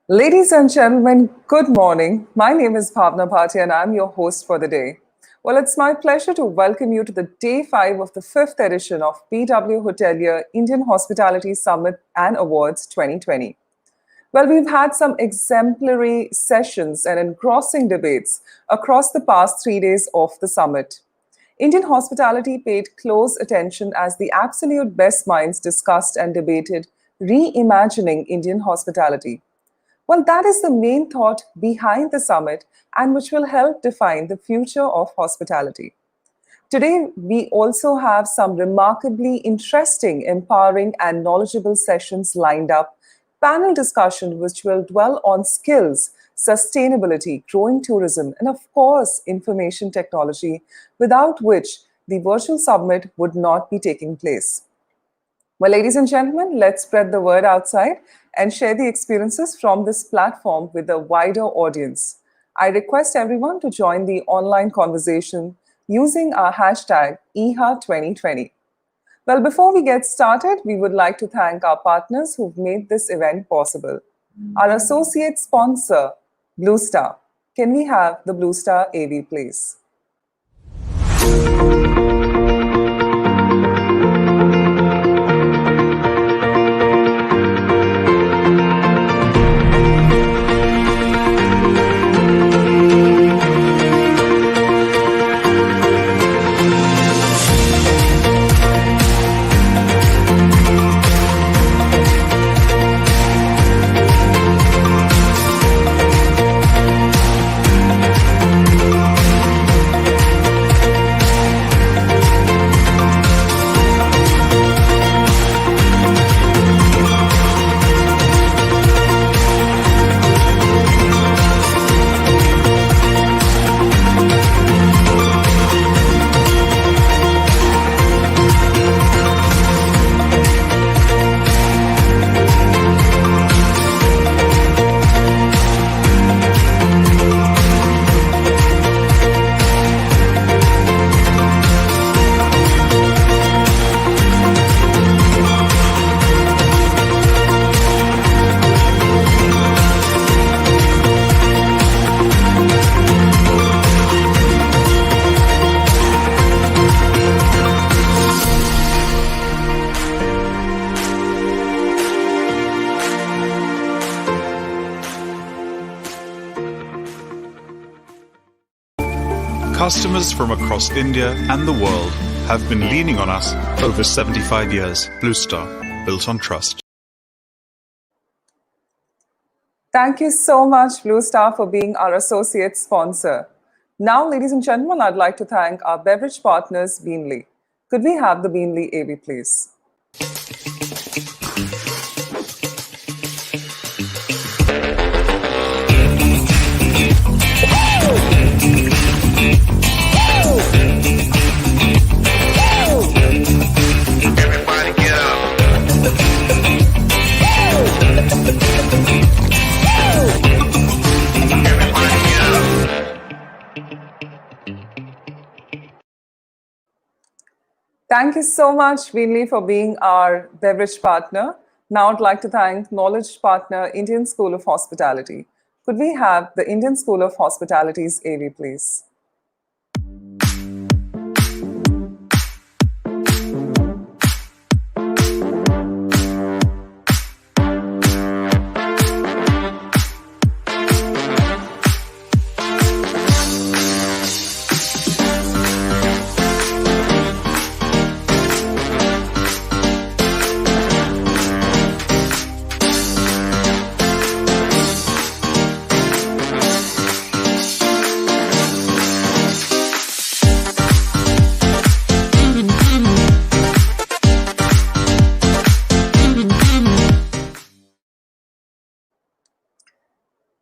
Ladies and gentlemen, good morning. My name is Bhavna Bhatia and I'm your host for the day. Well, it's my pleasure to welcome you to the day 5 of the 5th edition of BW Hotelier Indian Hospitality Summit and Awards 2020. Well, we've had some exemplary sessions and engrossing debates across the past 3 days of the summit. Indian hospitality paid close attention as the absolute best minds discussed and debated reimagining Indian hospitality. Well, that is the main thought behind the summit and which will help define the future of hospitality. Today, we also have some remarkably interesting, empowering, and knowledgeable sessions lined up. Panel discussion, which will dwell on skills, sustainability, growing tourism, and of course, information technology, without which the virtual summit would not be taking place. Well, ladies and gentlemen, let's spread the word outside and share the experiences from this platform with a wider audience. I request everyone to join the online conversation using our hashtag IHA 2020. Well, before we get started, we would like to thank our partners who've made this event possible. Our associate sponsor, Blue Star. Can we have the Blue Star AV, please? Customers from across India and the world have been leaning on us over 75 years. Blue Star, built on trust. Thank you so much, Blue Star, for being our associate sponsor. Now, ladies and gentlemen, I'd like to thank our beverage partners, Beanley. Could we have the Beanley AV, please? Thank you so much, Beanley, for being our beverage partner. Now I'd like to thank Knowledge Partner, Indian School of Hospitality. Could we have the Indian School of Hospitality's AV, please?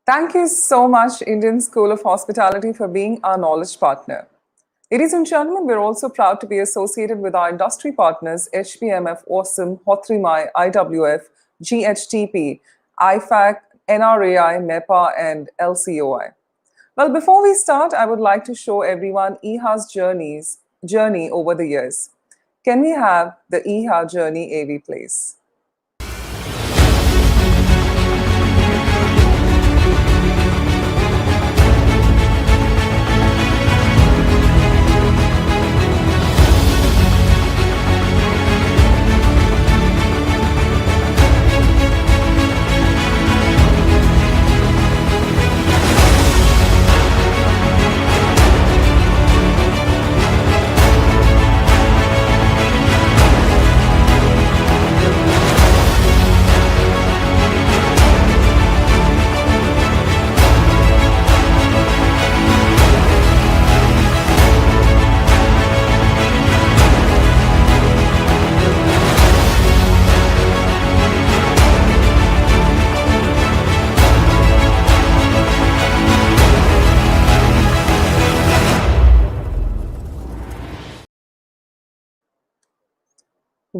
Thank you so much, Indian School of Hospitality, for being our knowledge partner. Ladies and gentlemen, we're also proud to be associated with our industry partners, HPMF, Awesome, Hotrimai, IWF, GHTP, IFAC, NRAI, MEPA, and LCOI. Well, before we start, I would like to show everyone IHA's journey over the years. Can we have the IHA Journey AV, please?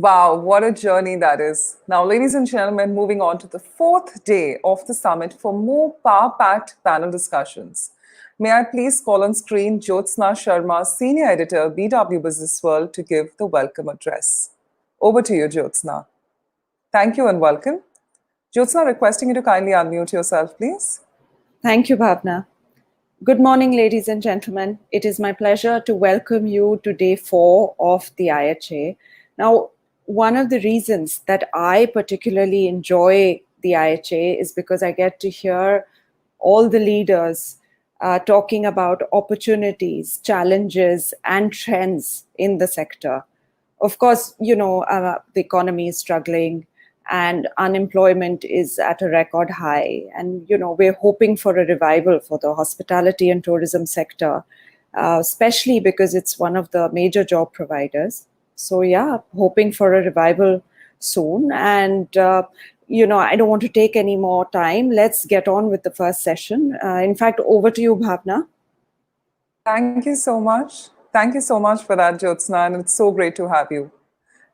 Wow, what a journey that is. Now, ladies and gentlemen, moving on to the fourth day of the summit for more power-packed panel discussions. May I please call on screen Jyotsna Sharma, Senior Editor, BW Business World, to give the welcome address. Over to you, Jyotsna. Thank you and welcome. Jyotsna, requesting you to kindly unmute yourself, please. Thank you, Bhavna. Good morning, ladies and gentlemen. It is my pleasure to welcome you to day 4 of the IHA. Now, one of the reasons that I particularly enjoy the IHA is because I get to hear all the leaders talking about opportunities, challenges, and trends in the sector. Of course, the economy is struggling and unemployment is at a record high. And, we're hoping for a revival for the hospitality and tourism sector, especially because it's one of the major job providers. So, yeah, hoping for a revival soon. And, I don't want to take any more time. Let's get on with the first session. In fact, over to you, Bhavna. Thank you so much. Thank you so much for that, Jyotsna, and it's so great to have you.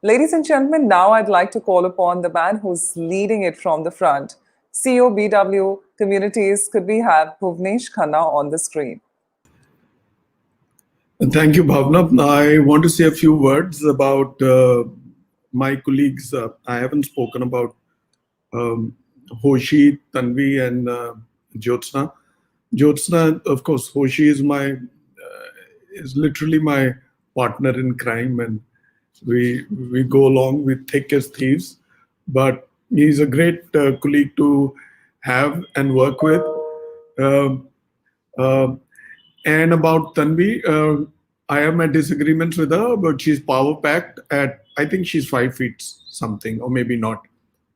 Ladies and gentlemen, now I'd like to call upon the man who's leading it from the front. CEO BW Communities, could we have Bhuvnesh Khanna on the screen? Thank you, Bhavna. I want to say a few words about my colleagues. I haven't spoken about Hoshi, Tanvi, and Jyotsna. Jyotsna, of course, Hoshi is literally my partner in crime, and we go along with thick as thieves. But he's a great colleague to have and work with. And about Tanvi, I have my disagreements with her, but she's power packed I think she's 5 feet something, or maybe not.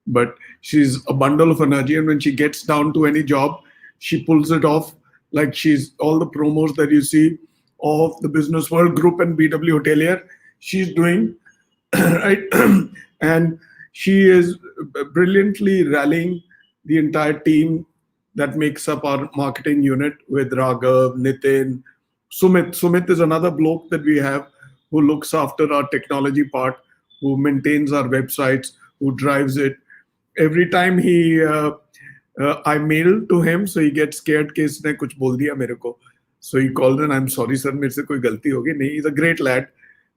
But she's a bundle of energy, and when she gets down to any job, she pulls it off. Like she's all the promos that you see of the Business World Group and BW Hotelier, she's doing, right? And she is brilliantly rallying the entire team that makes up our marketing unit with Raghav, Nitin, Sumit. Sumit is another bloke that we have who looks after our technology part, who maintains our websites, who drives it. Every time I mail to him, so he gets scared कि इसने कुछ बोल दिया मेरे को. So he called and I'm sorry sir, मेरे से कोई गलती हो गई. नहीं, he's a great lad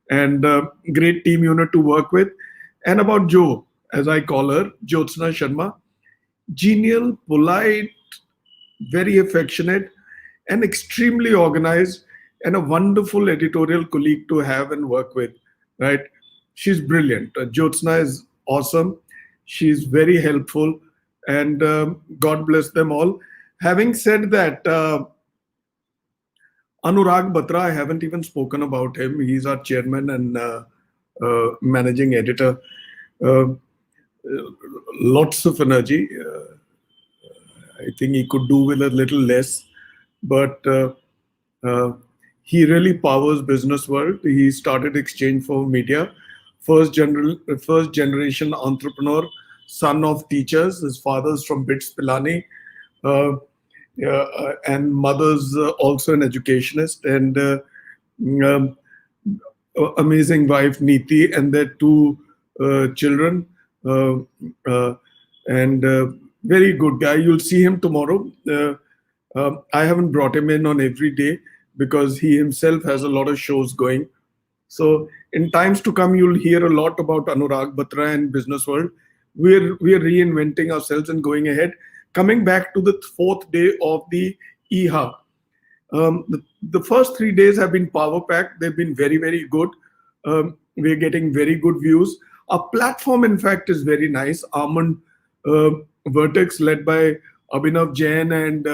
and great team unit to work with. And about Jo, as I call her, Jyotsna Sharma, genial, polite, very affectionate, and extremely organized, and a wonderful editorial colleague to have and work with, right? She's brilliant. Jyotsna is awesome. She's very helpful, and God bless them all. Having said that, Anurag Batra, I haven't even spoken about him. He's our chairman and managing editor. Lots of energy. I think he could do with a little less, but he really powers business world. He started Exchange for Media, first generation entrepreneur, son of teachers. His father's from BITS Pilani, and mother's also an educationist, and amazing wife Neeti, and their 2 children, and very good guy. You'll see him tomorrow. I haven't brought him in on every day because he himself has a lot of shows going. So in times to come, you'll hear a lot about Anurag Batra and Business World. We're reinventing ourselves and going ahead. Coming back to the 4th day of the IHA. The first 3 days have been power packed. They've been very, very good. We're getting very good views. Our platform, in fact, is very nice. Almond Vertex, led by Abhinav Jain and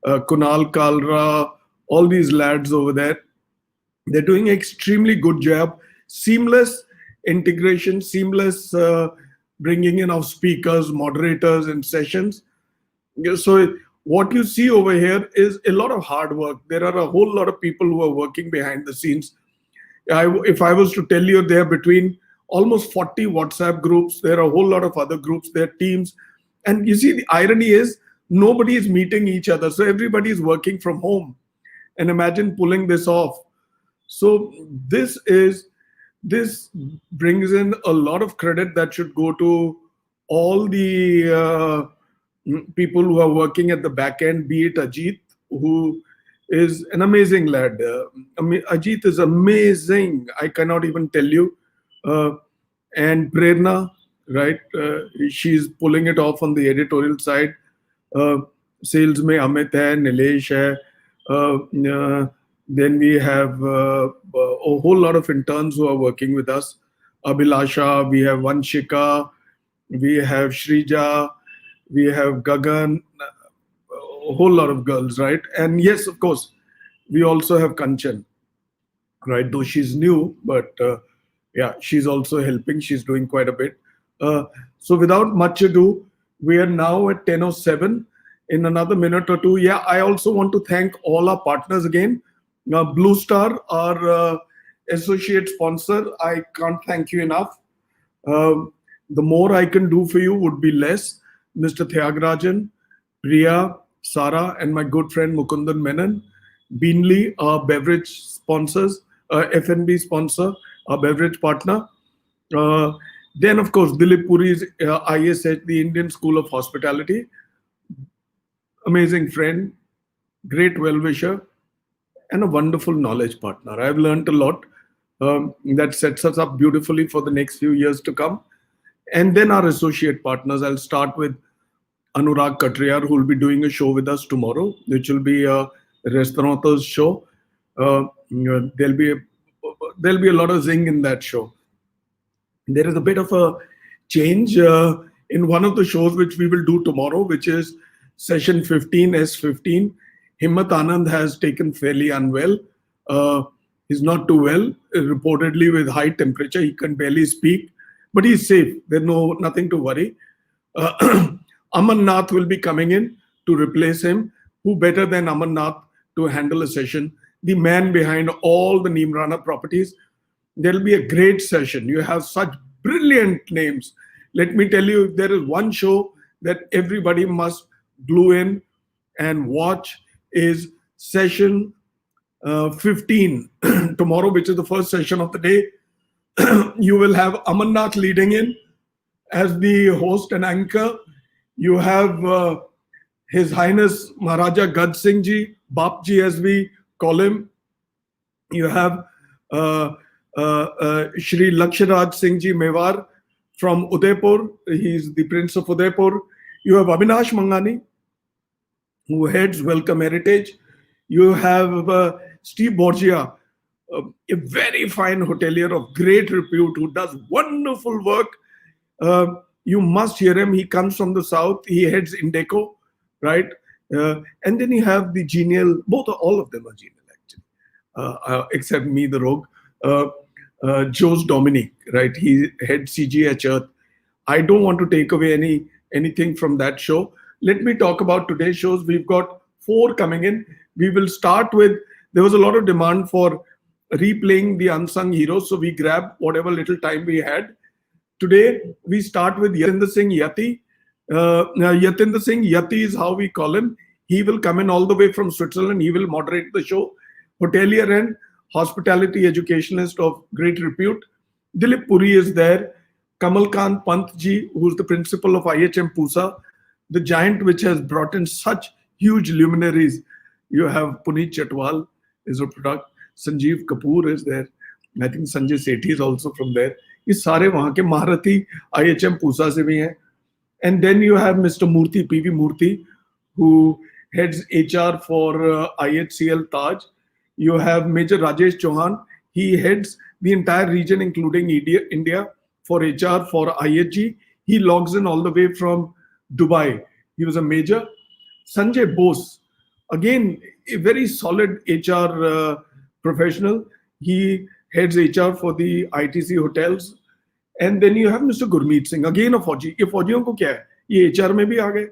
Kunal Kalra, all these lads over there. They're doing an extremely good job. Seamless integration, seamless bringing in of speakers, moderators, and sessions. So what you see over here is a lot of hard work. There are a whole lot of people who are working behind the scenes. If I was to tell you, there are between almost 40 WhatsApp groups. There are a whole lot of other groups. There are teams. And you see, the irony is nobody is meeting each other. So everybody is working from home. And imagine pulling this off. So this is this brings in a lot of credit that should go to all the people who are working at the back end, be it Ajit, who is an amazing lad. Ajit is amazing. I cannot even tell you. And Prerna, right? She's pulling it off on the editorial side. Sales mein Amit hai, Nilesh hai. Then we have a whole lot of interns who are working with us. Abhilasha, we have Vanshika, we have Shrija, we have Gagan, a whole lot of girls, right? And yes, of course, we also have Kanchan, right? Though she's new, but yeah, she's also helping. She's doing quite a bit. So without much ado, we are now at 10:07. In another minute or two, yeah, I also want to thank all our partners again. Blue Star, our associate sponsor, I can't thank you enough. The more I can do for you would be less. Mr. Tyagarajan, Priya, Sara, and my good friend Mukundan Menon. Beanley, our beverage sponsors, F&B sponsor, our beverage partner. Then, of course, Dilip Puri's ISH, the Indian School of Hospitality. Amazing friend, great well-wisher, and a wonderful knowledge partner. I've learned a lot that sets us up beautifully for the next few years to come. And then our associate partners, I'll start with Anurag Katriyar, who will be doing a show with us tomorrow, which will be a restaurateurs show. There'll be a lot of zing in that show. There is a bit of a change in one of the shows which we will do tomorrow, which is session 15, S15. Himmat Anand has taken fairly unwell. He's not too well, reportedly with high temperature. He can barely speak, but he's safe. There's nothing to worry. Aman Nath will be coming in to replace him. Who better than Aman Nath to handle a session? The man behind all the Neemrana properties. There'll be a great session. You have such brilliant names. Let me tell you, if there is one show that everybody must glue in and watch, is session 15 tomorrow, which is the first session of the day. You will have Amarnath leading in as the host and anchor. You have His Highness Maharaja Gad Singh Ji, Bap Ji as we call him. You have Shri Laksharaj Singh Ji Mewar from Udaipur. He's the Prince of Udaipur. You have Avinash Mangani, who heads Welcome Heritage. You have Steve Borgia, a very fine hotelier of great repute who does wonderful work. You must hear him. He comes from the south. He heads Indeco, right? And then you have the genial, all of them are genial actually, except me, the rogue. Jose Dominic, right? He heads CGH Earth. I don't want to take away anything from that show. Let me talk about today's shows. We've got 4 coming in. We will start with, there was a lot of demand for replaying the unsung heroes, so we grabbed whatever little time we had. Today, we start with Yatinder Singh Yati. Yatinder Singh Yati is how we call him. He will come in all the way from Switzerland. He will moderate the show. Hotelier and hospitality educationist of great repute. Dilip Puri is there. Kamalkant Pant Ji, who's the principal of IHM Pusa, the giant which has brought in such huge luminaries. You have Puneet Chatwal is a product. Sanjeev Kapoor is there. I think Sanjay Sethi is also from there. ये सारे वहाँ के महारथी IHM Pusa से भी हैं. And then you have Mr. Murthy, PV Murthy, who heads HR for IHCL Taj. You have Major Rajesh Chauhan. He heads the entire region, including India, for HR for IHG. He logs in all the way from Dubai. He was a major. Sanjay Bose, again, a very solid HR professional. He heads HR for the ITC hotels. And then you have Mr. Gurmeet Singh, again a Fauji. ये फौजियों को क्या है? ये HR में भी आ गए.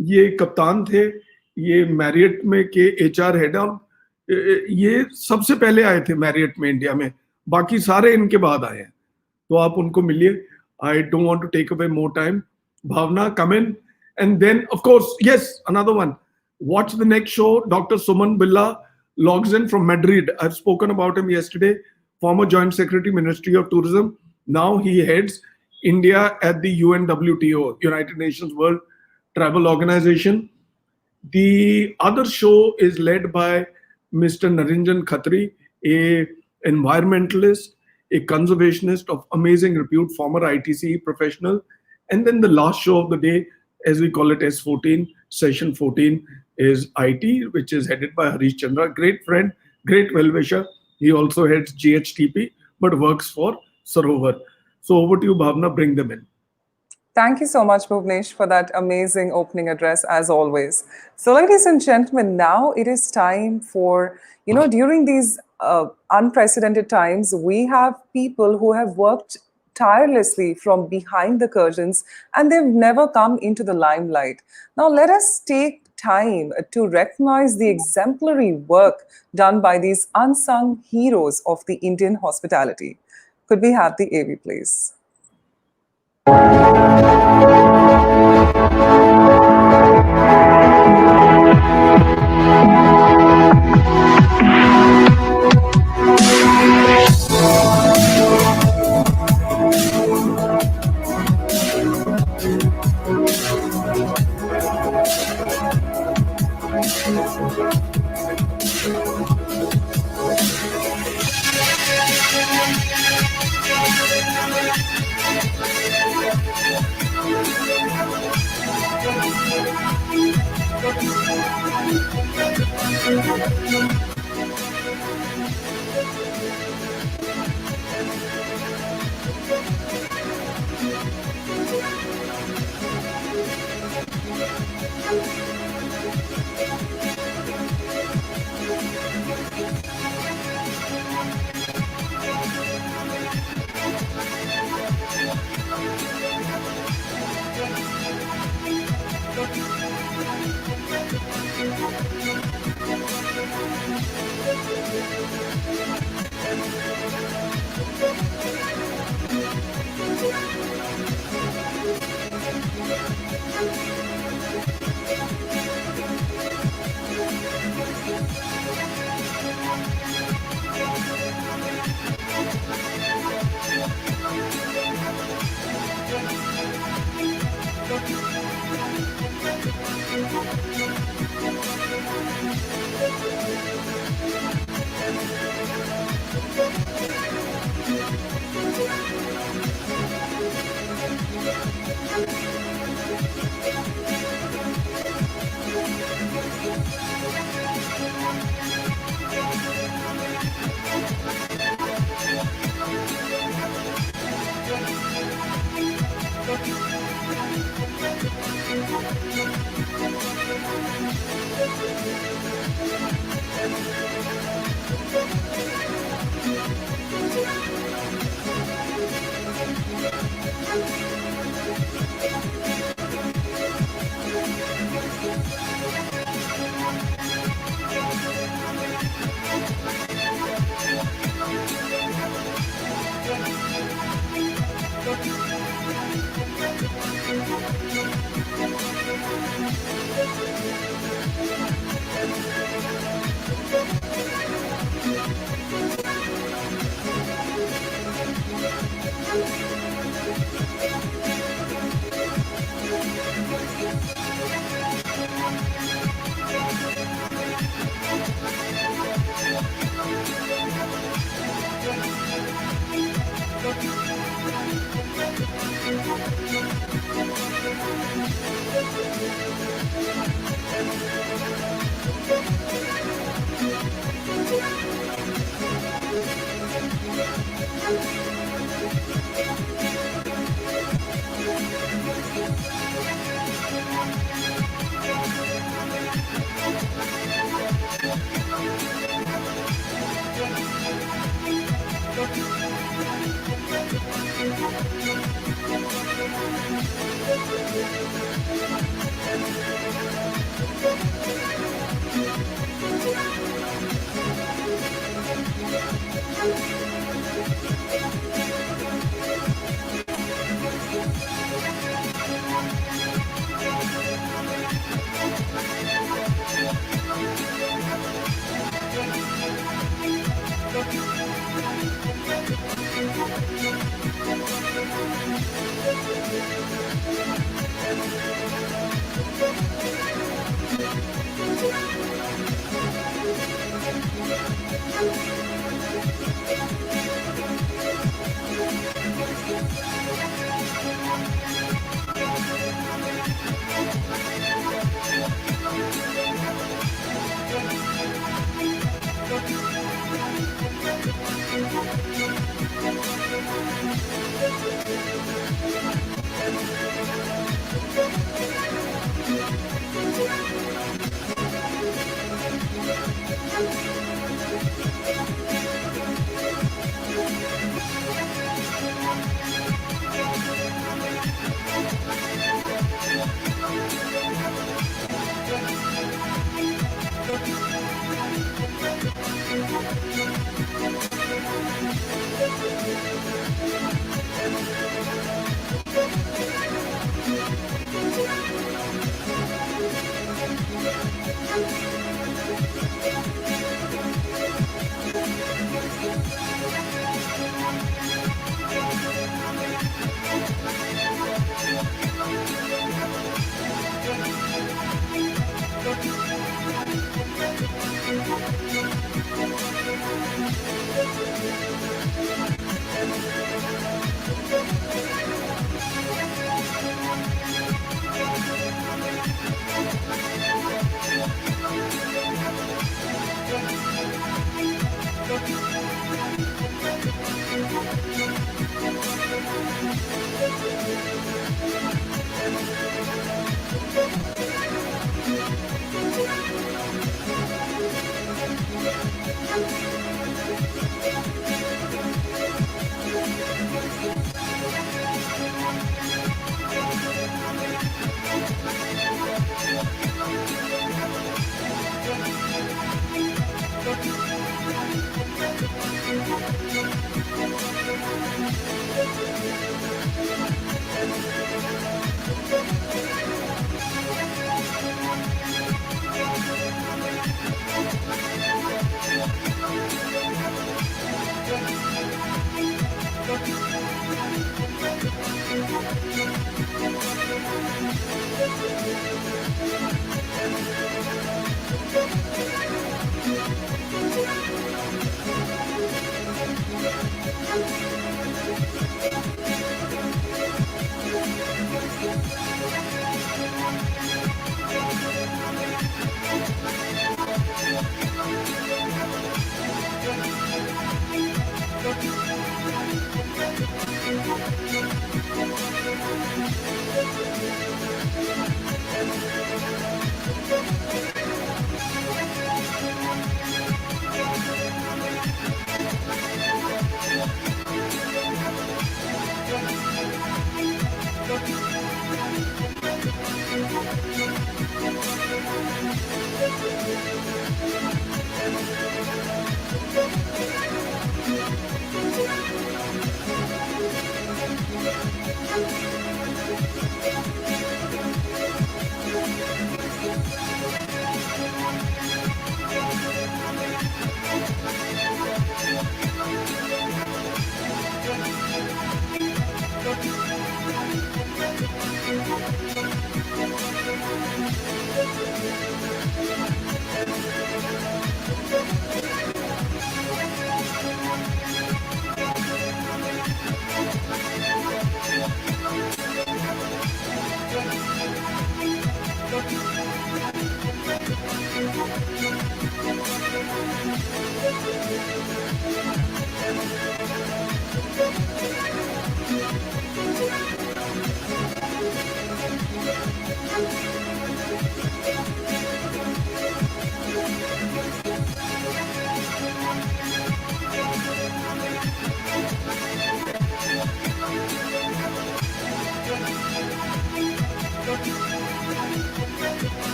ये कप्तान थे. ये मैरियट में के HR हेड हैं. ये सबसे पहले आए थे मैरियट में इंडिया में. बाकी सारे इनके बाद आए हैं. तो आप उनको मिलिए. I don't want to take away more time. Bhavna, come in. And then, of course, yes, another one. Watch the next show. Dr. Suman Billa logs in from Madrid. I've spoken about him yesterday. former Joint Secretary, Ministry of Tourism. Now he heads India at the UNWTO, United Nations World Travel Organization. The other show is led by Mr. Narinjan Khatri, a environmentalist, a conservationist of amazing repute, former ITC professional. And then the last show of the day, as we call it S14, session 14, is IT, which is headed by Harish Chandra, great friend, great well-wisher. He also heads GHTP, but works for Sarovar. So over to you, Bhavna, bring them in. Thank you so much, Bhuvnesh, for that amazing opening address, as always. So, ladies and gentlemen, now it is time for, during these unprecedented times, we have people who have worked tirelessly from behind the curtains and they've never come into the limelight. Now, let us take time to recognize the exemplary work done by these unsung heroes of the Indian hospitality. Could we have the AV, please?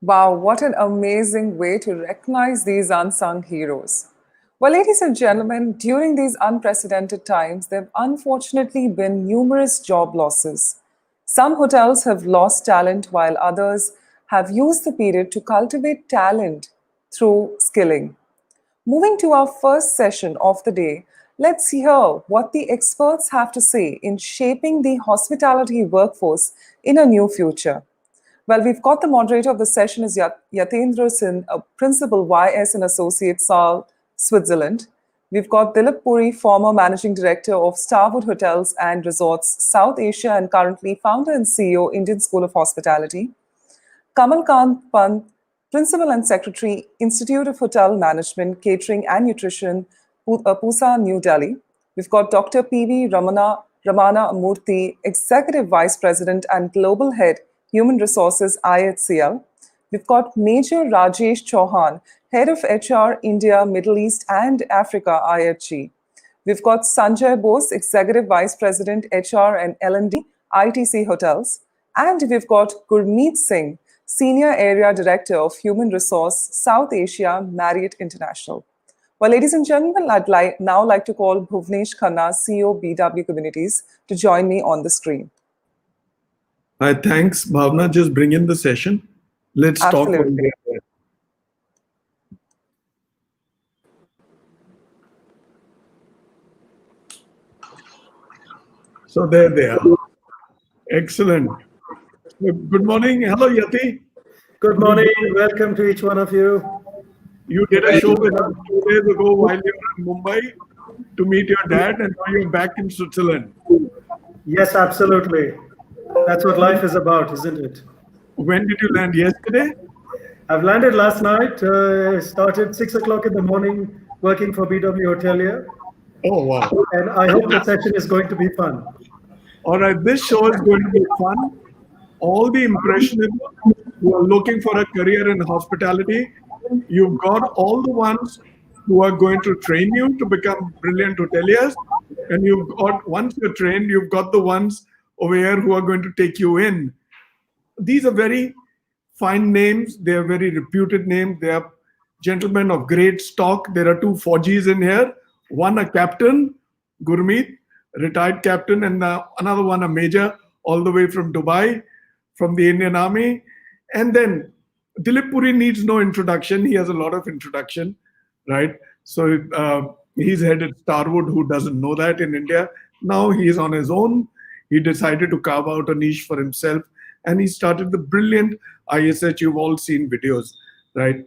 Wow, what an amazing way to recognize these unsung heroes. Well, ladies and gentlemen, during these unprecedented times, there have unfortunately been numerous job losses. Some hotels have lost talent, while others have used the period to cultivate talent through skilling. Moving to our first session of the day, let's hear what the experts have to say in shaping the hospitality workforce in a new future. Well, we've got the moderator of the session is Yatendra Singh, a principal YS and Associate SAL, Switzerland. We've got Dilip Puri, former managing director of Starwood Hotels and Resorts, South Asia, and currently founder and CEO, Indian School of Hospitality. Kamal Kant Pant, principal and secretary, Institute of Hotel Management, Catering and Nutrition, Pusa, New Delhi. We've got Dr. P.V. Ramana Murthy, executive vice president and global head, Human Resources, IHCL. We've got Major Rajesh Chauhan, head of HR, India, Middle East and Africa, IHG. We've got Sanjay Bose, executive vice president, HR and L&D, ITC Hotels. And we've got Gurmeet Singh, senior area director of Human Resource, South Asia, Marriott International. Well, ladies and gentlemen, I'd now like to call Bhuvnesh Khanna, CEO, BW Communities, to join me on the screen. Hi, thanks, Bhavna. Just bring in the session. Let's Absolutely. talk. So there they are. Excellent. Good morning. Hello, Yati. Good morning. Welcome to each one of you. You did a show with us 2 days ago while you were in Mumbai to meet your dad, and now you're back in Switzerland. Yes, absolutely. That's what life is about, isn't it? When did you land? Yesterday? I've landed last night. Started 6 o'clock in the morning working for BW Hotelier. Oh, wow. And I hope the session is going to be fun. All right, this show is going to be fun. All the impressionists who are looking for a career in hospitality, you've got all the ones who are going to train you to become brilliant hoteliers. And you've got, once you're trained, you've got the ones over here who are going to take you in. These are very fine names. They are very reputed names. They are gentlemen of great stock. There are 2 Fauji's in here. One a captain, Gurmeet, retired captain, and another one a major, all the way from Dubai, from the Indian Army. And then Dilip Puri needs no introduction. He has a lot of introduction, right? So he's headed Starwood, who doesn't know that in India. Now he is on his own. He decided to carve out a niche for himself, and he started the brilliant ISH. You've all seen videos, right?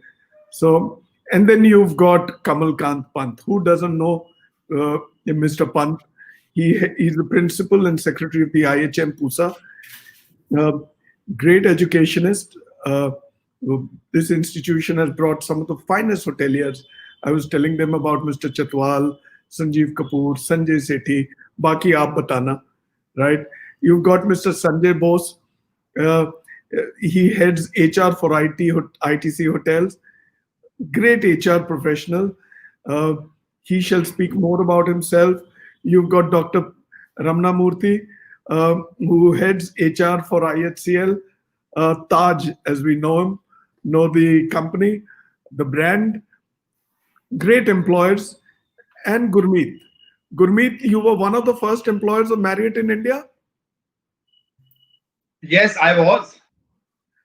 So, and then you've got Kamal Kant Pant. Who doesn't know Mr. Pant? He's the principal and secretary of the IHM Pusa. Great educationist. This institution has brought some of the finest hoteliers. I was telling them about Mr. Chatwal, Sanjeev Kapoor, Sanjay Sethi, Baki aap batana, right? You've got Mr. Sanjay Bose. He heads HR for ITC Hotels. Great HR professional. He shall speak more about himself. You've got Dr. Ramana Murthy, who heads HR for IHCL. Taj, as we know him, know the company, the brand. Great employers. And Gurmeet. Gurmeet, you were one of the first employers of Marriott in India? Yes, I was.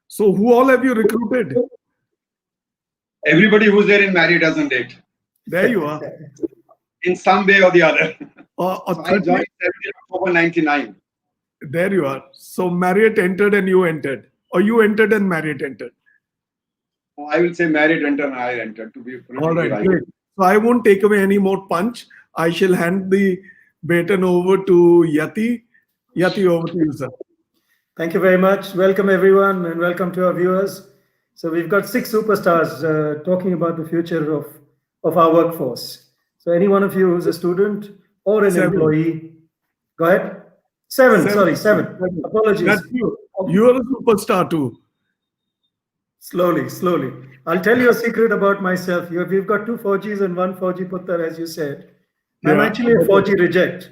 So who all have you recruited? Everybody who's there in Marriott doesn't date. There you are. In some way or the other. So I joined October 99. There you are. So Marriott entered and you entered. Or you entered and Marriott entered. I will say Marriott entered and I entered, to be All right, right. great. So I won't take away any more punch. I shall hand the baton over to Yati. Yati, over to you, sir. Thank you very much. Welcome, everyone, and welcome to our viewers. So we've got 6 superstars talking about the future of our workforce. So any one of you who's a student or an employee, go ahead. 7. Sorry, 7. Apologies. That's you. You're a superstar too. Slowly. I'll tell you a secret about myself. We've got 2 Fauji's and 1 Fauji Puttar, as you said. I'm actually a Fauji reject.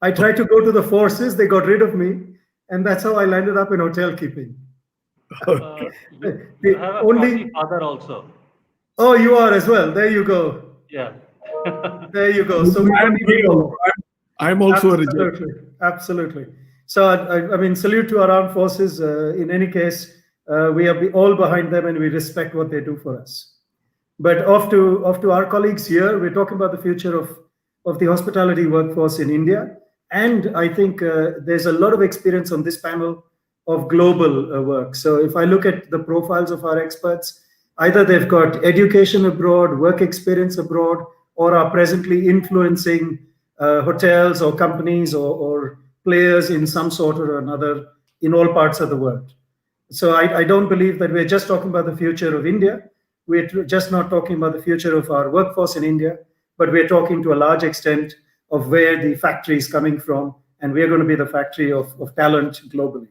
I tried to go to the forces, they got rid of me, and that's how I landed up in hotel keeping. You have a Fauji father also. Oh, you are as well. There you go. Yeah. There you go. So I'm also a reject. Absolutely. So I mean, salute to our armed forces. In any case, we are all behind them and we respect what they do for us. But off to our colleagues here, we're talking about the future of the hospitality workforce in India. And I think there's a lot of experience on this panel of global work. So if I look at the profiles of our experts, either they've got education abroad, work experience abroad, or are presently influencing hotels or companies or players in some sort or another in all parts of the world. So I don't believe that we're just talking about the future of India. We're just not talking about the future of our workforce in India, but we're talking to a large extent of where the factory is coming from, and we're going to be the factory of talent globally.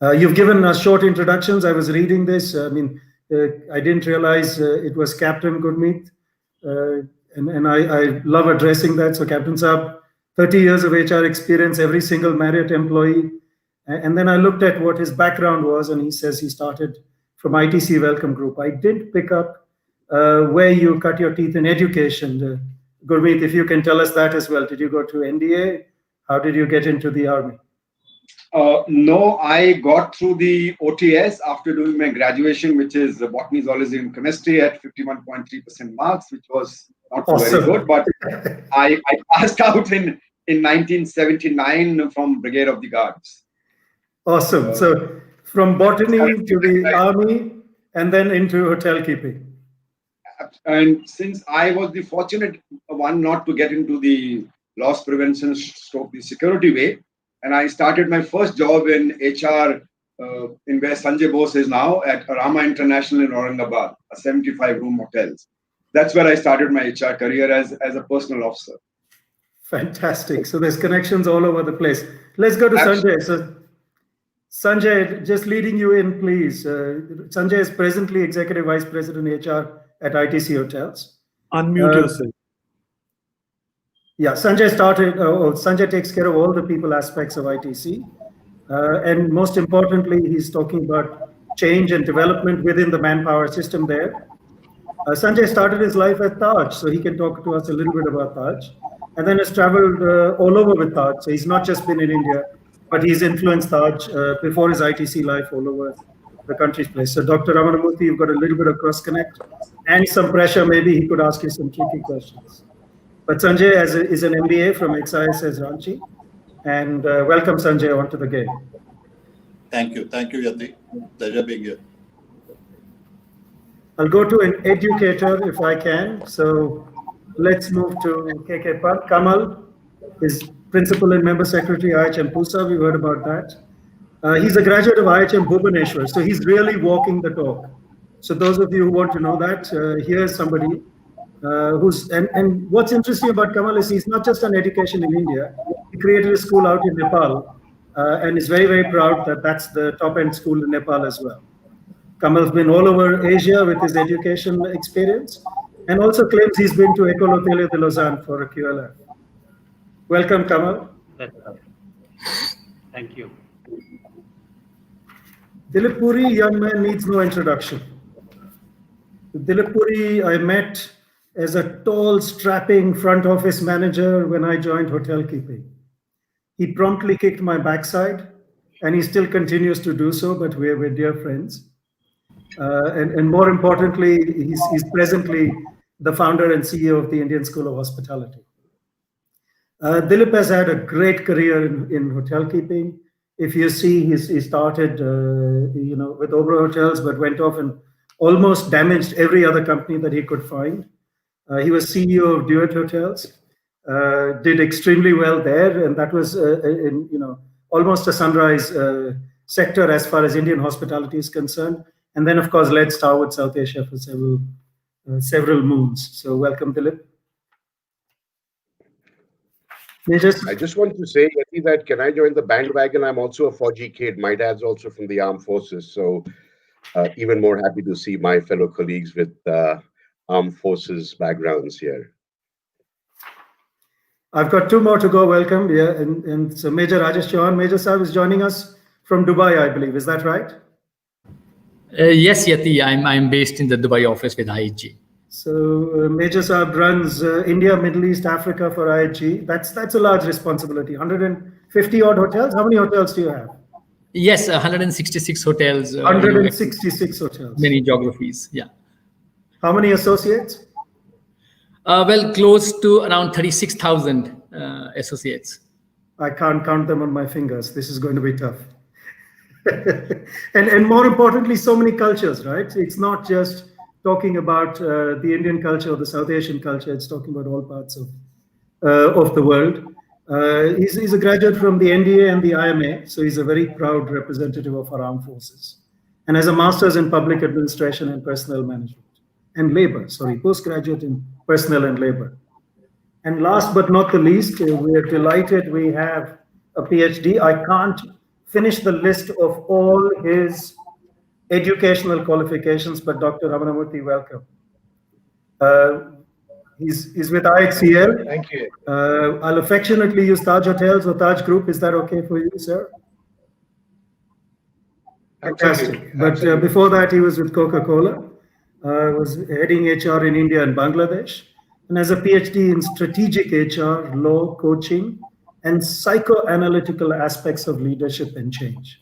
You've given us short introductions. I was reading this. I mean, I didn't realize it was Captain Gurmeet, and I love addressing that. So Captain Saab, 30 years of HR experience, every single Marriott employee. And then I looked at what his background was, and he says he started from ITC Welcome Group. I did pick up where you cut your teeth in education. Gurmeet, if you can tell us that as well. Did you go to NDA? How did you get into the army? No, I got through the OTS after doing my graduation, which is botany, zoology, and chemistry at 51.3% marks, which was not Awesome. very good. But I passed out in 1979 from Brigade of the Guards. Awesome. So from botany to the army and then into hotel keeping. And since I was the fortunate one not to get into the loss prevention stroke the security way, and I started my first job in HR in where Sanjay Bose is now at Rama International in Aurangabad, a 75-room hotel. That's where I started my HR career as a personal officer. Fantastic. So there's connections all over the place. Let's go to Sanjay. So Sanjay, just leading you in, please. Sanjay is presently Executive Vice President HR at ITC Hotels. Unmute yourself. Yeah, Sanjay takes care of all the people aspects of ITC. And most importantly, he's talking about change and development within the manpower system there. Sanjay started his life at Taj, so he can talk to us a little bit about Taj. And then has traveled all over with Taj. So he's not just been in India, but he's influenced Taj before his ITC life all over the country's place. So Dr. Ramanamurthy, you've got a little bit of cross-connect and some pressure. Maybe he could ask you some tricky questions. But Sanjay is an MBA from XISS Ranchi. And welcome, Sanjay, onto the game. Thank you. Thank you, Yati. Pleasure being here. I'll go to an educator if I can. So let's move to KK Pant. Kamal is Principal and Member Secretary, IHM Pusa. We heard about that. He's a graduate of IHM Bhubaneswar. So he's really walking the talk. So those of you who want to know that, here's somebody and what's interesting about Kamal is he's not just on education in India. He created a school out in Nepal and is very, very proud that that's the top-end school in Nepal as well. Kamal's been all over Asia with his education experience and also claims he's been to École Hôtelière de Lausanne for a QLF. Welcome, Kamal. Thank you. Dilip Puri, young man, needs no introduction. Dilip Puri, I met as a tall, strapping front office manager when I joined hotel keeping. He promptly kicked my backside, and he still continues to do so, but we're dear friends. And more importantly, he's presently the founder and CEO of the Indian School of Hospitality. Dilip has had a great career in hotel keeping. If you see, he started with Oberoi Hotels, but went off and almost damaged every other company that he could find. He was CEO of Duet Hotels, did extremely well there, and that was almost a sunrise sector as far as Indian hospitality is concerned. And then, of course, led Starwood South Asia for several moons. So, welcome, Dilip. I just want to say, Yati, that can I join the bandwagon? I'm also a 4G kid. My dad's also from the armed forces, so even more happy to see my fellow colleagues with armed forces backgrounds here. I've got two more to go. Welcome. Yeah, and so Major Rajesh Chauhan, Major Saab is joining us from Dubai, I believe. Is that right? Yes, Yati. I'm based in the Dubai office with IHA. So Major Saab runs India, Middle East, Africa for IHG. That's a large responsibility. 150 odd hotels. How many hotels do you have? Yes, 166 hotels. 166 hotels. Many geographies. Yeah. How many associates? Well, close to around 36,000 associates. I can't count them on my fingers. This is going to be tough. and more importantly, so many cultures, right? It's not just talking about the Indian culture or the South Asian culture. It's talking about all parts of the world. He's a graduate from the NDA and the IMA, so he's a very proud representative of our armed forces, and has a master's in public administration and personnel management and labor. Sorry, postgraduate in personnel and labor. And last but not the least, we are delighted we have a PhD. I can't finish the list of all his educational qualifications, but Dr. Ramanamurthy, welcome. He's with IHCL. Thank you. I'll affectionately use Taj Hotels or Taj Group. Is that okay for you, sir? Fantastic. But before that, he was with Coca-Cola. Was heading HR in India and Bangladesh, and has a PhD in strategic HR, law, coaching, and psychoanalytical aspects of leadership and change.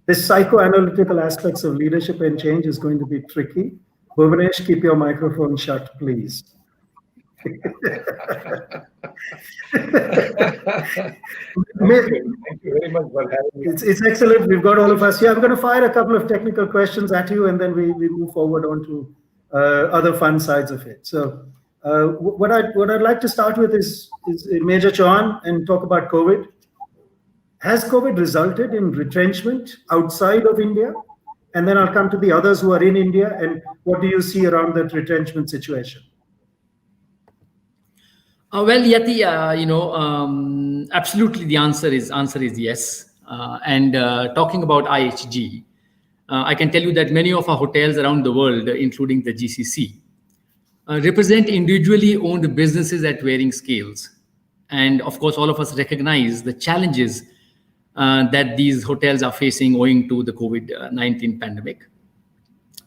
This psychoanalytical aspects of leadership and change is going to be tricky. Bhuvanesh, keep your microphone shut, please. Thank you very much for having me. It's excellent. We've got all of us here. I'm going to fire a couple of technical questions at you, and then we move forward on to other fun sides of it. So what I'd like to start with is Major Chauhan and talk about COVID. Has COVID resulted in retrenchment outside of India? And then I'll come to the others who are in India, and what do you see around that retrenchment situation? Well, Yati, absolutely the answer is yes. And talking about IHG, I can tell you that many of our hotels around the world, including the GCC, represent individually owned businesses at varying scales. And of course, all of us recognize the challenges that these hotels are facing owing to the COVID-19 pandemic.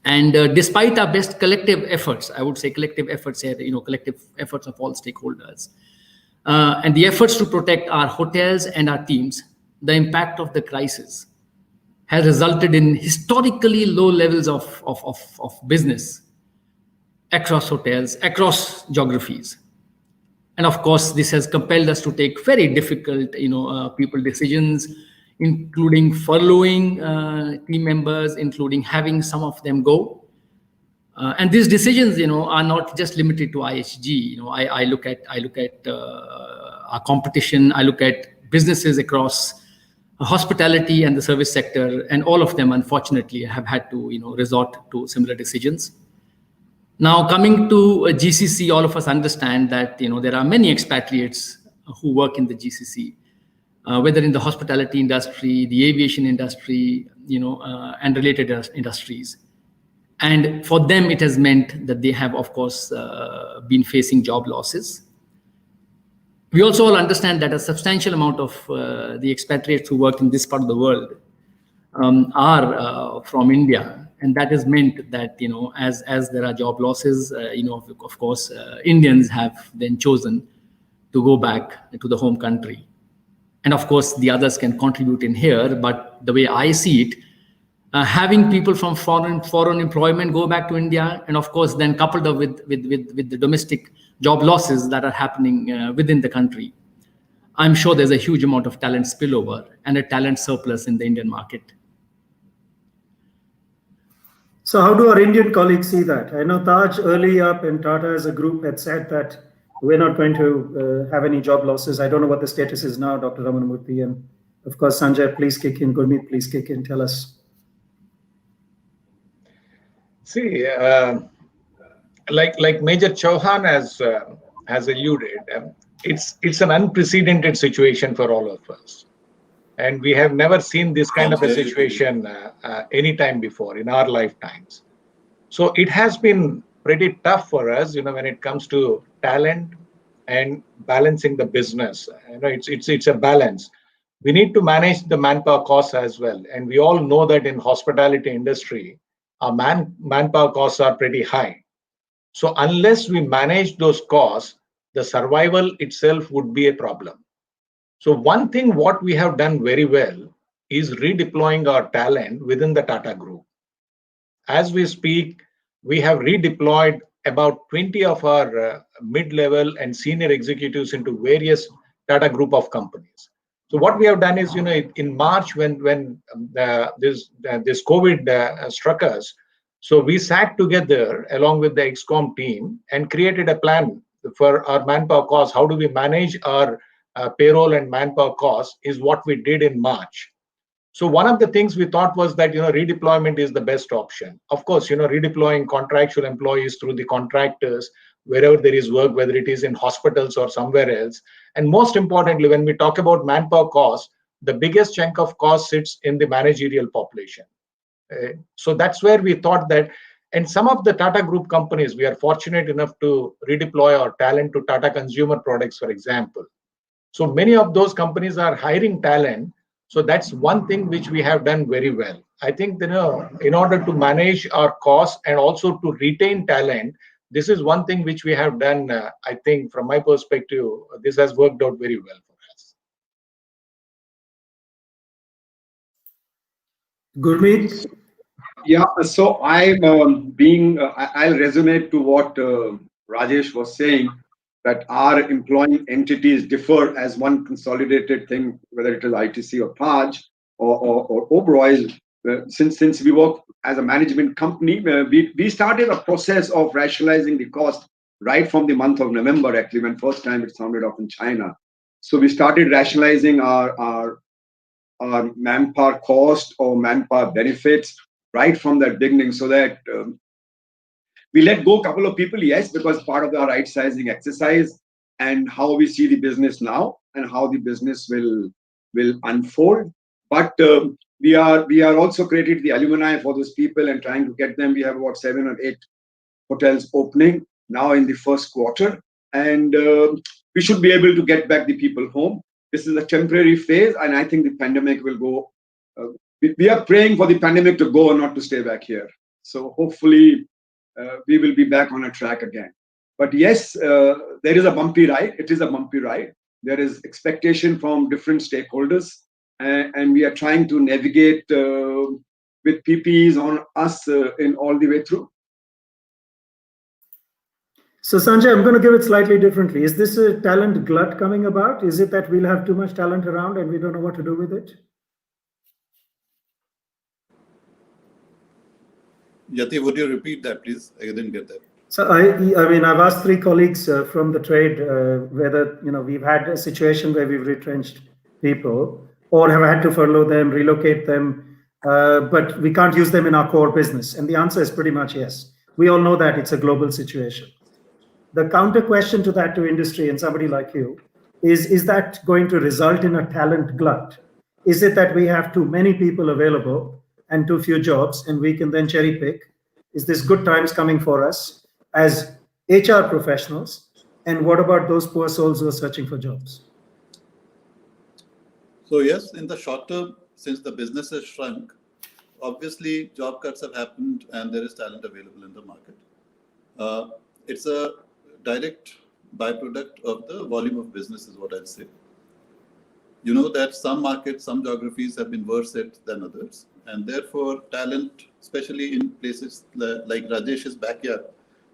And despite our best collective efforts, I would say collective efforts here, collective efforts of all stakeholders, and the efforts to protect our hotels and our teams, the impact of the crisis has resulted in historically low levels of business across hotels, across geographies. And of course, this has compelled us to take very difficult, people decisions, including furloughing team members, including having some of them go. And these decisions, are not just limited to IHG. I look at our competition. I look at businesses across hospitality and the service sector, and all of them, unfortunately, have had to, resort to similar decisions. Now, coming to GCC, all of us understand that, there are many expatriates who work in the GCC. Whether in the hospitality industry, the aviation industry, and related industries. And for them, it has meant that they have, of course, been facing job losses. We also all understand that a substantial amount of the expatriates who work in this part of the world are from India. And that has meant that, as there are job losses, of course, Indians have then chosen to go back to the home country. And of course, the others can contribute in here. But the way I see it, having people from foreign employment go back to India, and of course, then coupled up with the domestic job losses that are happening within the country, I'm sure there's a huge amount of talent spillover and a talent surplus in the Indian market. So how do our Indian colleagues see that? I know Taj early up and Tata as a group had said that we're not going to have any job losses. I don't know what the status is now, Dr. Ramanamurthy. And of course, Sanjay, please kick in. Gurmeet, please kick in. Tell us. See, like Major Chauhan has alluded, it's an unprecedented situation for all of us. And we have never seen this kind of a situation any time before in our lifetimes. So it has been pretty tough for us, when it comes to talent and balancing the business. It's a balance. We need to manage the manpower costs as well. And we all know that in hospitality industry, our manpower costs are pretty high. So unless we manage those costs, the survival itself would be a problem. So one thing what we have done very well is redeploying our talent within the Tata Group. As we speak, we have redeployed about 20 of our mid-level and senior executives into various Tata Group of companies. So what we have done is, in March when this COVID struck us, so we sat together along with the ExCom team and created a plan for our manpower costs. How do we manage our payroll and manpower costs is what we did in March. So one of the things we thought was that, redeployment is the best option. Of course, redeploying contractual employees through the contractors wherever there is work, whether it is in hospitals or somewhere else. And most importantly, when we talk about manpower costs, the biggest chunk of cost sits in the managerial population. So that's where we thought that, and some of the Tata Group companies, we are fortunate enough to redeploy our talent to Tata Consumer Products, for example. So many of those companies are hiring talent. So that's one thing which we have done very well. I think, in order to manage our costs and also to retain talent, this is one thing which we have done. I think from my perspective, this has worked out very well for us. Gurmeet? Yeah, so I'm I'll resonate to what Rajesh was saying, that our employing entities differ as one consolidated thing, whether it is ITC or Taj or Oberoi. Since we work as a management company, we started a process of rationalizing the cost right from the month of November, actually, when first time it sounded off in China. So we started rationalizing our manpower cost or manpower benefits right from that beginning, so that we let go a couple of people, yes, because part of the right sizing exercise and how we see the business now and how the business will unfold. But we are also created the alumni for those people and trying to get them. We have about 7 or 8 hotels opening now in the first quarter, and we should be able to get back the people home. This is a temporary phase, and I think the pandemic will go. We are praying for the pandemic to go and not to stay back here. So hopefully we will be back on a track again. But yes, there is a bumpy ride. It is a bumpy ride. There is expectation from different stakeholders, and we are trying to navigate with PPEs on us in all the way through. So Sanjay, I'm going to give it slightly differently. Is this a talent glut coming about? Is it that we'll have too much talent around and we don't know what to do with it? Yati, would you repeat that, please? I didn't get that. So I've asked 3 colleagues from the trade whether we've had a situation where we've retrenched people or have had to furlough them, relocate them, but we can't use them in our core business. And the answer is pretty much yes. We all know that it's a global situation. The counter question to that, to industry and somebody like you, is that going to result in a talent glut? Is it that we have too many people available and too few jobs, and we can then cherry pick? Is this good times coming for us as HR professionals? And what about those poor souls who are searching for jobs? So yes, in the short term, since the business has shrunk, obviously job cuts have happened and there is talent available in the market. It's a direct byproduct of the volume of business is what I'd say. You know that some markets, some geographies have been worse hit than others. And therefore talent, especially in places like Rajesh's backyard,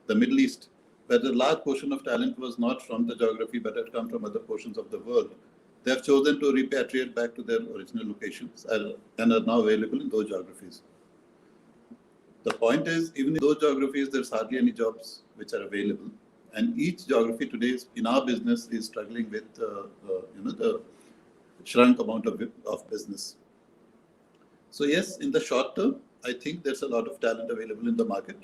the Middle East, where the large portion of talent was not from the geography but had come from other portions of the world, they have chosen to repatriate back to their original locations and are now available in those geographies. The point is, even in those geographies, there's hardly any jobs which are available. And each geography today in our business is struggling with the shrunk amount of business. So yes, in the short term, I think there's a lot of talent available in the market.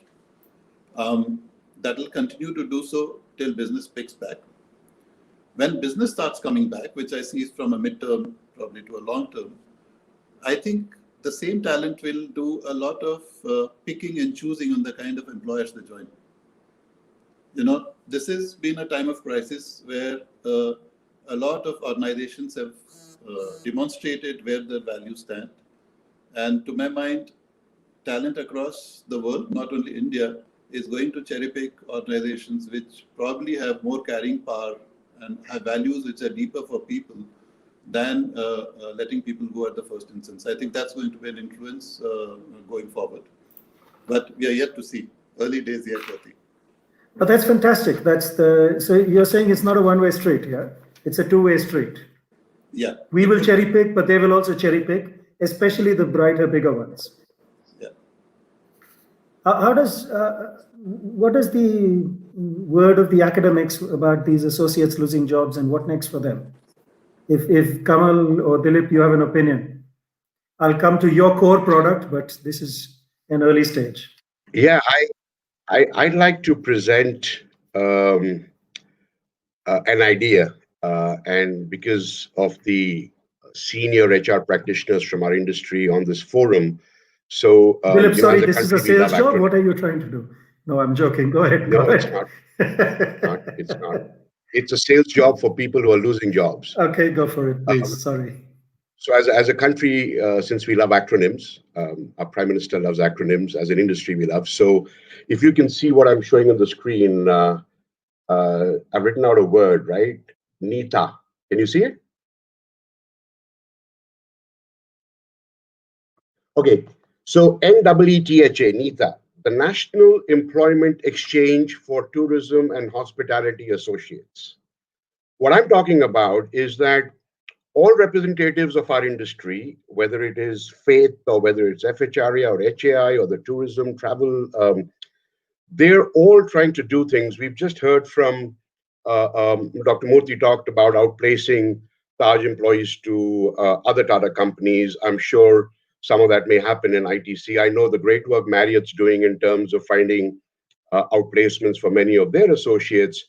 That will continue to do so till business picks back. When business starts coming back, which I see is from a midterm, probably to a long term, I think the same talent will do a lot of picking and choosing on the kind of employers they join. This has been a time of crisis where a lot of organizations have demonstrated where their values stand. And to my mind, talent across the world, not only India, is going to cherry pick organizations which probably have more carrying power and have values which are deeper for people than letting people go at the first instance. I think that's going to be an influence going forward. But we are yet to see. Early days yet, Yati. But that's fantastic. So you're saying it's not a one-way street, yeah? It's a two-way street. Yeah. We will cherry pick, but they will also cherry pick, especially the brighter, bigger ones. Yeah. What is the word of the academics about these associates losing jobs, and what next for them? If Kamal or Dilip, you have an opinion, I'll come to your core product, but this is an early stage. Yeah, I'd like to present an idea, and because of the senior HR practitioners from our industry on this forum, so Dilip, sorry, as a this is a country, we love sales job. acronyms. What are you trying to do? No, I'm joking. Go ahead. No, Go it's ahead. not. It's not. It's a sales job for people who are losing jobs. Okay, go for it, please. Sorry. So as a country, since we love acronyms, our Prime Minister loves acronyms. As an industry, we love. So if you can see what I'm showing on the screen, I've written out a word, right? NETA. Can you see it? Okay. So NEETHA, NETA, the National Employment Exchange for Tourism and Hospitality Associates. What I'm talking about is that all representatives of our industry, whether it is faith or whether it's FHRA or HAI or the tourism, travel, they're all trying to do things. We've just heard from Dr. Murthy talked about outplacing Taj employees to other Tata companies. I'm sure some of that may happen in ITC. I know the great work Marriott's doing in terms of finding outplacements for many of their associates.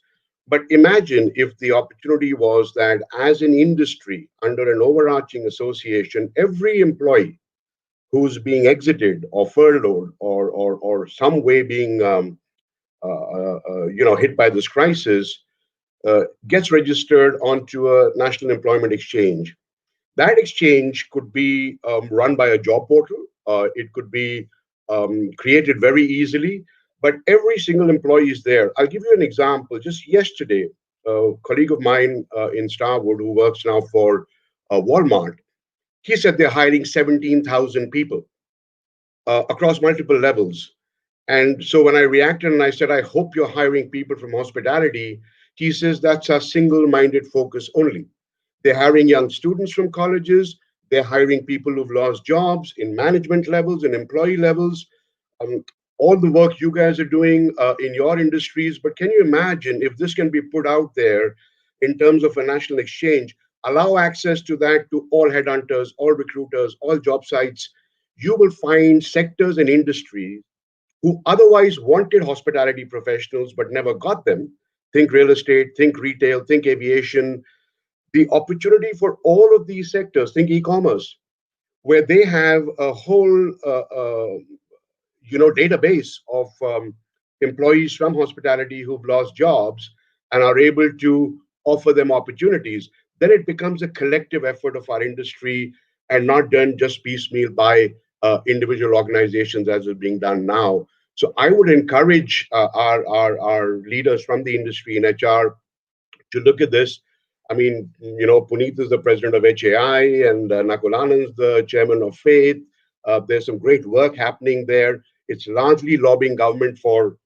But imagine if the opportunity was that as an industry, under an overarching association, every employee who's being exited or furloughed or some way being hit by this crisis gets registered onto a national employment exchange. That exchange could be run by a job portal. It could be created very easily, but every single employee is there. I'll give you an example. Just yesterday, a colleague of mine in Starwood who works now for Walmart, he said they're hiring 17,000 people across multiple levels. And so when I reacted and I said, I hope you're hiring people from hospitality, he says that's a single-minded focus only. They're hiring young students from colleges. They're hiring people who've lost jobs in management levels and employee levels. All the work you guys are doing in your industries. But can you imagine if this can be put out there in terms of a national exchange, allow access to that to all headhunters, all recruiters, all job sites? You will find sectors and industries who otherwise wanted hospitality professionals but never got them. Think real estate, think retail, think aviation. The opportunity for all of these sectors, think e-commerce, where they have a whole database of employees from hospitality who've lost jobs and are able to offer them opportunities. Then it becomes a collective effort of our industry and not done just piecemeal by individual organizations as is being done now. So I would encourage our leaders from the industry in HR to look at this. I mean, Puneet is the president of HAI and Nakulanand is the chairman of Faith. There's some great work happening there. It's largely lobbying government for,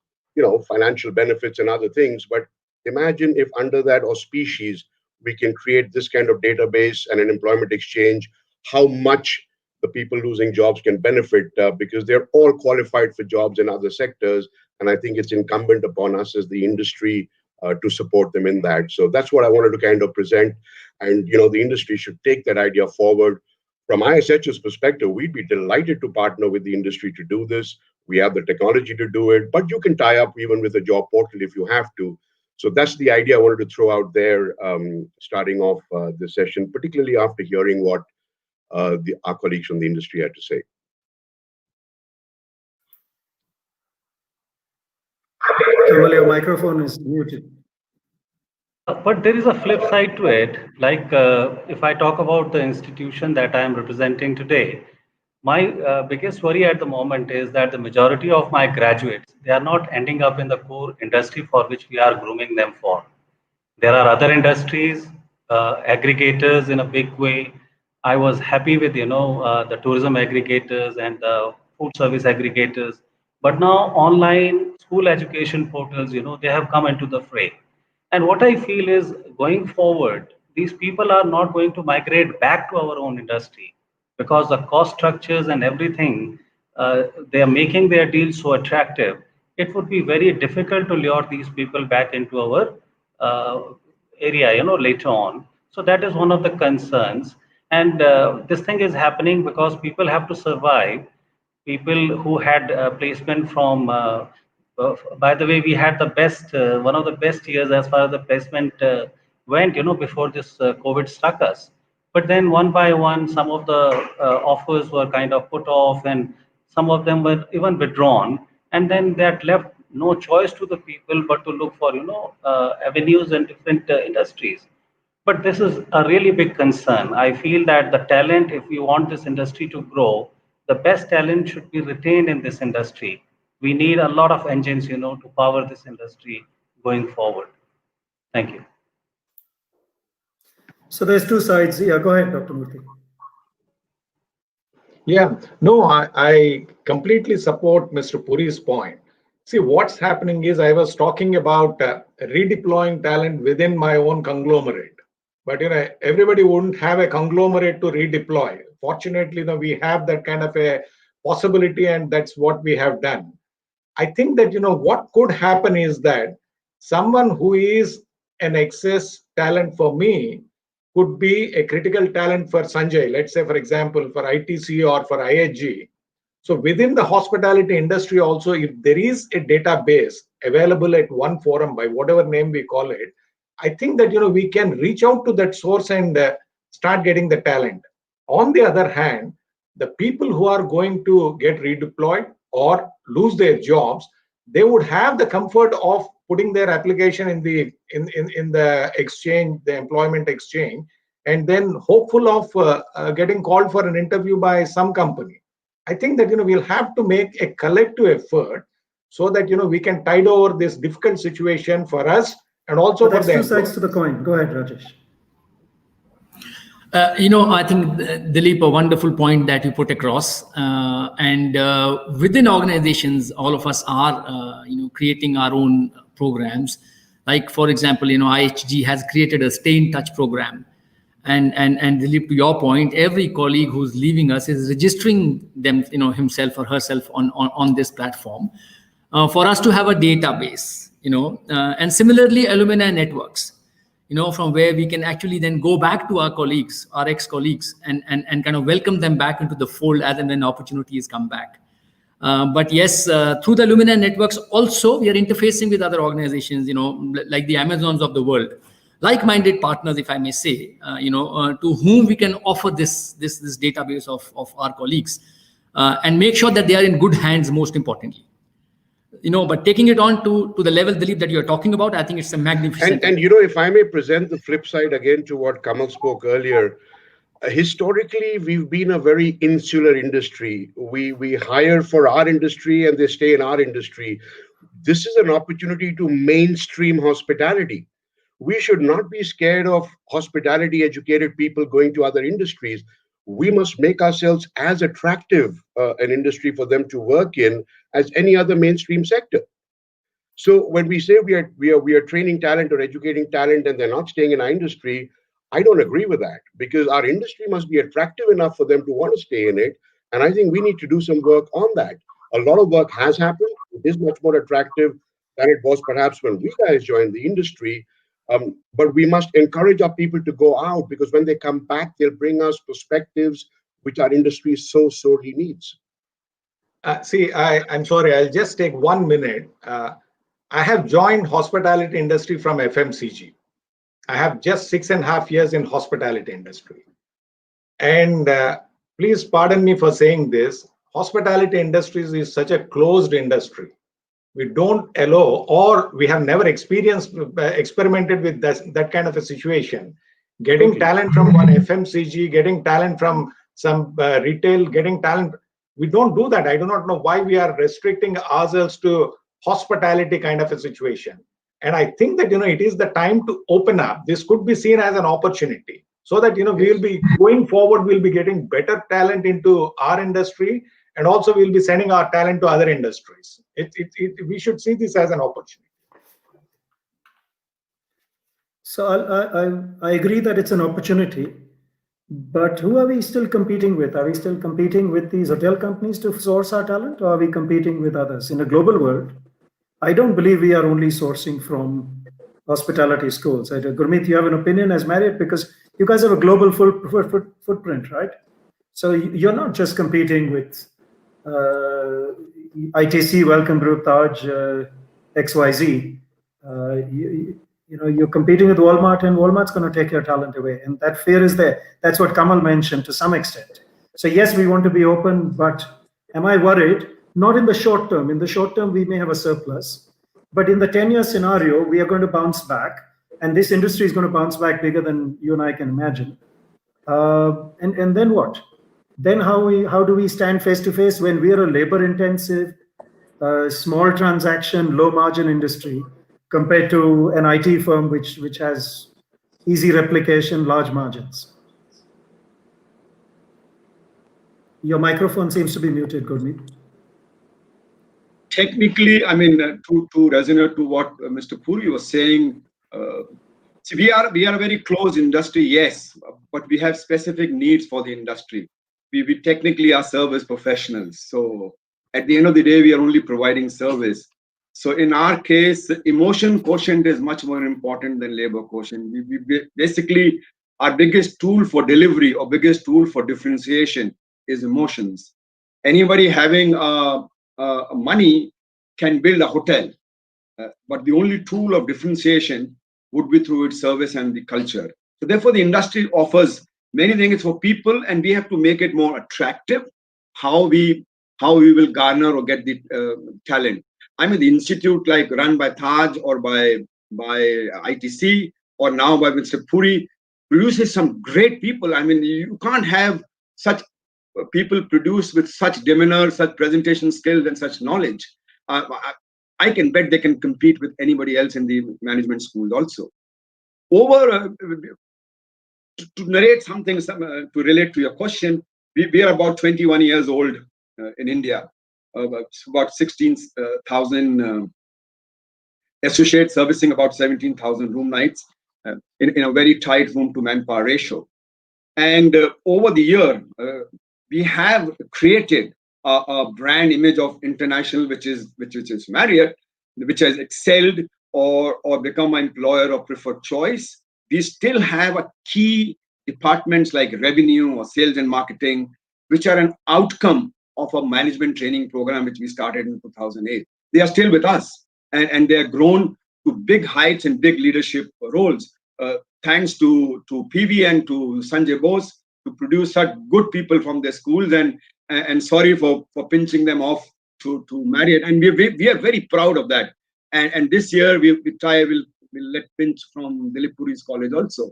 financial benefits and other things. But imagine if under that auspices, we can create this kind of database and an employment exchange, how much the people losing jobs can benefit because they're all qualified for jobs in other sectors. And I think it's incumbent upon us as the industry to support them in that. So that's what I wanted to kind of present. And, the industry should take that idea forward. From ISH's perspective, we'd be delighted to partner with the industry to do this. We have the technology to do it, but you can tie up even with a job portal if you have to. So that's the idea I wanted to throw out there, starting off this session, particularly after hearing what our colleagues from the industry had to say. Kamal, your microphone is muted. But there is a flip side to it. Like if I talk about the institution that I am representing today, my biggest worry at the moment is that the majority of my graduates, they are not ending up in the core industry for which we are grooming them for. There are other industries, aggregators in a big way. I was happy with, the tourism aggregators and the food service aggregators. But now online school education portals, they have come into the fray. And what I feel is going forward, these people are not going to migrate back to our own industry because the cost structures and everything, they are making their deals so attractive. It would be very difficult to lure these people back into our area, later on. So that is one of the concerns. And this thing is happening because people have to survive. People who had placement from, by the way, we had the best, one of the best years as far as the placement went, before this COVID struck us. But then one by one, some of the offers were kind of put off and some of them were even withdrawn. And then that left no choice to the people but to look for, avenues and different industries. But this is a really big concern. I feel that the talent, if we want this industry to grow, the best talent should be retained in this industry. We need a lot of engines, to power this industry going forward. Thank you. So there's two sides. Yeah, go ahead, Dr. Murthy. Yeah, no, I completely support Mr. Puri's point. See, what's happening is I was talking about redeploying talent within my own conglomerate. But everybody wouldn't have a conglomerate to redeploy. Fortunately, we have that kind of a possibility, and that's what we have done. I think that what could happen is that someone who is an excess talent for me could be a critical talent for Sanjay. Let's say, for example, for ITC or for IHG. So within the hospitality industry also, if there is a database available at one forum, by whatever name we call it, I think that we can reach out to that source and start getting the talent. On the other hand, the people who are going to get redeployed or lose their jobs, they would have the comfort of putting their application in the exchange, the employment exchange, and then hopeful of getting called for an interview by some company. I think that we'll have to make a collective effort so that we can tide over this difficult situation for us. And also that's two sides to the coin. Go ahead, Rajesh. I think, Dilip, a wonderful point that you put across. And within organizations, all of us are, creating our own programs. Like, for example, IHG has created a Stay in Touch program. And Dilip, to your point, every colleague who's leaving us is registering them, himself or herself on this platform for us to have a database. And similarly, alumni networks, from where we can actually then go back to our colleagues, our ex-colleagues, and kind of welcome them back into the fold as and when opportunities come back. But yes, through the alumni networks, also we are interfacing with other organizations, like the Amazons of the world, like-minded partners, if I may say, to whom we can offer this database of our colleagues, and make sure that they are in good hands, most importantly. But taking it on to the level, Dilip, that you're talking about, I think it's a magnificent. And if I may present the flip side again to what Kamal spoke earlier, historically, we've been a very insular industry. We hire for our industry and they stay in our industry. This is an opportunity to mainstream hospitality. We should not be scared of hospitality educated people going to other industries. We must make ourselves as attractive an industry for them to work in as any other mainstream sector. So when we say we are training talent or educating talent and they're not staying in our industry, I don't agree with that, because our industry must be attractive enough for them to want to stay in it. And I think we need to do some work on that. A lot of work has happened. It is much more attractive than it was perhaps when we guys joined the industry. But we must encourage our people to go out, because when they come back, they'll bring us perspectives which our industry so sorely needs. See, I'm sorry, I'll just take 1 minute. I have joined hospitality industry from FMCG. I have just 6.5 years in hospitality industry. And please pardon me for saying this, hospitality industries is such a closed industry. We don't allow, or we have never experimented with that kind of a situation. Getting talent from one FMCG, getting talent from some retail, getting talent, we don't do that. I do not know why we are restricting ourselves to hospitality kind of a situation. And I think that, it is the time to open up. This could be seen as an opportunity, so that, we will be going forward, we'll be getting better talent into our industry, and also we'll be sending our talent to other industries. We should see this as an opportunity. So I agree that it's an opportunity, but who are we still competing with? Are we still competing with these hotel companies to source our talent, or are we competing with others? In a global world, I don't believe we are only sourcing from hospitality schools. Gurmeet, you have an opinion as Marriott, because you guys have a global footprint, right? So you're not just competing with ITC, Welcome Group, Taj, XYZ. You're competing with Walmart, and Walmart's going to take your talent away, and that fear is there. That's what Kamal mentioned to some extent. So yes, we want to be open, but am I worried? Not in the short term. In the short term, we may have a surplus, but in the 10-year scenario, we are going to bounce back, and this industry is going to bounce back bigger than you and I can imagine. And then what? Then how do we stand face to face when we are a labor intensive, small transaction, low margin industry compared to an IT firm which has easy replication, large margins? Your microphone seems to be muted, Gurmeet. Technically, I mean, to resonate to what Mr. Puri was saying, see, we are a very close industry, yes, but we have specific needs for the industry. We technically are service professionals. So at the end of the day, we are only providing service. So in our case, emotion quotient is much more important than labor quotient. We basically, our biggest tool for delivery or biggest tool for differentiation is emotions. Anybody having money can build a hotel, but the only tool of differentiation would be through its service and the culture. So therefore, the industry offers many things for people, and we have to make it more attractive. How we will garner or get the talent. I mean, the institute like run by Taj or by ITC or now by Mr. Puri produces some great people. I mean, you can't have such people produce with such demeanor, such presentation skills, and such knowledge. I can bet they can compete with anybody else in the management schools also. To narrate something, to relate to your question, we are about 21 years old in India, about 16,000 associates servicing about 17,000 room nights in a very tight room to manpower ratio. And over the year, we have created a brand image of international, which is Marriott, which has excelled or become an employer of preferred choice. We still have a key departments like revenue or sales and marketing, which are an outcome of a management training program which we started in 2008. They are still with us, and they have grown to big heights and big leadership roles, thanks to PV and to Sanjay Bose to produce such good people from their schools. And sorry for pinching them off to Marriott, and we are very proud of that. And this year we'll let pinch from Dilip Puri's college also.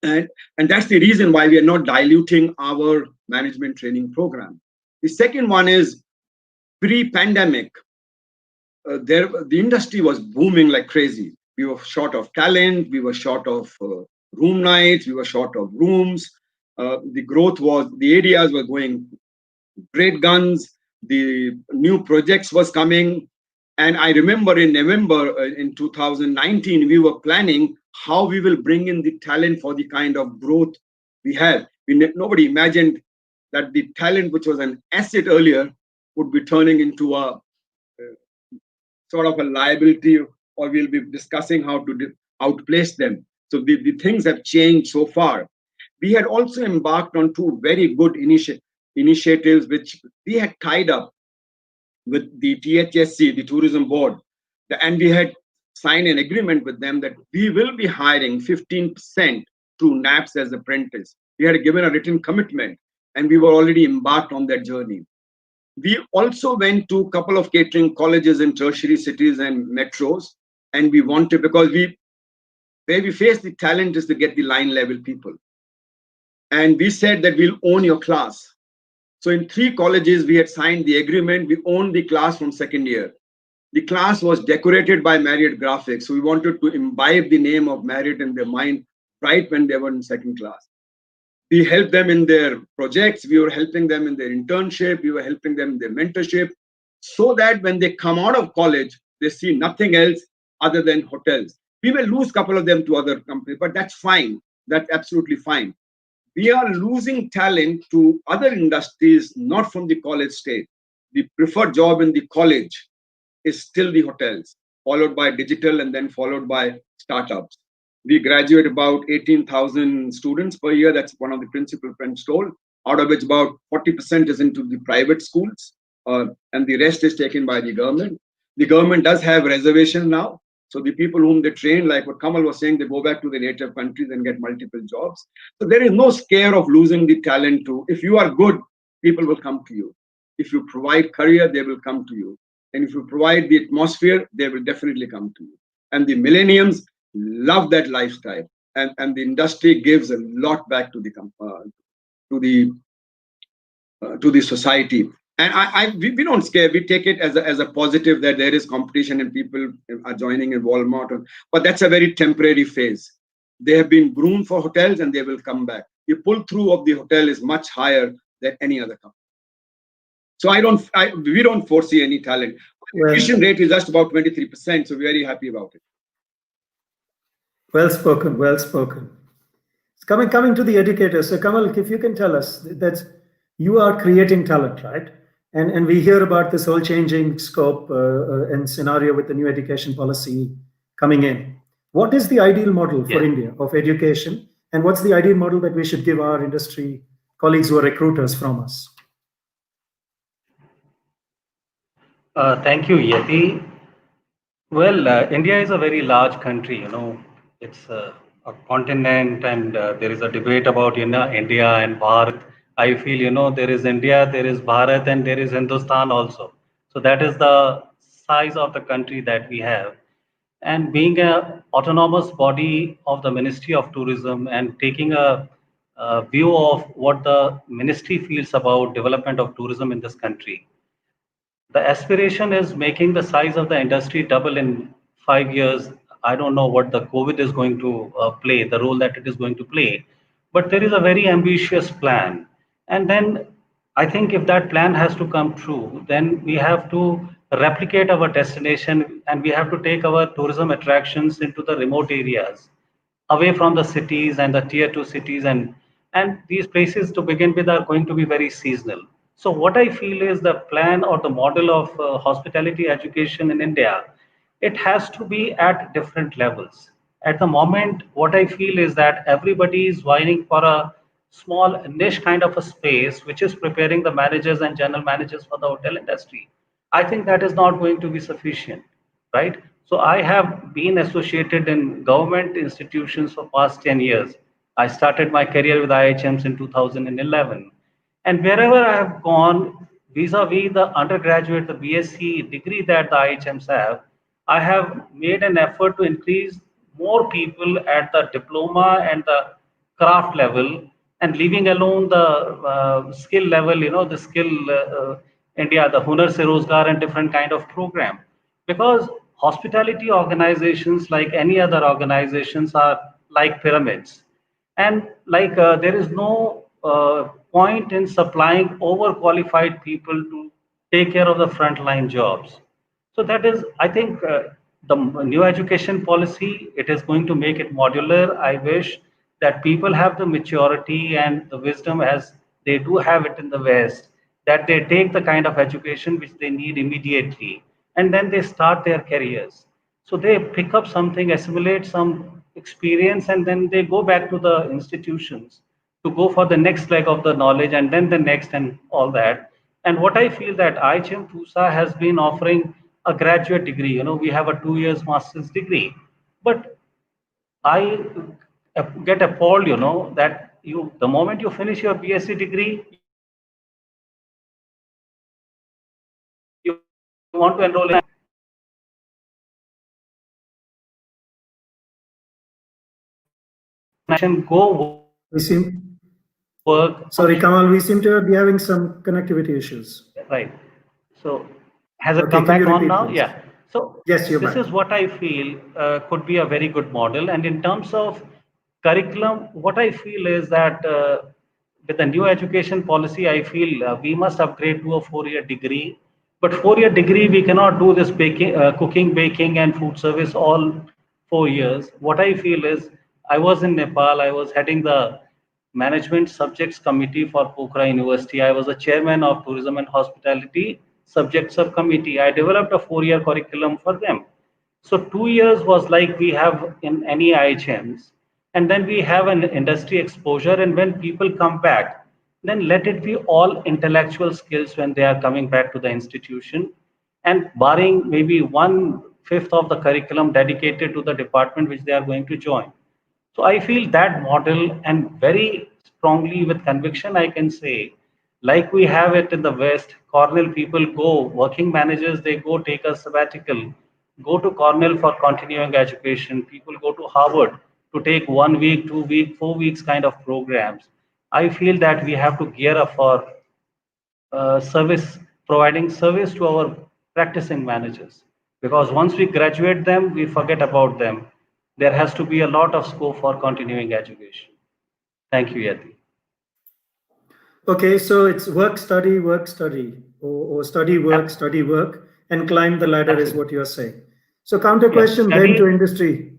And that's the reason why we are not diluting our management training program. The second one is pre-pandemic, the industry was booming like crazy. We were short of talent, we were short of room nights, we were short of rooms. The areas were going great guns, the new projects was coming. And I remember in November in 2019, we were planning how we will bring in the talent for the kind of growth we had. Nobody imagined that the talent, which was an asset earlier, would be turning into a sort of a liability, or we'll be discussing how to outplace them. So the things have changed so far. We had also embarked on two very good initiatives, which we had tied up with the THSC, the Tourism Board, and we had signed an agreement with them that we will be hiring 15% through NAPS as apprentice. We had given a written commitment, and we were already embarked on that journey. We also went to a couple of catering colleges in tertiary cities and metros, and we wanted, because where we face the talent is to get the line level people. And we said that we'll own your class. So in 3 colleges, we had signed the agreement. We owned the class from second year. The class was decorated by Marriott graphics. So we wanted to imbibe the name of Marriott in their mind right when they were in second class. We helped them in their projects. We were helping them in their internship. We were helping them in their mentorship, so that when they come out of college, they see nothing else other than hotels. We may lose a couple of them to other companies, but that's fine. That's absolutely fine. We are losing talent to other industries, not from the college stage. The preferred job in the college is still the hotels, followed by digital and then followed by startups. We graduate about 18,000 students per year. That's one of the principal friends told, out of which about 40% is into the private schools, and the rest is taken by the government. The government does have reservations now. So the people whom they train, like what Kamal was saying, they go back to their native countries and get multiple jobs. So there is no scare of losing the talent to, if you are good, people will come to you. If you provide career, they will come to you. And if you provide the atmosphere, they will definitely come to you. And the millenniums love that lifestyle. And the industry gives a lot back to the society. And we don't scare. We take it as a positive that there is competition and people are joining in Walmart. But that's a very temporary phase. They have been groomed for hotels and they will come back. The pull through of the hotel is much higher than any other company. So we don't foresee any talent. Attrition rate is just about 23%. So we're very happy about it. Well spoken. Well spoken. Coming to the educators. So Kamal, if you can tell us that you are creating talent, right? And we hear about this whole changing scope and scenario with the new education policy coming in. What is the ideal model for India of education? And what's the ideal model that we should give our industry colleagues who are recruiters from us? Thank you, Yeti. Well, India is a very large country, it's a continent, and there is a debate about India and Bharat. I feel, there is India, there is Bharat, and there is Hindustan also. So that is the size of the country that we have. And being an autonomous body of the Ministry of Tourism and taking a view of what the ministry feels about development of tourism in this country, the aspiration is making the size of the industry double in 5 years. I don't know what the COVID is going to play, the role that it is going to play, but there is a very ambitious plan. And then I think if that plan has to come true, then we have to replicate our destination and we have to take our tourism attractions into the remote areas, away from the cities and the tier 2 cities, and these places to begin with are going to be very seasonal. So what I feel is the plan or the model of hospitality education in India, it has to be at different levels. At the moment, what I feel is that everybody is vying for a small niche kind of a space which is preparing the managers and general managers for the hotel industry. I think that is not going to be sufficient, right? So I have been associated in government institutions for past 10 years. I started my career with IHMs in 2011. And wherever I have gone, vis-a-vis the undergraduate, the BSc degree that the IHMs have, I have made an effort to increase more people at the diploma and the craft level, and leaving alone the skill level, the skill India, the Hunar Se Rozgar and different kind of program. Because hospitality organizations, like any other organizations, are like pyramids. And like there is no point in supplying overqualified people to take care of the frontline jobs. So that is, I think, the new education policy, it is going to make it modular. I wish that people have the maturity and the wisdom, as they do have it in the West, that they take the kind of education which they need immediately, and then they start their careers. So they pick up something, assimilate some experience, and then they go back to the institutions to go for the next leg of the knowledge, and then the next, and all that. And what I feel that IHM TUSA has been offering a graduate degree. We have a 2 years master's degree, but I get appalled, that the moment you finish your BSc degree, you want to enroll in go work. Sorry, Kamal, we seem to be having some connectivity issues. Right. So has it come back on now? Please? Yeah. So yes, this is what I feel could be a very good model. And in terms of curriculum, what I feel is that with the new education policy, I feel we must upgrade to a 4-year degree. But 4-year degree, we cannot do this baking, cooking, baking, and food service all 4 years, what I feel is I was in Nepal, I was heading the Management Subjects Committee for Pokhara University. I was the chairman of Tourism and Hospitality Subject Subcommittee. I developed a 4-year curriculum for them. So 2 years was like we have in any IHMs, and then we have an industry exposure. And when people come back, then let it be all intellectual skills when they are coming back to the institution, and barring maybe 1/5 of the curriculum dedicated to the department which they are going to join. So I feel that model, and very strongly with conviction, I can say, like we have it in the West, Cornell people go, working managers, they go take a sabbatical, go to Cornell for continuing education. People go to Harvard to take 1 week, 2 week, 4 weeks kind of programs. I feel that we have to gear up for providing service to our practicing managers. Because once we graduate them, we forget about them. There has to be a lot of scope for continuing education. Thank you, Yati. Okay, so it's work, study, or study, work, and climb the ladder is what you're saying. So counter question then to industry.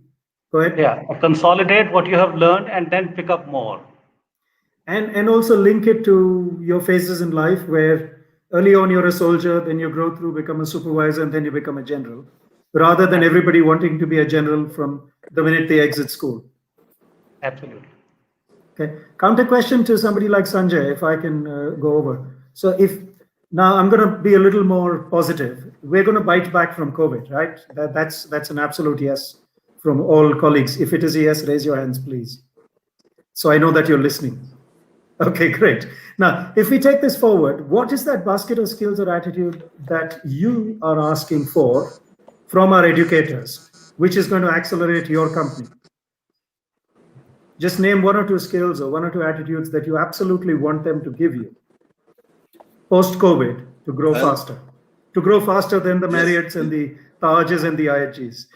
Go ahead. Yeah, consolidate what you have learned and then pick up more. And also link it to your phases in life where early on you're a soldier, then you grow through, become a supervisor, and then you become a general, rather than everybody wanting to be a general from the minute they exit school. Absolutely. Okay. Counter question to somebody like Sanjay, if I can go over. So if now I'm going to be a little more positive. We're going to bite back from COVID, right? That's an absolute yes from all colleagues. If it is a yes, raise your hands, please. So I know that you're listening. Okay, great. Now, if we take this forward, what is that basket of skills or attitude that you are asking for from our educators, which is going to accelerate your company? Just name 1 or 2 skills or 1 or 2 attitudes that you absolutely want them to give you post-COVID to grow faster than the Marriotts and the Tajes and the IHGs.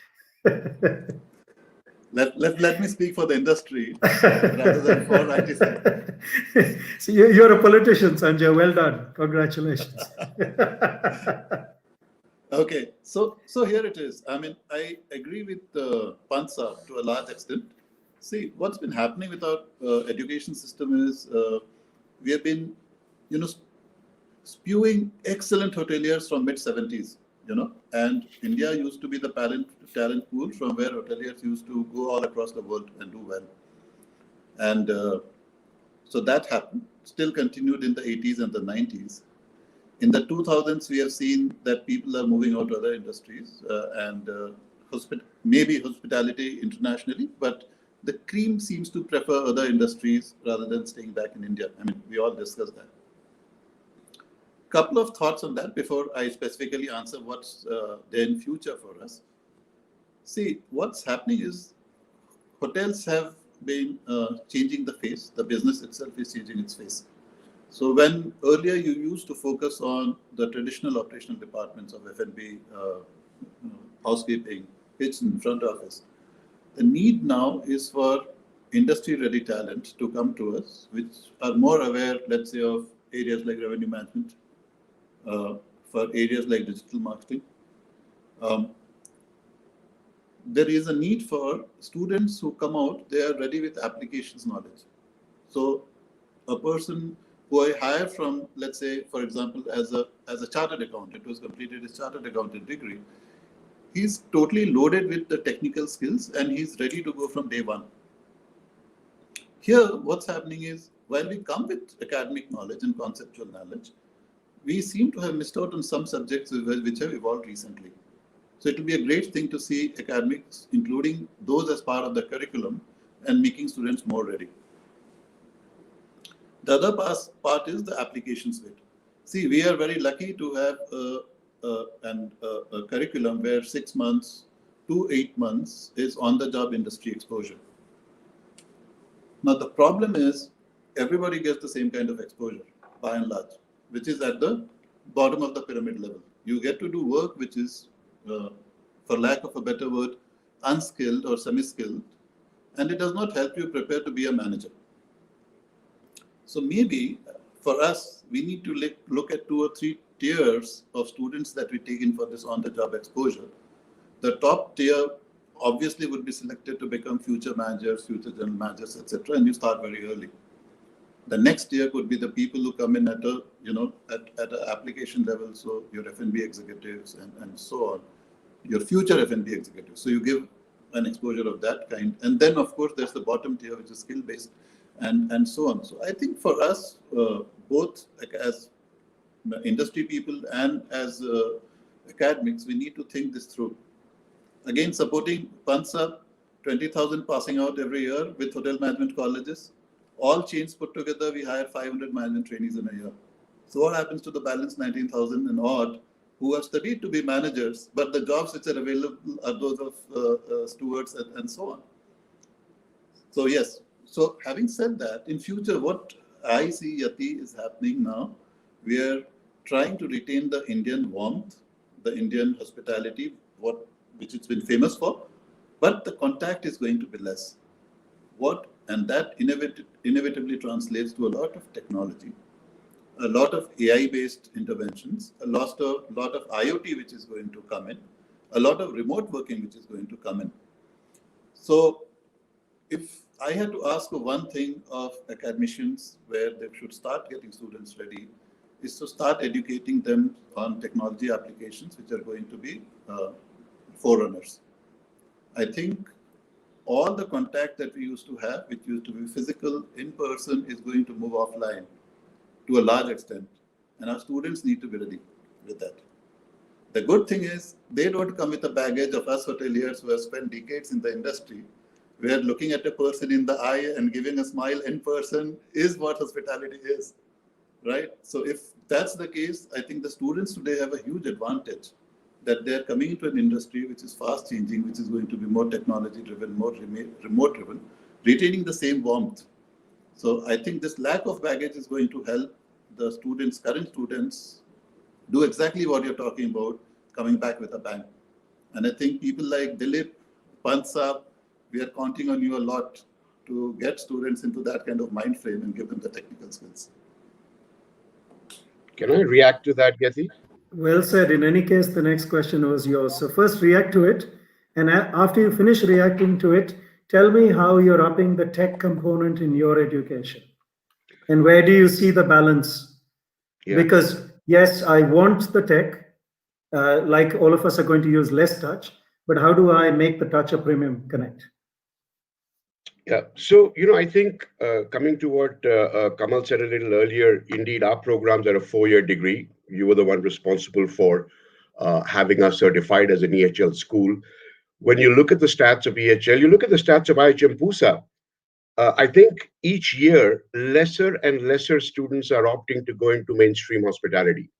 Let me speak for the industry rather than for IT. So you're a politician, Sanjay. Well done. Congratulations. Okay, so here it is. I mean, I agree with Pansa to a large extent. See, what's been happening with our education system is we have been, spewing excellent hoteliers from mid-70s, and India used to be the talent pool from where hoteliers used to go all across the world and do well. And so that happened, still continued in the 80s and the 90s. In the 2000s, we have seen that people are moving out to other industries and maybe hospitality internationally, but the cream seems to prefer other industries rather than staying back in India. I mean, we all discussed that. Couple of thoughts on that before I specifically answer what's there in future for us. See, what's happening is hotels have been changing the face. The business itself is changing its face. So when earlier you used to focus on the traditional operational departments of F&B, housekeeping, kitchen, front office, the need now is for industry-ready talent to come to us, which are more aware, let's say, of areas like revenue management, for areas like digital marketing. There is a need for students who come out, they are ready with applications knowledge. So a person who I hire from, let's say, for example, as a chartered accountant who has completed his chartered accountant degree, he's totally loaded with the technical skills and he's ready to go from day one. Here, what's happening is, while we come with academic knowledge and conceptual knowledge, we seem to have missed out on some subjects which have evolved recently. So it will be a great thing to see academics, including those as part of the curriculum, and making students more ready. The other part is the applications bit. See, we are very lucky to have a curriculum where 6 months to 8 months is on-the-job industry exposure. Now, the problem is everybody gets the same kind of exposure, by and large, which is at the bottom of the pyramid level. You get to do work which is, for lack of a better word, unskilled or semi-skilled, and it does not help you prepare to be a manager. So maybe for us, we need to look at 2 or 3 tiers of students that we take in for this on-the-job exposure. The top tier obviously would be selected to become future managers, future general managers, etc. And you start very early. The next tier could be the people who come in at a, at an application level. So your F&B executives and so on, your future F&B executives. So you give an exposure of that kind. And then of course, there's the bottom tier, which is skill-based and so on. So I think for us, both like as industry people and as academics, we need to think this through. Again, supporting Pansa, 20,000 passing out every year with hotel management colleges. All chains put together, we hire 500 management trainees in a year. So what happens to the balance 19,000 and odd who have studied to be managers, but the jobs which are available are those of stewards and so on. So yes, so having said that, in future, what I see, Yati, is happening now, we are trying to retain the Indian warmth, the Indian hospitality, which it's been famous for, but the contact is going to be less. And that inevitably translates to a lot of technology, a lot of AI-based interventions, a lot of IoT which is going to come in, a lot of remote working which is going to come in. So if I had to ask for one thing of academicians where they should start getting students ready, is to start educating them on technology applications which are going to be forerunners. I think all the contact that we used to have, which used to be physical, in person, is going to move offline to a large extent. And our students need to be ready with that. The good thing is, they don't come with a baggage of us hoteliers who have spent decades in the industry, where looking at a person in the eye and giving a smile in person is what hospitality is, right? So if that's the case, I think the students today have a huge advantage that they're coming into an industry which is fast changing, which is going to be more technology driven, more remote driven, retaining the same warmth. So I think this lack of baggage is going to help the students, current students, do exactly what you're talking about, coming back with a bang. And I think people like Dilip, Pansa, we are counting on you a lot to get students into that kind of mind frame and give them the technical skills. Can I react to that, Yati? Well said. In any case, the next question was yours. So first react to it. And after you finish reacting to it, tell me how you're upping the tech component in your education. And where do you see the balance? Yeah. Because yes, I want the tech, like all of us are going to use less touch, but how do I make the touch a premium connect? Yeah, so, I think coming to what Kamal said a little earlier, indeed, our programs are a 4-year degree. You were the one responsible for having us certified as an EHL school. When you look at the stats of EHL, you look at the stats of IHA and PUSA, I think each year, lesser and lesser students are opting to go into mainstream hospitality.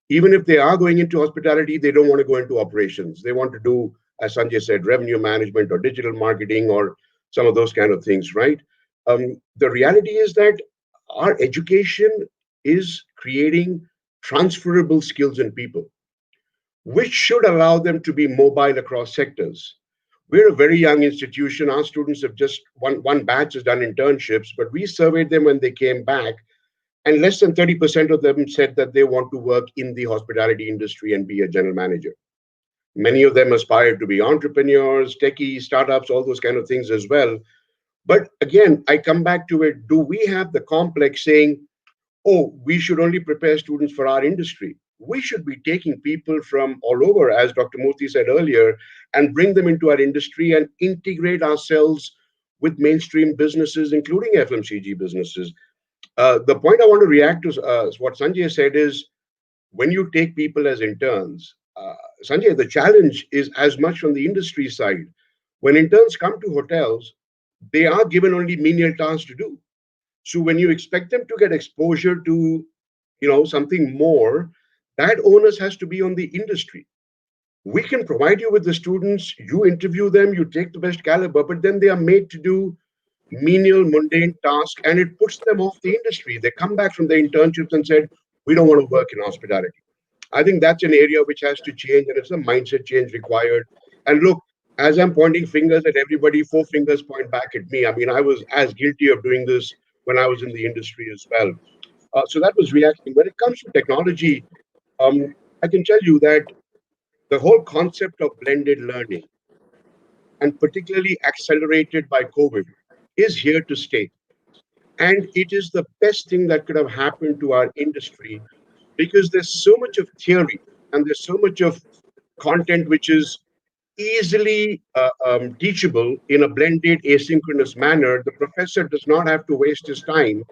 Even if they are going into hospitality, they don't want to go into operations. They want to do, as Sanjay said, revenue management or digital marketing or some of those kind of things, right? The reality is that our education is creating transferable skills in people, which should allow them to be mobile across sectors. We're a very young institution. Our students have just, one batch has done internships, but we surveyed them when they came back, and less than 30% of them said that they want to work in the hospitality industry and be a general manager. Many of them aspire to be entrepreneurs, techies, startups, all those kind of things as well. But again, I come back to it. Do we have the complex saying, oh, we should only prepare students for our industry? We should be taking people from all over, as Dr. Murthy said earlier, and bring them into our industry and integrate ourselves with mainstream businesses, including FMCG businesses. The point I want to react to what Sanjay said is, when you take people as interns, Sanjay, the challenge is as much from the industry side. When interns come to hotels, they are given only menial tasks to do. So when you expect them to get exposure to, something more, that onus has to be on the industry. We can provide you with the students, you interview them, you take the best caliber, but then they are made to do menial, mundane tasks, and it puts them off the industry. They come back from their internships and said, we don't want to work in hospitality. I think that's an area which has to change, and it's a mindset change required. And look, as I'm pointing fingers at everybody, 4 fingers point back at me. I mean, I was as guilty of doing this when I was in the industry as well. So that was reacting. When it comes to technology, I can tell you that the whole concept of blended learning and particularly accelerated by COVID, is here to stay. And it is the best thing that could have happened to our industry because there's so much of theory and there's so much of content which is easily teachable in a blended asynchronous manner. The professor does not have to waste his time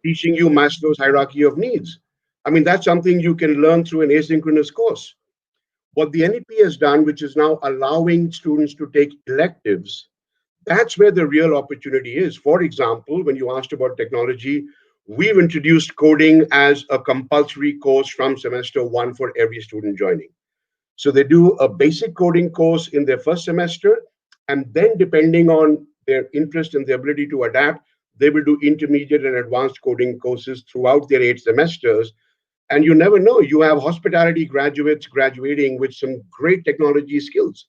teaching you Maslow's hierarchy of needs. I mean, that's something you can learn through an asynchronous course. What the NEP has done, which is now allowing students to take electives, that's where the real opportunity is. For example, when you asked about technology, we've introduced coding as a compulsory course from semester 1 for every student joining. So they do a basic coding course in their first semester, and then depending on their interest and their ability to adapt, they will do intermediate and advanced coding courses throughout their 8 semesters. And you never know, you have hospitality graduates graduating with some great technology skills.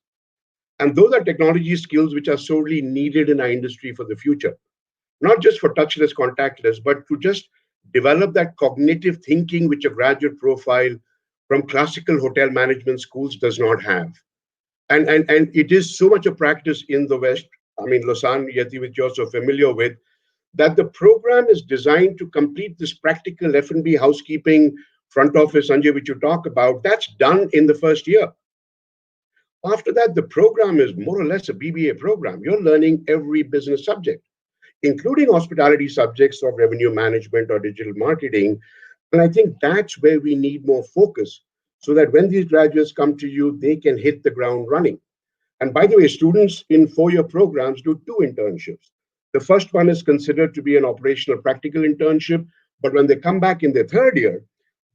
And those are technology skills which are sorely needed in our industry for the future, not just for touchless, contactless, but to just develop that cognitive thinking which a graduate profile from classical hotel management schools does not have. And it is so much a practice in the West, I mean, Lausanne, Yeti, which you're so familiar with, that the program is designed to complete this practical F&B housekeeping front office, Sanjay, which you talk about. That's done in the first year. After that, the program is more or less a BBA program. You're learning every business subject, including hospitality subjects of revenue management or digital marketing. And I think that's where we need more focus so that when these graduates come to you, they can hit the ground running. And by the way, students in 4-year programs do 2 internships. The first one is considered to be an operational practical internship, but when they come back in their 3rd year,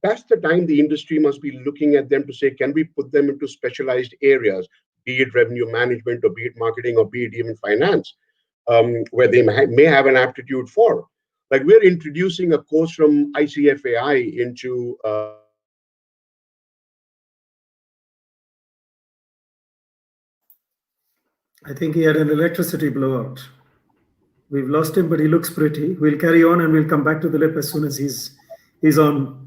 that's the time the industry must be looking at them to say, can we put them into specialized areas, be it revenue management or be it marketing or be it even finance, where they may have an aptitude for. Like we're introducing a course from ICFAI into I think he had an electricity blowout. We've lost him, but he looks pretty. We'll carry on and we'll come back to the lip as soon as he's on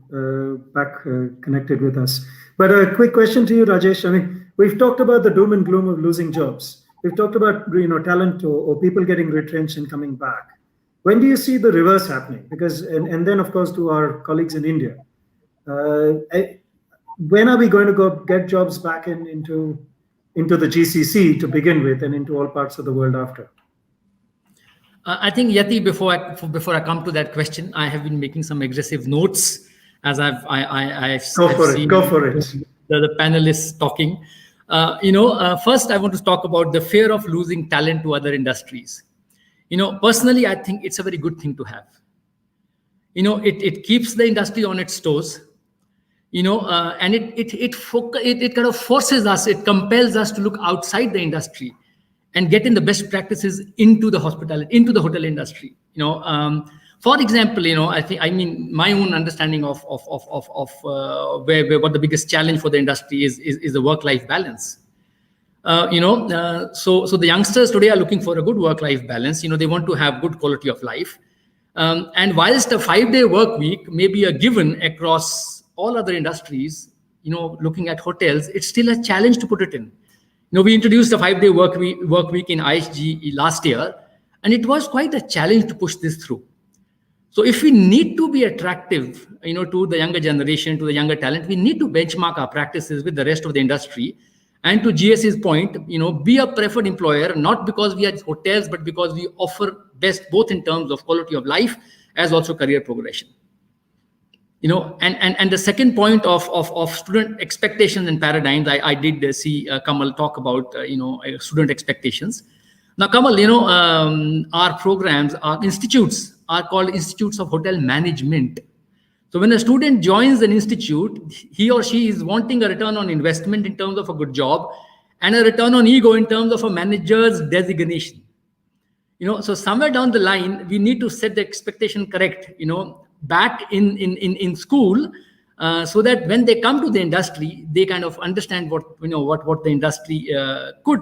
back connected with us. But a quick question to you, Rajesh. I mean, we've talked about the doom and gloom of losing jobs. We've talked about talent or people getting retrenched and coming back. When do you see the reverse happening? Because and then of course to our colleagues in India, when are we going to go get jobs back into the GCC to begin with and into all parts of the world after? I think, Yati, before I come to that question, I have been making some aggressive notes as I've seen Go for it. The panelists talking. First I want to talk about the fear of losing talent to other industries. Personally, I think it's a very good thing to have. It keeps the industry on its toes. And it kind of forces us, it compels us to look outside the industry and get in the best practices into the hotel industry. For example, my own understanding of what the biggest challenge for the industry is the work-life balance. So the youngsters today are looking for a good work-life balance. They want to have good quality of life. And whilst a 5-day work week may be a given across all other industries, looking at hotels, it's still a challenge to put it in. We introduced a 5-day work week in IHG last year, and it was quite a challenge to push this through. So if we need to be attractive, to the younger generation, to the younger talent, we need to benchmark our practices with the rest of the industry. And to GS's point, be a preferred employer, not because we are hotels, but because we offer best both in terms of quality of life as also career progression. And the second point of student expectations and paradigms, I did see Kamal talk about, student expectations. Now, Kamal, our programs, our institutes are called Institutes of Hotel Management. So when a student joins an institute, he or she is wanting a return on investment in terms of a good job and a return on ego in terms of a manager's designation. So somewhere down the line, we need to set the expectation correct, back in school, so that when they come to the industry, they kind of understand what the industry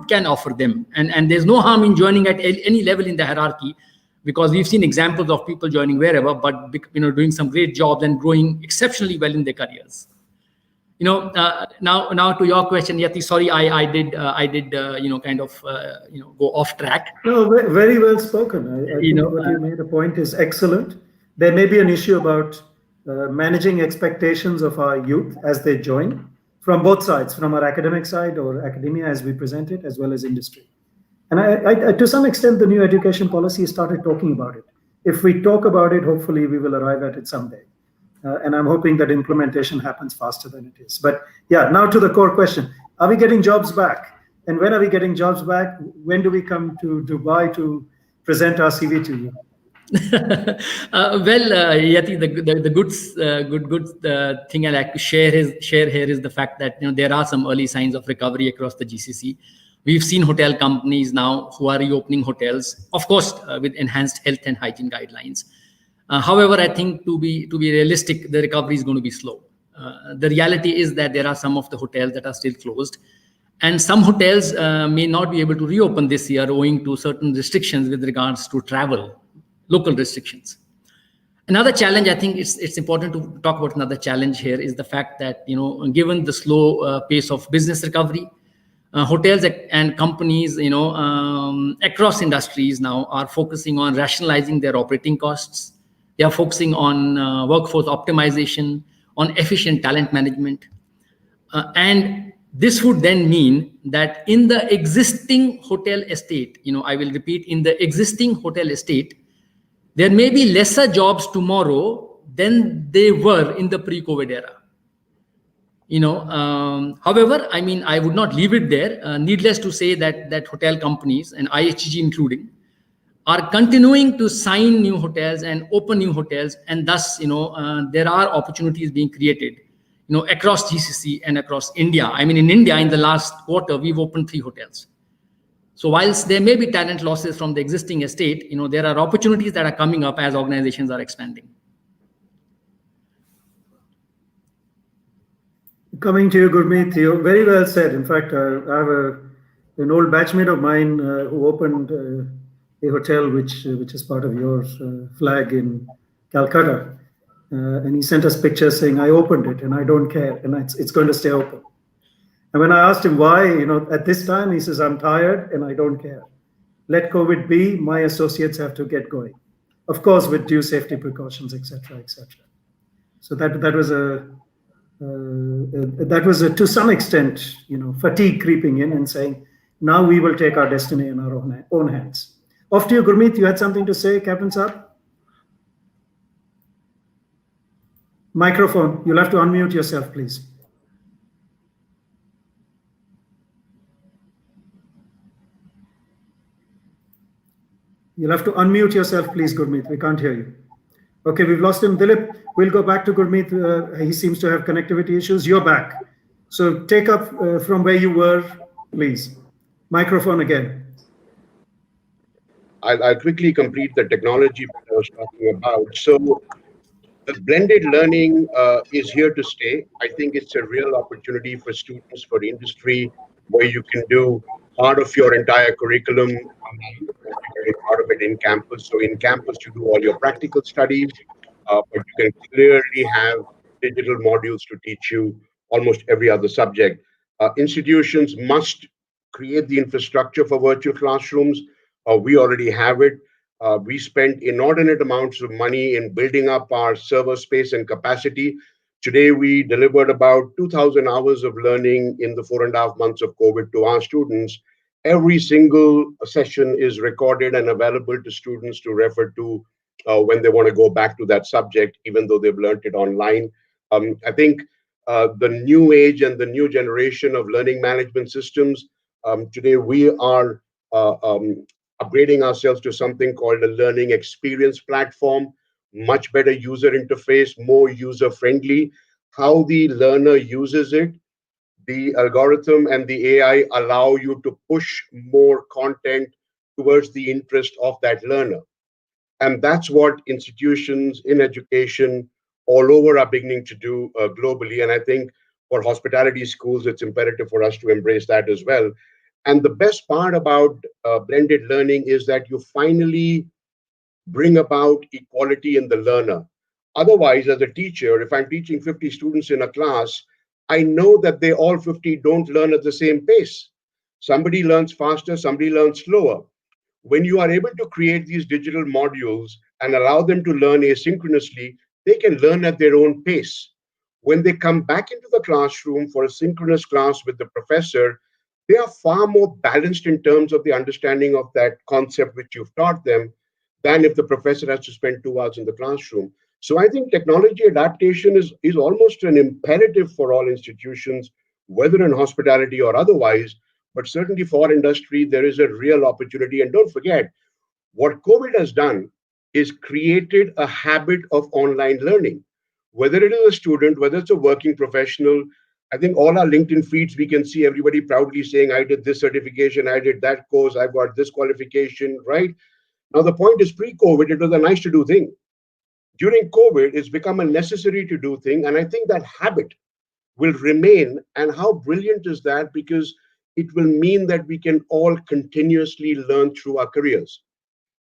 can offer them. And there's no harm in joining at any level in the hierarchy, because we've seen examples of people joining wherever, but doing some great jobs and growing exceptionally well in their careers. Now to your question, Yati. Sorry, I did kind of go off track. No, very well spoken. I think what you made a point is excellent. There may be an issue about managing expectations of our youth as they join from both sides, from our academic side or academia as we present it, as well as industry. And I to some extent, the new education policy started talking about it. If we talk about it, hopefully we will arrive at it someday. And I'm hoping that implementation happens faster than it is. But yeah, now to the core question. Are we getting jobs back? And when are we getting jobs back? When do we come to Dubai to present our CV to you? Yati, the good thing I like to share here is the fact that there are some early signs of recovery across the GCC. We've seen hotel companies now who are reopening hotels, of course, with enhanced health and hygiene guidelines. However, I think to be realistic, the recovery is going to be slow. The reality is that there are some of the hotels that are still closed, and some hotels may not be able to reopen this year owing to certain restrictions with regards to travel, local restrictions. Another challenge, I think it's important to talk about another challenge here, is the fact that, given the slow pace of business recovery, hotels and companies, across industries now are focusing on rationalizing their operating costs. They are focusing on workforce optimization, on efficient talent management. And this would then mean that in the existing hotel estate, I will repeat, in the existing hotel estate, there may be lesser jobs tomorrow than they were in the pre-COVID era. However, I would not leave it there. Needless to say that hotel companies, and IHG including, are continuing to sign new hotels and open new hotels, and thus, there are opportunities being created, across GCC and across India. In India, in the last quarter, we've opened 3 hotels. So whilst there may be talent losses from the existing estate, there are opportunities that are coming up as organizations are expanding. Coming to you, Gurmeet, you very well said. In fact, I have an old batchmate of mine who opened a hotel which is part of your flag in Calcutta. And he sent us pictures saying, I opened it and I don't care, and it's going to stay open. And when I asked him why, at this time, he says, I'm tired and I don't care. Let COVID be, my associates have to get going. Of course, with due safety precautions, etc., etc. So that was to some extent, fatigue creeping in and saying, now we will take our destiny in our own hands. Off to you, Gurmeet. You had something to say, Captain Saab? Microphone. You'll have to unmute yourself, please. You'll have to unmute yourself, please, Gurmeet. We can't hear you. Okay, we've lost him. Dilip, we'll go back to Gurmeet. He seems to have connectivity issues. You're back. So take up from where you were, please. Microphone again. I'll quickly complete the technology that I was talking about. So the blended learning is here to stay. I think it's a real opportunity for students, for industry, where you can do part of your entire curriculum, part of it in campus. So in campus, you do all your practical studies, but you can clearly have digital modules to teach you almost every other subject. Institutions must create the infrastructure for virtual classrooms. We already have it. We spent inordinate amounts of money in building up our server space and capacity. Today, we delivered about 2,000 hours of learning in the 4.5 months of COVID to our students. Every single session is recorded and available to students to refer to when they want to go back to that subject, even though they've learned it online. I think the new age and the new generation of learning management systems, today we are upgrading ourselves to something called a learning experience platform, much better user interface, more user-friendly. How the learner uses it, the algorithm and the AI allow you to push more content towards the interest of that learner. And that's what institutions in education all over are beginning to do globally. And I think for hospitality schools, it's imperative for us to embrace that as well. And the best part about blended learning is that you finally bring about equality in the learner. Otherwise, as a teacher, if I'm teaching 50 students in a class, I know that they all 50 don't learn at the same pace. Somebody learns faster, somebody learns slower. When you are able to create these digital modules and allow them to learn asynchronously, they can learn at their own pace. When they come back into the classroom for a synchronous class with the professor, they are far more balanced in terms of the understanding of that concept which you've taught them than if the professor has to spend 2 hours in the classroom. So I think technology adaptation is almost an imperative for all institutions, whether in hospitality or otherwise, but certainly for industry, there is a real opportunity. And don't forget, what COVID has done is created a habit of online learning. Whether it is a student, whether it's a working professional, I think all our LinkedIn feeds, we can see everybody proudly saying, I did this certification, I did that course, I've got this qualification, right? Now, the point is pre-COVID, it was a nice to do thing. During COVID, it's become a necessary to do thing. And I think that habit will remain. And how brilliant is that? Because it will mean that we can all continuously learn through our careers.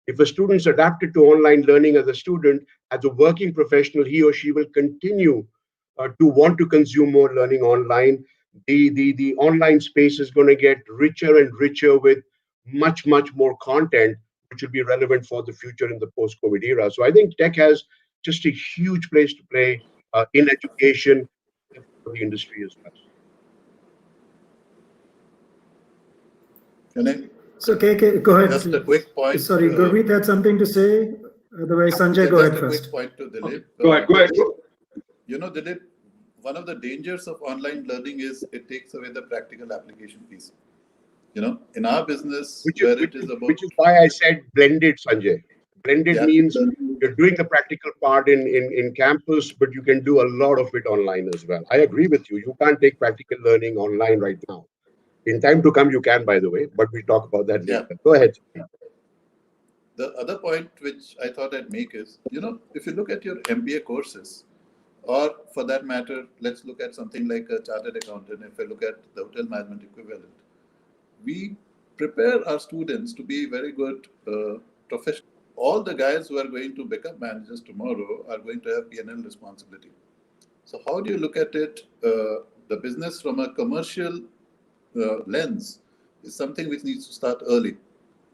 If a student's adapted to online learning as a student, as a working professional, he or she will continue to want to consume more learning online. The online space is going to get richer and richer with much more content, which will be relevant for the future in the post-COVID era. So I think tech has just a huge place to play in education and for the industry as well. Can I? So, KK, go ahead. Just a quick point. Sorry, Gurmeet had something to say. Otherwise, Sanjay, go ahead first. Just a quick point to Dilip. Go ahead. You know, Dilip, one of the dangers of online learning is it takes away the practical application piece. You know, in our business, which is why I said blended, Sanjay. Blended means you're doing the practical part in campus, but you can do a lot of it online as well. I agree with you. You can't take practical learning online right now. In time to come, you can, by the way, but we'll talk about that later. Go ahead. The other point which I thought I'd make is, you know, if you look at your MBA courses, or for that matter, let's look at something like a chartered accountant. If I look at the hotel management equivalent, we prepare our students to be very good professionals. All the guys who are going to become managers tomorrow are going to have P&L responsibility. So how do you look at it? The business from a commercial lens is something which needs to start early.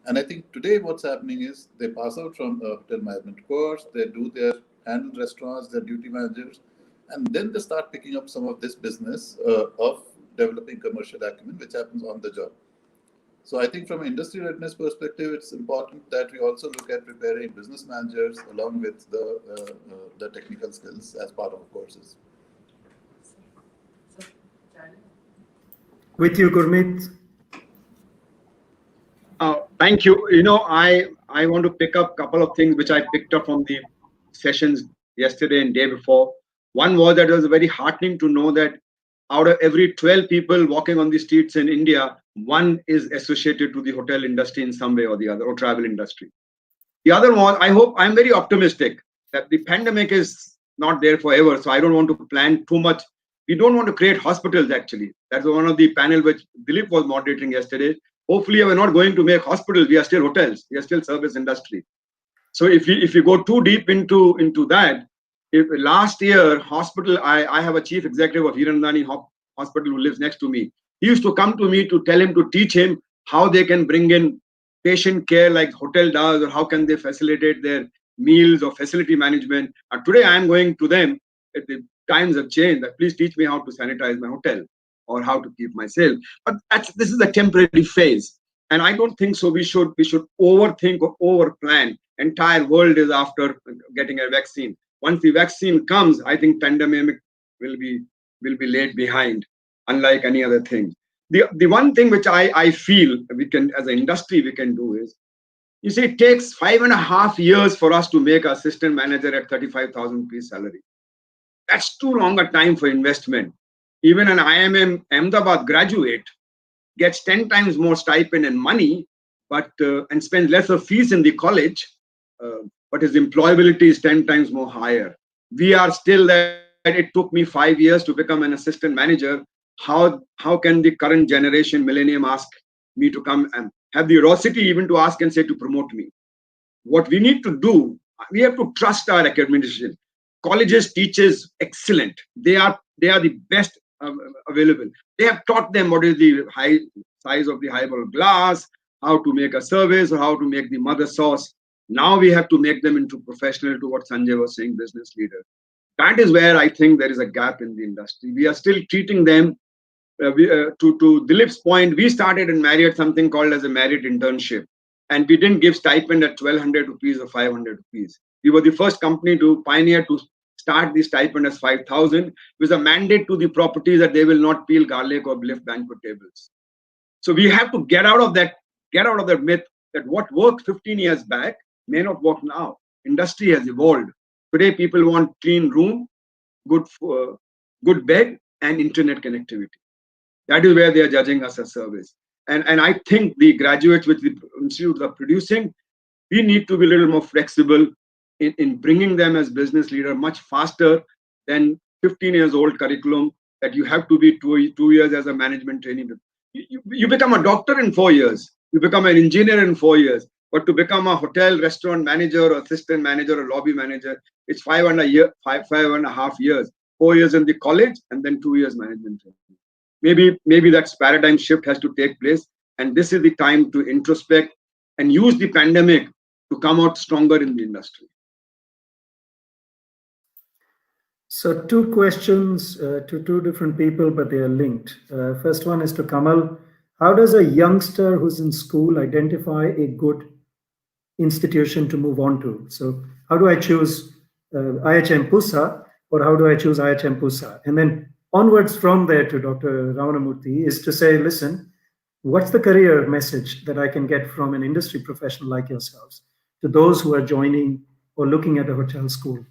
And I think today what's happening is they pass out from a hotel management course, they do their handle restaurants, their duty managers, and then they start picking up some of this business of developing commercial acumen, which happens on the job. So I think from an industry readiness perspective, it's important that we also look at preparing business managers along with the technical skills as part of courses. With you, Gurmeet. Thank you. You know, I want to pick up a couple of things which I picked up from the sessions yesterday and day before. One was that it was very heartening to know that out of every 12 people walking on the streets in India, one is associated to the hotel industry in some way or the other, or travel industry. The other one, I'm very optimistic that the pandemic is not there forever. So I don't want to plan too much. We don't want to create hospitals, actually. That's one of the panel which Dilip was moderating yesterday. Hopefully, we're not going to make hospitals. We are still hotels. We are still service industry. So if you go too deep into that, if last year hospital, I have a chief executive of Hirandani Hospital who lives next to me. He used to come to me to tell him, to teach him how they can bring in patient care like hotel does, or how can they facilitate their meals or facility management. And today I am going to them. The times have changed. That please teach me how to sanitize my hotel or how to keep myself. But this is a temporary phase, and I don't think so. We should overthink or overplan. Entire world is after getting a vaccine. Once the vaccine comes, I think pandemic will be laid behind, unlike any other thing. The one thing which I feel we can, as an industry, we can do is, you see, it takes 5.5 years for us to make an assistant manager at 35,000 rupees salary. That's too long a time for investment. Even an IIM Ahmedabad graduate gets 10 times more stipend and money, but and spends less of fees in the college, but his employability is 10 times more higher. We are still there. It took me 5 years to become an assistant manager. How can the current generation millennium ask me to come and have the audacity even to ask and say to promote me? What we need to do, we have to trust our academician. Colleges, teachers, excellent. They are the best available. They have taught them what is the high size of the highball glass, how to make a service, or how to make the mother sauce. Now we have to make them into professional, to what Sanjay was saying, business leader. That is where I think there is a gap in the industry. We are still treating them, to Dilip's point, we started in Marriott something called as a Marriott internship. And we didn't give stipend at 1,200 rupees or 500 rupees. We were the first company to pioneer to start the stipend as 5,000 with a mandate to the properties that they will not peel garlic or lift banquet tables. So we have to get out of that myth that what worked 15 years back may not work now. Industry has evolved. Today, people want clean room, good bed, and internet connectivity. That is where they are judging us as service. And I think the graduates which the institutes are producing, we need to be a little more flexible in bringing them as business leader much faster than 15 years old curriculum that you have to be 2 years as a management trainee. You become a doctor in 4 years. You become an engineer in 4 years. But to become a hotel, restaurant manager, or assistant manager, or lobby manager, it's 5.5 years. 4 years in the college, and then 2 years management training. Maybe that paradigm shift has to take place, and this is the time to introspect and use the pandemic to come out stronger in the industry. So 2 questions to 2 different people, but they are linked. First one is to Kamal. How does a youngster who's in school identify a good institution to move on to? So how do I choose IHM Pusa, or how do I choose IHM Pusa? And then onwards from there to Dr. Ramanamurthy is to say, listen, what's the career message that I can get from an industry professional like yourselves to those who are joining or looking at a hotel school?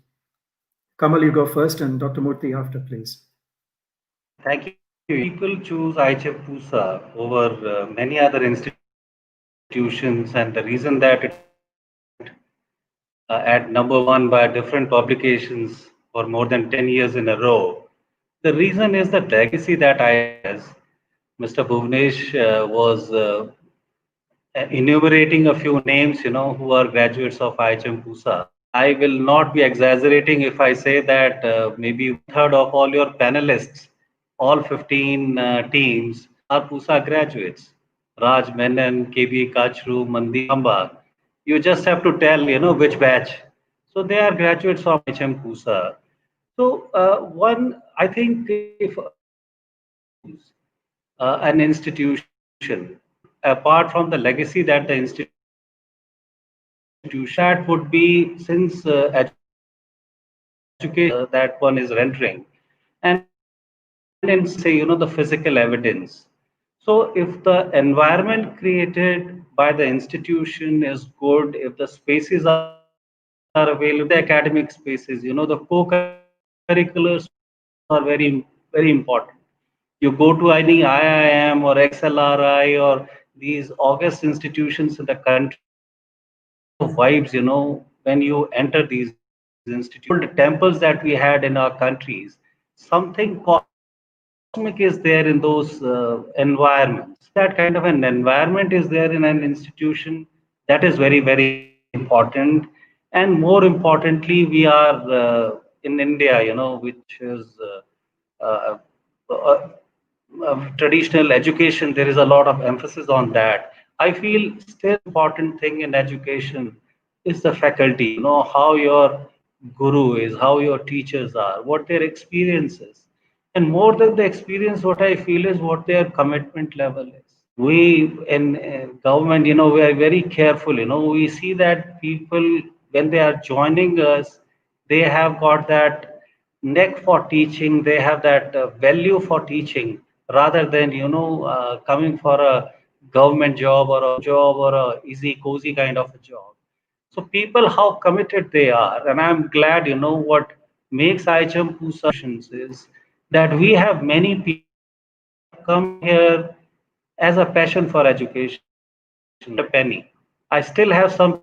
Kamal, you go first, and Dr. Murthy after, please. Thank you. People choose IHF Pusa over many other institutions, and the reason that it's at number 1 by different publications for more than 10 years in a row, the reason is the legacy that Mr. Bhuvnesh was enumerating a few names, who are graduates of IHM Pusa. I will not be exaggerating if I say that maybe 1/3 of all your panelists, all 15 teams, are Pusa graduates. Raj Menon, KB Kachru, Mandeep Amba. You just have to tell, which batch. So they are graduates of IHM Pusa. So I think if an institution, apart from the legacy that the institution would be, since education that one is rendering, and then say, the physical evidence. So if the environment created by the institution is good, if the spaces are available, the academic spaces, the co-curriculars are very, very important. You go to any IIM or XLRI or these august institutions in the country, vibes, when you enter these institutions, the temples that we had in our countries, something cosmic is there in those environments. That kind of an environment is there in an institution. That is very, very important. And more importantly, we are in India, which is traditional education. There is a lot of emphasis on that. I feel still important thing in education is the faculty, how your guru is, how your teachers are, what their experience is. And more than the experience, what I feel is what their commitment level is. We in government, we are very careful, we see that people, when they are joining us, they have got that neck for teaching, they have that value for teaching, rather than, coming for a government job or a easy, cozy kind of a job. So people, how committed they are, and I'm glad, what makes IHM Pusa is that we have many people come here as a passion for education, a penny. I still have some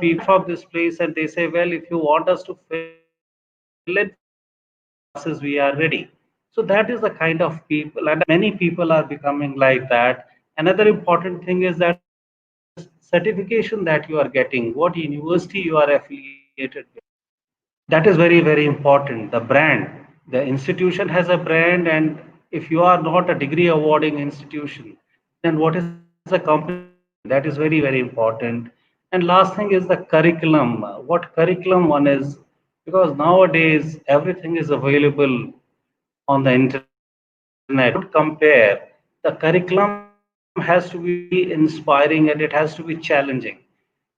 people from this place, and they say, well, if you want us to fill in classes, we are ready. So that is the kind of people, and many people are becoming like that. Another important thing is that certification that you are getting, what university you are affiliated with. That is very, very important. The brand. the institution has a brand, and if you are not a degree awarding institution, then what is the company? That is very, very important. And last thing is the curriculum. What curriculum one is, because nowadays everything is available on the internet. Compare, the curriculum has to be inspiring and it has to be challenging,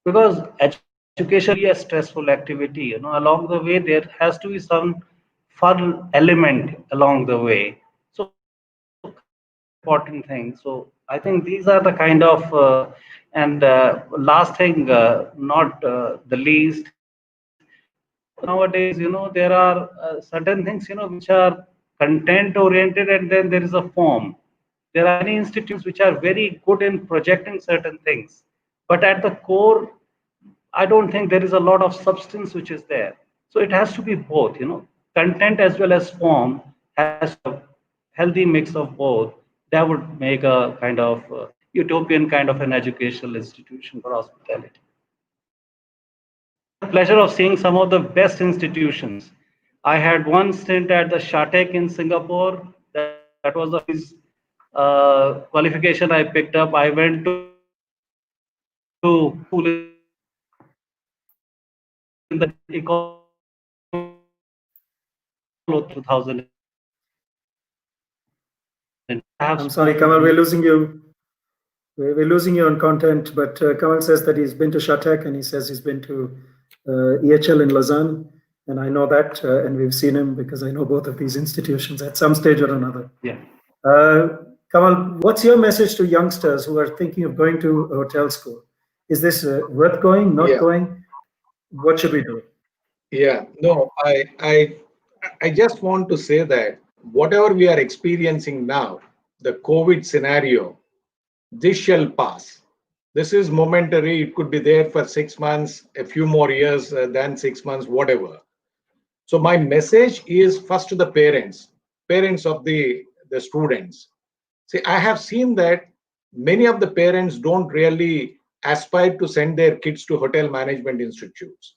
because education be a stressful activity. Along the way there has to be some fun element along the way. So important thing. So I think these are the kind of and last thing, not the least, nowadays there are certain things which are content oriented, and then there is a form. There are many institutes which are very good in projecting certain things, but at the core I don't think there is a lot of substance which is there. So it has to be both, content as well as form has to have healthy mix of both. That would make a kind of utopian kind of an educational institution for hospitality. Pleasure of seeing some of the best institutions. I had one stint at the Shatek in Singapore. That was the qualification I picked up. I went to school in the Ecole 2000. I'm sorry, Kamal, we're losing you. We're losing you on content, but Kamal says that he's been to Shatek and he says he's been to EHL in Lausanne. And I know that, and we've seen him because I know both of these institutions at some stage or another. Yeah. Kamal, what's your message to youngsters who are thinking of going to a hotel school? Is this worth going, not going? What should we do? Yeah, no, I just want to say that whatever we are experiencing now, the COVID scenario, this shall pass. This is momentary. It could be there for 6 months, a few more years than 6 months, whatever. So my message is first to the parents of the students. See, I have seen that many of the parents don't really aspire to send their kids to hotel management institutes.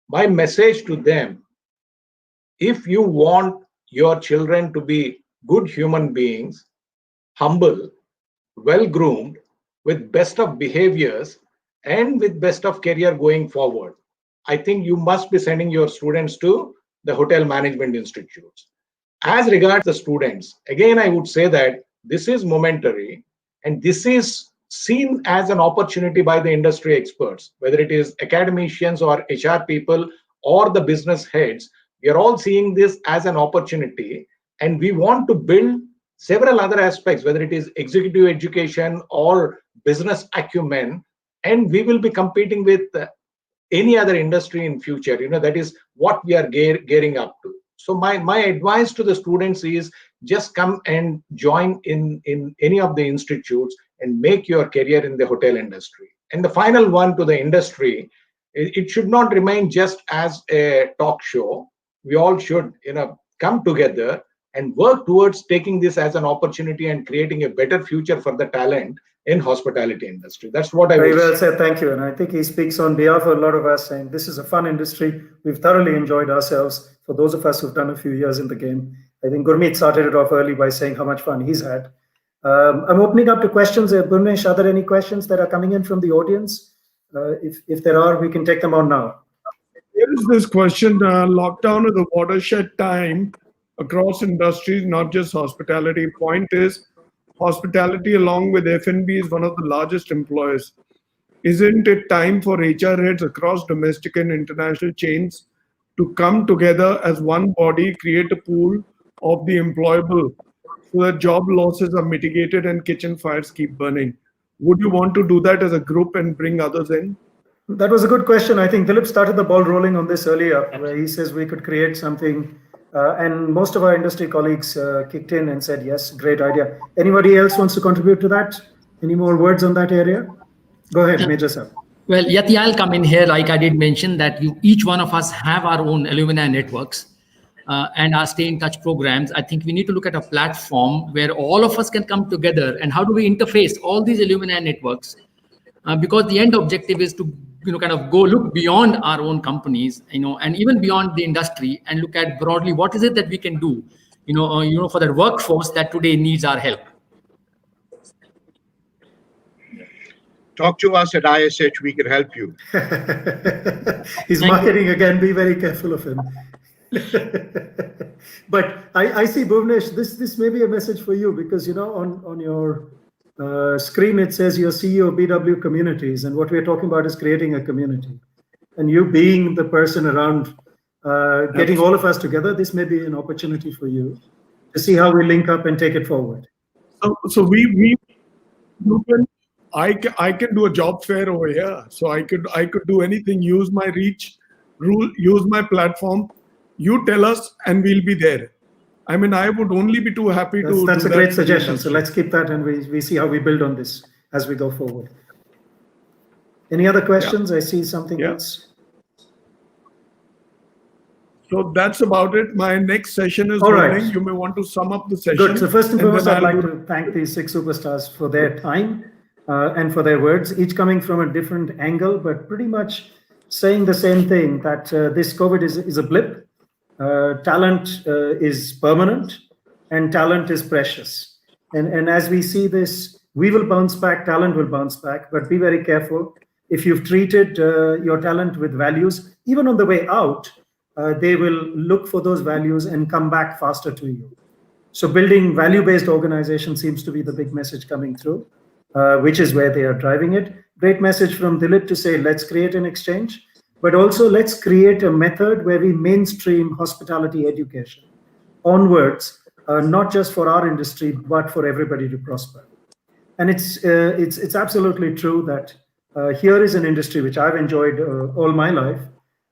My message to them, if you want your children to be good human beings, humble, well-groomed, with best of behaviors and with best of career going forward, I think you must be sending your students to the hotel management institutes. As regards the students, again, I would say that this is momentary and this is seen as an opportunity by the industry experts, whether it is academicians or HR people or the business heads. We are all seeing this as an opportunity, and we want to build several other aspects, whether it is executive education or business acumen, and we will be competing with any other industry in future. That is what we are gearing up to. So my advice to the students is just come and join in any of the institutes and make your career in the hotel industry. And the final one to the industry, it should not remain just as a talk show. We all should come together and work towards taking this as an opportunity and creating a better future for the talent in hospitality industry. That's what I Very would well say. said. Thank you. And I think he speaks on behalf of a lot of us, saying this is a fun industry. We've thoroughly enjoyed ourselves. For those of us who've done a few years in the game, I think Gurmeet started it off early by saying how much fun he's had. I'm opening up to questions. Burnesh, are there any questions that are coming in from the audience? If there are, we can take them on now. There is this question, lockdown is a watershed time across industries, not just hospitality. Point is, hospitality along with F&B is one of the largest employers. Isn't it time for HR heads across domestic and international chains to come together as one body, create a pool of the employable so that job losses are mitigated and kitchen fires keep burning? Would you want to do that as a group and bring others in? That was a good question. I think Dilip started the ball rolling on this earlier, where he says we could create something, and most of our industry colleagues kicked in and said, yes, great idea. Anybody else wants to contribute to that? Any more words on that area? Go ahead, Major sir. Well, Yati, I'll come in here. Like I did mention that each one of us have our own alumni networks and our stay in touch programs. I think we need to look at a platform where all of us can come together, and how do we interface all these alumni networks because the end objective is to kind of go look beyond our own companies, and even beyond the industry, and look at broadly what is it that we can do, for that workforce that today needs our help. Talk to us at ISH, we can help you. He's marketing again, be very careful of him. But I see, Bhuvnesh, this may be a message for you, because on your screen it says you're CEO of BW Communities, and what we're talking about is creating a community. And you being the person around getting all of us together, this may be an opportunity for you to see how we link up and take it forward. So I can do a job fair over here. So I could do anything, use my reach, use my platform. You tell us and we'll be there. I mean, I would only be too happy to. That's a great suggestion. So let's keep that, and we see how we build on this as we go forward. Any other questions? I see something else. So that's about it. My next session is running. You may want to sum up the session. Good. So first and foremost, I'd like to thank these 6 superstars for their time and for their words, each coming from a different angle, but pretty much saying the same thing, that this COVID is a blip. Talent is permanent, and talent is precious. And as we see this, we will bounce back, talent will bounce back, but be very careful. If you've treated your talent with values, even on the way out, they will look for those values and come back faster to you. So building value-based organization seems to be the big message coming through, which is where they are driving it. Great message from Dilip to say, let's create an exchange. But also let's create a method where we mainstream hospitality education onwards, not just for our industry, but for everybody to prosper. And it's absolutely true that here is an industry which I've enjoyed all my life,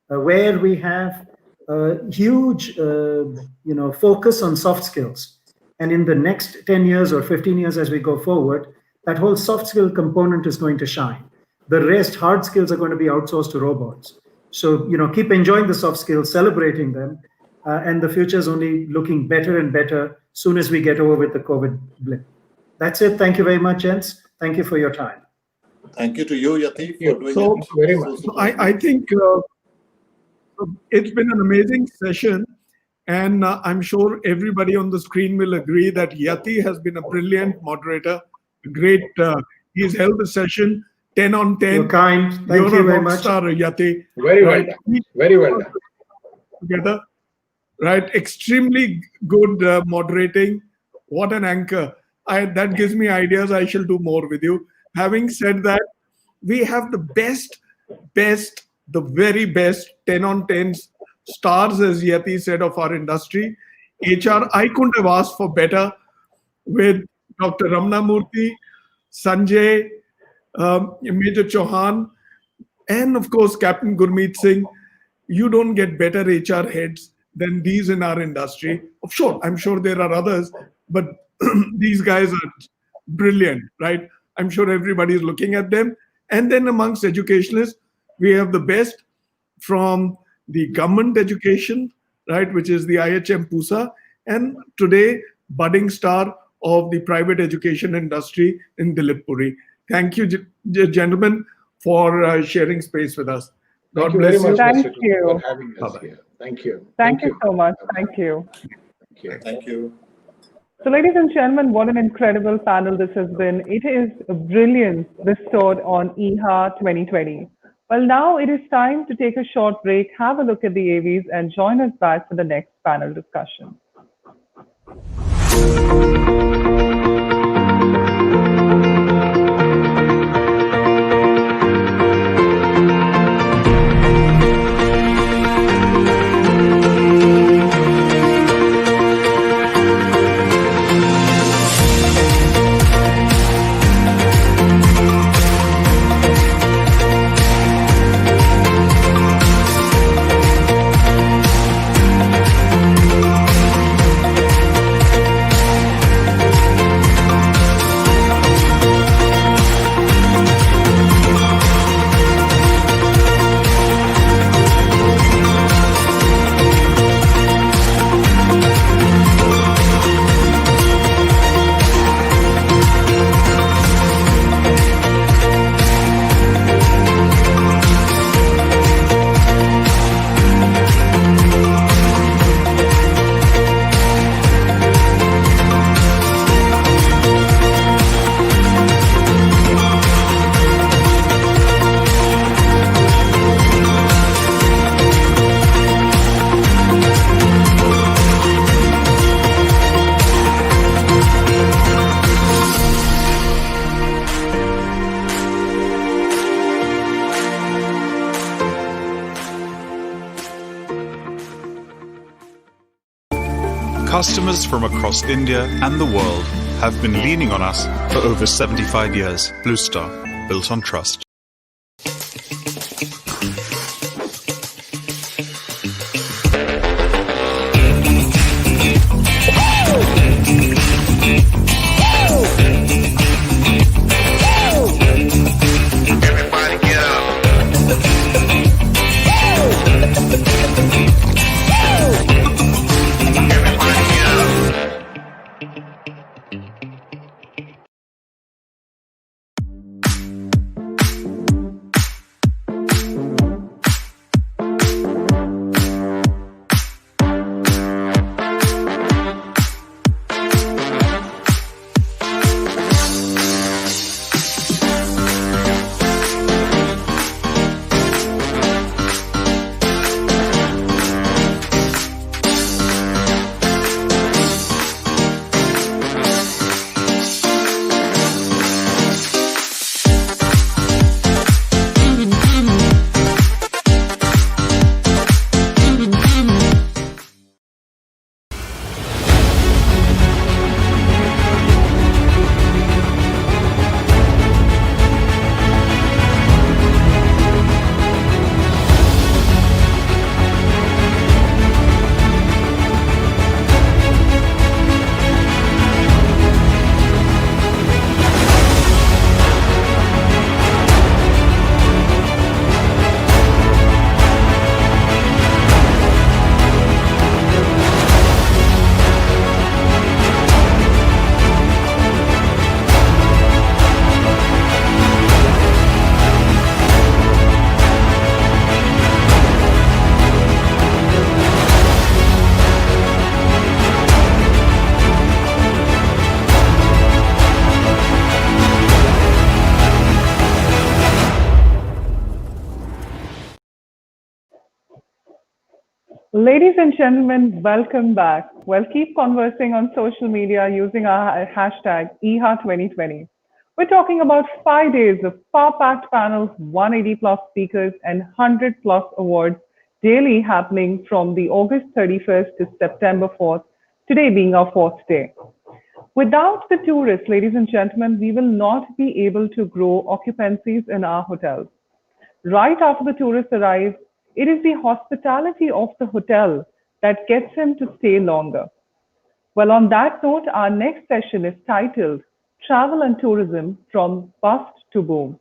where we have a huge focus on soft skills. And in the next 10 years or 15 years as we go forward, that whole soft skill component is going to shine. The rest, hard skills, are going to be outsourced to robots. So, keep enjoying the soft skills, celebrating them, and the future is only looking better and better soon as we get over with the COVID blip. That's it. Thank you very much, gents. Thank you for your time. Thank you to you, Yati, for doing so, it. Very much. So I think it's been an amazing session, and I'm sure everybody on the screen will agree that Yati has been a brilliant moderator. Great. He's held the session 10 on 10. You're kind. Thank you very much. Star, Yati. Very well done. Very well done. Together, right? Extremely good moderating. What an anchor. That gives me ideas. I shall do more with you. Having said that, we have the best, the very best 10 on 10 stars, as Yati said, of our industry. HR, I couldn't have asked for better, with Dr. Ramna Murthy, Sanjay, Major Chauhan, and of course, Captain Gurmeet Singh. You don't get better HR heads than these in our industry. Sure, I'm sure there are others, but these guys are brilliant, right? I'm sure everybody is looking at them. And then amongst educationalists, we have the best from the government education, right, which is the IHM PUSA, and today, budding star of the private education industry in Dilip Puri. Thank you, gentlemen, for sharing space with us. God bless you. Thank you for having us here. Thank you. Thank you so much. Thank you. Thank you. So, ladies and gentlemen, what an incredible panel this has been. It is a brilliance bestowed on IHA 2020. Well, now it is time to take a short break, have a look at the AVs, and join us back for the next panel discussion. Customers from across India and the world have been leaning on us for over 75 years. Blue Star, built on trust. Ladies and gentlemen, welcome back. Well, keep conversing on social media using our hashtag IHA 2020. We're talking about 5 days of power-packed panels, 180 plus speakers, and 100 plus awards daily happening from the August 31st to September 4th, today being our 4th day. Without the tourists, ladies and gentlemen, we will not be able to grow occupancies in our hotels. Right after the tourists arrive, it is the hospitality of the hotel that gets them to stay longer. Well, on that note, our next session is titled Travel and Tourism from Bust to Boom.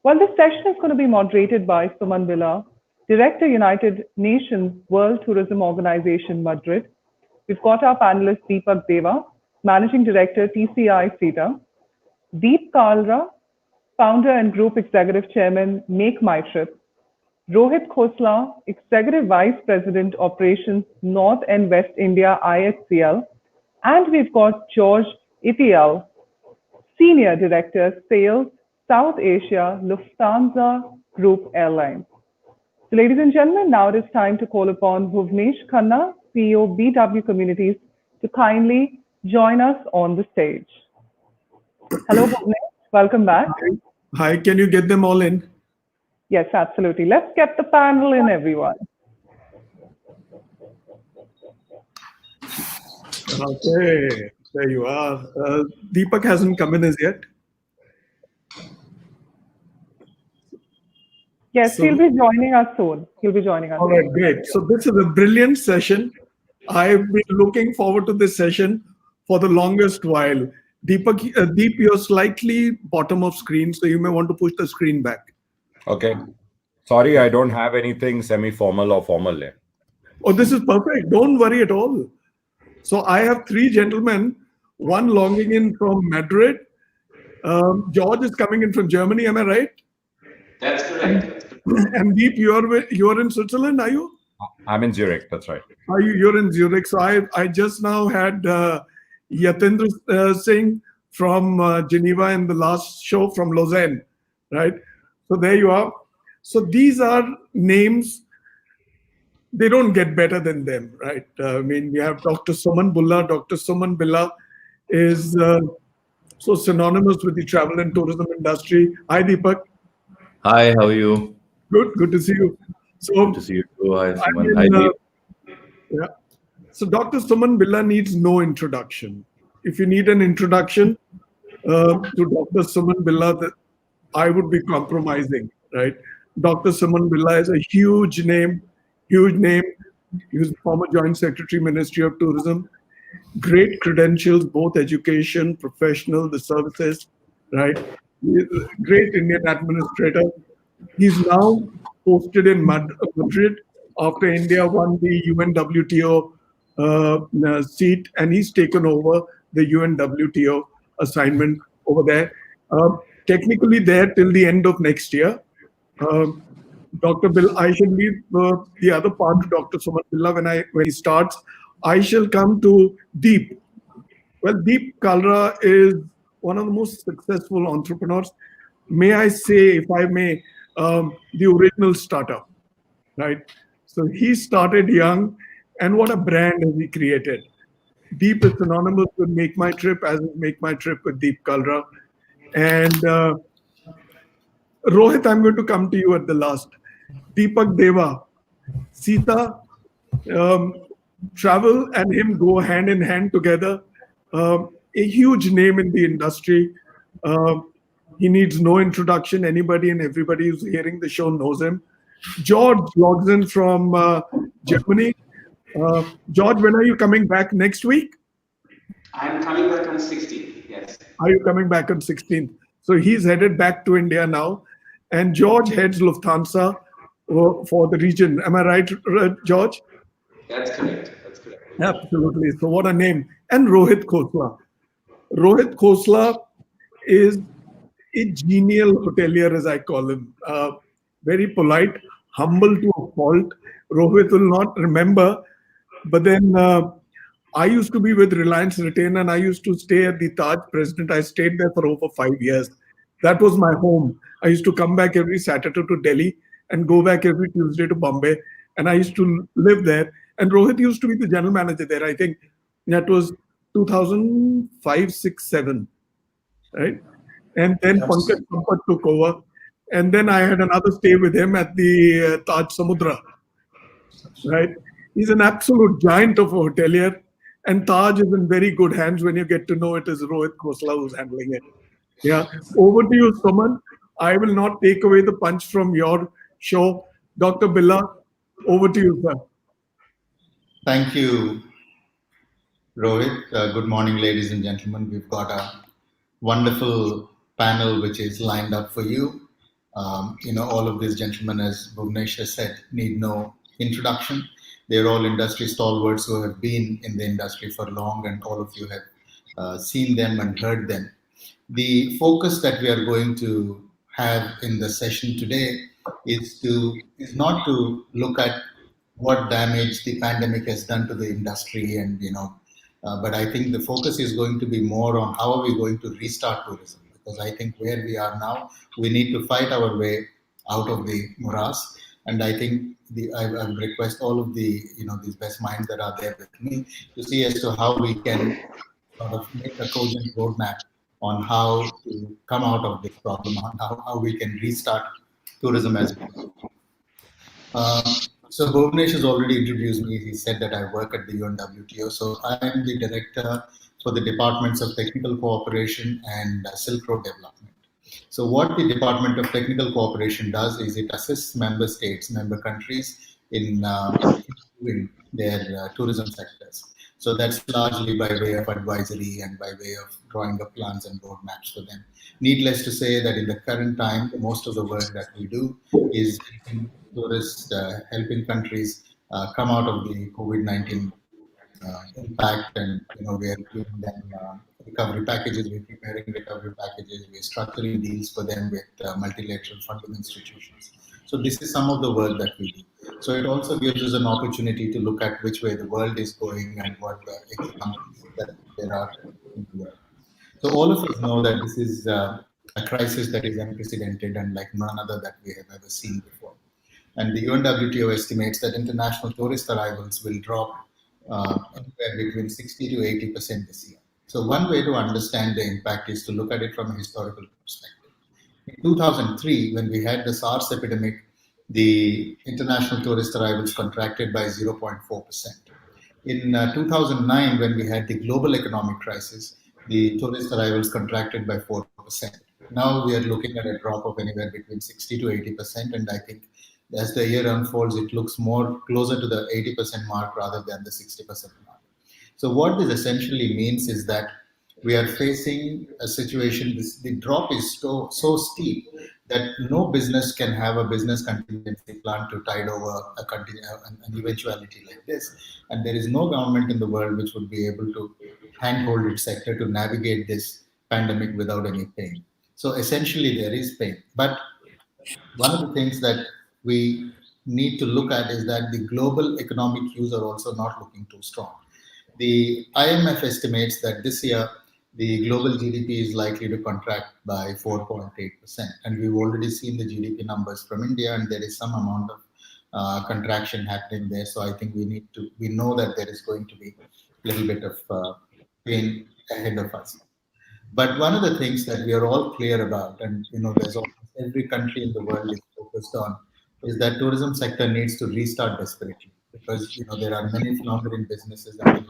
Well, this session is going to be moderated by Suman Villa, Director, United Nations World Tourism Organization, Madrid. We've got our panelist Deepak Deva, Managing Director, TCI CETA, Deep Kalra, Founder and Group Executive Chairman, Make My Trip, Rohit Khosla, Executive Vice President, Operations, North and West India, IHCL, and we've got George Itiel, Senior Director, Sales, South Asia, Lufthansa Group Airlines. So, ladies and gentlemen, now it is time to call upon Bhuvnesh Khanna, CEO, BW Communities, to kindly join us on the stage. Hello, Bhuvnesh. Welcome back. Hi, can you get them all in? Yes, absolutely. Let's get the panel in, everyone. Okay, there you are. Deepak hasn't come in as yet. Yes, So- he'll be joining us soon. He'll be joining us. All right, great. So this is a brilliant session. I've been looking forward to this session for the longest while. Deepak, Deep, you're slightly bottom of screen, so you may want to push the screen back. Okay. Sorry, I don't have anything semi-formal or formal there. Oh, this is perfect. Don't worry at all. So I have three gentlemen, one logging in from Madrid. George is coming in from Germany, am I right? That's correct. And Deep, you're in Switzerland, are you? I'm in Zurich, that's right. You're in Zurich. So I just now had Yatendra Singh from Geneva in the last show from Lausanne, right? So there you are. So these are names, they don't get better than them, right? I mean, we have Dr. Suman Bulla. Dr. Suman Bulla is so synonymous with the travel and tourism industry. Hi, Deepak. Hi, how are you? Good to see you. So, Good to see you too. Hi, Suman. Hi, Deep. Yeah. So Dr. Suman Billa needs no introduction. If you need an introduction to Dr. Suman Billa, I would be compromising, right? Dr. Suman Billa is a huge name, huge name. He was former Joint Secretary, Ministry of Tourism. Great credentials, both education, professional, the services, right? Great Indian administrator. He's now posted in Madrid after India won the UNWTO seat, and he's taken over the UNWTO assignment over there. Technically there till the end of next year. Dr. Bill, I shall leave the other part to Dr. Suman Billa when he starts. I shall come to Deep. Well, Deep Kalra is one of the most successful entrepreneurs. May I say, if I may, the original startup, right? So he started young, and what a brand has he created. Deep is synonymous with Make My Trip, as is Make My Trip with Deep Kalra. And Rohit, I'm going to come to you at the last. Deepak Deva, Sita, travel and him go hand in hand together. A huge name in the industry. He needs no introduction. Anybody and everybody who's hearing the show knows him. George logs in from Germany. George, when are you coming back? Next week? I'm coming back on 16th, yes. Are you coming back on 16th? So he's headed back to India now. And George heads Lufthansa for the region. Am I right, George? That's correct. That's correct. Absolutely. So what a name. And Rohit Khosla. Rohit Khosla is a genial hotelier, as I call him. Very polite, humble to a fault. Rohit will not remember. But then I used to be with Reliance Retain, and I used to stay at the Taj President. I stayed there for over 5 years. That was my home. I used to come back every Saturday to Delhi and go back every Tuesday to Bombay. And I used to live there. And Rohit used to be the general manager there. I think that was 2005, 6, 7, right? And then Pankaj Sampat took over. And then I had another stay with him at the Taj Samudra, right? He's an absolute giant of a hotelier. And Taj is in very good hands when you get to know it is Rohit Khosla who's handling it. Yeah. Over to you, Suman. I will not take away the punch from your show. Dr. Billa, over to you, sir. Thank you, Rohit. Good morning, ladies and gentlemen. We've got a wonderful panel which is lined up for you. All of these gentlemen, as Bhuvnesh has said, need no introduction. They're all industry stalwarts who have been in the industry for long, and all of you have seen them and heard them. The focus that we are going to have in the session today is not to look at what damage the pandemic has done to the industry, and but I think the focus is going to be more on how are we going to restart tourism, because I think where we are now, we need to fight our way out of the morass. And I think I request all of the these best minds that are there with me to see as to how we can sort of make a cogent roadmap on how to come out of this problem, on how we can restart tourism as well. So Bhuvnesh has already introduced me. He said that I work at the UNWTO. So I am the director for the Departments of Technical Cooperation and Silk Road Development. So what the Department of Technical Cooperation does is it assists member states, member countries in improving their tourism sectors. So that's largely by way of advisory and by way of drawing up plans and roadmaps for them. Needless to say that in the current time, most of the work that we do is helping tourists, helping countries come out of the COVID-19 impact, and we are giving them recovery packages, we're preparing recovery packages, we're structuring deals for them with multilateral funding institutions. So this is some of the work that we do. So it also gives us an opportunity to look at which way the world is going and what the examples that there are in the world. So all of us know that this is a crisis that is unprecedented and like none other that we have ever seen before. And the UNWTO estimates that international tourist arrivals will drop anywhere between 60 to 80% this year. So one way to understand the impact is to look at it from a historical perspective. In 2003, when we had the SARS epidemic, the international tourist arrivals contracted by 0.4%. In 2009, when we had the global economic crisis, the tourist arrivals contracted by 4%. Now we are looking at a drop of anywhere between 60 to 80%. And I think as the year unfolds, it looks more closer to the 80% mark rather than the 60% mark. So what this essentially means is that we are facing a situation, the drop is so steep that no business can have a business contingency plan to tide over an eventuality like this. And there is no government in the world which would be able to handhold its sector to navigate this pandemic without any pain. So essentially there is pain. But one of the things that we need to look at is that the global economic cues are also not looking too strong. The IMF estimates that this year the global GDP is likely to contract by 4.8%. And we've already seen the GDP numbers from India, and there is some amount of contraction happening there. So I think we know that there is going to be a little bit of pain ahead of us. But one of the things that we are all clear about, and there's almost every country in the world is focused on, is that tourism sector needs to restart desperately, because there are many floundering businesses, and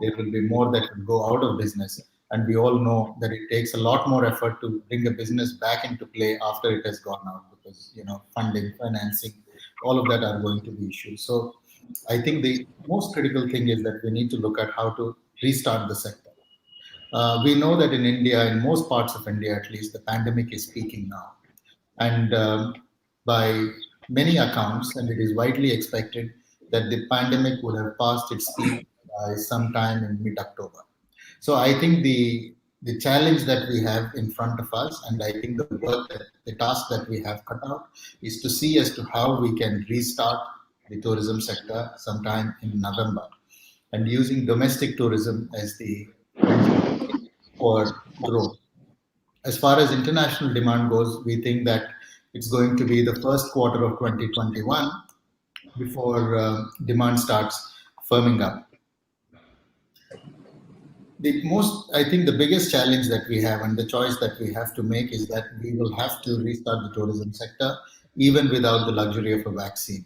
there will be more that will go out of business. And we all know that it takes a lot more effort to bring a business back into play after it has gone out, because funding, financing, all of that are going to be issues. So I think the most critical thing is that we need to look at how to restart the sector. We know that in India, in most parts of India at least, the pandemic is peaking now. And by many accounts, and it is widely expected that the pandemic would have passed its peak by sometime in mid-October. So I think the challenge that we have in front of us, and I think the task that we have cut out, is to see as to how we can restart the tourism sector sometime in November, and using domestic tourism as the for growth. As far as international demand goes, we think that it's going to be the first quarter of 2021 before demand starts firming up. I think the biggest challenge that we have, and the choice that we have to make, is that we will have to restart the tourism sector even without the luxury of a vaccine.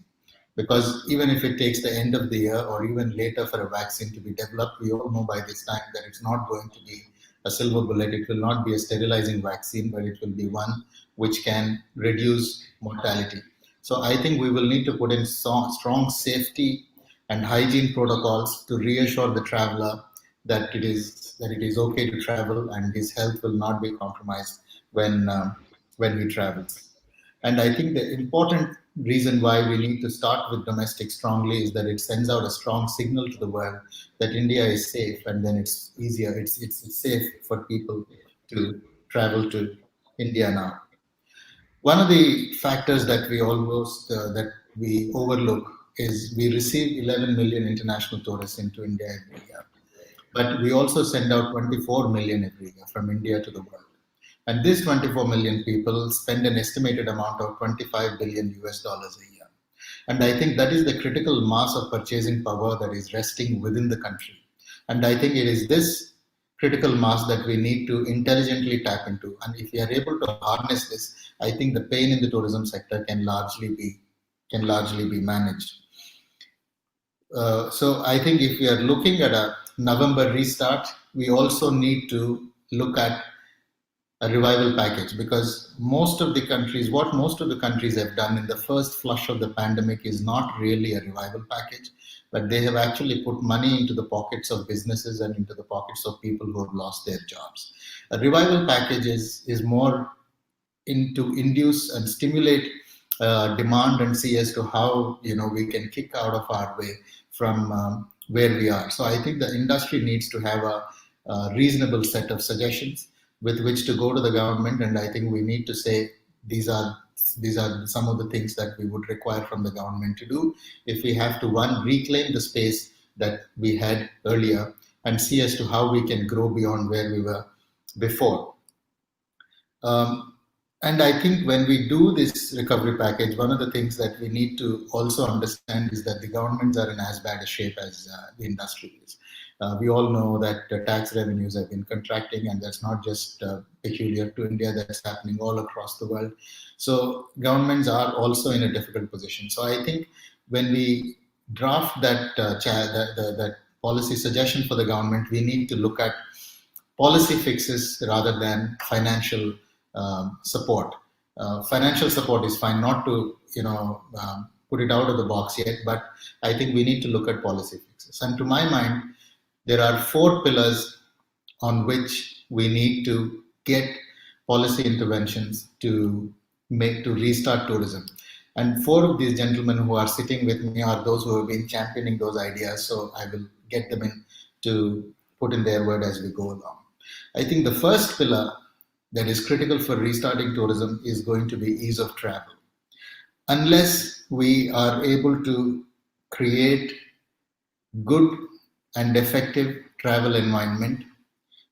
Because even if it takes the end of the year or even later for a vaccine to be developed, we all know by this time that it's not going to be a silver bullet. It will not be a sterilizing vaccine, but it will be one which can reduce mortality. So I think we will need to put in strong safety and hygiene protocols to reassure the traveler that it is okay to travel and his health will not be compromised when he travels. And I think the important reason why we need to start with domestic strongly is that it sends out a strong signal to the world that India is safe, and then it's easier, it's safe for people to travel to India now. One of the factors that we overlook is we receive 11 million international tourists into India every year. But we also send out 24 million every year from India to the world. And these 24 million people spend an estimated amount of $25 billion a year. And I think that is the critical mass of purchasing power that is resting within the country. And I think it is this critical mass that we need to intelligently tap into. And if we are able to harness this, I think the pain in the tourism sector can largely be managed. So I think if we are looking at a November restart, we also need to look at a revival package, because most of the countries have done in the first flush of the pandemic is not really a revival package, but they have actually put money into the pockets of businesses and into the pockets of people who have lost their jobs. A revival package is more to induce and stimulate demand and see as to how we can kick out of our way from where we are. So I think the industry needs to have a reasonable set of suggestions with which to go to the government, and I think we need to say these are some of the things that we would require from the government to do if we have to, one, reclaim the space that we had earlier and see as to how we can grow beyond where we were before. And I think when we do this recovery package, one of the things that we need to also understand is that the governments are in as bad a shape as the industry is. We all know that tax revenues have been contracting, and that's not just peculiar to India, that's happening all across the world. So governments are also in a difficult position. So I think when we draft that that policy suggestion for the government, we need to look at policy fixes rather than financial support. Financial support is fine, not to put it out of the box yet, but I think we need to look at policy fixes. And to my mind, there are 4 pillars on which we need to get policy interventions to restart tourism. And 4 of these gentlemen who are sitting with me are those who have been championing those ideas. So I will get them in to put in their word as we go along. I think the first pillar that is critical for restarting tourism is going to be ease of travel. Unless we are able to create good and effective travel environment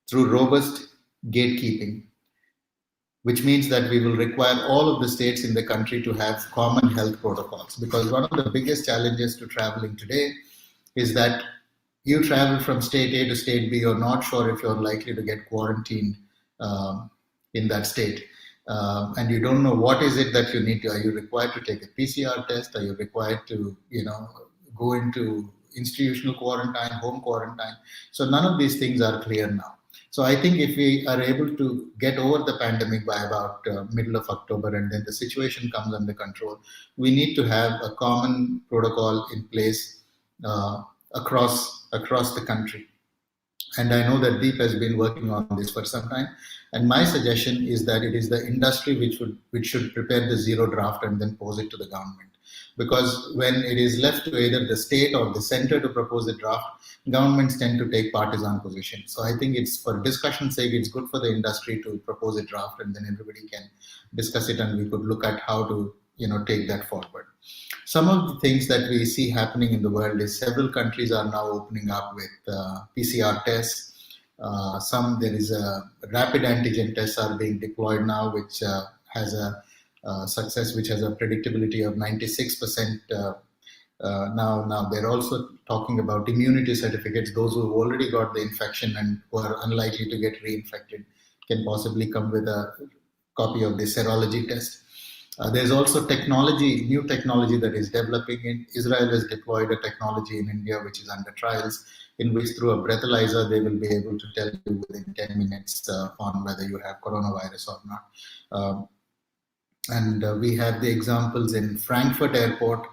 through robust gatekeeping, which means that we will require all of the states in the country to have common health protocols. Because one of the biggest challenges to traveling today is that you travel from state A to state B, you're not sure if you're likely to get quarantined in that state. And you don't know what is it that you need to, are you required to take a PCR test? Are you required to, go into institutional quarantine, home quarantine? So none of these things are clear now. So I think if we are able to get over the pandemic by about middle of October, and then the situation comes under control, we need to have a common protocol in place across the country. And I know that Deep has been working on this for some time. And my suggestion is that it is the industry which should prepare the zero draft and then pose it to the government. Because when it is left to either the state or the center to propose a draft, governments tend to take partisan positions. So I think it's, for discussion's sake, it's good for the industry to propose a draft, and then everybody can discuss it, and we could look at how to take that forward. Some of the things that we see happening in the world is several countries are now opening up with PCR tests. There is a rapid antigen tests are being deployed now, which has a success which has a predictability of 96%. Now they're also talking about immunity certificates. Those who have already got the infection and who are unlikely to get reinfected can possibly come with a copy of the serology test. There's also new technology that is developing. In Israel has deployed a technology in India which is under trials, in which through a breathalyzer they will be able to tell you within 10 minutes on whether you have coronavirus or not. And we have the examples in Frankfurt Airport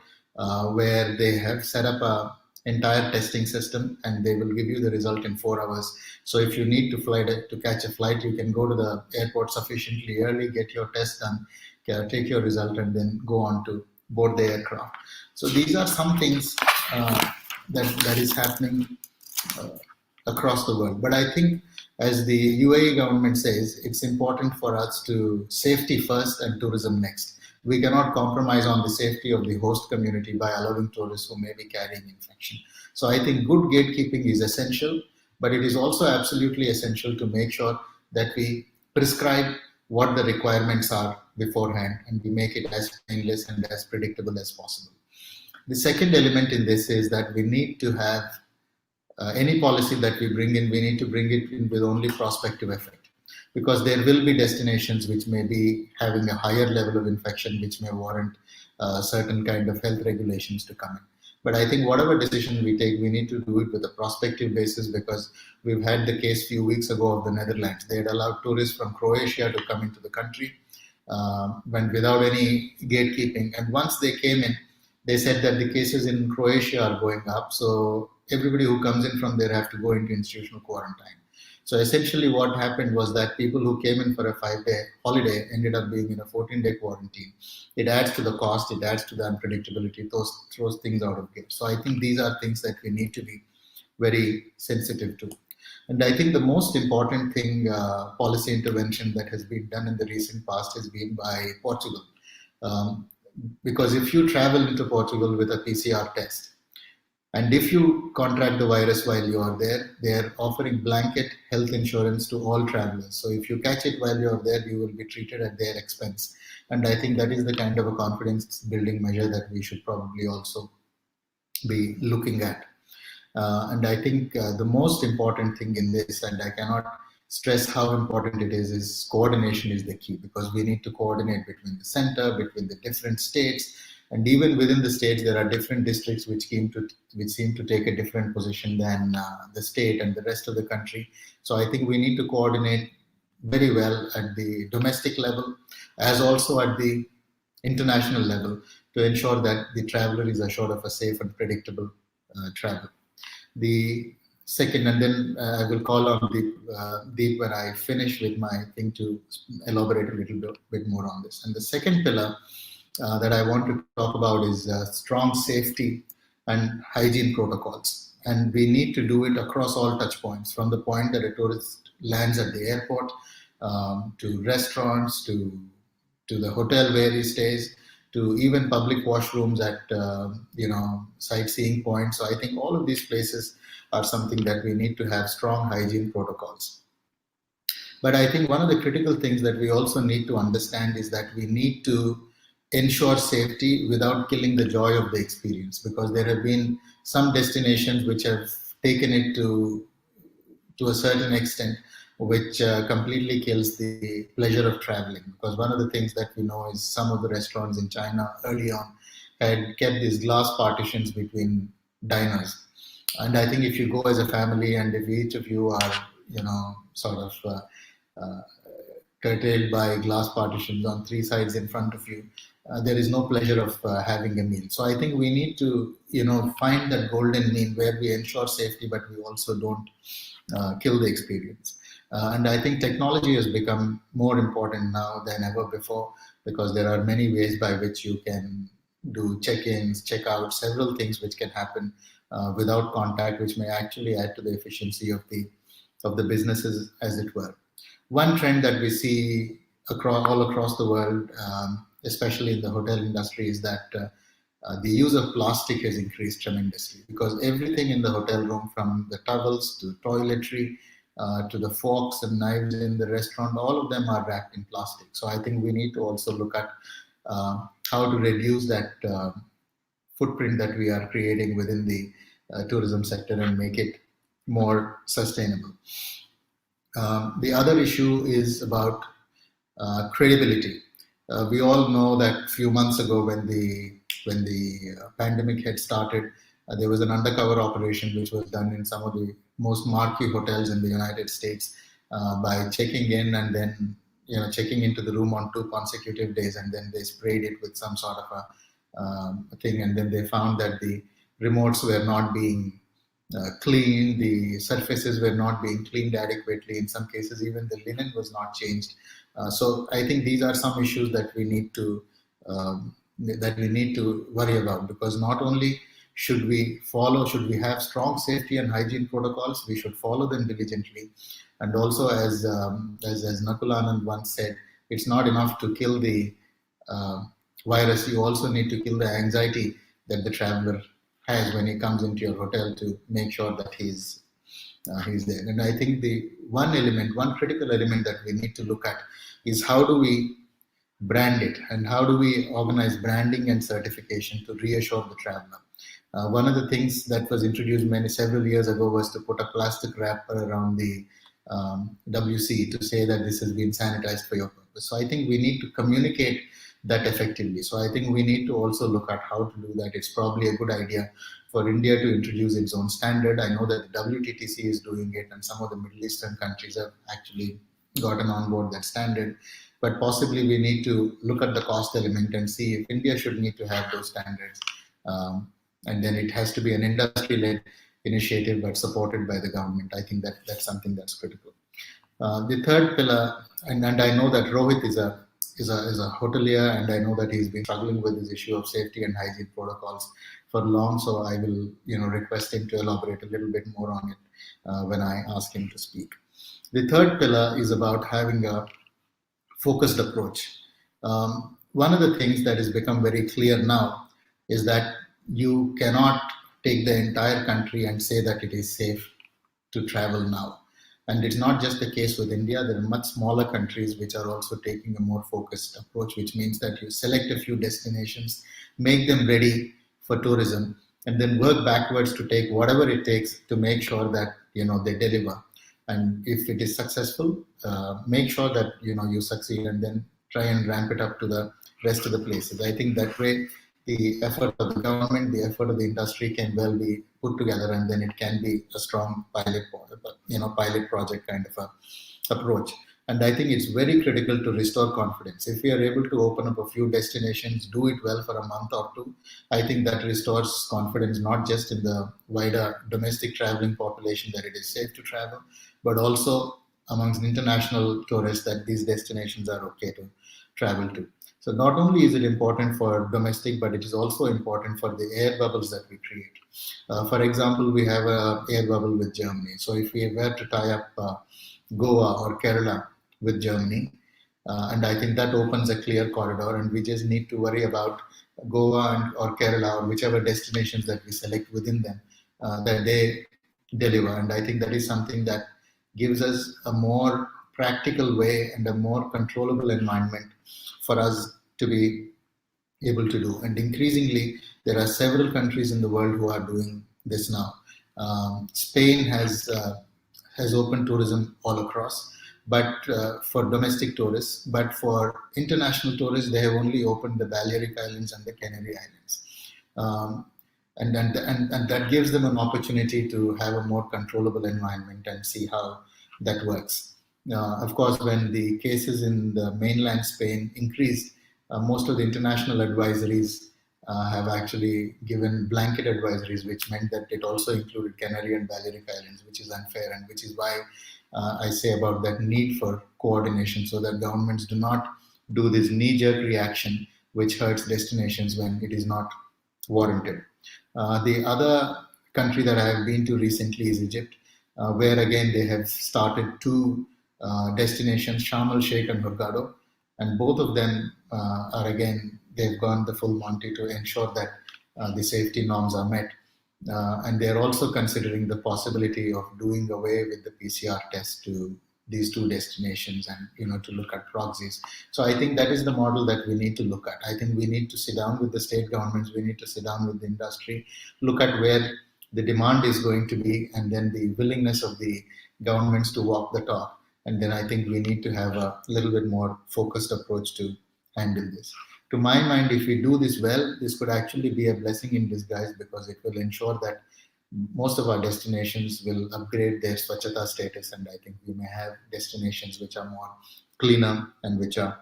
where they have set up an entire testing system, and they will give you the result in 4 hours. So if you need to catch a flight, you can go to the airport sufficiently early, get your test done, take your result, and then go on to board the aircraft. So these are some things that is happening across the world. But I think, as the UAE government says, it's important for us to safety first and tourism next. We cannot compromise on the safety of the host community by allowing tourists who may be carrying infection. So I think good gatekeeping is essential, but it is also absolutely essential to make sure that we prescribe what the requirements are beforehand, and we make it as painless and as predictable as possible. The second element in this is that we need to have any policy that we bring in, we need to bring it in with only prospective effect, because there will be destinations which may be having a higher level of infection, which may warrant certain kind of health regulations to come in. But I think whatever decision we take, we need to do it with a prospective basis, because we've had the case a few weeks ago of the Netherlands. They had allowed tourists from Croatia to come into the country without any gatekeeping. And once they came in, they said that the cases in Croatia are going up. So everybody who comes in from there have to go into institutional quarantine. So essentially what happened was that people who came in for a 5-day holiday ended up being in a 14-day quarantine. It adds to the cost, it adds to the unpredictability, throws things out of gear. So I think these are things that we need to be very sensitive to. And I think the most important thing, policy intervention that has been done in the recent past has been by Portugal. Because if you travel into Portugal with a PCR test, and if you contract the virus while you are there, they are offering blanket health insurance to all travelers. So if you catch it while you are there, you will be treated at their expense. And I think that is the kind of a confidence building measure that we should probably also be looking at. And I think the most important thing in this, and I cannot stress how important it is coordination is the key, because we need to coordinate between the center, between the different states, And even within the states, there are different districts which seem to take a different position than the state and the rest of the country. So I think we need to coordinate very well at the domestic level, as also at the international level, to ensure that the traveler is assured of a safe and predictable travel. The second, and then I will call on Deep when I finish with my thing to elaborate a little bit more on this. And the second pillar that I want to talk about is strong safety and hygiene protocols. And we need to do it across all touch points, from the point that a tourist lands at the airport, to restaurants, to the hotel where he stays, to even public washrooms at sightseeing points. So I think all of these places are something that we need to have strong hygiene protocols. But I think one of the critical things that we also need to understand is that we need to ensure safety without killing the joy of the experience, because there have been some destinations which have taken it to a certain extent, which completely kills the pleasure of traveling. Because one of the things that we know is some of the restaurants in China early on had kept these glass partitions between diners. And I think if you go as a family, and if each of you are, curtailed by glass partitions on three sides in front of you, there is no pleasure of having a meal. So I think we need to, find that golden mean where we ensure safety, but we also don't kill the experience. And I think technology has become more important now than ever before, because there are many ways by which you can do check-ins, check-outs, several things which can happen without contact, which may actually add to the efficiency of the businesses, as it were. One trend that we see all across the world, especially in the hotel industry, is that the use of plastic has increased tremendously, because everything in the hotel room, from the towels to toiletry to the forks and knives in the restaurant, all of them are wrapped in plastic. So I think we need to also look at how to reduce that footprint that we are creating within the tourism sector and make it more sustainable. The other issue is about credibility. We all know that a few months ago, when the pandemic had started, there was an undercover operation which was done in some of the most marquee hotels in the United States by checking in and then checking into the room on 2 consecutive days, and then they sprayed it with some sort of a thing, and then they found that the remotes were not being cleaned, the surfaces were not being cleaned adequately. In some cases, even the linen was not changed. So I think these are some issues that we need to worry about, because not only should we have strong safety and hygiene protocols, we should follow them diligently. And also, as Nakulanand once said, it's not enough to kill the virus, you also need to kill the anxiety that the traveler has when he comes into your hotel, to make sure that he's there. And I think the one critical element that we need to look at is how do we brand it, and how do we organize branding and certification to reassure the traveler. One of the things that was introduced several years ago was to put a plastic wrapper around the WC to say that this has been sanitized for your purpose. So I think we need to communicate that effectively. So I think we need to also look at how to do that. It's probably a good idea for India to introduce its own standard. I know that the WTTC is doing it, and some of the Middle Eastern countries have actually gotten on board that standard. But possibly we need to look at the cost element and see if India should need to have those standards. And then it has to be an industry-led initiative, but supported by the government. I think that's something that's critical. The third pillar, and I know that Rohit is a hotelier, and I know that he's been struggling with this issue of safety and hygiene protocols for long. So I will, request him to elaborate a little bit more on it when I ask him to speak. The third pillar is about having a focused approach. One of the things that has become very clear now is that you cannot take the entire country and say that it is safe to travel now. And it's not just the case with India. There are much smaller countries which are also taking a more focused approach, which means that you select a few destinations, make them ready for tourism, and then work backwards to take whatever it takes to make sure that they deliver. And if it is successful, make sure that you succeed, and then try and ramp it up to the rest of the places. I think that way the effort of the government, the effort of the industry can well be put together, and then it can be a strong pilot project kind of a approach. And I think it's very critical to restore confidence. If we are able to open up a few destinations, do it well for a month or two, I think that restores confidence not just in the wider domestic traveling population that it is safe to travel, but also amongst international tourists that these destinations are okay to travel to. So not only is it important for domestic, but it is also important for the air bubbles that we create. For example, we have an air bubble with Germany. So if we were to tie up Goa or Kerala with Germany, and I think that opens a clear corridor, and we just need to worry about Goa or Kerala or whichever destinations that we select within them, that they deliver. And I think that is something that gives us a more practical way and a more controllable environment for us to be able to do. And increasingly, there are several countries in the world who are doing this now. Spain has opened tourism all across, but for domestic tourists, but for international tourists, they have only opened the Balearic Islands and the Canary Islands. And that gives them an opportunity to have a more controllable environment and see how that works. Of course, when the cases in the mainland Spain increased, most of the international advisories have actually given blanket advisories, which meant that it also included Canary and Balearic Islands, which is unfair, and which is why I say about that need for coordination, so that governments do not do this knee-jerk reaction, which hurts destinations when it is not warranted. The other country that I have been to recently is Egypt, where again they have started two destinations, Sharm el-Sheikh and Hurghada, and both of them are again, they've gone the full Monty to ensure that the safety norms are met. And they're also considering the possibility of doing away with the PCR test to these two destinations, and to look at proxies. So I think that is the model that we need to look at. I think we need to sit down with the state governments, we need to sit down with the industry, look at where the demand is going to be, and then the willingness of the governments to walk the talk. And then I think we need to have a little bit more focused approach to handle this. To my mind, if we do this well, this could actually be a blessing in disguise, because it will ensure that most of our destinations will upgrade their Swachhata status, and I think we may have destinations which are more cleaner and which are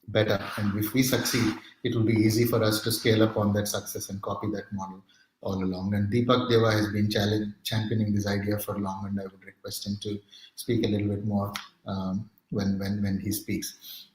better. And if we succeed, it will be easy for us to scale up on that success and copy that model all along. And Deepak Deva has been championing this idea for long, and I would request him to speak a little bit more when he speaks.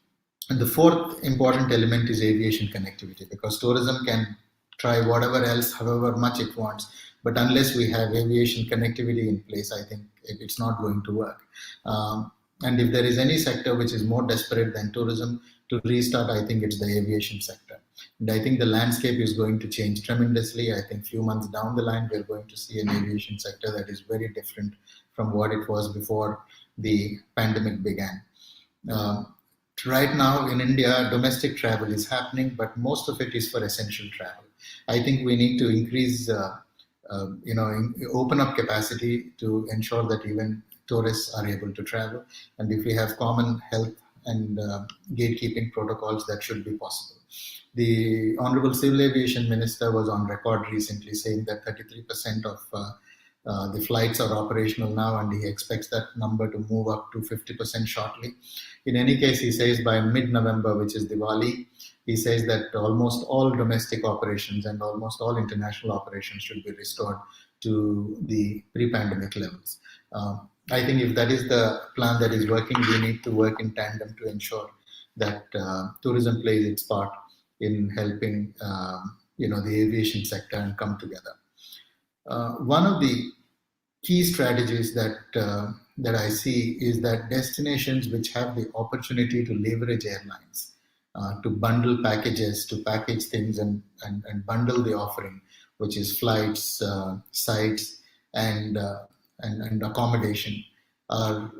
And the fourth important element is aviation connectivity, because tourism can try whatever else, however much it wants, but unless we have aviation connectivity in place, I think it's not going to work. And if there is any sector which is more desperate than tourism to restart, I think it's the aviation sector. And I think the landscape is going to change tremendously. I think a few months down the line, we're going to see an aviation sector that is very different from what it was before the pandemic began. Right now in India, domestic travel is happening, but most of it is for essential travel. I think we need to increase, open up capacity to ensure that even tourists are able to travel. And if we have common health and gatekeeping protocols, that should be possible. The Honorable Civil Aviation Minister was on record recently saying that 33% of the flights are operational now, and he expects that number to move up to 50% shortly. In any case, he says by mid-November, which is Diwali, he says that almost all domestic operations and almost all international operations should be restored to the pre-pandemic levels. I think if that is the plan that is working, we need to work in tandem to ensure that tourism plays its part in helping the aviation sector and come together. One of the key strategies that I see is that destinations which have the opportunity to leverage airlines, to bundle packages, to package things and bundle the offering, which is flights, sites, and accommodation,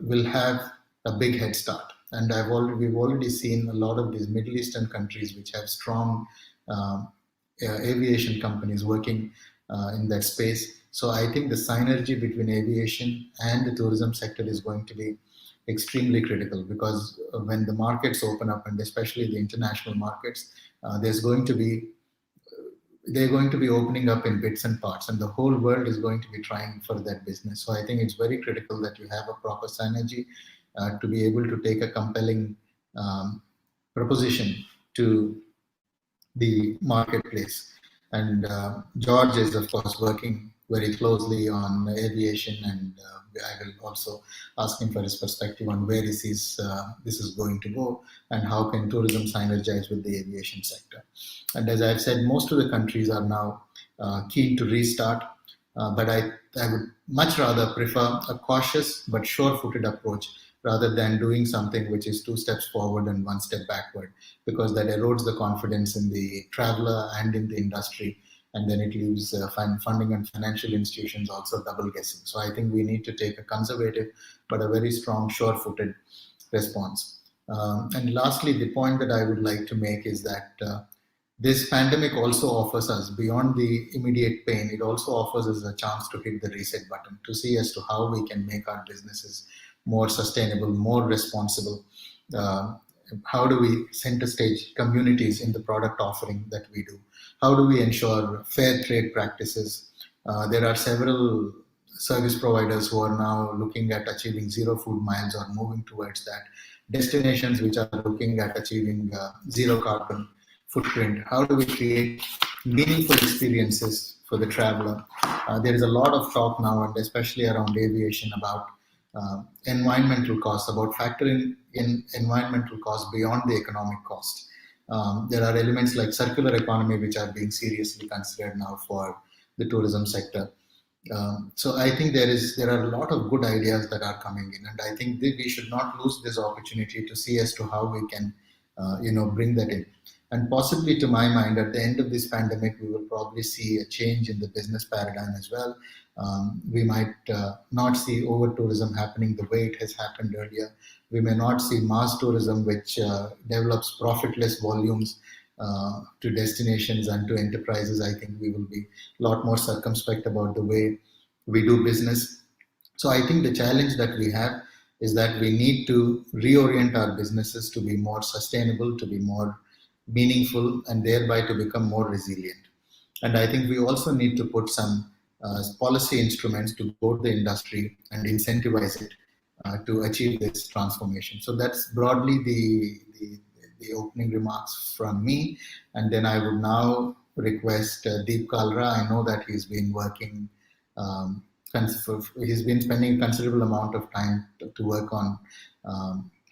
will have a big head start. And we've already seen a lot of these Middle Eastern countries which have strong aviation companies working in that space. So I think the synergy between aviation and the tourism sector is going to be extremely critical, because when the markets open up, and especially the international markets, there's going to be they're going to be opening up in bits and parts, and the whole world is going to be trying for that business. So I think it's very critical that you have a proper synergy to be able to take a compelling proposition to the marketplace. And George is, of course, working very closely on aviation, and I will also ask him for his perspective on where this is going to go, and how can tourism synergize with the aviation sector. And as I've said, most of the countries are now keen to restart, but I would much rather prefer a cautious but sure-footed approach rather than doing something which is 2 steps forward and 1 step backward, because that erodes the confidence in the traveler and in the industry, and then it leaves funding and financial institutions also double guessing. So I think we need to take a conservative but a very strong, sure-footed response. And lastly, the point that I would like to make is that this pandemic also offers us, beyond the immediate pain, it also offers us a chance to hit the reset button, to see as to how we can make our businesses more sustainable, more responsible. How do we center stage communities in the product offering that we do? How do we ensure fair trade practices? There are several service providers who are now looking at achieving 0 food miles or moving towards that. Destinations which are looking at achieving 0 carbon footprint. How do we create meaningful experiences for the traveler? There is a lot of talk now, and especially around aviation, about environmental costs, about factoring in environmental costs beyond the economic cost. There are elements like circular economy which are being seriously considered now for the tourism sector. So I think there are a lot of good ideas that are coming in, and I think we should not lose this opportunity to see as to how we can bring that in. And possibly, to my mind, at the end of this pandemic, we will probably see a change in the business paradigm as well. We might not see over-tourism happening the way it has happened earlier. We may not see mass tourism, which develops profitless volumes to destinations and to enterprises. I think we will be a lot more circumspect about the way we do business. So I think the challenge that we have is that we need to reorient our businesses to be more sustainable, to be more meaningful, and thereby to become more resilient. And I think we also need to put some policy instruments to go to the industry and incentivize it to achieve this transformation. So that's broadly the opening remarks from me. And then I would now request Deep Kalra. I know that he's been working, he's been spending a considerable amount of time to work on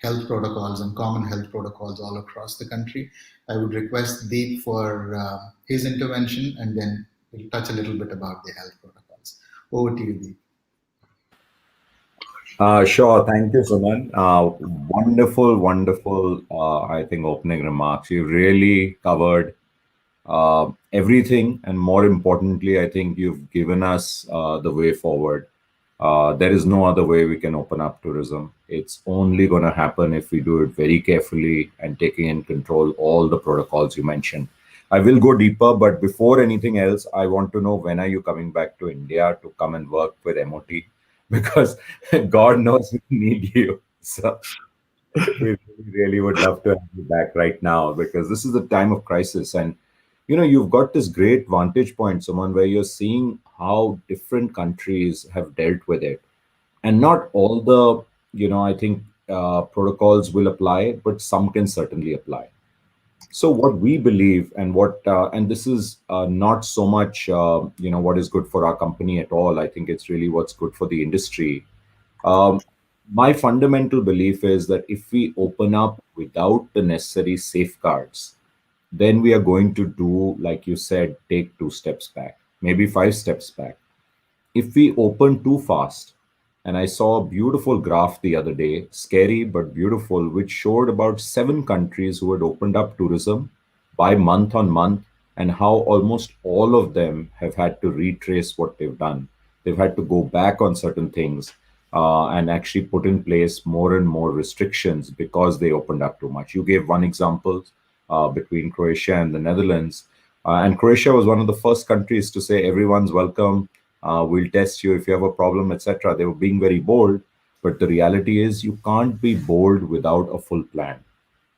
health protocols and common health protocols all across the country. I would request Deep for his intervention, and then we'll touch a little bit about the health protocols. Over to you, Deep. Sure. Thank you, Suman. Wonderful, I think, opening remarks. You really covered everything, and more importantly, I think you've given us the way forward. There is no other way we can open up tourism. It's only going to happen if we do it very carefully and taking in control all the protocols you mentioned. I will go deeper, but before anything else, I want to know, when are you coming back to India to come and work with MOT? Because God knows we need you. So we really would love to have you back right now, because this is a time of crisis. And, you've got this great vantage point, someone where you're seeing how different countries have dealt with it. And not all the, I think protocols will apply, but some can certainly apply. So what we believe, and and this is not so much, what is good for our company at all. I think it's really what's good for the industry. My fundamental belief is that if we open up without the necessary safeguards, then we are going to do, like you said, take 2 steps back, maybe 5 steps back. If we open too fast, and I saw a beautiful graph the other day, scary but beautiful, which showed about 7 countries who had opened up tourism by month on month, and how almost all of them have had to retrace what they've done. They've had to go back on certain things and actually put in place more and more restrictions because they opened up too much. You gave one example between Croatia and the Netherlands. And Croatia was one of the first countries to say everyone's welcome. We'll test you if you have a problem, etc. They were being very bold, but the reality is you can't be bold without a full plan.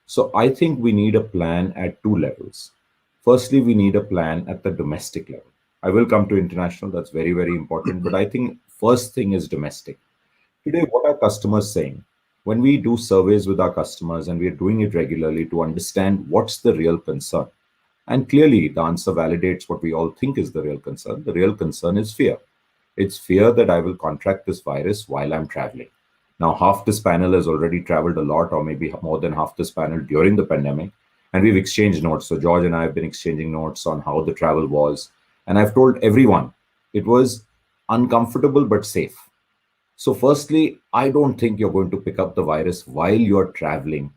So I think we need a plan at 2 levels. Firstly, we need a plan at the domestic level. I will come to international, that's very, very important. But I think first thing is domestic. Today, what are customers saying? When we do surveys with our customers, and we are doing it regularly to understand what's the real concern. And clearly, the answer validates what we all think is the real concern. The real concern is fear. It's fear that I will contract this virus while I'm traveling. Now, half this panel has already traveled a lot, or maybe more than half this panel during the pandemic. And we've exchanged notes. So George and I have been exchanging notes on how the travel was. And I've told everyone it was uncomfortable but safe. So firstly, I don't think you're going to pick up the virus while you're traveling,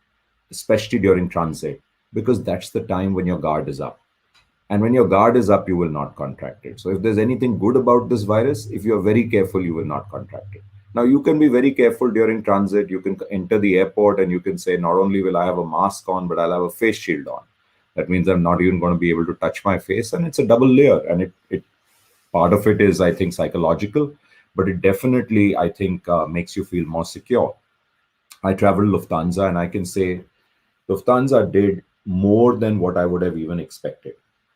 especially during transit, because that's the time when your guard is up. And when your guard is up, you will not contract it. So if there's anything good about this virus, if you're very careful, you will not contract it. Now, you can be very careful during transit. You can enter the airport and you can say, not only will I have a mask on, but I'll have a face shield on. That means I'm not even going to be able to touch my face. And it's a double layer. And it part of it is, I think, psychological, but it definitely, I think, makes you feel more secure. I traveled Lufthansa, and I can say Lufthansa did more than what I would have even expected.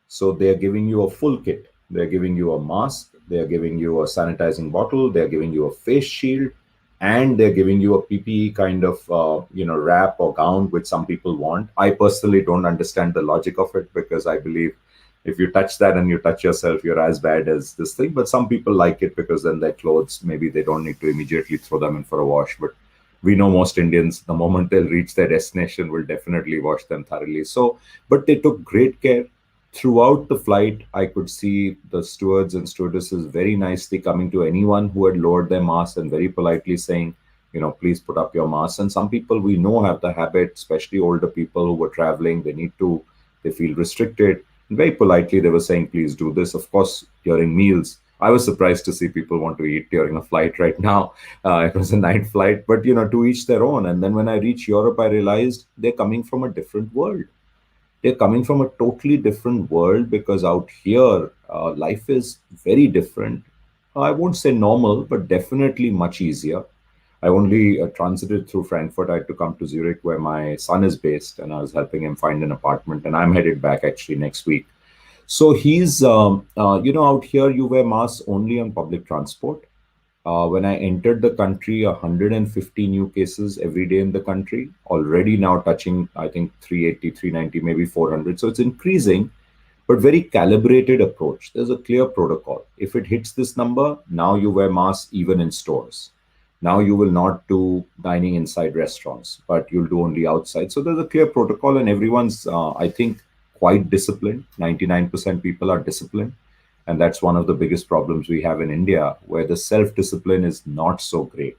So they're giving you a full kit. They're giving you a mask, they're giving you a sanitizing bottle, they're giving you a face shield, and they're giving you a PPE kind of wrap or gown, which some people want. I personally don't understand the logic of it, because I believe if you touch that and you touch yourself, you're as bad as this thing. But some people like it because then their clothes, maybe they don't need to immediately throw them in for a wash. But we know most Indians, the moment they'll reach their destination, will definitely wash them thoroughly. So, but they took great care. Throughout the flight, I could see the stewards and stewardesses very nicely coming to anyone who had lowered their mask and very politely saying, please put up your mask. And some people we know have the habit, especially older people who were traveling, they feel restricted. And very politely, they were saying, please do this. Of course, during meals, I was surprised to see people want to eat during a flight right now. It was a night flight, but to each their own. And then when I reached Europe, I realized they're coming from a different world. They're coming from a totally different world, because out here, life is very different. I won't say normal, but definitely much easier. I only transited through Frankfurt. I had to come to Zurich, where my son is based, and I was helping him find an apartment. And I'm headed back actually next week. So he's, out here, you wear masks only on public transport. When I entered the country, 150 new cases every day in the country, already now touching, I think, 380, 390, maybe 400. So it's increasing, but very calibrated approach. There's a clear protocol. If it hits this number, now you wear masks even in stores. Now you will not do dining inside restaurants, but you'll do only outside. So there's a clear protocol, and everyone's, I think, quite disciplined. 99% people are disciplined. And that's one of the biggest problems we have in India, where the self-discipline is not so great.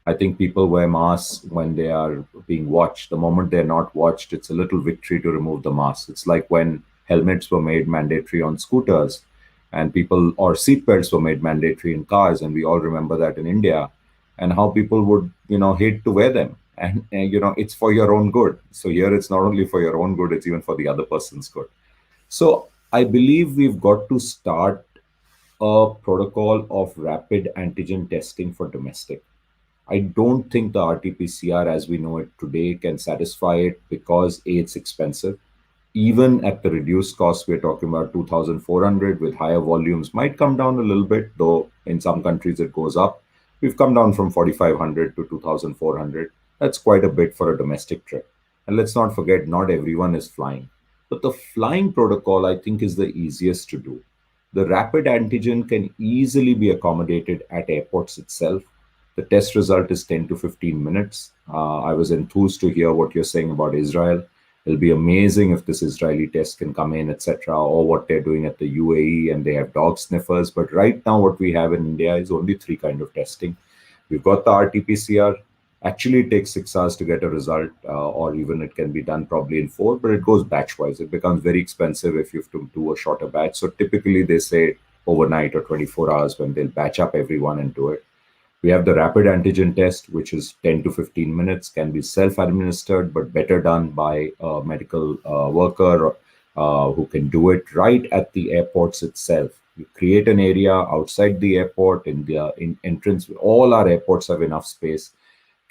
I think people wear masks when they are being watched. The moment they're not watched, it's a little victory to remove the mask. It's like when helmets were made mandatory on scooters, and or seatbelts were made mandatory in cars. And we all remember that in India, and how people would, hate to wear them. And it's for your own good. So here it's not only for your own good, it's even for the other person's good. So I believe we've got to start a protocol of rapid antigen testing for domestic. I don't think the RT-PCR as we know it today can satisfy it, because A, it's expensive. Even at the reduced cost, we're talking about 2,400 with higher volumes, might come down a little bit, though in some countries it goes up. We've come down from 4,500 to 2,400. That's quite a bit for a domestic trip. And let's not forget, not everyone is flying. But the flying protocol, I think, is the easiest to do. The rapid antigen can easily be accommodated at airports itself. The test result is 10 to 15 minutes. I was enthused to hear what you're saying about Israel. It'll be amazing if this Israeli test can come in, etc., or what they're doing at the UAE, and they have dog sniffers. But right now, what we have in India is only 3 kinds of testing. We've got the RT-PCR. Actually, it takes 6 hours to get a result, or even it can be done probably in 4, but it goes batch-wise. It becomes very expensive if you have to do a shorter batch. So typically, they say overnight or 24 hours when they'll batch up everyone and do it. We have the rapid antigen test, which is 10 to 15 minutes, can be self-administered, but better done by a medical worker who can do it right at the airports itself. You create an area outside the airport, in the entrance. All our airports have enough space.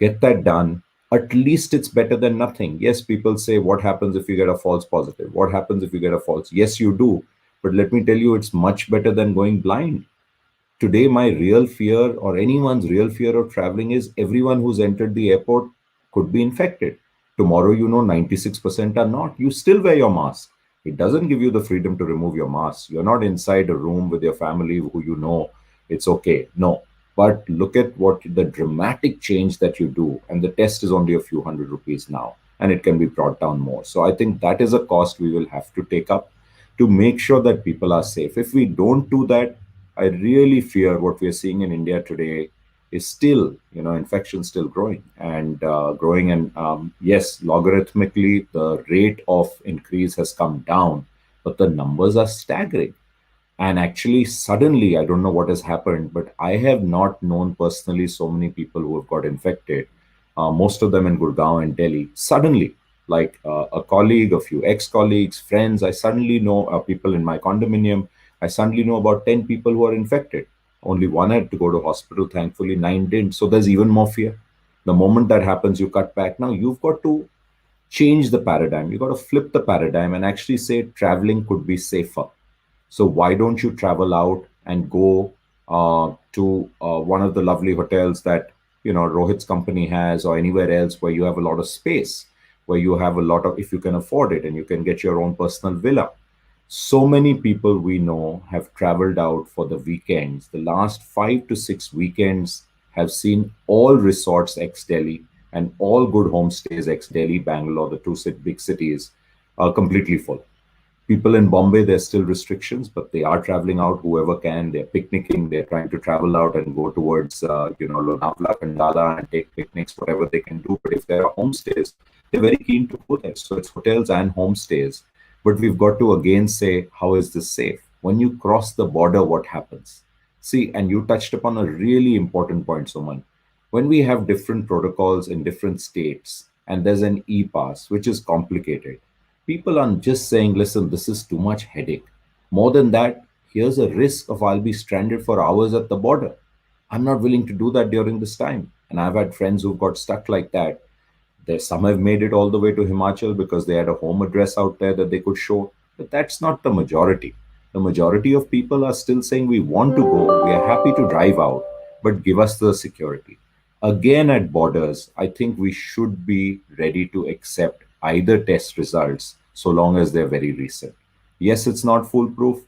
Get that done. at least it's better than nothing. Yes, people say, what happens if you get a false positive? What happens if you get a false? Yes, you do. But let me tell you, it's much better than going blind. Today, my real fear, or anyone's real fear of traveling, is everyone who's entered the airport could be infected. Tomorrow, 96% are not. You still wear your mask. It doesn't give you the freedom to remove your mask. You're not inside a room with your family who it's okay. No. But look at what the dramatic change that you do. And the test is only a few hundred rupees now, and it can be brought down more. So I think that is a cost we will have to take up to make sure that people are safe. If we don't do that, I really fear what we are seeing in India today is still, infection still growing and growing. And yes, logarithmically, the rate of increase has come down, but the numbers are staggering. And actually, suddenly, I don't know what has happened, but I have not known personally so many people who have got infected, most of them in Gurgaon and Delhi. Suddenly, like a colleague, a few ex-colleagues, friends, I suddenly know people in my condominium. I suddenly know about 10 people who are infected. Only one had to go to hospital. Thankfully, 9 didn't. So there's even more fear. The moment that happens, you cut back. Now you've got to change the paradigm. You've got to flip the paradigm and actually say traveling could be safer. So why don't you travel out and go to one of the lovely hotels that Rohit's company has, or anywhere else where you have a lot of space, where you have a lot of, if you can afford it, and you can get your own personal villa. So many people we know have traveled out for the weekends. The last 5 to 6 weekends have seen all resorts ex-Delhi and all good homestays ex-Delhi, Bangalore, the two big cities, are completely full. People in Bombay, there's still restrictions, but they are traveling out, whoever can. They're picnicking, they're trying to travel out and go towards, Lonavala, Kandala, and take picnics, whatever they can do. But if there are homestays, they're very keen to go there. So it's hotels and homestays. But we've got to again say, how is this safe? When you cross the border, what happens? See, and you touched upon a really important point, Suman. When we have different protocols in different states, and there's an e-pass, which is complicated, people are just saying, listen, this is too much headache. More than that, here's a risk of I'll be stranded for hours at the border. I'm not willing to do that during this time. And I've had friends who've got stuck like that. Some have made it all the way to Himachal because they had a home address out there that they could show. But that's not the majority. The majority of people are still saying, we want to go, we are happy to drive out, but give us the security. Again, at borders, I think we should be ready to accept either test results so long as they're very recent. Yes, it's not foolproof,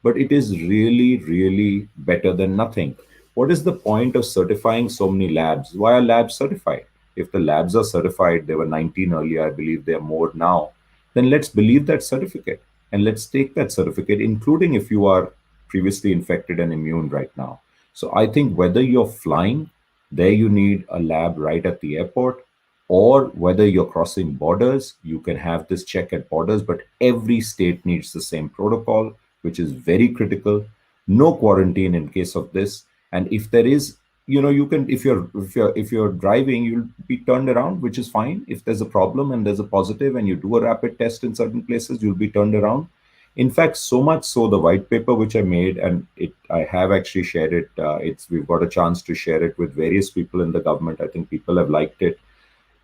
but it is really, really better than nothing. What is the point of certifying so many labs? Why are labs certified? If the labs are certified, there were 19 earlier, I believe there are more now, then let's believe that certificate and let's take that certificate, including if you are previously infected and immune right now. So I think whether you're flying, there you need a lab right at the airport, or whether you're crossing borders, you can have this check at borders, but every state needs the same protocol, which is very critical. No quarantine in case of this. And if there is, you can, if you're driving, you'll be turned around, which is fine. If there's a problem and there's a positive and you do a rapid test in certain places, you'll be turned around. In fact, so much so, the white paper which I made, and I have actually shared it. We've got a chance to share it with various people in the government. I think people have liked it.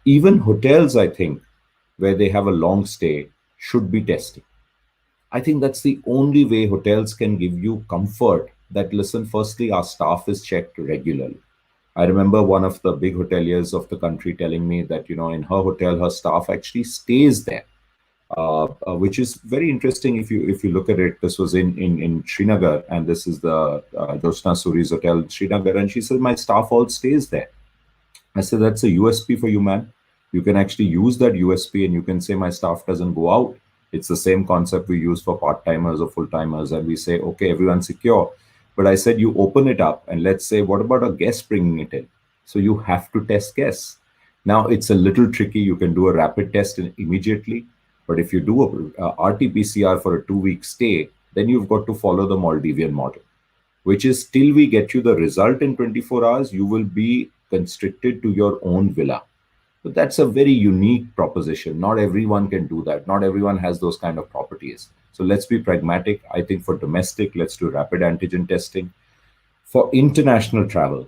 Even hotels, I think, where they have a long stay, should be testing. I think that's the only way hotels can give you comfort that, listen, firstly, our staff is checked regularly. I remember one of the big hoteliers of the country telling me that, in her hotel, her staff actually stays there, which is very interesting. If you look at it, this was in Srinagar, and this is the Jyotsna Suri's hotel in Srinagar, and she said, my staff all stays there. I said, that's a USP for you, man. You can actually use that USP and you can say, my staff doesn't go out. It's the same concept we use for part-timers or full-timers. And we say, okay, everyone's secure. But I said, you open it up and let's say, what about a guest bringing it in? So you have to test guests. Now it's a little tricky. You can do a rapid test immediately. But if you do a RT-PCR for a 2-week stay, then you've got to follow the Maldivian model, which is till we get you the result in 24 hours, you will be constricted to your own villa. But that's a very unique proposition. Not everyone can do that. Not everyone has those kind of properties. So let's be pragmatic. I think for domestic, let's do rapid antigen testing. For international travel,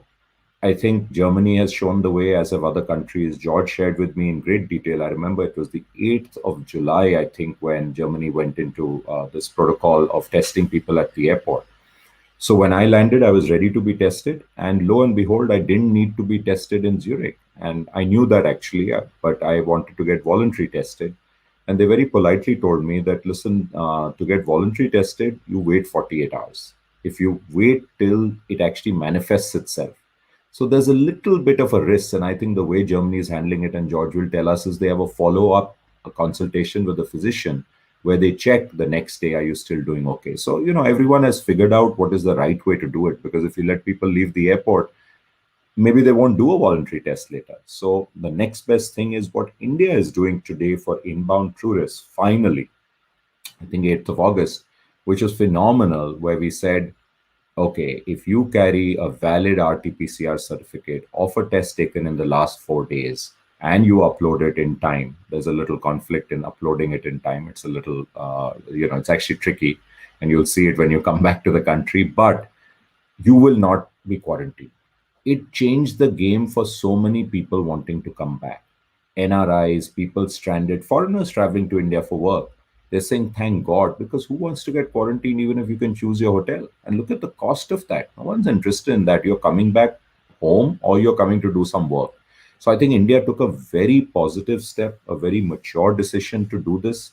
I think Germany has shown the way, as have other countries. George shared with me in great detail. I remember it was the 8th of July, I think, when Germany went into this protocol of testing people at the airport. So when I landed, I was ready to be tested. And lo and behold, I didn't need to be tested in Zurich. And I knew that actually, but I wanted to get voluntary tested. And they very politely told me that, listen, to get voluntary tested, you wait 48 hours. If you wait till it actually manifests itself. So there's a little bit of a risk. And I think the way Germany is handling it, and George will tell us, is they have a follow-up a consultation with the physician where they check the next day, are you still doing okay? So, everyone has figured out what is the right way to do it, because if you let people leave the airport, maybe they won't do a voluntary test later. So the next best thing is what India is doing today for inbound tourists. Finally, I think 8th of August, which was phenomenal, where we said, okay, if you carry a valid RT-PCR certificate of a test taken in the last 4 days and you upload it in time, there's a little conflict in uploading it in time. It's a little, it's actually tricky, and you'll see it when you come back to the country, but you will not be quarantined. It changed the game for so many people wanting to come back. NRIs, people stranded, foreigners traveling to India for work. They're saying, thank God, because who wants to get quarantined even if you can choose your hotel? And look at the cost of that. No one's interested in that. You're coming back home or you're coming to do some work. So I think India took a very positive step, a very mature decision to do this.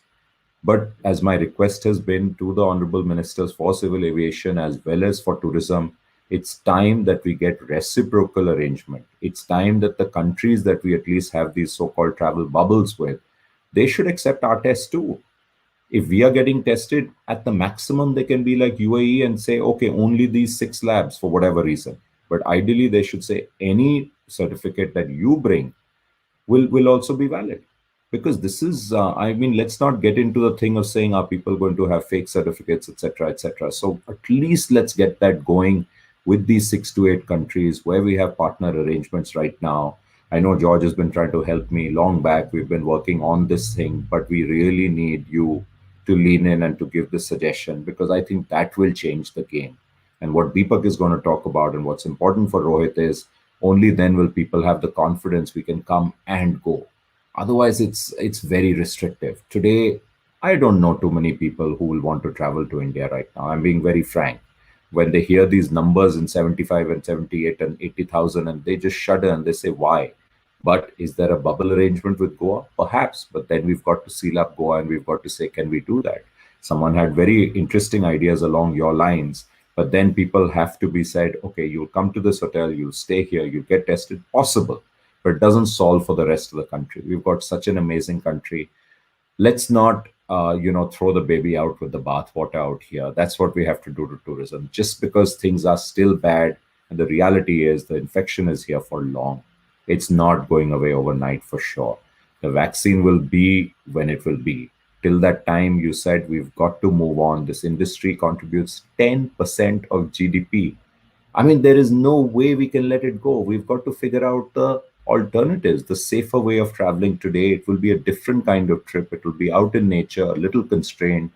But as my request has been to the Honorable Ministers for Civil Aviation as well as for tourism, it's time that we get reciprocal arrangement. It's time that the countries that we at least have these so-called travel bubbles with, they should accept our tests too. If we are getting tested at the maximum, they can be like UAE and say, okay, only these 6 labs for whatever reason. But ideally, they should say any certificate that you bring will also be valid. Because this is, let's not get into the thing of saying, are people going to have fake certificates, etc., etc. So at least let's get that going with these 6 to 8 countries where we have partner arrangements right now. I know George has been trying to help me long back. We've been working on this thing, but we really need you to lean in and to give this suggestion, because I think that will change the game. And what Deepak is going to talk about and what's important for Rohit is only then will people have the confidence we can come and go. Otherwise, it's very restrictive. Today, I don't know too many people who will want to travel to India right now. I'm being very frank. When they hear these numbers in 75 and 78 and 80,000, and they just shudder and they say, why? But is there a bubble arrangement with Goa? Perhaps, but then we've got to seal up Goa and we've got to say, can we do that? Someone had very interesting ideas along your lines, but then people have to be said, okay, you'll come to this hotel, you'll stay here, you get tested, possible, but it doesn't solve for the rest of the country. We've got such an amazing country. Let's not, throw the baby out with the bathwater out here. That's what we have to do to tourism. Just because things are still bad, and the reality is the infection is here for long. It's not going away overnight for sure. The vaccine will be when it will be. Till that time, you said we've got to move on. This industry contributes 10% of GDP. There is no way we can let it go. We've got to figure out the alternatives, the safer way of traveling today. It will be a different kind of trip. It will be out in nature, a little constrained.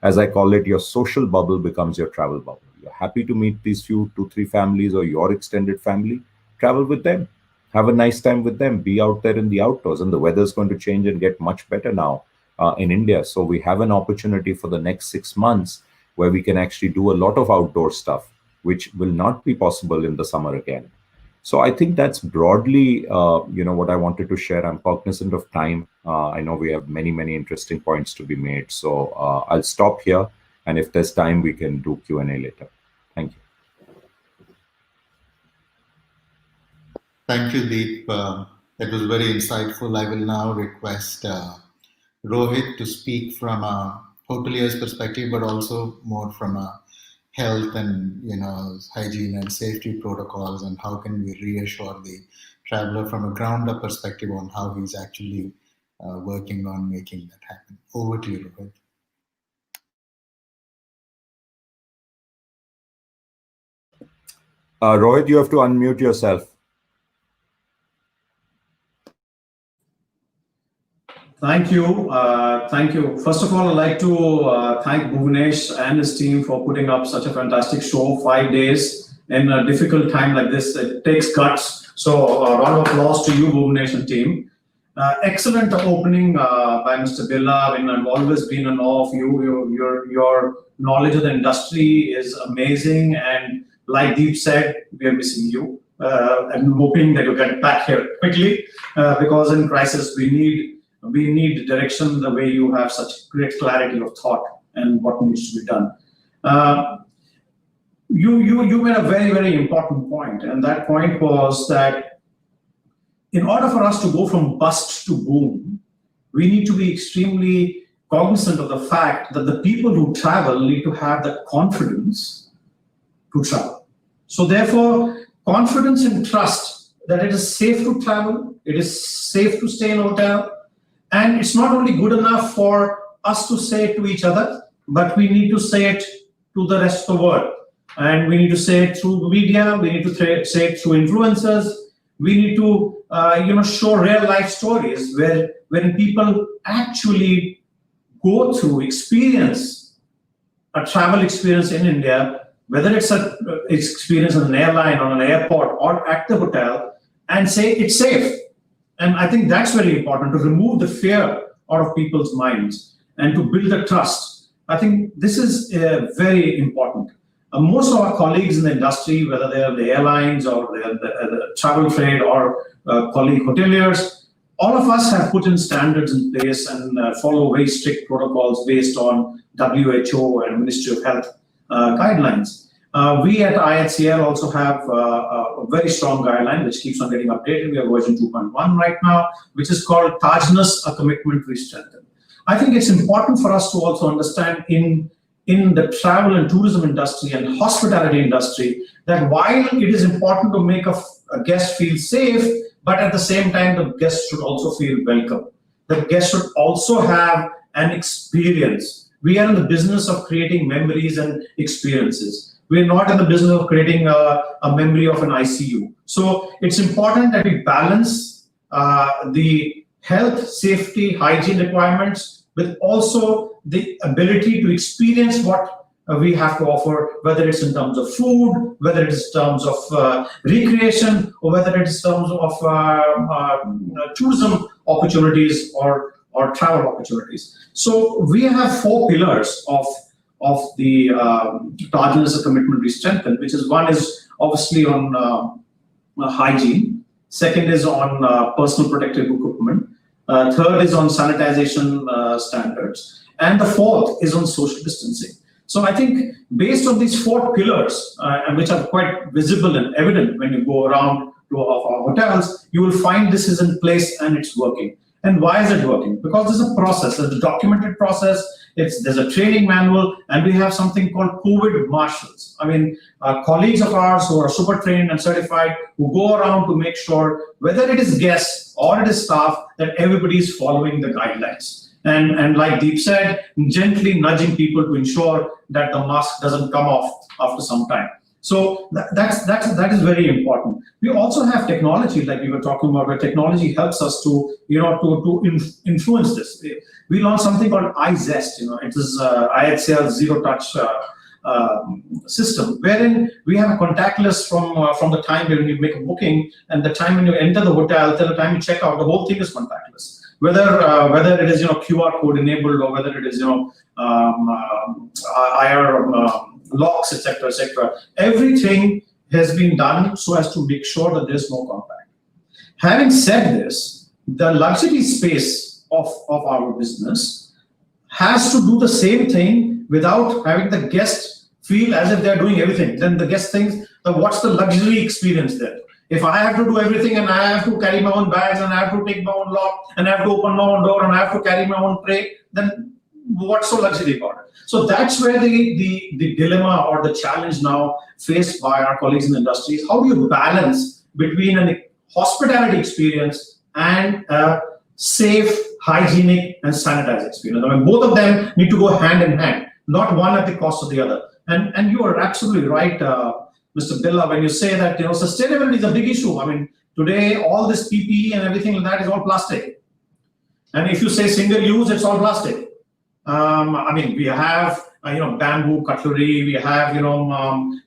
As I call it, your social bubble becomes your travel bubble. You're happy to meet these few 2-3 families or your extended family, travel with them. Have a nice time with them, be out there in the outdoors, and the weather's going to change and get much better now in India. So we have an opportunity for the next 6 months where we can actually do a lot of outdoor stuff, which will not be possible in the summer again. So I think that's broadly, what I wanted to share. I'm cognizant of time. I know we have many, many interesting points to be made. So I'll stop here. And if there's time, we can do Q&A later. Thank you. Thank you, Deep. That was very insightful. I will now request Rohit to speak from a hotelier's perspective, but also more from a health and hygiene and safety protocols, and how can we reassure the traveler from a ground-up perspective on how he's actually working on making that happen. Over to you, Rohit. Rohit, you have to unmute yourself. Thank you. Thank you. First of all, I'd like to thank Bhuvanesh and his team for putting up such a fantastic show, 5 days. in a difficult time like this. It takes guts. So a round of applause to you, Bhuvanesh and team. Excellent opening by Mr. Birla. I've always been in awe of you. Your knowledge of the industry is amazing. And like Deep said, we are missing you. I'm hoping that you get back here quickly because in crisis we need direction the way you have such great clarity of thought and what needs to be done. You made a very, very important point, and that point was that in order for us to go from bust to boom, we need to be extremely cognizant of the fact that the people who travel need to have the confidence to travel. So therefore, confidence and trust that it is safe to travel, it is safe to stay in a hotel, and it's not only good enough for us to say it to each other, but we need to say it to the rest of the world. And we need to say it through media, we need to say it through influencers, we need to show real life stories where when people actually go through experience a travel experience in India, whether it's an experience on an airline, on an airport, or at the hotel, and say it's safe. And I think that's very important, to remove the fear out of people's minds and to build the trust. I think this is very important. Most of our colleagues in the industry, whether they are the airlines or the travel trade or colleague hoteliers, all of us have put in standards in place and follow very strict protocols based on WHO and Ministry of Health guidelines. We at IHCL also have a very strong guideline which keeps on getting updated. We are version 2.1 right now, which is called Tajness, a commitment we strengthen. I think it's important for us to also understand in the travel and tourism industry and hospitality industry that while it is important to make a guest feel safe, but at the same time, the guest should also feel welcome. The guest should also have an experience. We are in the business of creating memories and experiences. We're not in the business of creating a memory of an ICU. So it's important that we balance the health, safety, hygiene requirements with also the ability to experience what we have to offer, whether it's in terms of food, whether it's in terms of recreation, or whether it's in terms of tourism opportunities or travel opportunities. So we have 4 pillars of the Tajness, a commitment we strengthen, which is one is obviously on hygiene, second is on personal protective equipment, third is on sanitization standards, and the fourth is on social distancing. So I think based on these 4 pillars, and which are quite visible and evident when you go around to our hotels, you will find this is in place and it's working. And why is it working? Because there's a process, there's a documented process, there's a training manual, and we have something called COVID marshals. I mean, colleagues of ours who are super trained and certified, who go around to make sure, whether it is guests or it is staff, that everybody is following the guidelines. And like Deep said, gently nudging people to ensure that the mask doesn't come off after some time. So that is very important. We also have technology, like we were talking about, where technology helps us to influence this. We launched something called iZest. It is IHCL zero touch system, wherein we have a contactless from the time when you make a booking and the time when you enter the hotel till the time you check out. The whole thing is contactless. Whether it is QR code enabled or whether it is IR locks, etc., etc. Everything has been done so as to make sure that there's no contact. Having said this, the luxury space of our business has to do the same thing without having the guest feel as if they're doing everything. Then the guest thinks, what's the luxury experience there? If I have to do everything and I have to carry my own bags and I have to take my own lock and I have to open my own door and I have to carry my own tray, then what's so luxury about it? So that's where the dilemma or the challenge now faced by our colleagues in the industry is how do you balance between a hospitality experience and a safe, hygienic, and sanitized experience. I mean, both of them need to go hand in hand, not one at the cost of the other. And you are absolutely right, Mr. Birla, when you say that sustainability is a big issue. I mean, today all this PPE and everything like that is all plastic. And if you say single use, it's all plastic. I mean, we have bamboo cutlery, we have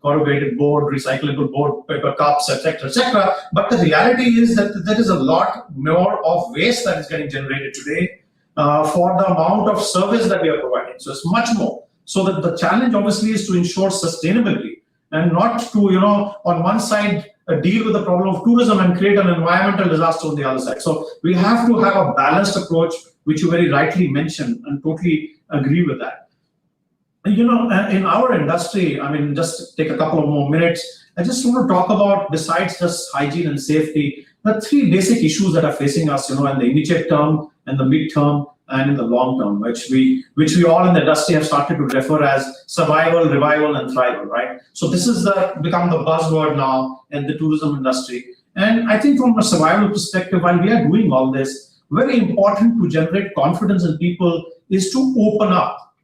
corrugated board, recyclable board, paper cups, etc., etc. But the reality is that there is a lot more of waste that is getting generated today for the amount of service that we are providing. So it's much more. So that the challenge obviously is to ensure sustainability and not to on one side deal with the problem of tourism and create an environmental disaster on the other side. So we have to have a balanced approach, which you very rightly mentioned, and totally agree with that. In our industry, I mean, just take a couple of more minutes. I just want to talk about, besides just hygiene and safety, the three basic issues that are facing us, in the immediate term, and the mid-term, and in the long term, which we all in the industry have started to refer as survival, revival, and thrival, right? So this is become the buzzword now in the tourism industry. And I think from a survival perspective, while we are doing all this, very important to generate confidence in people is to open up.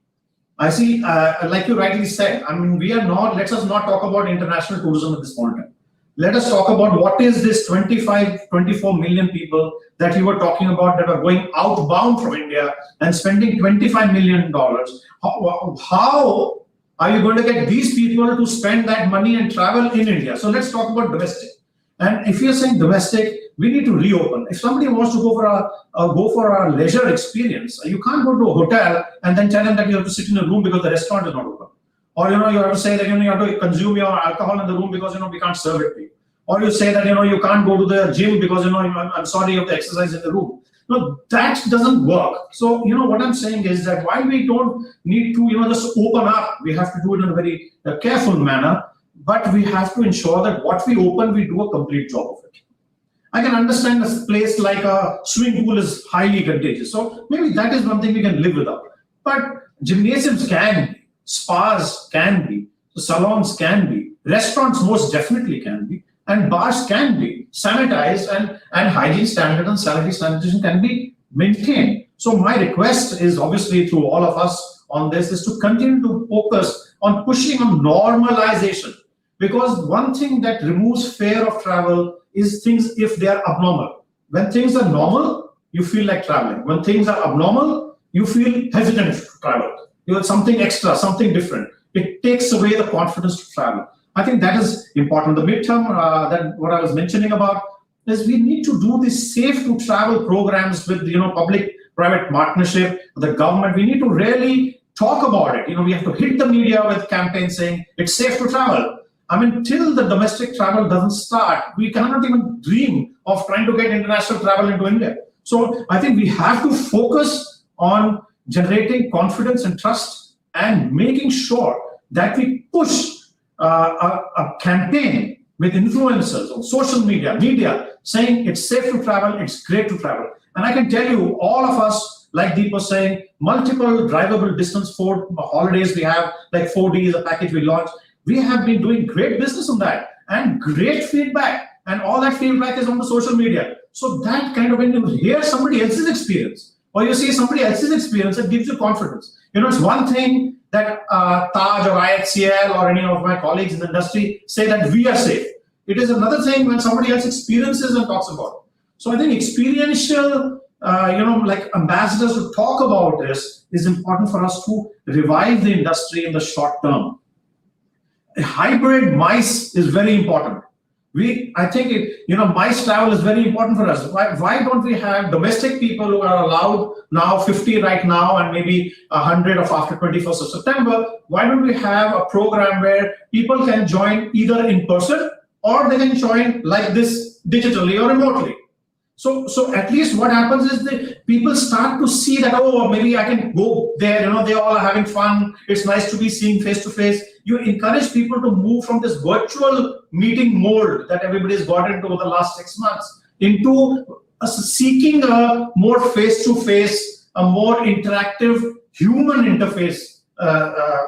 I see, like you rightly said, I mean, let us not talk about international tourism at this point in time. Let us talk about what is this 24 million people that you were talking about that are going outbound from India and spending $25 million. How are you going to get these people to spend that money and travel in India? So let's talk about domestic. And if you're saying domestic, we need to reopen. If somebody wants to go for a leisure experience, you can't go to a hotel and then tell them that you have to sit in a room because the restaurant is not open. Or you have to say that you have to consume your alcohol in the room because we can't serve it to you. Or you say that you can't go to the gym because I'm sorry, you have to exercise in the room. No, that doesn't work. So what I'm saying is that while we don't need to just open up, we have to do it in a very careful manner. But we have to ensure that what we open, we do a complete job of it. I can understand a place like a swimming pool is highly contagious. So maybe that is one thing we can live without. But gymnasiums can be, spas can be, salons can be, restaurants most definitely can be, and bars can be sanitized, and hygiene standard and sanitary sanitation can be maintained. So my request is obviously to all of us on this is to continue to focus on pushing on normalization. Because one thing that removes fear of travel is things if they are abnormal. When things are normal, you feel like traveling. When things are abnormal, you feel hesitant to travel. You have something extra, something different. It takes away the confidence to travel. I think that is important. The midterm, that what I was mentioning about, is we need to do these safe to travel programs with public-private partnership, the government. We need to really talk about it. We have to hit the media with campaigns saying it's safe to travel. I mean, till the domestic travel doesn't start, we cannot even dream of trying to get international travel into India. So I think we have to focus on generating confidence and trust and making sure that we push a campaign with influencers on social media saying it's safe to travel, it's great to travel. And I can tell you, all of us, like Deep was saying, multiple drivable distance for holidays we have, like 4D is a package we launched. We have been doing great business on that and great feedback, and all that feedback is on the social media. So that kind of, when you hear somebody else's experience or you see somebody else's experience, it gives you confidence. It's one thing that Taj or IHCL or any of my colleagues in the industry say that we are safe. It is another thing when somebody else experiences and talks about it. So I think experiential, like ambassadors to talk about this is important for us to revive the industry in the short term. A hybrid MICE is very important. I think MICE travel is very important for us. Why don't we have domestic people who are allowed now 50 right now and maybe 100 of after 21st of September? Why don't we have a program where people can join either in person or they can join like this digitally or remotely? So at least what happens is that people start to see that, oh, maybe I can go there, they all are having fun. It's nice to be seen face to face. You encourage people to move from this virtual meeting mode that everybody's got into over the last 6 months into seeking a more face-to-face, a more interactive human interface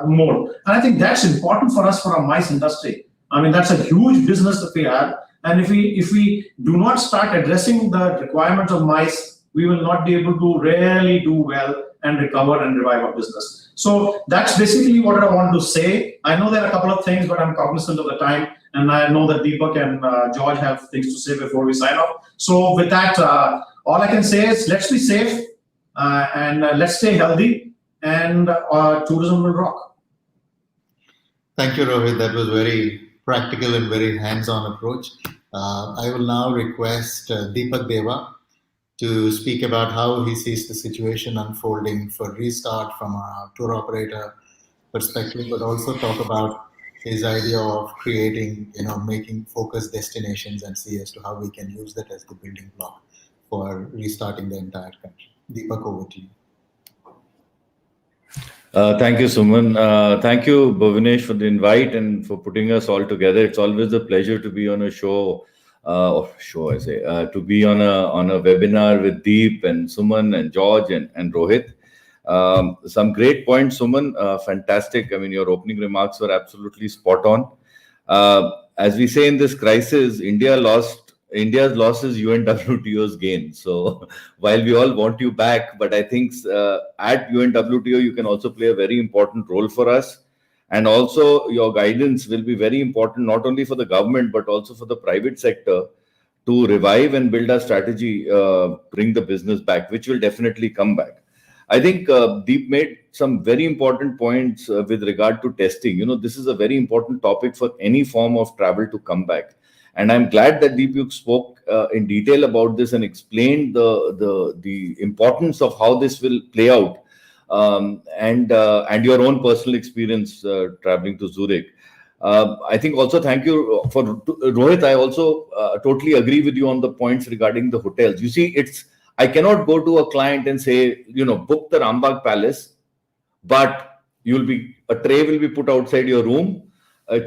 mode. And I think that's important for us, for our MICE industry. I mean, that's a huge business that we have. And if we do not start addressing the requirements of MICE, we will not be able to really do well and recover and revive our business. So that's basically what I want to say. I know there are a couple of things, but I'm cognizant of the time. And I know that Deepak and George have things to say before we sign off. So with that, all I can say is let's be safe and let's stay healthy. and tourism will rock. Thank you, Rohit. That was very practical and very hands-on approach. I will now request Deepak Deva to speak about how he sees the situation unfolding for Restart from a tour operator perspective, but also talk about his idea of creating, making focused destinations and see as to how we can use that as the building block for restarting the entire country. Deepak, over to you. Thank you, Suman. Thank you, Bhuvanesh, for the invite and for putting us all together. It's always a pleasure to be on a show, to be on a webinar with Deep and Suman and George and Rohit. Some great points, Suman. Fantastic. I mean, your opening remarks were absolutely spot on. As we say in this crisis, India's loss is UNWTO's gain. So while we all want you back, but I think at UNWTO, you can also play a very important role for us. And also your guidance will be very important, not only for the government, but also for the private sector to revive and build a strategy, bring the business back, which will definitely come back. I think Deep made some very important points with regard to testing. This is a very important topic for any form of travel to come back. And I'm glad that Deep, you spoke in detail about this and explained the importance of how this will play out and your own personal experience traveling to Zurich. I think also thank you for Rohit. I also totally agree with you on the points regarding the hotels. You see, I cannot go to a client and say, book the Rambagh Palace, but a tray will be put outside your room.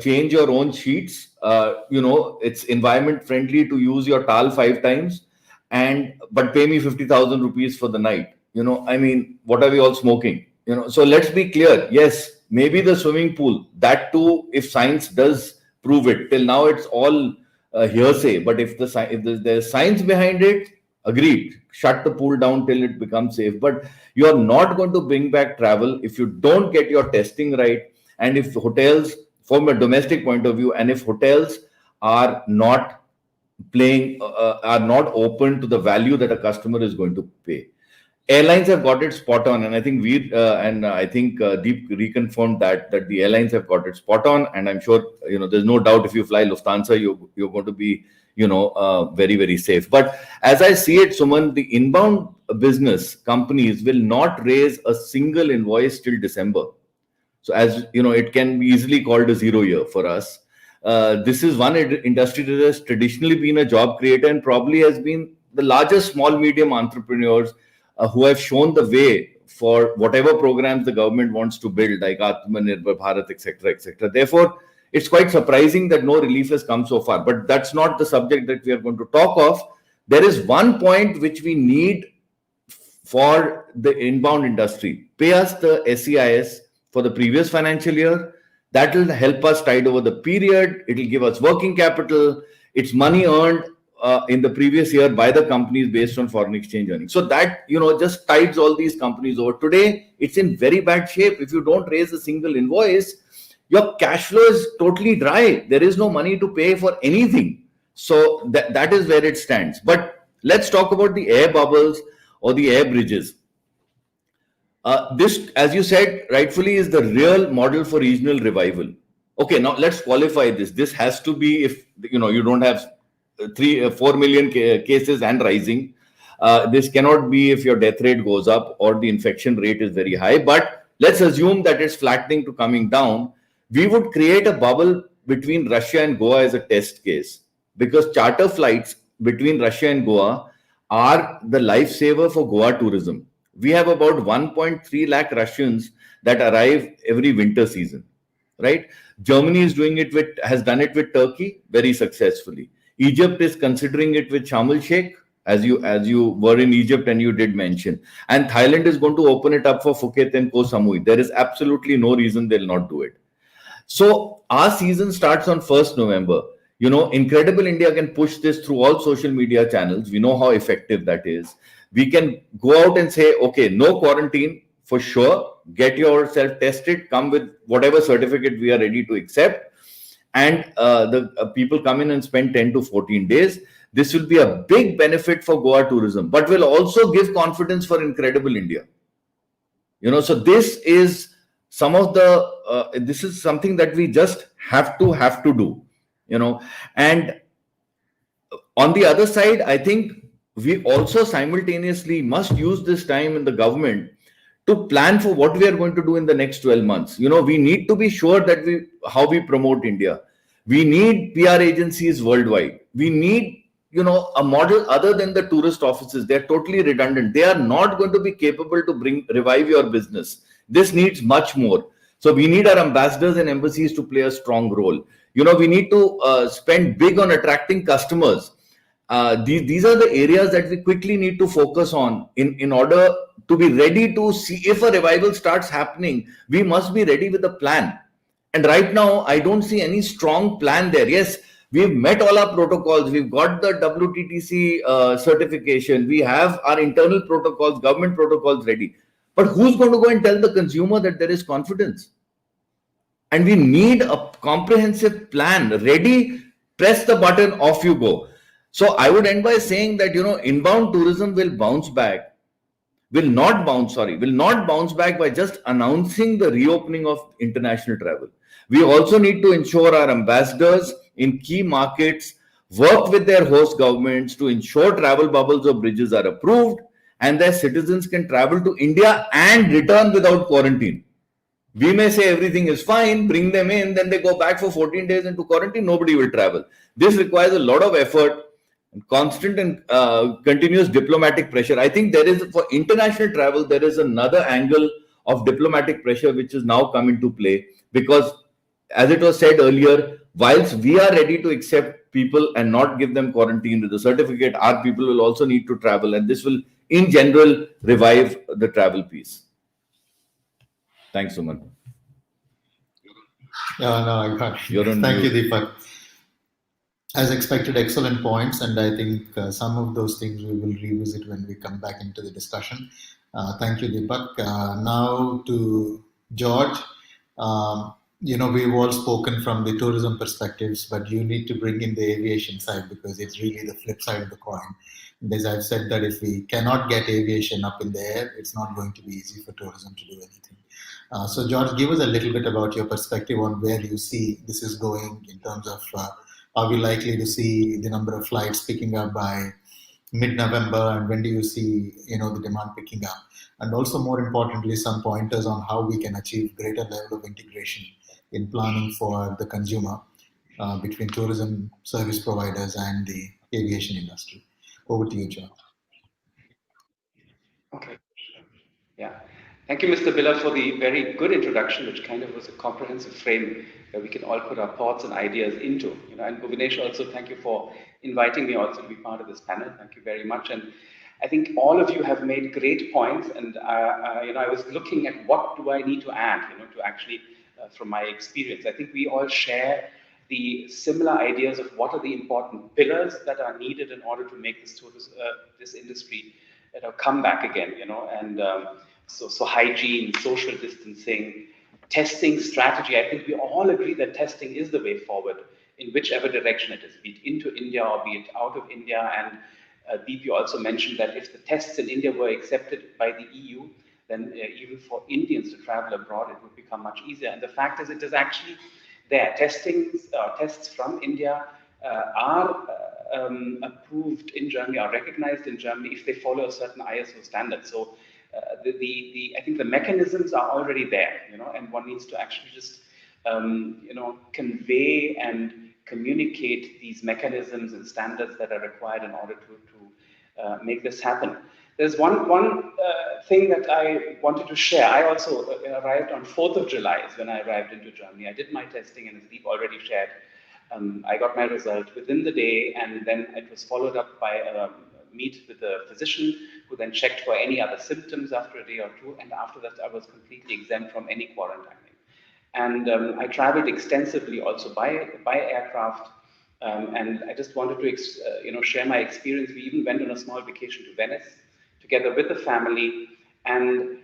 Change your own sheets. It's environment friendly to use your towel 5 times, but pay me 50,000 rupees for the night. I mean, what are we all smoking? So let's be clear. Yes, maybe the swimming pool, that too, if science does prove it. Till now, it's all hearsay. But if there's science behind it, agreed. Shut the pool down till it becomes safe. But you are not going to bring back travel if you don't get your testing right, and if hotels, from a domestic point of view, and if hotels are not open to the value that a customer is going to pay. Airlines have got it spot on, and I think Deep reconfirmed that the airlines have got it spot on, and I'm sure there's no doubt if you fly Lufthansa, you're going to be very, very safe. But as I see it, Suman, the inbound business companies will not raise a single invoice till December. So as you know, it can be easily called a 0 year for us. This is one industry that has traditionally been a job creator and probably has been the largest small medium entrepreneurs who have shown the way for whatever programs the government wants to build, like Atmanirbhar Bharat, etc., etc. Therefore, it's quite surprising that no relief has come so far. But that's not the subject that we are going to talk of. There is one point which we need for the inbound industry. Pay us the SEIS for the previous financial year. That will help us tide over the period. It will give us working capital. It's money earned in the previous year by the companies based on foreign exchange earnings. So that, just tides all these companies over. Today, it's in very bad shape. If you don't raise a single invoice, your cash flow is totally dry. There is no money to pay for anything. So that is where it stands. But let's talk about the air bubbles or the air bridges. This, as you said, rightfully is the real model for regional revival. Okay, now let's qualify this. This has to be if you don't have 4 million cases and rising. This cannot be if your death rate goes up or the infection rate is very high. But let's assume that it's flattening to coming down. We would create a bubble between Russia and Goa as a test case, because charter flights between Russia and Goa are the lifesaver for Goa tourism. We have about 1.3 lakh Russians that arrive every winter season, right? Germany has done it with Turkey very successfully. Egypt is considering it with Sharm el-Sheikh, as you were in Egypt and you did mention. And Thailand is going to open it up for Phuket and Koh Samui. There is absolutely no reason they'll not do it. So our season starts on 1st November. Incredible India can push this through all social media channels. We know how effective that is. We can go out and say, okay, no quarantine for sure. Get yourself tested, come with whatever certificate we are ready to accept. And the people come in and spend 10 to 14 days. This will be a big benefit for Goa tourism, but will also give confidence for Incredible India. So this is some of the this is something that we just have to do. And on the other side, I think we also simultaneously must use this time in the government to plan for what we are going to do in the next 12 months. We need to be sure that how we promote India. We need PR agencies worldwide. We need, a model other than the tourist offices. They're totally redundant. They are not going to be capable to revive your business. This needs much more. So we need our ambassadors and embassies to play a strong role. We need to spend big on attracting customers. These are the areas that we quickly need to focus on in order to be ready to see if a revival starts happening. We must be ready with a plan. And right now, I don't see any strong plan there. Yes, we've met all our protocols. We've got the WTTC certification. We have our internal protocols, government protocols ready. But who's going to go and tell the consumer that there is confidence? And we need a comprehensive plan ready. Press the button, off you go. So I would end by saying that, inbound tourism will not bounce back by just announcing the reopening of international travel. We also need to ensure our ambassadors in key markets work with their host governments to ensure travel bubbles or bridges are approved and their citizens can travel to India and return without quarantine. We may say everything is fine, bring them in, then they go back for 14 days into quarantine, nobody will travel. This requires a lot of effort, constant and continuous diplomatic pressure. I think for international travel, there is another angle of diplomatic pressure which is now come into play, because as it was said earlier, whilst we are ready to accept people and not give them quarantine with a certificate, our people will also need to travel, and this will in general revive the travel piece. Thanks, Suman. I got it. Thank you, Deepak. As expected, excellent points, and I think some of those things we will revisit when we come back into the discussion. Thank you, Deepak. Now to George. We've all spoken from the tourism perspectives, but you need to bring in the aviation side because it's really the flip side of the coin. And as I've said, that if we cannot get aviation up in the air, it's not going to be easy for tourism to do anything. So George, give us a little bit about your perspective on where you see this is going in terms of are we likely to see the number of flights picking up by mid-November, and when do you see the demand picking up? And also, more importantly, some pointers on how we can achieve greater level of integration in planning for the consumer between tourism service providers and the aviation industry. Over to you, John. Okay. Yeah. Thank you, Mr. Billa, for the very good introduction, which kind of was a comprehensive frame where we can all put our thoughts and ideas into. And Bhuvanesh, also thank you for inviting me also to be part of this panel. Thank you very much. And I think all of you have made great points. And I was looking at what do I need to add, to actually, from my experience. I think we all share the similar ideas of what are the important pillars that are needed in order to make this industry come back again, and so hygiene, social distancing, testing strategy. I think we all agree that testing is the way forward in whichever direction it is, be it into India or be it out of India. And Deep, also mentioned that if the tests in India were accepted by the EU, then even for Indians to travel abroad, it would become much easier. And the fact is, it is actually there. Tests from India are approved in Germany, are recognized in Germany if they follow a certain ISO standard. So I think the mechanisms are already there, and one needs to actually just, convey and communicate these mechanisms and standards that are required in order to make this happen. There's one thing that I wanted to share. I also arrived on 4th of July is when I arrived into Germany. I did my testing, and as Deep already shared, I got my result within the day, and then it was followed up by a meet with a physician who then checked for any other symptoms after a day or two, and after that I was completely exempt from any quarantining. And I traveled extensively also by aircraft, and I just wanted to share my experience. We even went on a small vacation to Venice together with the family, and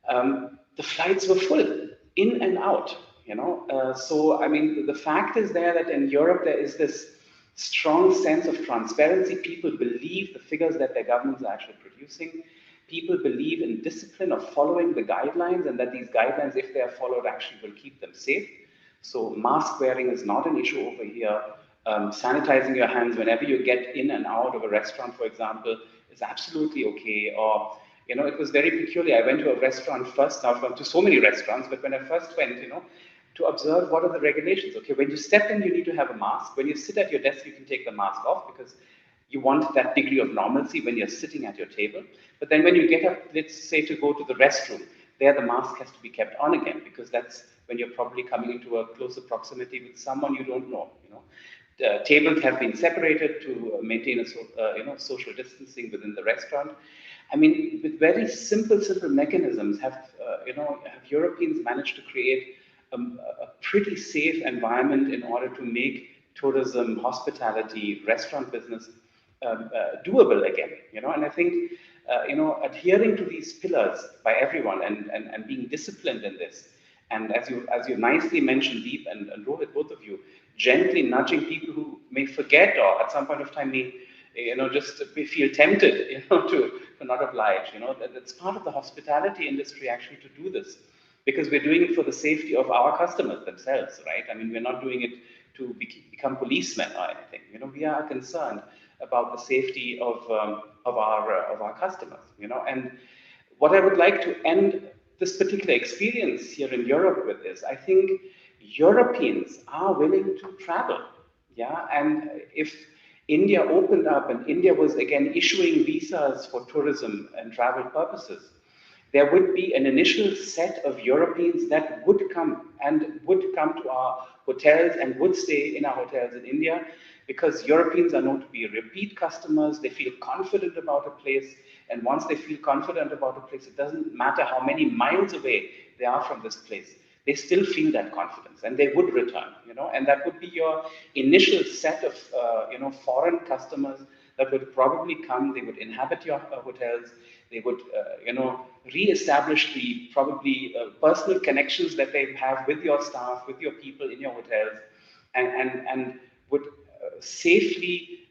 the flights were full in and out. So I mean, the fact is there that in Europe there is this strong sense of transparency. People believe the figures that their governments are actually producing. people believe in discipline of following the guidelines, and that these guidelines, if they are followed, actually will keep them safe. So mask wearing is not an issue over here. Sanitizing your hands whenever you get in and out of a restaurant, for example, is absolutely okay. Or, you know, it was very peculiar. I went to a restaurant first, now I've gone to so many restaurants, but when I first went, you know, to observe what are the regulations. Okay, when you step in, you need to have a mask. When you sit at your desk, you can take the mask off because you want that degree of normalcy when you're sitting at your table. But then when you get up, let's say to go to the restroom, there the mask has to be kept on again, because that's when you're probably coming into a closer proximity with someone you don't know. You know, tables have been separated to maintain a social distancing within the restaurant. I mean, with very simple mechanisms, have Europeans managed to create a pretty safe environment in order to make tourism, hospitality, restaurant business doable again, you know. And I think, adhering to these pillars by everyone and being disciplined in this, and as you nicely mentioned, Deep and Rohit, both of you, gently nudging people who may forget or at some point of time may, just feel tempted, to not oblige. You know, that's part of the hospitality industry actually to do this, because we're doing it for the safety of our customers themselves, right? I mean, we're not doing it to become policemen or anything. You know, we are concerned about the safety of our customers. You know, and what I would like to end this particular experience here in Europe with is, I think Europeans are willing to travel. Yeah, and if India opened up and India was again issuing visas for tourism and travel purposes, there would be an initial set of Europeans that would come to our hotels and would stay in our hotels in India, because Europeans are known to be repeat customers. They feel confident about a place, and once they feel confident about a place, it doesn't matter how many miles away they are from this place, they still feel that confidence and they would return, you know. And that would be your initial set of foreign customers that would probably come. They would inhabit your hotels. They would re-establish the probably personal connections that they have with your staff, with your people in your hotels, and would safely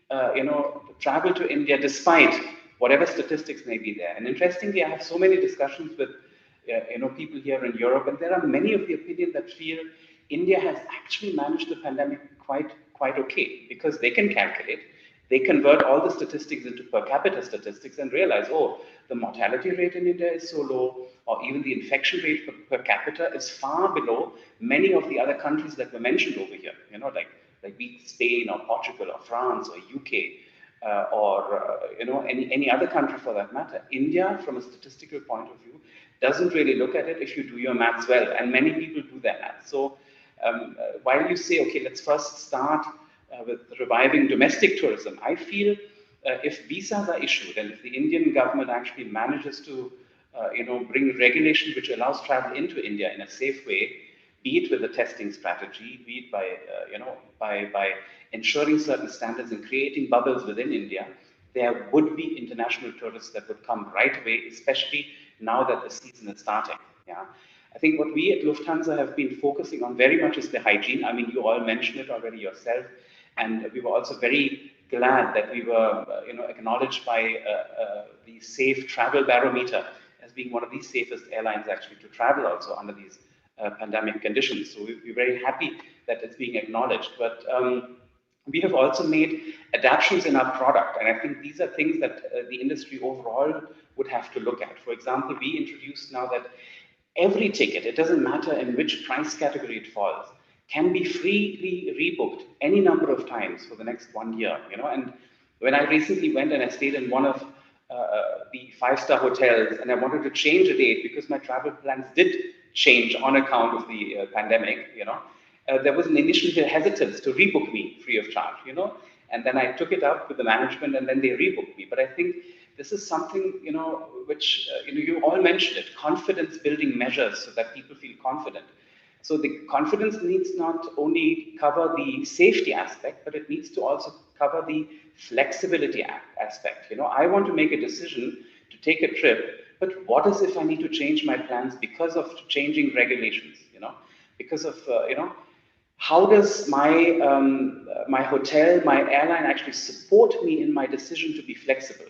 travel to India despite whatever statistics may be there. And interestingly, I have so many discussions with people here in Europe, and there are many of the opinion that feel India has actually managed the pandemic quite okay, because they can calculate, they convert all the statistics into per capita statistics and realize, oh, the mortality rate in India is so low, or even the infection rate per capita is far below many of the other countries that were mentioned over here, like Spain or Portugal or France or UK, or any other country for that matter. India, from a statistical point of view, doesn't really look at it if you do your maths well, and many people do their maths. So while you say, okay, let's first start with reviving domestic tourism, I feel if visas are issued and if the Indian government actually manages to bring regulation which allows travel into India in a safe way, be it with a testing strategy, be it by ensuring certain standards and creating bubbles within India, there would be international tourists that would come right away, especially now that the season is starting. Yeah, I think what we at Lufthansa have been focusing on very much is the hygiene. I mean, you all mentioned it already yourself, and we were also very glad that we were, acknowledged by the Safe Travel Barometer as being one of the safest airlines actually to travel also under these pandemic conditions. So we're very happy that it's being acknowledged. But we have also made adaptations in our product, and I think these are things that the industry overall would have to look at. For example, we introduced now that every ticket, it doesn't matter in which price category it falls, can be freely rebooked any number of times for the next 1 year. And when I recently went and I stayed in one of the 5-star hotels, and I wanted to change a date because my travel plans did change on account of the pandemic, there was an initial hesitance to rebook me free of charge, and then I took it up with the management and then they rebooked me. But I think this is something, which, you all mentioned it, confidence building measures so that people feel confident. So the confidence needs not only cover the safety aspect, but it needs to also cover the flexibility aspect. I want to make a decision to take a trip, but what is if I need to change my plans because of changing regulations, because of, how does my, my hotel, my airline actually support me in my decision to be flexible?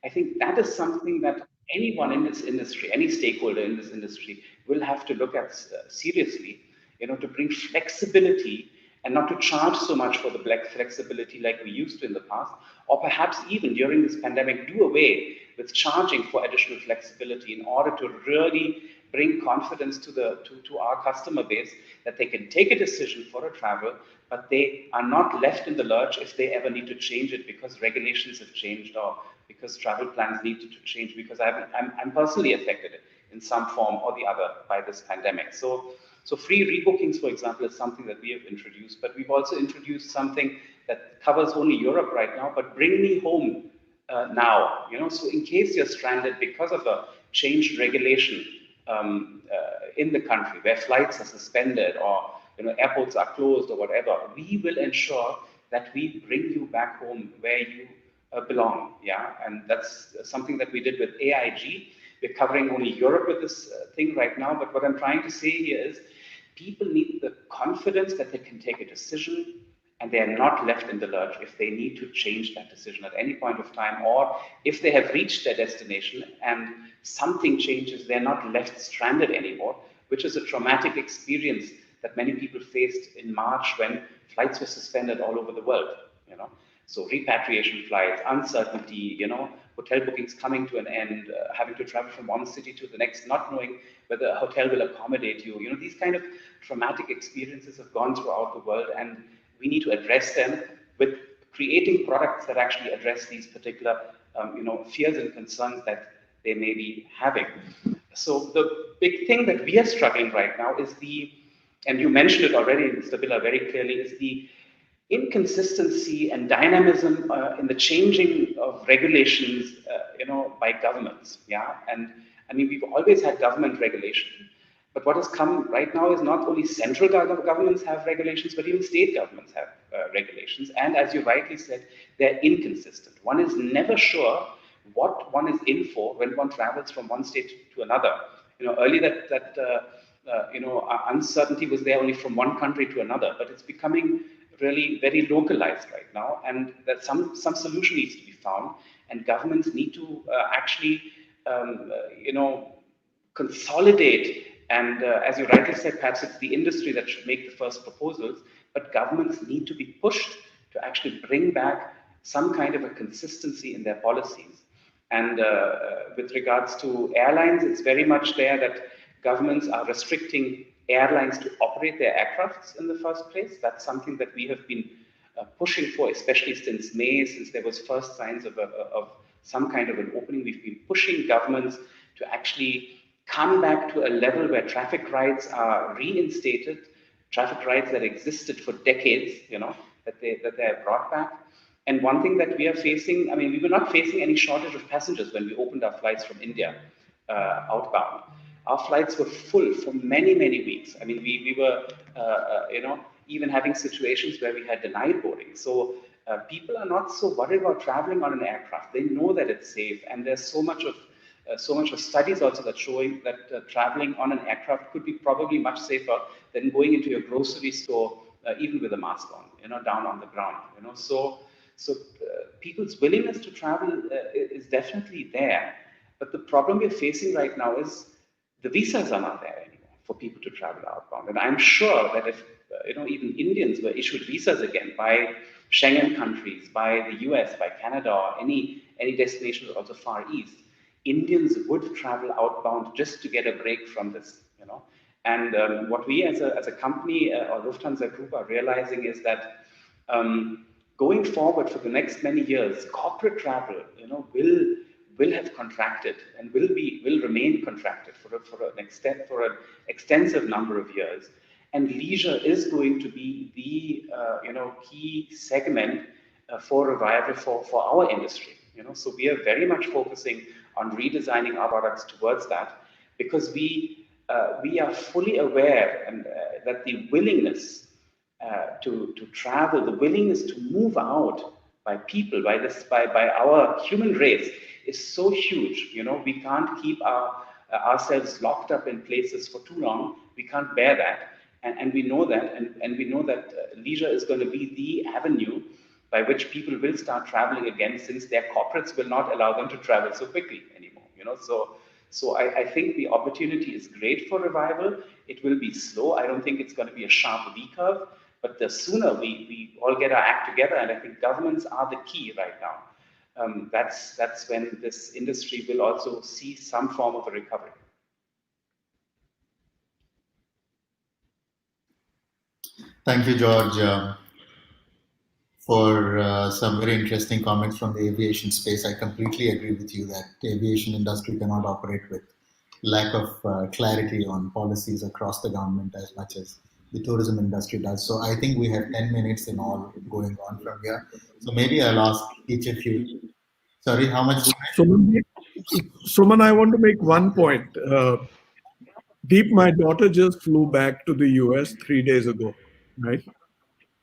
I think that is something that anyone in this industry, any stakeholder in this industry will have to look at seriously, to bring flexibility and not to charge so much for the flexibility like we used to in the past, or perhaps even during this pandemic, do away with charging for additional flexibility in order to really bring confidence to our customer base that they can take a decision for a travel, but they are not left in the lurch if they ever need to change it because regulations have changed or because travel plans need to change, because I'm personally affected in some form or the other by this pandemic. So free rebookings, for example, is something that we have introduced, but we've also introduced something that covers only Europe right now, but bring me home now, so in case you're stranded because of a changed regulation in the country where flights are suspended or airports are closed or whatever, we will ensure that we bring you back home where you belong, and that's something that we did with AIG. We're covering only Europe with this thing right now, but what I'm trying to say here is people need the confidence that they can take a decision and they are not left in the lurch if they need to change that decision at any point of time, or if they have reached their destination and something changes, they're not left stranded anymore, which is a traumatic experience that many people faced in March when flights were suspended all over the world, So repatriation flights, uncertainty, hotel bookings coming to an end, having to travel from one city to the next, not knowing whether a hotel will accommodate you. These kind of traumatic experiences have gone throughout the world, and we need to address them with creating products that actually address these particular, fears and concerns that they may be having. So the big thing that we are struggling right now is and you mentioned it already, Mr. Billa, very clearly, is the inconsistency and dynamism in the changing of regulations, by governments. And I mean, we've always had government regulation, but what has come right now is not only central governments have regulations, but even state governments have regulations. And as you rightly said, they're inconsistent. One is never sure what one is in for when one travels from one state to another. Earlier uncertainty was there only from one country to another, but it's becoming really very localized right now, and that some solution needs to be found, and governments need to actually, consolidate. And as you rightly said, perhaps it's the industry that should make the first proposals, but governments need to be pushed to actually bring back some kind of a consistency in their policies. And with regards to airlines, it's very much there that governments are restricting airlines to operate their aircrafts in the first place. That's something that we have been pushing for, especially since May, since there was first signs of some kind of an opening. We've been pushing governments to actually come back to a level where traffic rights are reinstated, traffic rights that existed for decades, that they are brought back. And one thing that we are facing, I mean, we were not facing any shortage of passengers when we opened our flights from India outbound. Our flights were full for many, many weeks. I mean, we were, even having situations where we had denied boarding. So people are not so worried about traveling on an aircraft. They know that it's safe, and there's so much of studies also that showing that traveling on an aircraft could be probably much safer than going into your grocery store, even with a mask on, down on the ground. So people's willingness to travel is definitely there. But the problem we're facing right now is the visas are not there anymore for people to travel outbound. And I'm sure that if even Indians were issued visas again by Schengen countries, by the US, by Canada, or any destination also Far East, Indians would travel outbound just to get a break from this. And what we as a company or Lufthansa Group are realizing is that going forward for the next many years, corporate travel, will have contracted and will remain contracted for an extensive number of years. And leisure is going to be the key segment for revival for our industry. So we are very much focusing on redesigning our products towards that, because we are fully aware and that the willingness to travel, the willingness to move out by people, by our human race is so huge. We can't keep ourselves locked up in places for too long. We can't bear that. And we know that, and we know that leisure is going to be the avenue by which people will start traveling again, since their corporates will not allow them to travel so quickly anymore. So I think the opportunity is great for revival. It will be slow. I don't think it's going to be a sharp V curve, but the sooner we all get our act together, and I think governments are the key right now. That's when this industry will also see some form of a recovery. Thank you, George, for some very interesting comments from the aviation space. I completely agree with you that the aviation industry cannot operate with lack of clarity on policies across the government as much as the tourism industry does. So I think we have 10 minutes in all going on from here. So maybe I'll ask each of you. Sorry, how much? Suman, I want to make one point. Deep, my daughter just flew back to the US 3 days ago, right?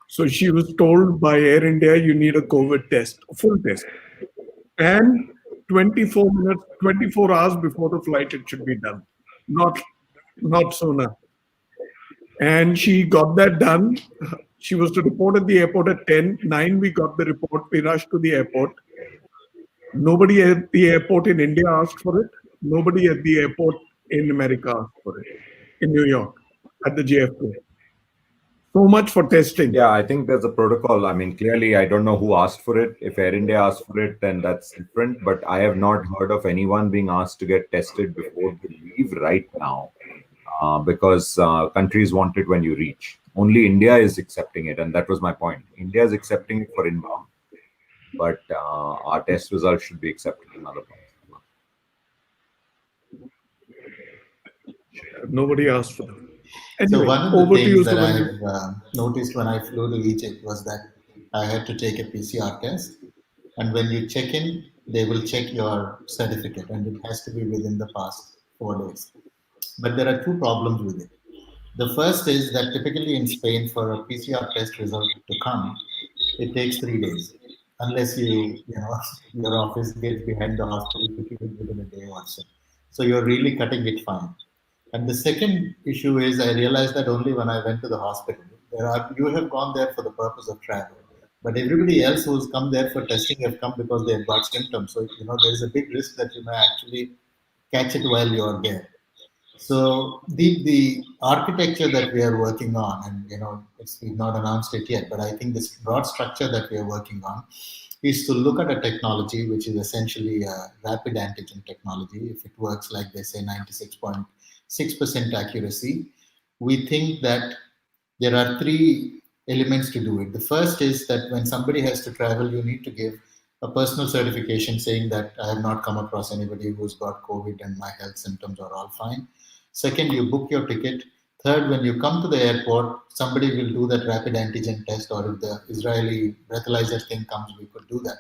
So she was told by Air India, you need a COVID test, a full test. And 24 minutes, 24 hours before the flight, it should be done, not sooner. And she got that done. She was to report at the airport at 10:09. We got the report. We rushed to the airport. Nobody at the airport in India asked for it. Nobody at the airport in America asked for it. In New York, at the JFK. So much for testing. Yeah, I think there's a protocol. I mean, clearly, I don't know who asked for it. If Air India asked for it, then that's different. But I have not heard of anyone being asked to get tested before they leave right now, because countries want it when you reach. Only India is accepting it, and that was my point. India is accepting it for inbound, but our test results should be accepted in other parts. Nobody asked for them. So Anyway, one of the things that I've noticed when I flew to Egypt was that I had to take a PCR test. And when you check in, they will check your certificate, and it has to be within the past 4 days. But there are two problems with it. The first is that typically in Spain, for a PCR test result to come, it takes 3 days, unless your office gets behind the hospital to keep it within a day or so. So you're really cutting it fine. And the second issue is I realized that only when I went to the hospital. You have gone there for the purpose of travel, but everybody else who's come there for testing have come because they've got symptoms. So there is a big risk that you may actually catch it while you're there. So the architecture that we are working on, and we've not announced it yet, but I think this broad structure that we are working on is to look at a technology which is essentially a rapid antigen technology. If it works like they say 96.6% accuracy, we think that there are three elements to do it. The first is that when somebody has to travel, you need to give a personal certification saying that I have not come across anybody who's got COVID and my health symptoms are all fine. Second, you book your ticket. Third, when you come to the airport, somebody will do that rapid antigen test, or if the Israeli breathalyzer thing comes, we could do that.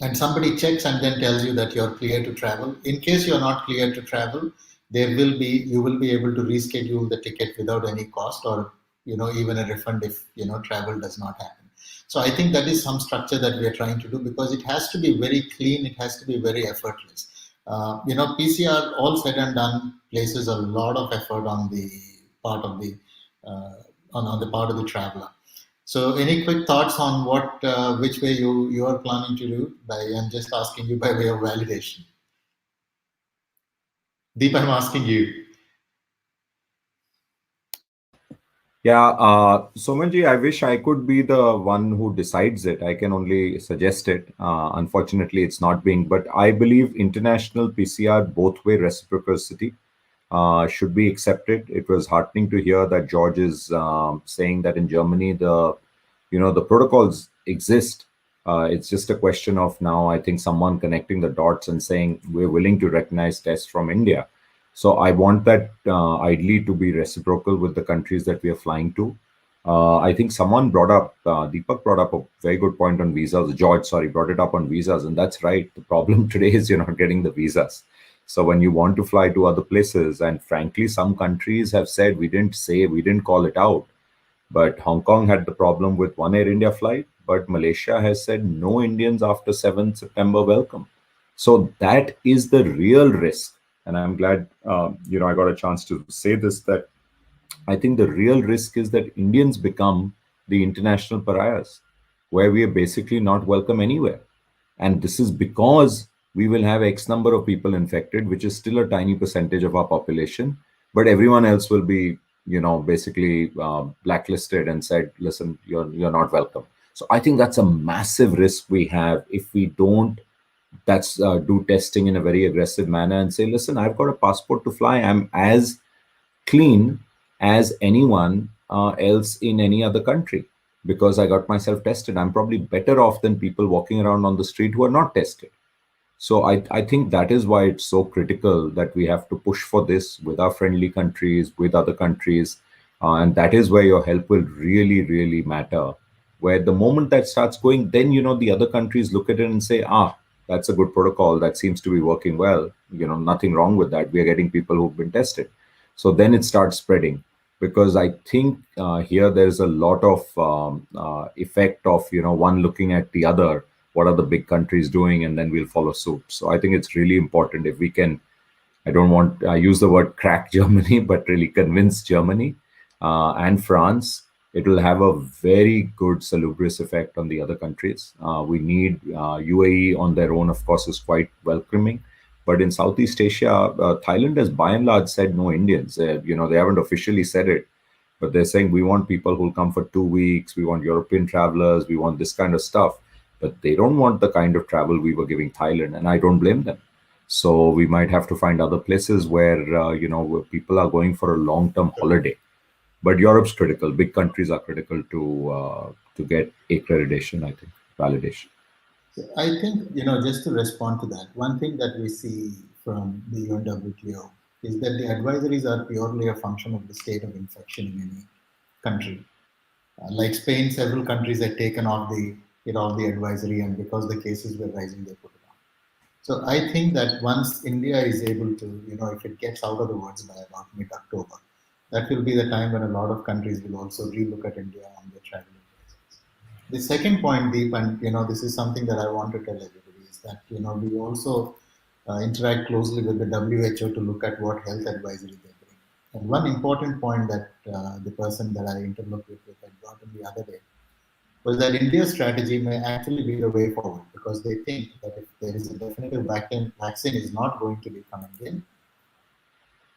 And somebody checks and then tells you that you're clear to travel. In case you're not clear to travel, you will be able to reschedule the ticket without any cost, or even a refund if travel does not happen. So I think that is some structure that we are trying to do, because it has to be very clean, it has to be very effortless. PCR, all said and done, places a lot of effort on the part of the on the part of the traveler. So any quick thoughts on which way you are planning to do? I'm just asking you by way of validation. Deep, I'm asking you. Yeah, Somanji, I wish I could be the one who decides it. I can only suggest it. Unfortunately, it's not being. But I believe international PCR both-way reciprocity should be accepted. It was heartening to hear that George is saying that in Germany the protocols exist. It's just a question of now, I think, someone connecting the dots and saying we're willing to recognize tests from India. So I want that ideally to be reciprocal with the countries that we are flying to. I think someone brought up, Deepak brought up a very good point on visas. George, brought it up on visas. And that's right. The problem today is you're not getting the visas. So when you want to fly to other places, and frankly, some countries have said, we didn't call it out. But Hong Kong had the problem with one Air India flight, but Malaysia has said no Indians after 7th September welcome. So that is the real risk. And I'm glad, I got a chance to say this, that I think the real risk is that Indians become the international pariahs, where we are basically not welcome anywhere. And this is because we will have X number of people infected, which is still a tiny percentage of our population, but everyone else will be, basically blacklisted and said, listen, you're not welcome. So I think that's a massive risk we have if we don't do testing in a very aggressive manner and say, listen, I've got a passport to fly. I'm as clean as anyone else in any other country because I got myself tested. I'm probably better off than people walking around on the street who are not tested. So I think that is why it's so critical that we have to push for this with our friendly countries, with other countries. And that is where your help will really, really matter. Where the moment that starts going, then, the other countries look at it and say, that's a good protocol. That seems to be working well. Nothing wrong with that. We are getting people who've been tested. So then it starts spreading. Because I think here there's a lot of effect of, one looking at the other. What are the big countries doing? And then we'll follow suit. So I think it's really important if we can, I don't want to use the word crack Germany, but really convince Germany and France. It will have a very good salubrious effect on the other countries. We need UAE on their own, of course, is quite welcoming. But in Southeast Asia, Thailand has by and large said no Indians. They haven't officially said it, but they're saying we want people who'll come for 2 weeks. We want European travelers. We want this kind of stuff. But they don't want the kind of travel we were giving Thailand, and I don't blame them. So we might have to find other places where, where people are going for a long-term holiday. But Europe's critical. Big countries are critical to get accreditation, I think, validation. I think, just to respond to that, one thing that we see from the UNWTO is that the advisories are purely a function of the state of infection in any country. Like Spain, several countries had taken off the advisory, and because the cases were rising, they put it on. So I think that once India is able to, if it gets out of the woods by about mid-October, that will be the time when a lot of countries will also relook at India and their travel advisories. The second point, Deep, and this is something that I want to tell everybody, is that we also interact closely with the WHO to look at what health advisory they bring. And one important point that the person that I interlooked with had brought in the other day was that India's strategy may actually be the way forward, because they think that if there is a definitive vaccine is not going to be coming in,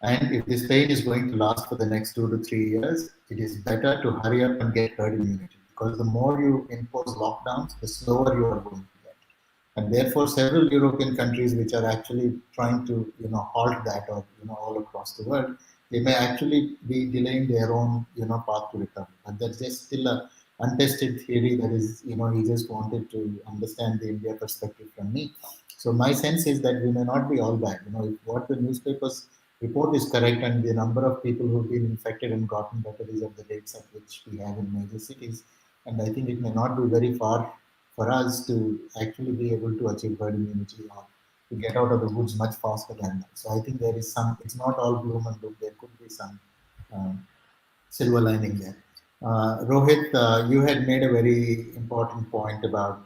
and if this pain is going to last for the next 2 to 3 years, it is better to hurry up and get herd immunity, because the more you impose lockdowns, the slower you are going to get. And therefore, several European countries which are actually trying to halt that, or all across the world, they may actually be delaying their own path to recovery. But that's just still a untested theory that is, he just wanted to understand the India perspective from me. So my sense is that we may not be all bad. If what the newspapers report is correct and the number of people who've been infected and gotten better is at the rates at which we have in major cities. And I think it may not be very far for us to actually be able to achieve herd immunity or to get out of the woods much faster than that. So I think there is it's not all gloom and doom. There could be some silver lining there. Rohit, you had made a very important point about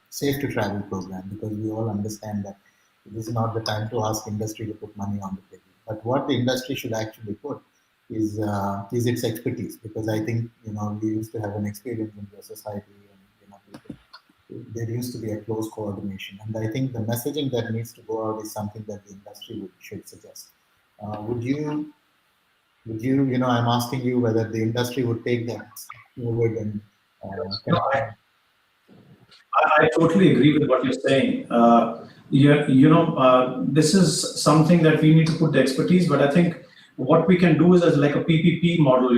safe to travel program, because we all understand that this is not the time to ask industry to put money on the table. But what the industry should actually put is its expertise, because I think we used to have an experience in the society, and there used to be a close coordination. And I think the messaging that needs to go out is something that the industry should suggest. Would you, I'm asking you whether the industry would take that forward and. I totally agree with what you're saying. This is something that we need to put the expertise, but I think what we can do is as like a PPP model,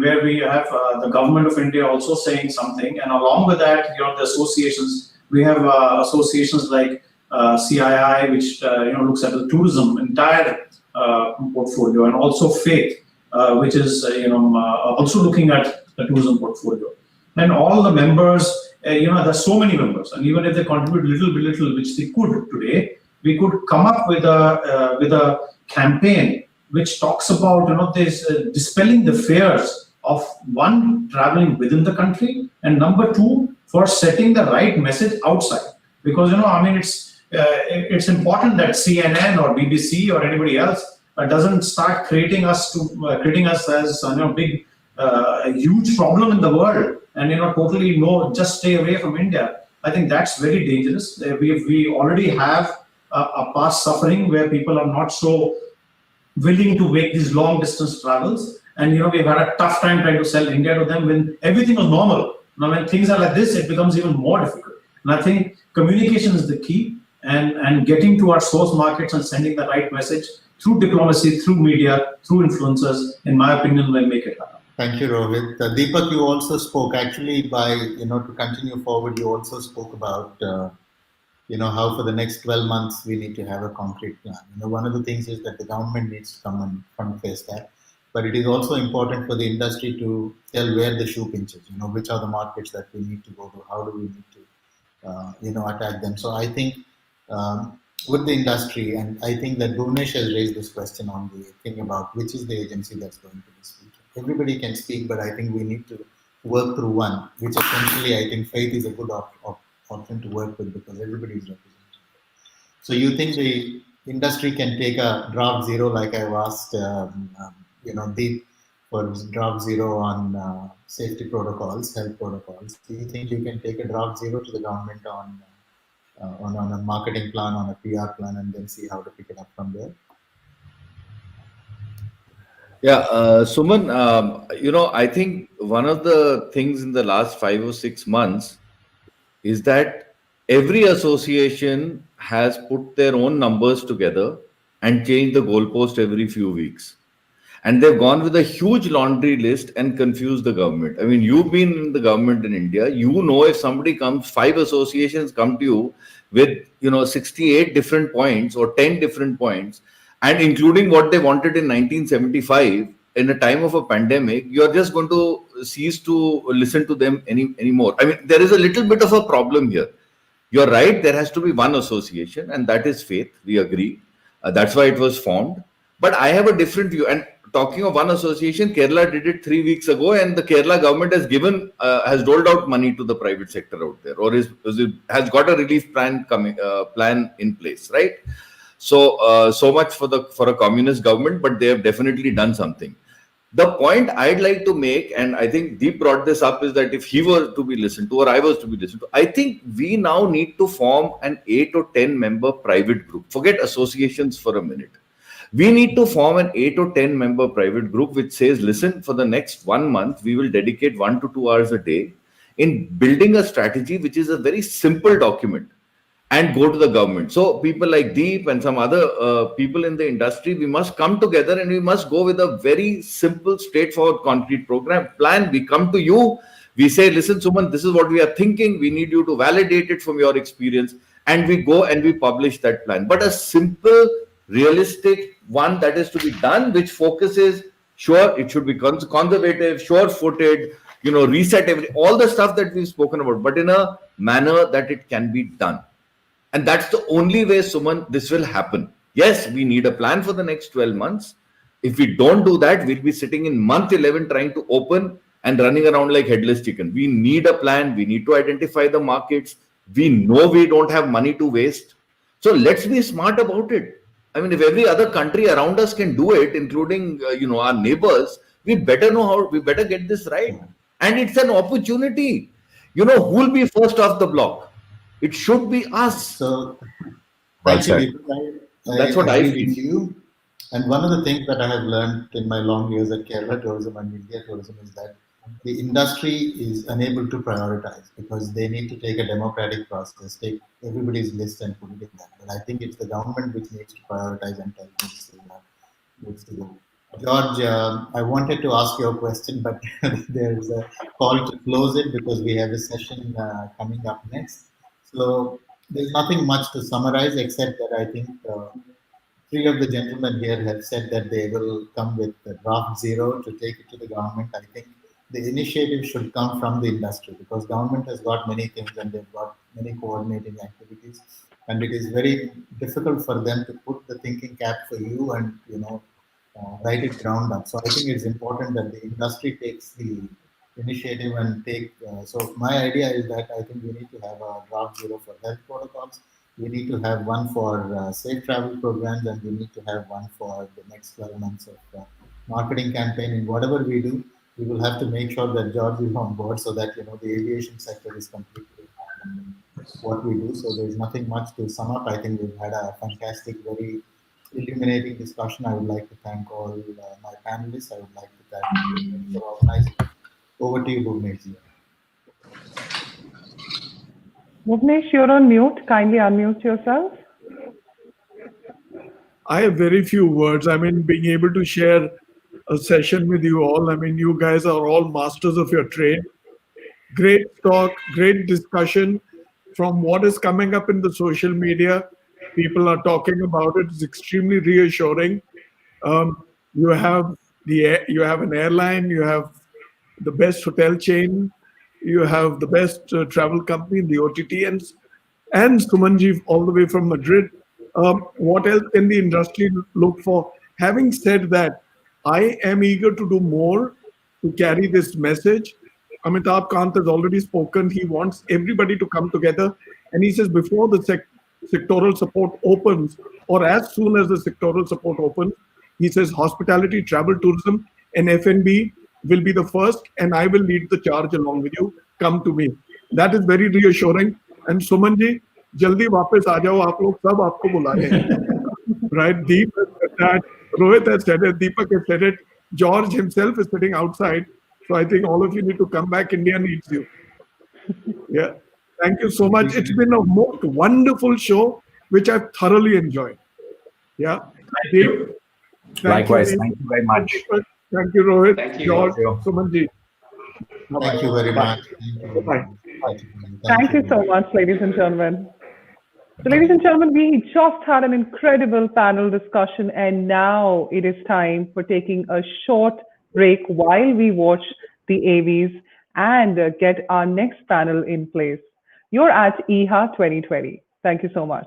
where we have the government of India also saying something, and along with that, the associations, we have associations like CII, which looks at the tourism entire portfolio, and also Faith, which is also looking at the tourism portfolio, and all the members. There's so many members, and even if they contribute little, which they could today, we could come up with a campaign which talks about this dispelling the fears of one, traveling within the country, and number two, for setting the right message outside. Because it's important that CNN or BBC or anybody else doesn't start creating us as big a huge problem in the world, and totally just stay away from India. I think that's very dangerous. We already have a past suffering where people are not so willing to make these long distance travels. And we've had a tough time trying to sell India to them when everything was normal. Now, when things are like this, it becomes even more difficult. And I think communication is the key, and getting to our source markets and sending the right message through diplomacy, through media, through influencers, in my opinion, will make it happen. Thank you, Rohit. Deepak, you also spoke actually to continue forward, you also spoke about, how for the next 12 months we need to have a concrete plan. One of the things is that the government needs to come and front-face that, but it is also important for the industry to tell where the shoe pinches, which are the markets that we need to go to, how do we need to, attack them. So I think with the industry, and I think that Bhuvnesh has raised this question on the thing about which is the agency that's going to be speaking. Everybody can speak, but I think we need to work through one, which essentially I think faith is a good option to work with because everybody is represented. So you think the industry can take a draft zero, like I've asked, Deep for draft zero on safety protocols, health protocols. Do you think you can take a draft zero to the government on a marketing plan, on a PR plan, and then see how to pick it up from there? Yeah, Suman, I think one of the things in the last 5 or 6 months is that every association has put their own numbers together and changed the goalpost every few weeks. And they've gone with a huge laundry list and confused the government. I mean, you've been in the government in India. If somebody comes, 5 associations come to you with, 68 different points or 10 different points, and including what they wanted in 1975, in a time of a pandemic, you're just going to cease to listen to them anymore. I mean, there is a little bit of a problem here. You're right, there has to be one association, and that is faith. We agree. That's why it was formed. But I have a different view. And talking of one association, Kerala did it 3 weeks ago, and the Kerala government has doled out money to the private sector out there, or has got a relief plan in place, right? So much for a communist government, but they have definitely done something. The point I'd like to make, and I think Deep brought this up, is that if he were to be listened to, or I was to be listened to, I think we now need to form an 8 or 10 member private group. Forget associations for a minute. We need to form an 8 or 10 member private group which says, listen, for the next 1 month, we will dedicate 1 to 2 hours a day in building a strategy, which is a very simple document, and go to the government. So people like Deep and some other people in the industry, we must come together and we must go with a very simple, straightforward, concrete plan. We come to you, we say, listen, Suman, this is what we are thinking. We need you to validate it from your experience. And we go and we publish that plan. But a simple, realistic one that is to be done, which focuses, sure, it should be conservative, sure-footed, reset all the stuff that we've spoken about, but in a manner that it can be done. And that's the only way, Suman, this will happen. Yes, we need a plan for the next 12 months. If we don't do that, we'll be sitting in month 11 trying to open and running around like headless chicken. We need a plan. We need to identify the markets. We know we don't have money to waste. So let's be smart about it. I mean, if every other country around us can do it, including, our neighbors, we better know how, we better get this right. And it's an opportunity. Who will be first off the block? It should be us. So, thank you. That's what I feel. With you. And one of the things that I have learned in my long years at Kerala Tourism and India Tourism is that the industry is unable to prioritize because they need to take a democratic process, take everybody's list and put it in that. But I think it's the government which needs to prioritize and tell needs to go. George, I wanted to ask you a question, but there's a call to close it because we have a session coming up next. So there's nothing much to summarize except that I think 3 of the gentlemen here have said that they will come with the draft zero to take it to the government. I think the initiative should come from the industry because government has got many things and they've got many coordinating activities, and it is very difficult for them to put the thinking cap for you and write it ground up. So I think it's important that the industry takes the initiative and take. So my idea is that I think we need to have a draft zero for health protocols. We need to have one for safe travel programs, and we need to have one for the next 12 months of marketing campaign. In whatever we do, we will have to make sure that George is on board so that the aviation sector is completely what we do. So there's nothing much to sum up. I think we've had a fantastic, very illuminating discussion. I would like to thank all my panelists. I would like to thank you for organizing. Over to you, Bhuvnesh. Bhuvnesh, you're on mute. Kindly unmute yourself. I have very few words. I mean, being able to share a session with you all. I mean, you guys are all masters of your trade. Great talk, great discussion. From what is coming up in the social media, people are talking about it. It's extremely reassuring. You have an airline, you have the best hotel chain, you have the best travel company, the OTT, and Sumanji all the way from Madrid. What else can the industry look for? Having said that, I am eager to do more to carry this message. Amitabh Kant has already spoken. He wants everybody to come together. And he says before the sectoral support opens, or as soon as the sectoral support opens, he says hospitality, travel, tourism, and F&B will be the first, and I will lead the charge along with you. Come to me. That is very reassuring. And Suman ji, jaldi वापस आ जाओ, आप लोग सब आपको बुला रहे हैं. Right? Deep has said that. Rohit has said it. Deepak has said it. George himself is sitting outside. So I think all of you need to come back. India needs you. Yeah. Thank you so much. It's been a most wonderful show, which I've thoroughly enjoyed. Yeah. Thank you. Likewise. Thank you very much. Thank you, Rohit. Thank you. George, Sumanji. Thank you very much. Bye. Thank you so much, ladies and gentlemen. So, ladies and gentlemen, we just had an incredible panel discussion, and now it is time for taking a short break while we watch the AVs and get our next panel in place. You're at IHA 2020. Thank you so much.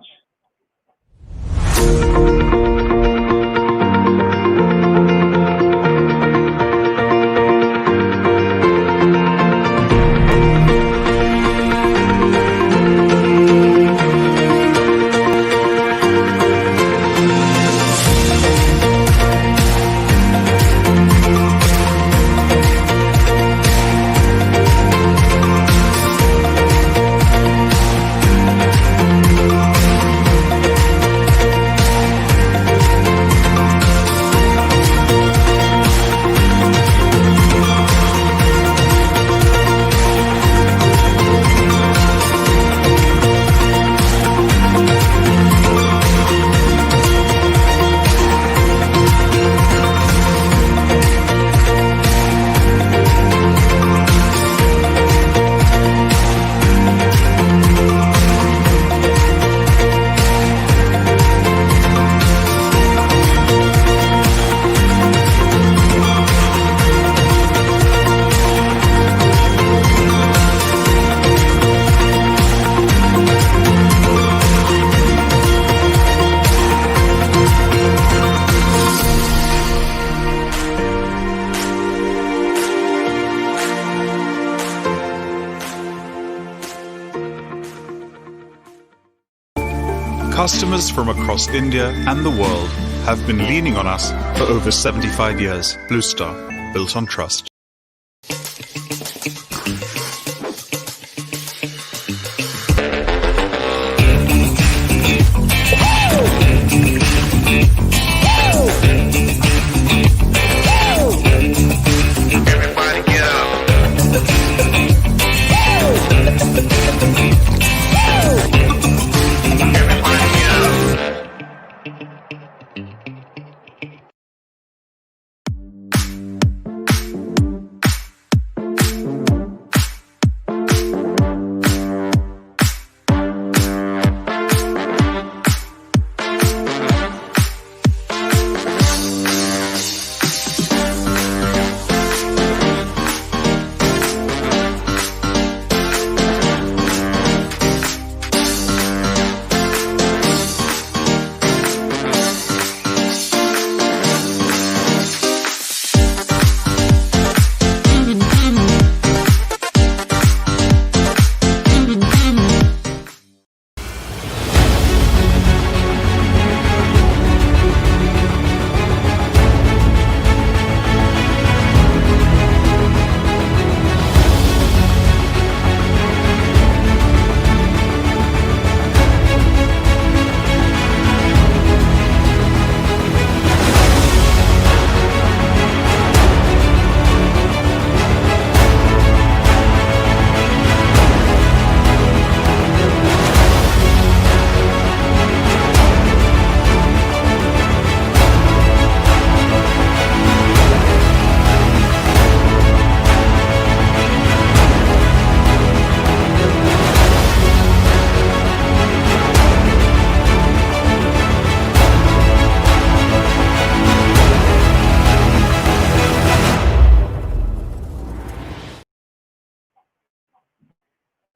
Customers from across India and the world have been leaning on us for over 75 years. Blue Star, built on trust.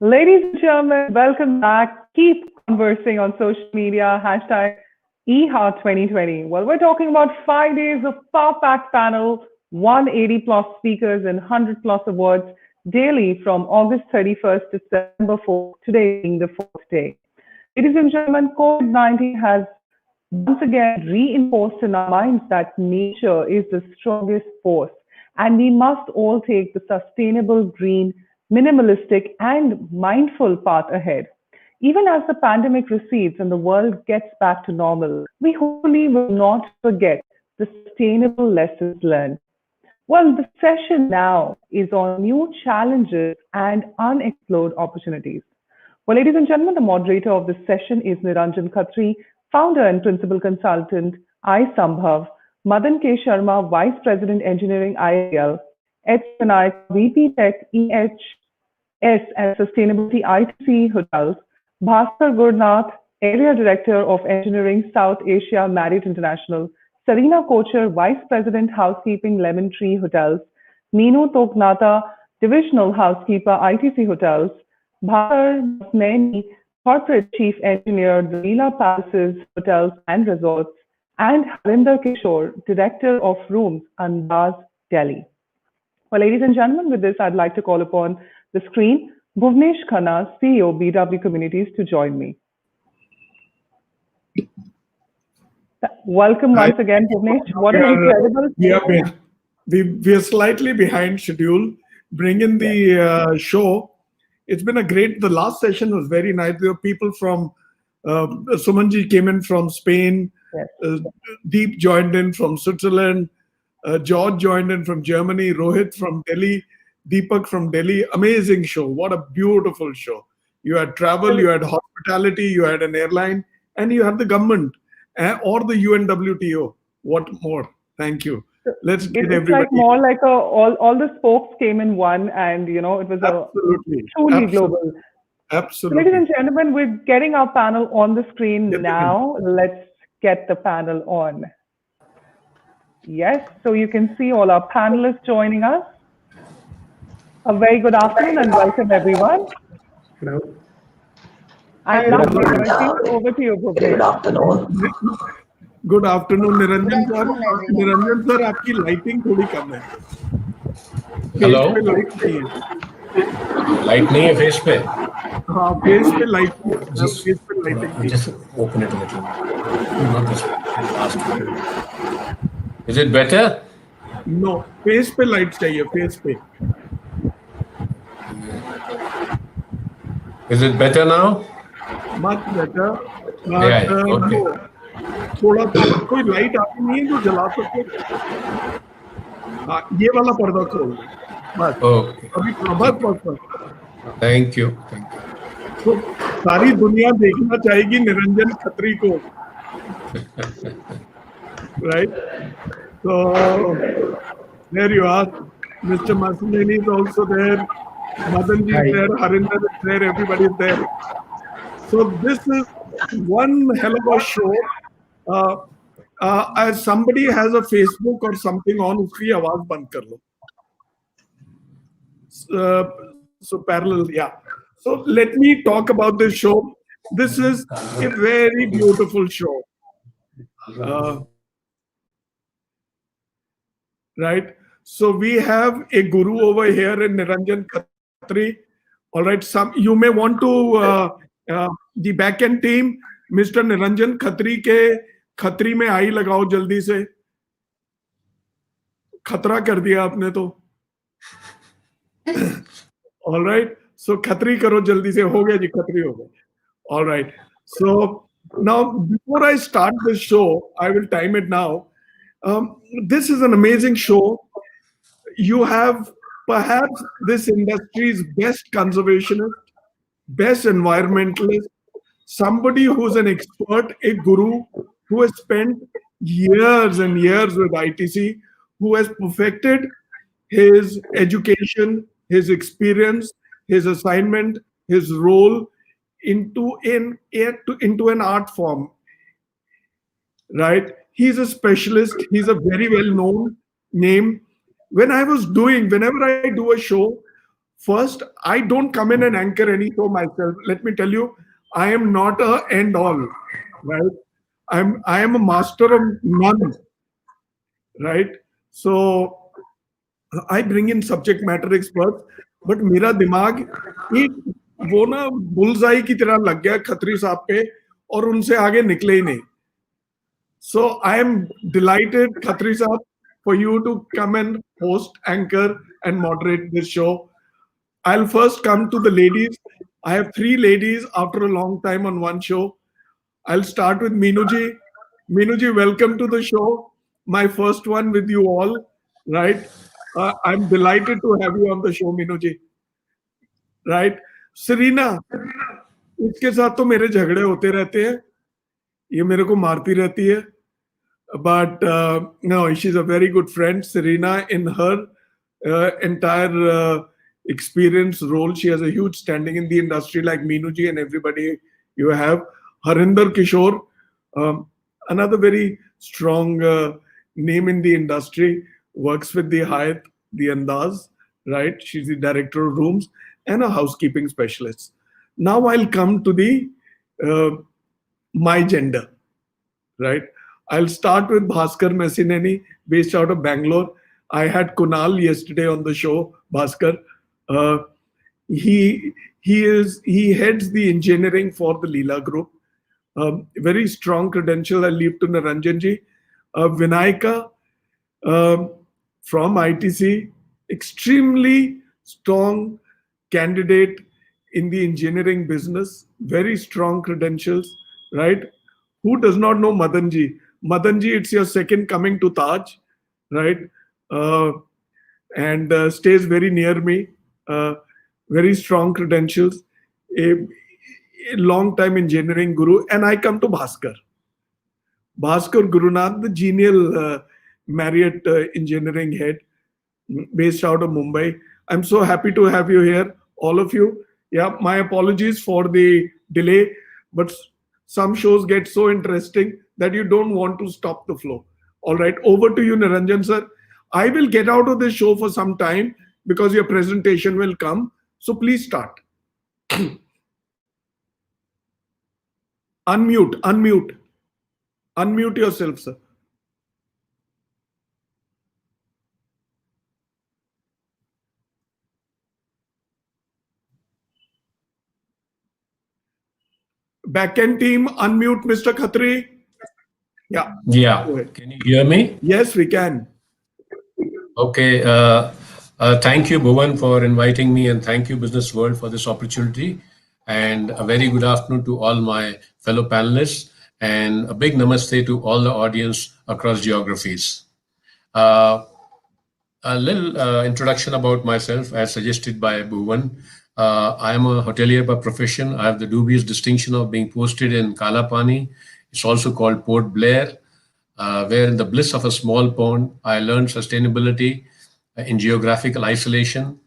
Ladies and gentlemen, welcome back. Keep conversing on social media, hashtag IHA 2020. Well, we're talking about 5 days of power-packed panel, 180 plus speakers and 100 plus awards daily from August 31st to September 4th, today being the fourth day. Ladies and gentlemen, COVID-19 has once again reinforced in our minds that nature is the strongest force, and we must all take the sustainable, green, minimalistic, and mindful path ahead. Even as the pandemic recedes and the world gets back to normal, we hopefully will not forget the sustainable lessons learned. Well, the session now is on new challenges and unexplored opportunities. Well, ladies and gentlemen, the moderator of this session is Niranjan Khatri, founder and principal consultant, iSambhav, Madan K. Sharma, Vice President Engineering, IIL, H. Vinayak, VP Tech, EHS and Sustainability, ITC Hotels, Bhaskar Gurnath, Area Director of Engineering, South Asia, Marriott International, Sarina Kocher, Vice President, Housekeeping, Lemon Tree Hotels, Meenu Toknata, Divisional Housekeeper, ITC Hotels, Bhar Masneni, Corporate Chief Engineer, the Leela Palaces, Hotels and Resorts, and Harinder Kishore, Director of Rooms, Andaz, Delhi. Well, ladies and gentlemen, with this, I'd like to call upon the screen Bhuvnesh Khanna, CEO, BW Communities, to join me. Welcome once again, Bhuvnesh. What an incredible... We are slightly behind schedule. Bring in the show. It's been the last session was very nice. There were people from, Sumanji came in from Spain, Deep joined in from Switzerland, George joined in from Germany, Rohit from Delhi, Deepak from Delhi. Amazing show. What a beautiful show. You had travel, you had hospitality, you had an airline, and you had the government or the UNWTO. What more? Thank you. Let's get everybody. It's like more like all the spokes came in one, and it was truly global. Absolutely. Ladies and gentlemen, we're getting our panel on the screen now. Let's get the panel on. Yes, so you can see all our panelists joining us. A very good afternoon and welcome everyone. Hello. Over to you, Bhuvnesh. Good afternoon. Good afternoon, Niranjan sir. Niranjan sir, आपकी lighting थोड़ी कम है. Hello. Light नहीं है face पे. हाँ, face पे light. Face पे lighting. Just open it a little. Not this one. Is it better? No, face पे light चाहिए, face पे. Is it better now? Much better. Okay. थोड़ा कोई लाइट आती नहीं है जो जला सके. हाँ, ये वाला पर्दा खोल दो. बस. अभी बस. Thank you. तो सारी दुनिया देखना चाहेगी निरंजन खत्री को. Right? So there you are. Mr. Masneni is also there. Madanji is there. Harinder is there. Everybody is there. So this is one hell of a show. As somebody has a Facebook or something on, उसकी आवाज बंद कर लो. So parallel, yeah. So let me talk about this show. This is a very beautiful show. Right. So we have a guru over here in Niranjan Khatri. All right. You may want to the back-end team, Mr. Niranjan Khatri के खतरी में आई लगाओ जल्दी से. खतरा कर दिया आपने तो. All right. So खतरी करो जल्दी से. हो गया जी, खतरी हो गया. All right. So now before I start this show, I will time it now. This is an amazing show. You have perhaps this industry's best conservationist, best environmentalist, somebody who's an expert, a guru, who has spent years and years with ITC, who has perfected his education, his experience, his assignment, his role into an art form. Right? He's a specialist. He's a very well-known name. Whenever I do a show, First, I don't come in and anchor any show myself. Let me tell you, I am not a end all, right? I am a master of none, right? So I bring in subject matter experts, but मेरा दिमाग एक वो ना bullseye की तरह लग गया खत्री साहब पे और उनसे आगे निकले ही नहीं. So I am delighted, Khatri Saab, for you to come and host, anchor, and moderate this show. I'll first come to the ladies. I have three ladies after a long time on one show. I'll start with Meenuji. Meenuji, welcome to the show. My first one with you all, right? I'm delighted to have you on the show, Meenuji. Right? Serena, इसके साथ तो मेरे झगड़े होते रहते हैं. ये मेरे को मारती रहती है. But no, she's a very good friend. Serena, in her entire experience role, she has a huge standing in the industry, like Meenuji and everybody you have. Harinder Kishore, another very strong name in the industry, works with the Hyatt, the Andaz, right? She's the director of rooms and a housekeeping specialist. Now I'll come to the my gender, right? I'll start with Bhaskar Messineni, based out of Bangalore. I had Kunal yesterday on the show, Bhaskar. He heads the engineering for the Leela Group. Very strong credential. I'll leave to Naranjanji. Vinayaka from ITC, extremely strong candidate in the engineering business. Very strong credentials, right? Who does not know Madanji? Madanji, it's your second coming to Taj, right? And stays very near me. Very strong credentials. A long time engineering guru. And I come to Bhaskar. Bhaskar Gurunath, the genial Marriott engineering head, based out of Mumbai. I'm so happy to have you here, all of you. Yeah, my apologies for the delay, but some shows get so interesting that you don't want to stop the flow. All right, over to you, Niranjan sir. I will get out of the show for some time because your presentation will come. So please start. Unmute yourself, sir. Backend team, unmute Mr. Khatri. Yeah. Yeah. Can you hear me? Yes, we can. Okay. Thank you, Bhuvan, for inviting me, and thank you, Business World, for this opportunity. And a very good afternoon to all my fellow panelists, and a big namaste to all the audience across geographies. A little introduction about myself, as suggested by Bhuvan. I am a hotelier by profession. I have the dubious distinction of being posted in Kalapani. It's also called Port Blair, where in the bliss of a small pond, I learned sustainability in geographical isolation.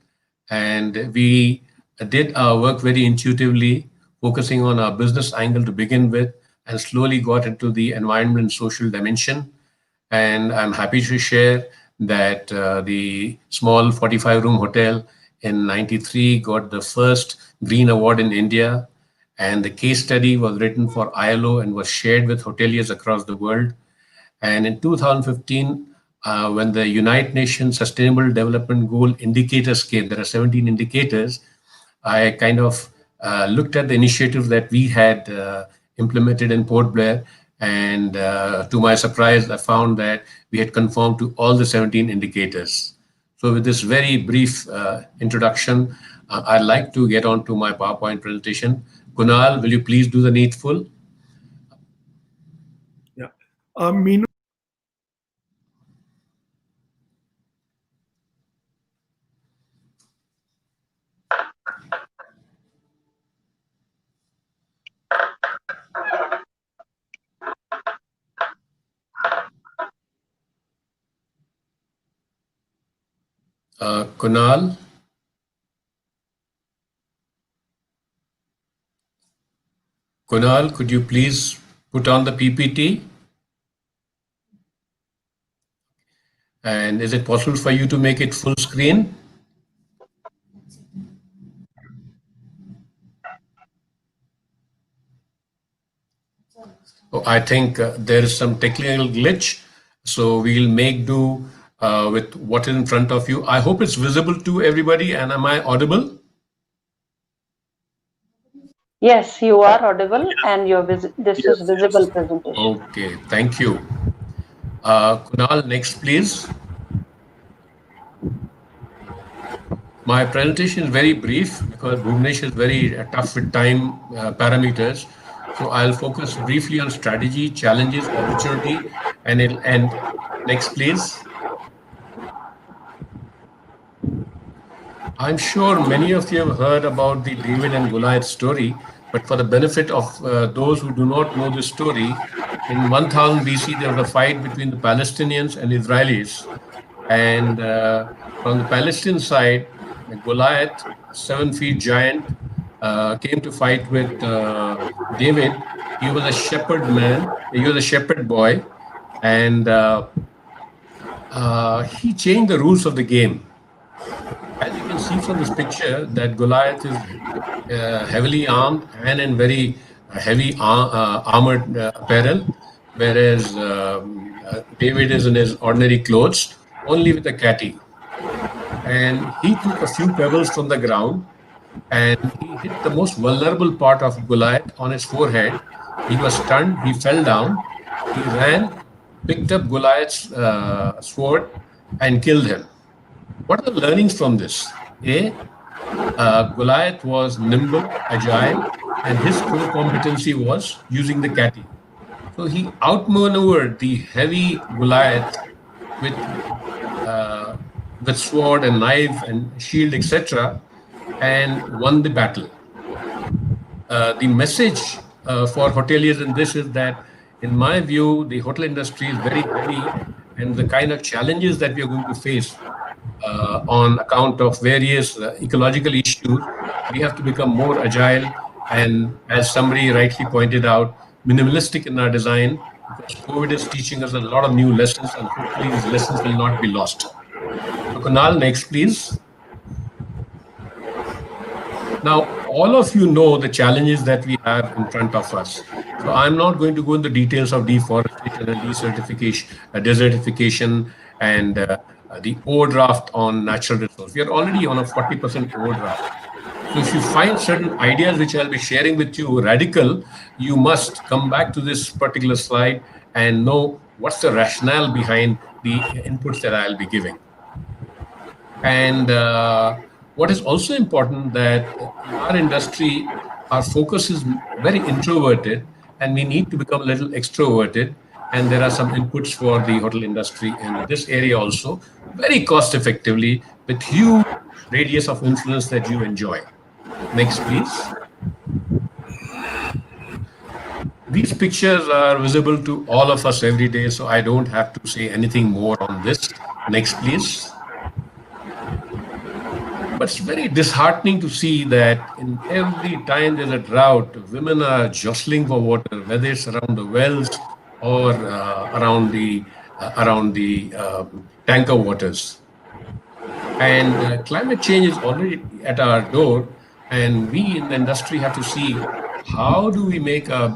And we did our work very intuitively, focusing on our business angle to begin with, and slowly got into the environment and social dimension. And I'm happy to share that the small 45-room hotel in '93 got the first Green Award in India. And the case study was written for ILO and was shared with hoteliers across the world. And in 2015, when the United Nations Sustainable Development Goal indicators came, there are 17 indicators, I kind of looked at the initiative that we had implemented in Port Blair. And to my surprise, I found that we had conformed to all the 17 indicators. So with this very brief introduction, I'd like to get on to my PowerPoint presentation. Kunal, will you please do the needful? Yeah. Meenu. Kunal? Kunal, could you please put on the PPT? And is it possible for you to make it full screen? Oh, I think there is some technical glitch, so we'll make do with what is in front of you. I hope it's visible to everybody, and am I audible? Yes, you are audible, and this is visible presentation. Okay, thank you. Kunal, next please. My presentation is very brief because Bhuvnesh is very tough with time parameters. So I'll focus briefly on strategy, challenges, opportunity, and it'll end. Next, please. I'm sure many of you have heard about the David and Goliath story, but for the benefit of those who do not know the story, in 1000 BC, there was a fight between the Palestinians and Israelis. And from the Palestinian side, Goliath, a 7 feet giant, came to fight with David. He was a shepherd man, he was a shepherd boy, and he changed the rules of the game. As you can see from this picture, that Goliath is heavily armed and in very heavy armored apparel, whereas David is in his ordinary clothes, only with a catty. And he took a few pebbles from the ground and he hit the most vulnerable part of Goliath on his forehead. He was stunned, he fell down, he ran, picked up Goliath's sword and killed him. What are the learnings from this? Goliath was nimble, agile, and his core competency was using the catty. So he outmaneuvered the heavy Goliath with sword and knife and shield, etc., and won the battle. The message for hoteliers in this is that, in my view, the hotel industry is very heavy, and the kind of challenges that we are going to face on account of various ecological issues, we have to become more agile and, as somebody rightly pointed out, minimalistic in our design, because COVID is teaching us a lot of new lessons, and hopefully these lessons will not be lost. So Kunal, next please. Now, all of you know the challenges that we have in front of us. So I'm not going to go into the details of deforestation and desertification and the overdraft on natural resources. We are already on a 40% overdraft. So if you find certain ideas which I'll be sharing with you radical, you must come back to this particular slide and know what's the rationale behind the inputs that I'll be giving. And what is also important that in our industry, our focus is very introverted and we need to become a little extroverted. And there are some inputs for the hotel industry in this area also, very cost effectively with huge radius of influence that you enjoy. Next, please. These pictures are visible to all of us every day, so I don't have to say anything more on this. Next, please. But it's very disheartening to see that in every time there's a drought, women are jostling for water, whether it's around the wells or around the tanker waters. And climate change is already at our door, and we in the industry have to see how do we make a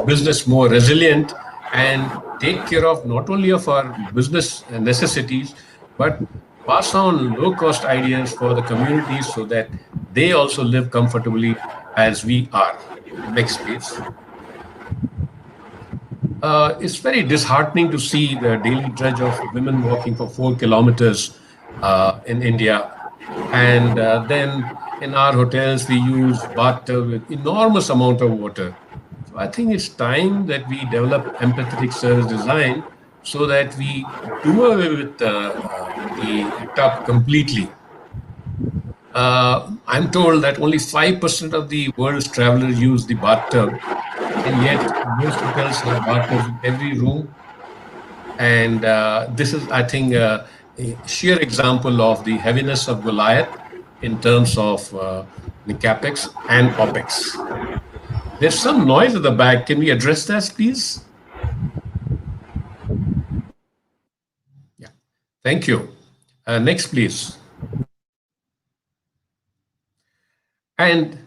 business more resilient and take care of not only of our business necessities, but pass on low-cost ideas for the communities so that they also live comfortably as we are. Next, please. It's very disheartening to see the daily drudge of women walking for 4 kilometers in India. And then in our hotels, we use bathtub with enormous amount of water. So I think it's time that we develop empathetic service design so that we do away with the tub completely. I'm told that only 5% of the world's travelers use the bathtub, and yet most hotels have bathtubs in every room. And this is, I think, a sheer example of the heaviness of Goliath in terms of the capex and opex. There's some noise at the back. Can we address that, please? Yeah, thank you. Next, please. And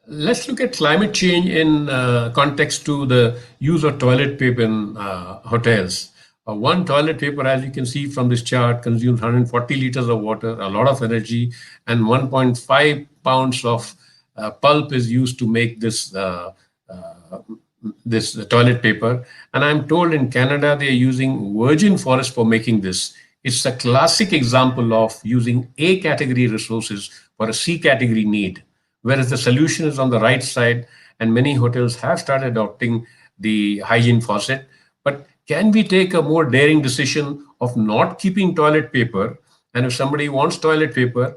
Let's look at climate change in context to the use of toilet paper in hotels. One toilet paper, as you can see from this chart, consumes 140 liters of water, a lot of energy, and 1.5 pounds of pulp is used to make this toilet paper. And I'm told in Canada, they're using virgin forest for making this. It's a classic example of using A category resources for a C category need, whereas the solution is on the right side, and many hotels have started adopting the hygiene faucet. But can we take a more daring decision of not keeping toilet paper? And if somebody wants toilet paper,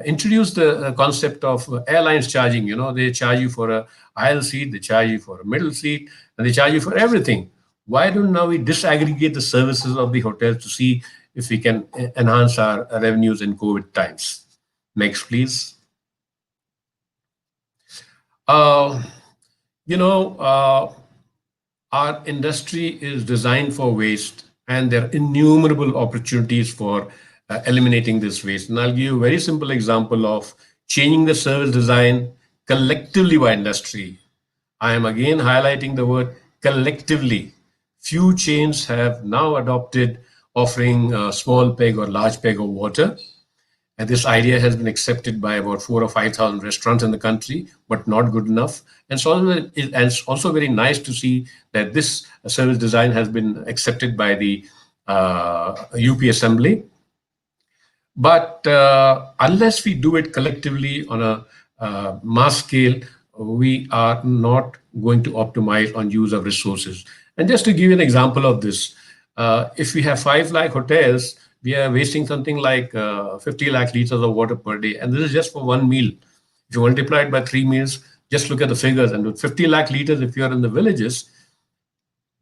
introduce the concept of airlines charging. You know, they charge you for a aisle seat, they charge you for a middle seat, and they charge you for everything. Why don't now we disaggregate the services of the hotels to see if we can enhance our revenues in COVID times? Next, please. Our industry is designed for waste, and there are innumerable opportunities for eliminating this waste. And I'll give you a very simple example of changing the service design collectively by industry. I am again highlighting the word collectively. Few chains have now adopted offering a small peg or large peg of water. And this idea has been accepted by about 4,000 or 5,000 restaurants in the country, but not good enough. And so it's also very nice to see that this service design has been accepted by the UP Assembly. But unless we do it collectively on a mass scale, we are not going to optimize on use of resources. And just to give you an example of this, if we have 5 lakh hotels, we are wasting something like 50 lakh liters of water per day. And this is just for one meal. If you multiply it by 3 meals, just look at the figures. And with 50 lakh liters, if you are in the villages,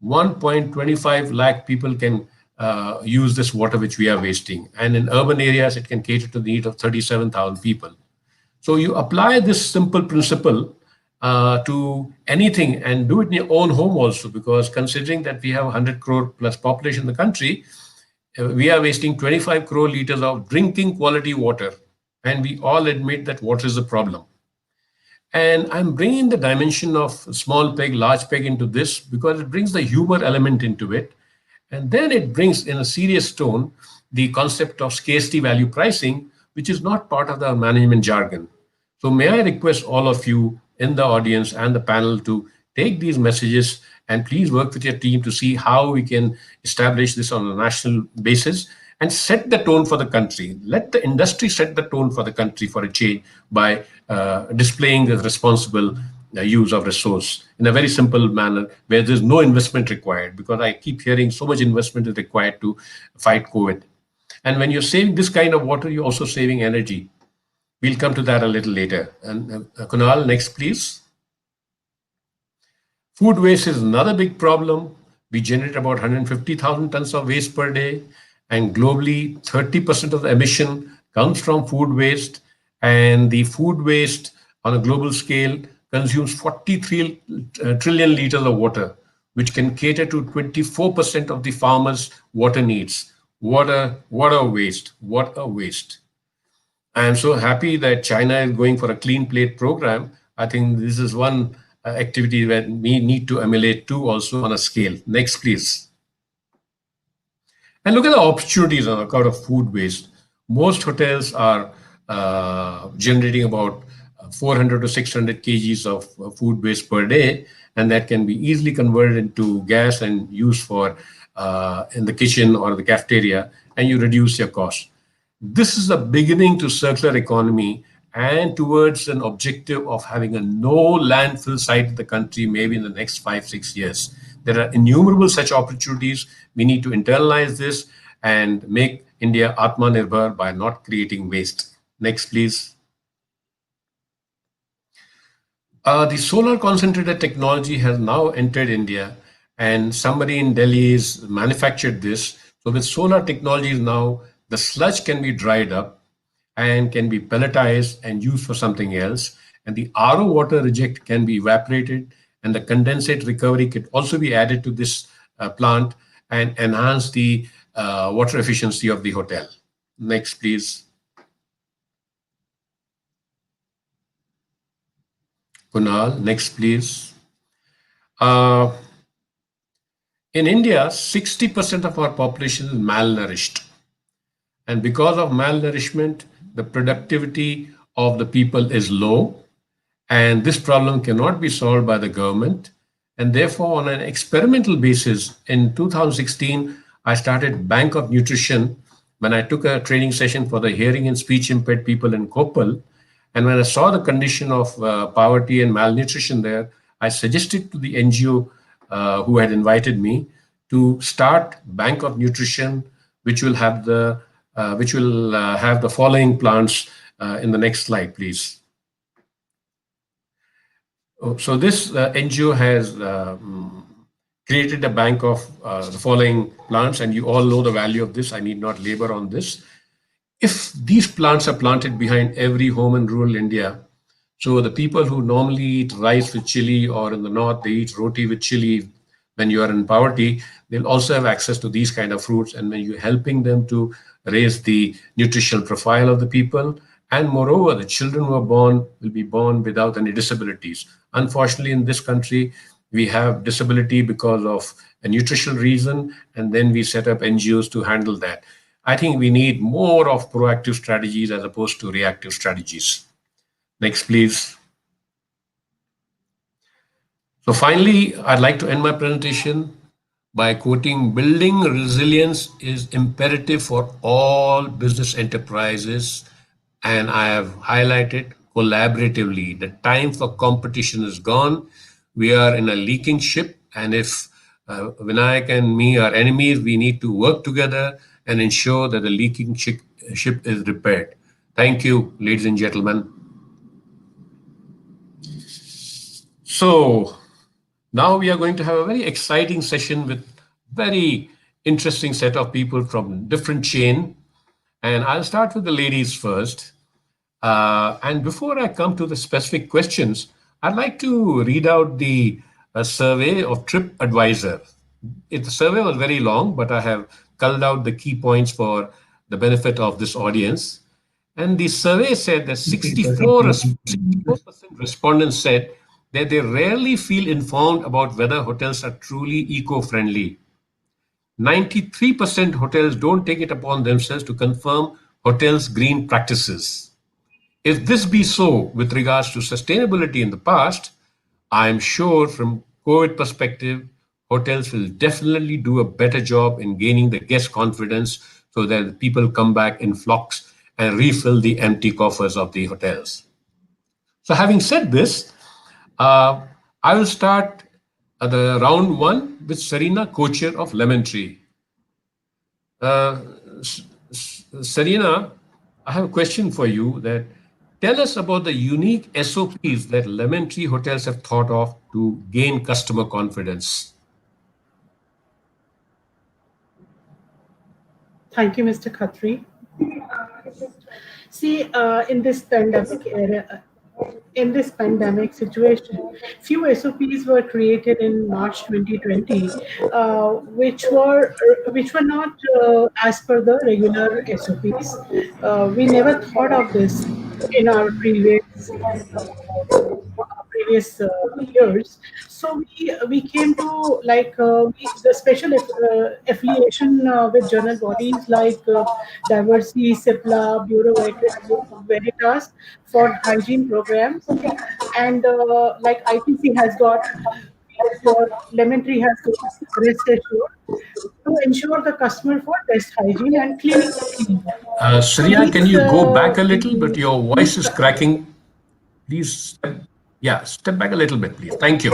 1.25 lakh people can use this water which we are wasting. And in urban areas, it can cater to the need of 37,000 people. So you apply this simple principle to anything and do it in your own home also, because considering that we have 100 crore plus population in the country, we are wasting 25 crore liters of drinking quality water. And we all admit that water is a problem. And I'm bringing the dimension of small peg, large peg into this because it brings the humor element into it. And then it brings in a serious tone the concept of scarcity value pricing, which is not part of the management jargon. So may I request all of you in the audience and the panel to take these messages and please work with your team to see how we can establish this on a national basis and set the tone for the country. Let the industry set the tone for the country for a change by displaying the responsible use of resource in a very simple manner where there's no investment required, because I keep hearing so much investment is required to fight COVID. And when you're saving this kind of water, you're also saving energy. We'll come to that a little later. And Kunal, next, please. Food waste is another big problem. We generate about 150,000 tons of waste per day, and globally, 30% of the emission comes from food waste. And the food waste on a global scale consumes 43 trillion liters of water, which can cater to 24% of the farmers' water needs. What a waste, what a waste. I am so happy that China is going for a clean plate program. I think this is one activity that we need to emulate too, also on a scale. Next, please. And look at the opportunities on account of food waste. Most hotels are generating about 400 to 600 kgs of food waste per day, and that can be easily converted into gas and used for in the kitchen or the cafeteria, and you reduce your cost. This is the beginning to circular economy and towards an objective of having a no landfill site in the country, maybe in the next 5-6 years. There are innumerable such opportunities. We need to internalize this and make India Atmanirbhar by not creating waste. Next, please. The solar concentrated technology has now entered India, and somebody in Delhi has manufactured this. So with solar technologies now, the sludge can be dried up and can be pelletized and used for something else. And the RO water reject can be evaporated, and the condensate recovery can also be added to this plant and enhance the water efficiency of the hotel. Next, please. Kunal. Next, please. In India, 60% of our population is malnourished. And because of malnourishment, the productivity of the people is low. And this problem cannot be solved by the government. And therefore, on an experimental basis, in 2016, I started Bank of Nutrition when I took a training session for the hearing and speech impaired people in Koppal. And when I saw the condition of poverty and malnutrition there, I suggested to the NGO who had invited me to start Bank of Nutrition, which will have the following plants in the next slide, please. So this NGO has created a bank of the following plants, and you all know the value of this. I need not labor on this. If these plants are planted behind every home in rural India, so the people who normally eat rice with chili, or in the north, they eat roti with chili when you are in poverty, they'll also have access to these kind of fruits. And when you're helping them to raise the nutritional profile of the people, and moreover, the children who are born will be born without any disabilities. Unfortunately, in this country, we have disability because of a nutritional reason, and then we set up NGOs to handle that. I think we need more of proactive strategies as opposed to reactive strategies. Next, please. So finally, I'd like to end my presentation by quoting, "Building resilience is imperative for all business enterprises," and I have highlighted collaboratively. The time for competition is gone. We are in a leaking ship, and if Vinayak and me are enemies, we need to work together and ensure that the leaking ship is repaired. Thank you, ladies and gentlemen. So now we are going to have a very exciting session with very interesting set of people from different chain. And I'll start with the ladies first. And before I come to the specific questions, I'd like to read out the survey of TripAdvisor. The survey was very long, but I have culled out the key points for the benefit of this audience. And the survey said that 64% respondents said that they rarely feel informed about whether hotels are truly eco-friendly. 93% hotels don't take it upon themselves to confirm hotels' green practices. If this be so with regards to sustainability in the past, I am sure from COVID perspective, hotels will definitely do a better job in gaining the guest confidence so that people come back in flocks and refill the empty coffers of the hotels. So having said this, I will start the round one with Serena, co-chair of Lemon Tree. Serena, I have a question for you. That tell us about the unique SOPs that Lemon Tree hotels have thought of to gain customer confidence. Thank you, Mr. Khatri. See, in this pandemic era, in this pandemic situation, few SOPs were created in March 2020, which were not as per the regular SOPs. We never thought of this in our previous years. So we came to the special affiliation with journal bodies like Diversity, CIPLA, Bureau Veritas for hygiene programs, and like ITC has got, your Lemon Tree has got Rest Assured to ensure the customer for best hygiene and clinical cleanliness. Surya, can you go back a little bit? Your voice is cracking. Please, step back a little bit, please. Thank you.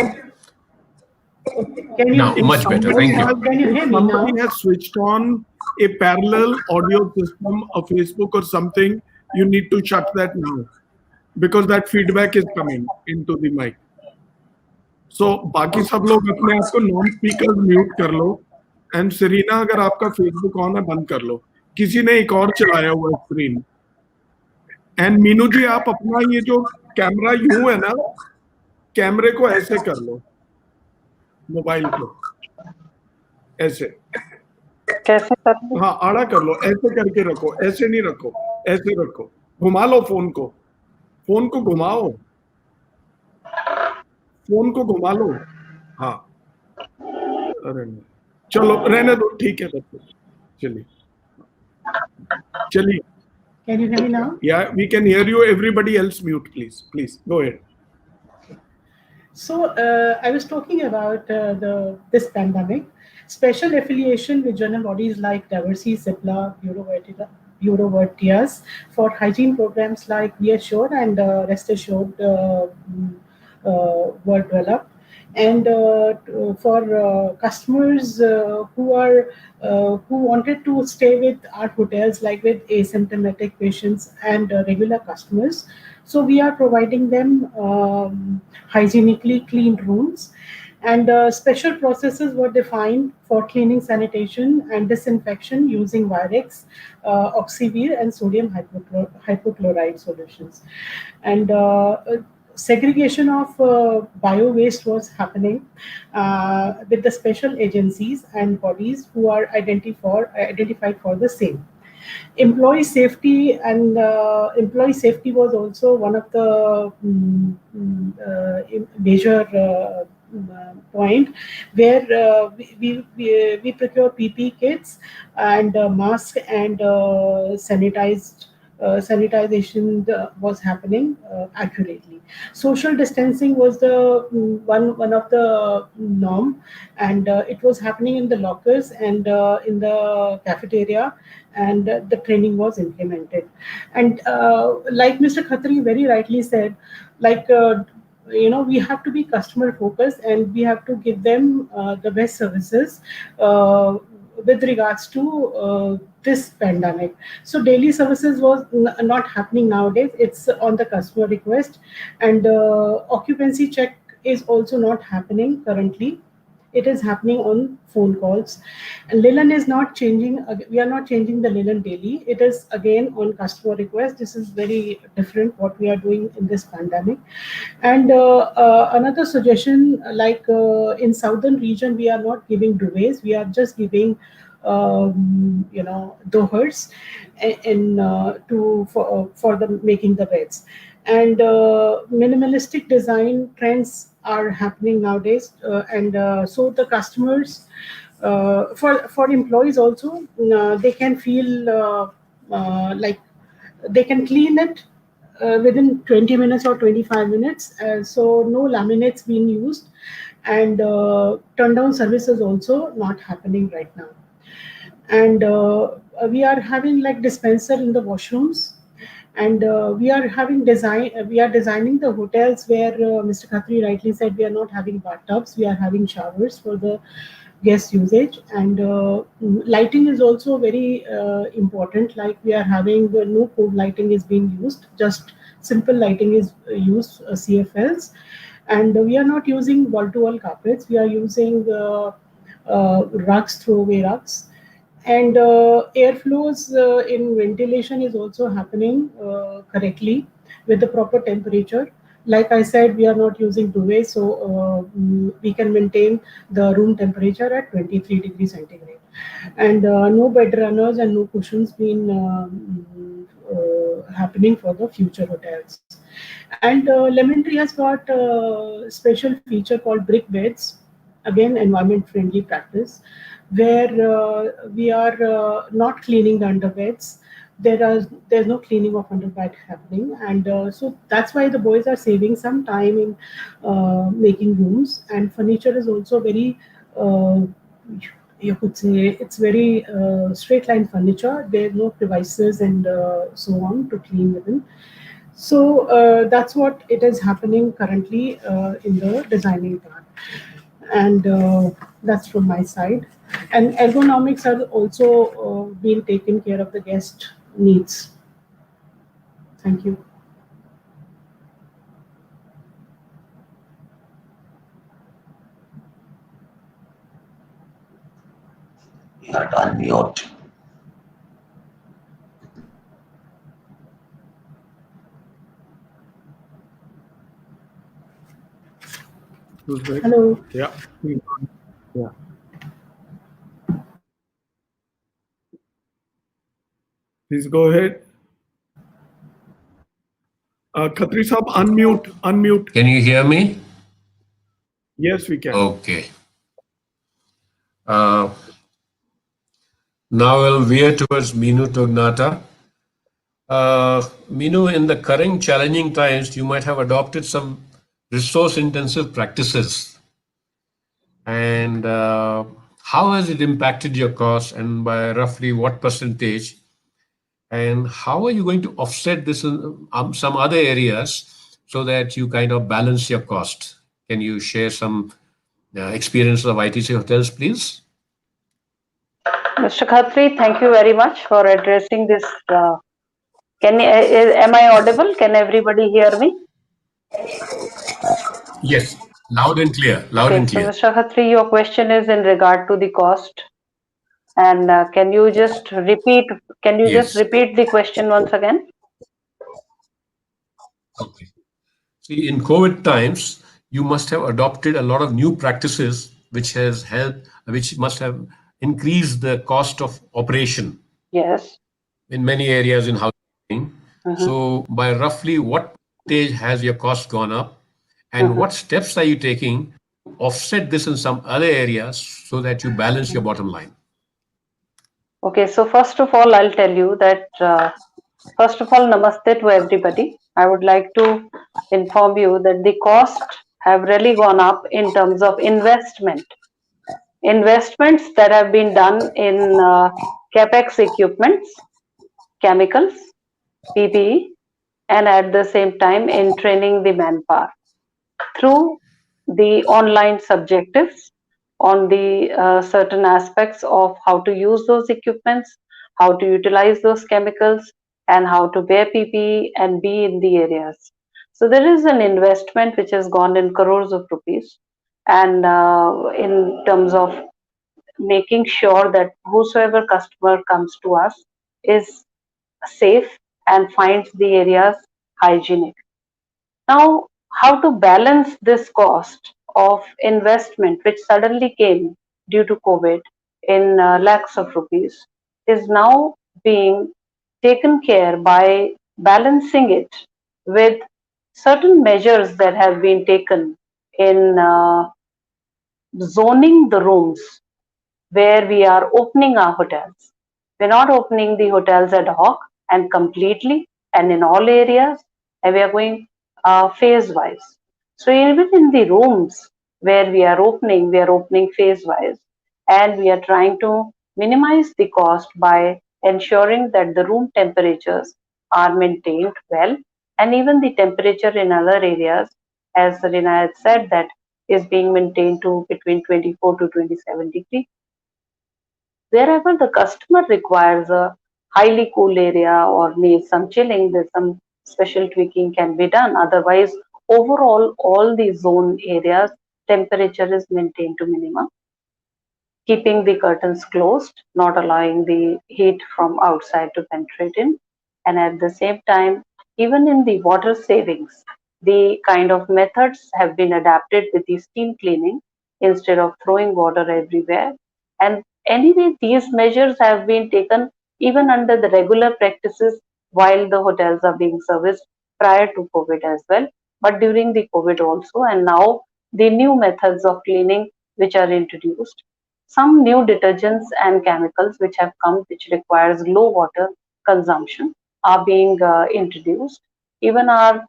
Can you, now, much better. Thank you. Can you hear me now? Somebody has switched on a parallel audio system, a Facebook or something. You need to shut that now because that feedback is coming into the mic. So बाकी सब लोग अपने आप को non speaker mute कर लो, and Serena अगर आपका Facebook on है बंद कर लो. किसी ने एक और चलाया हुआ है स्क्रीन. एंड मीनू जी आप अपना ये जो कैमरा यूं है ना, कैमरे को ऐसे कर लो, मोबाइल को ऐसे. कैसे करना? हाँ आड़ा कर लो, ऐसे करके रखो, ऐसे नहीं रखो, ऐसे रखो. घुमा लो फोन को घुमाओ. फोन को घुमा लो. हाँ. अरे नहीं. चलो रहने दो, ठीक है तब. चलिए. चलिए. Can you hear me now? Yeah, we can hear you. Everybody else mute, please. Please go ahead. So I was talking about this pandemic, special affiliation with journal bodies like Diversity, CIPLA, Bureau Veritas for hygiene programs like Be Assured and Rest Assured were developed. And for customers who wanted to stay with our hotels, like with asymptomatic patients and regular customers, so we are providing them hygienically clean rooms, and special processes were defined for cleaning, sanitation, and disinfection using Virex, Oxyvir, and sodium hypochlorite solutions. And segregation of bio waste was happening with the special agencies and bodies who are identified for the same. Employee safety was also one of the major point, where we procure PP kits and masks and sanitization was happening accurately. Social distancing was the one of the norm, and it was happening in the lockers and in the cafeteria, and the training was implemented. And like Mr. Khatri very rightly said, like we have to be customer focused, and we have to give them the best services with regards to this pandemic. So daily services was not happening nowadays. It's on the customer request, and occupancy check is also not happening currently. It is happening on phone calls. And Linen is not changing. We are not changing the Linen daily. It is again on customer request. This is very different what we are doing in this pandemic. And another suggestion, like in southern region, we are not giving duvets. We are just giving dohers for the making the beds. And minimalistic design trends are happening nowadays, and so the customers, for employees also, they can feel like they can clean it within 20 minutes or 25 minutes. So no laminates being used, and turn down services also not happening right now. And we are having like dispenser in the washrooms, and we are designing the hotels where Mr. Khatri rightly said we are not having bathtubs, we are having showers for the guest usage. And lighting is also very important, like we are having no code lighting is being used, just simple lighting is used, CFLs. And we are not using wall-to-wall carpets, we are using rugs, throwaway rugs. And airflows in ventilation is also happening correctly with the proper temperature. Like I said, we are not using duvet, so we can maintain the room temperature at 23 degrees centigrade. And no bed runners and no cushions being happening for the future hotels. And Lemon Tree has got a special feature called brick beds, again environment friendly practice, where we are not cleaning the underbeds. There's no cleaning of underbed happening, and so that's why the boys are saving some time in making rooms. And furniture is also very you could say it's very straight line furniture. There are no crevices and so on to clean within. So that's what it is happening currently in the designing part. And that's from my side. And ergonomics are also being taken care of the guest needs. Thank you. You are on mute. Hello. Yeah. Yeah. Please go ahead. Khatri Saab, unmute. Can you hear me? Yes, we can. Okay. Now we'll veer towards Minu Tognata. Minu, in the current challenging times, you might have adopted some resource-intensive practices. And how has it impacted your costs, and by roughly what percentage? And how are you going to offset this in some other areas so that you kind of balance your cost? Can you share some experience of ITC hotels, please? Mr. Khatri, thank you very much for addressing this. Am I audible? Can everybody hear me? Yes, loud and clear. Loud Okay, and so clear. Mr. Khatri, your question is in regard to the cost. And can you just repeat? Can you just Yes. repeat the question once again? Okay. See, in COVID times, you must have adopted a lot of new practices, which has helped, which must have increased the cost of operation. Yes. In many areas in housing. So, by roughly what percentage has your cost gone up, and what steps are you taking to offset this in some other areas so that you balance your bottom line? Okay, so first of all, I'll tell you that first of all, namaste to everybody. I would like to inform you that the cost have really gone up in terms of investments that have been done in capex equipments, chemicals, PPE, and at the same time in training the manpower through the online subjectives on the certain aspects of how to use those equipments, how to utilize those chemicals, and how to wear PPE and be in the areas. So there is an investment which has gone in crores of rupees, and in terms of making sure that whosoever customer comes to us is safe and finds the areas hygienic. Now, how to balance this cost of investment, which suddenly came due to COVID in lakhs of rupees, is now being taken care by balancing it with certain measures that have been taken in zoning the rooms where we are opening our hotels. We're not opening the hotels ad hoc and completely and in all areas, and we are going phase wise. So, even in the rooms where we are opening phase wise, and we are trying to minimize the cost by ensuring that the room temperatures are maintained well, and even the temperature in other areas, as Rina had said, that is being maintained to between 24 to 27 degrees. Wherever the customer requires a highly cool area or needs some chilling, there's some special tweaking can be done. Otherwise, overall, all the zone areas, temperature is maintained to minimum, keeping the curtains closed, not allowing the heat from outside to penetrate in. And at the same time, even in the water savings, the kind of methods have been adapted with the steam cleaning instead of throwing water everywhere. And anyway, these measures have been taken even under the regular practices while the hotels are being serviced prior to COVID as well, but during the COVID also, and now the new methods of cleaning which are introduced. Some new detergents and chemicals which have come, which requires low water consumption, are being introduced. Even our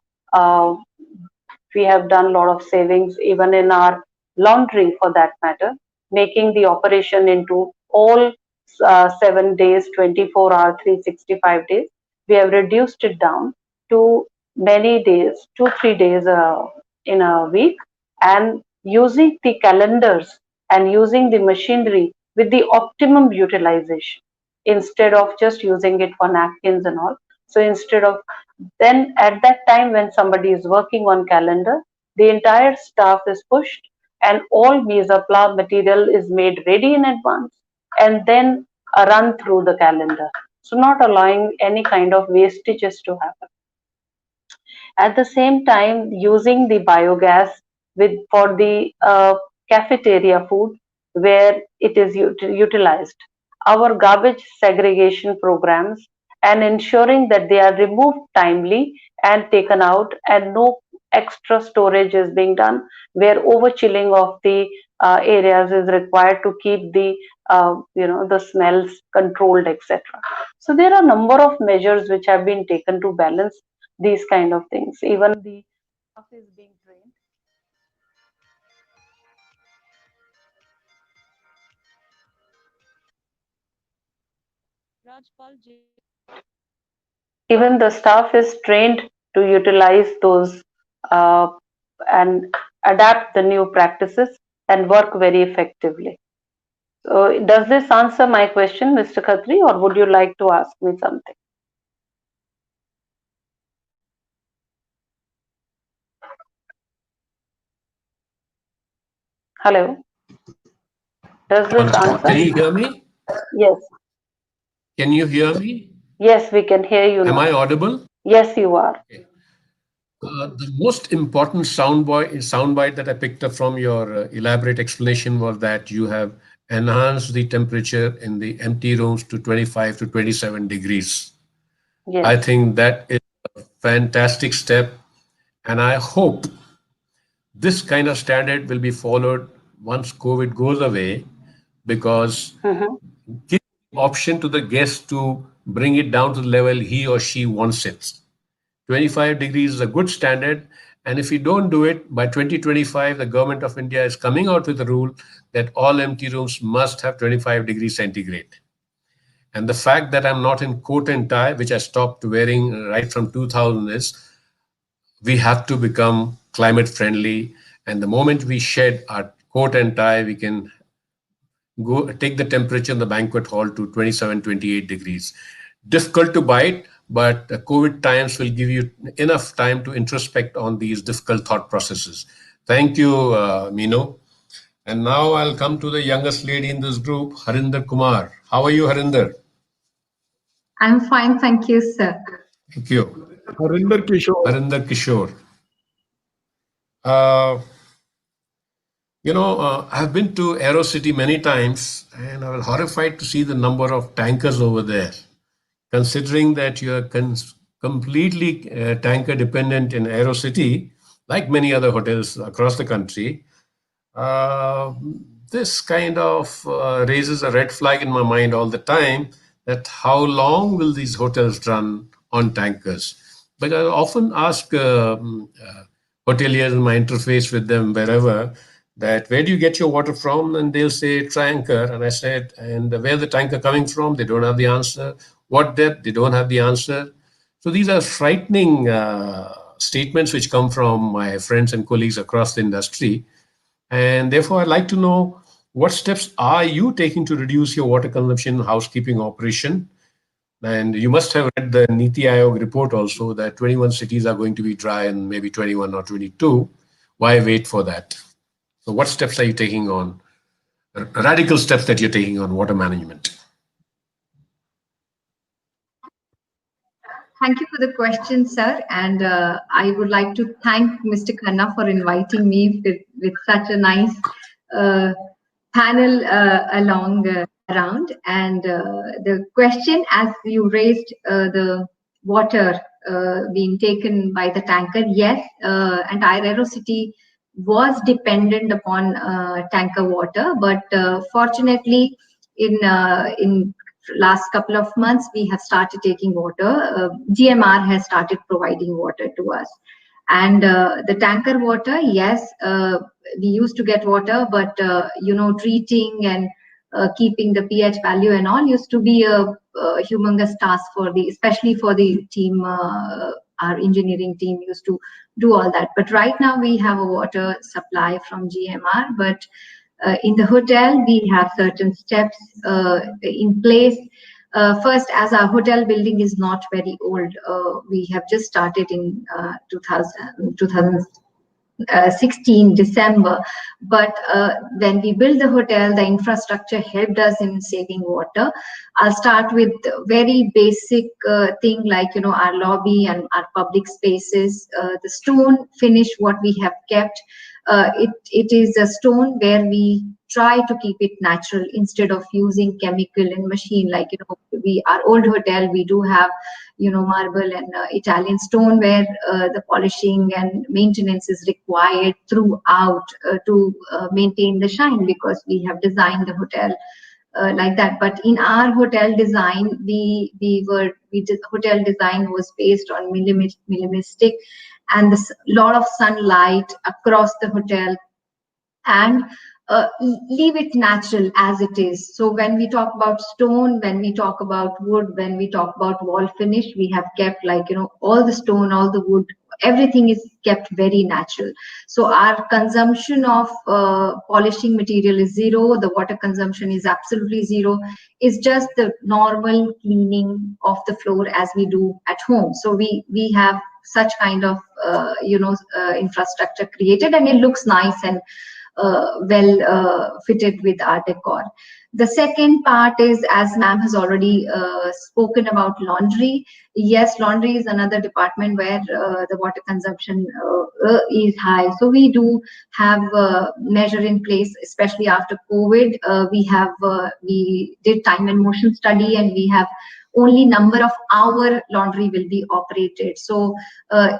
we have done a lot of savings even in our laundry for that matter, making the operation into all 7 days, 24 hours, 365 days. We have reduced it down to many days, 2, 3 days in a week, and using the calendars and using the machinery with the optimum utilization instead of just using it for napkins and all. So instead of then at that time when somebody is working on calendar, the entire staff is pushed and all mise a plat material is made ready in advance and then run through the calendar. So not allowing any kind of wastages to happen. At the same time, using the biogas with for the cafeteria food where it is utilized. Our garbage segregation programs and ensuring that they are removed timely and taken out and no extra storage is being done, where over chilling of the areas is required to keep the the smells controlled, etc. So there are a number of measures which have been taken to balance these kind of things. Even the staff is being trained. Even the staff is trained to utilize those uh, and adapt the new practices and work very effectively. So does this answer my question, Mr. Khatri, or would you like to ask me something? Hello. Does this answer? Can you hear me? Yes. Can you hear me? Yes, we can hear you now. Am I audible? Yes, you are. The most important soundbite that I picked up from your elaborate explanation was that you have enhanced the temperature in the empty rooms to 25 to 27 degrees. Yes. I think that is a fantastic step, and I hope this kind of standard will be followed once COVID goes away, because give option to the guest to bring it down to the level he or she wants it. 25 degrees is a good standard. And if we don't do it, by 2025, the government of India is coming out with a rule that all empty rooms must have 25 degrees centigrade. And the fact that I'm not in coat and tie, which I stopped wearing right from 2000, is we have to become climate friendly. And the moment we shed our coat and tie, we can go take the temperature in the banquet hall to 27, 28 degrees. Difficult to bite, but COVID times will give you enough time to introspect on these difficult thought processes. Thank you, Mino. And now I'll come to the youngest lady in this group, Harinder Kumar. How are you, Harinder? I'm fine, thank you, sir. Thank you. Harinder Kishore. Harinder Kishore. I've been to AeroCity many times, and I was horrified to see the number of tankers over there. Considering that you are completely tanker dependent in AeroCity, like many other hotels across the country, this kind of raises a red flag in my mind all the time, that how long will these hotels run on tankers? But I often ask hoteliers in my interface with them wherever, that where do you get your water from? And they'll say tanker. And I said, and where the tanker coming from? They don't have the answer. What depth? They don't have the answer. So these are frightening statements which come from my friends and colleagues across the industry. And therefore, I'd like to know, what steps are you taking to reduce your water consumption housekeeping operation? And you must have read the Niti Aayog report also, that 21 cities are going to be dry and maybe 21 or 22. Why wait for that? So what steps are you taking on, radical steps that you're taking on water management? Thank you for the question, sir. And I would like to thank Mr. Khanna for inviting me with such a nice panel around. And the question, as you raised, the water being taken by the tanker, yes, and AeroCity was dependent upon tanker water, but fortunately, in last couple of months, we have started taking water. GMR has started providing water to us. And the tanker water, yes, we used to get water, but treating and keeping the pH value and all used to be a humongous task especially for the team. Our engineering team used to do all that. But right now we have a water supply from GMR, but in the hotel, we have certain steps in place. First, as our hotel building is not very old, we have just started in 2016 December. But when we built the hotel, the infrastructure helped us in saving water. I'll start with very basic thing like our lobby and our public spaces. The stone finish what we have kept. It is a stone where we try to keep it natural instead of using chemical and machine. Like, our old hotel, we do have, marble and Italian stone, where the polishing and maintenance is required throughout to maintain the shine, because we have designed the hotel like that. But in our hotel design, hotel design was based on minimalistic, and the lot of sunlight across the hotel, and leave it natural as it is. So when we talk about stone, when we talk about wood, when we talk about wall finish, we have kept, like, all the stone, all the wood, everything is kept very natural. So our consumption of polishing material is zero. The water consumption is absolutely zero. It's just the normal cleaning of the floor as we do at home. So we have such kind of infrastructure created, and it looks nice and well fitted with our decor. The second part is, as ma'am has already spoken about, laundry. Yes, laundry is another department where the water consumption is high. So we do have a measure in place, especially after COVID. We did time and motion study, and we have only number of hour laundry will be operated. So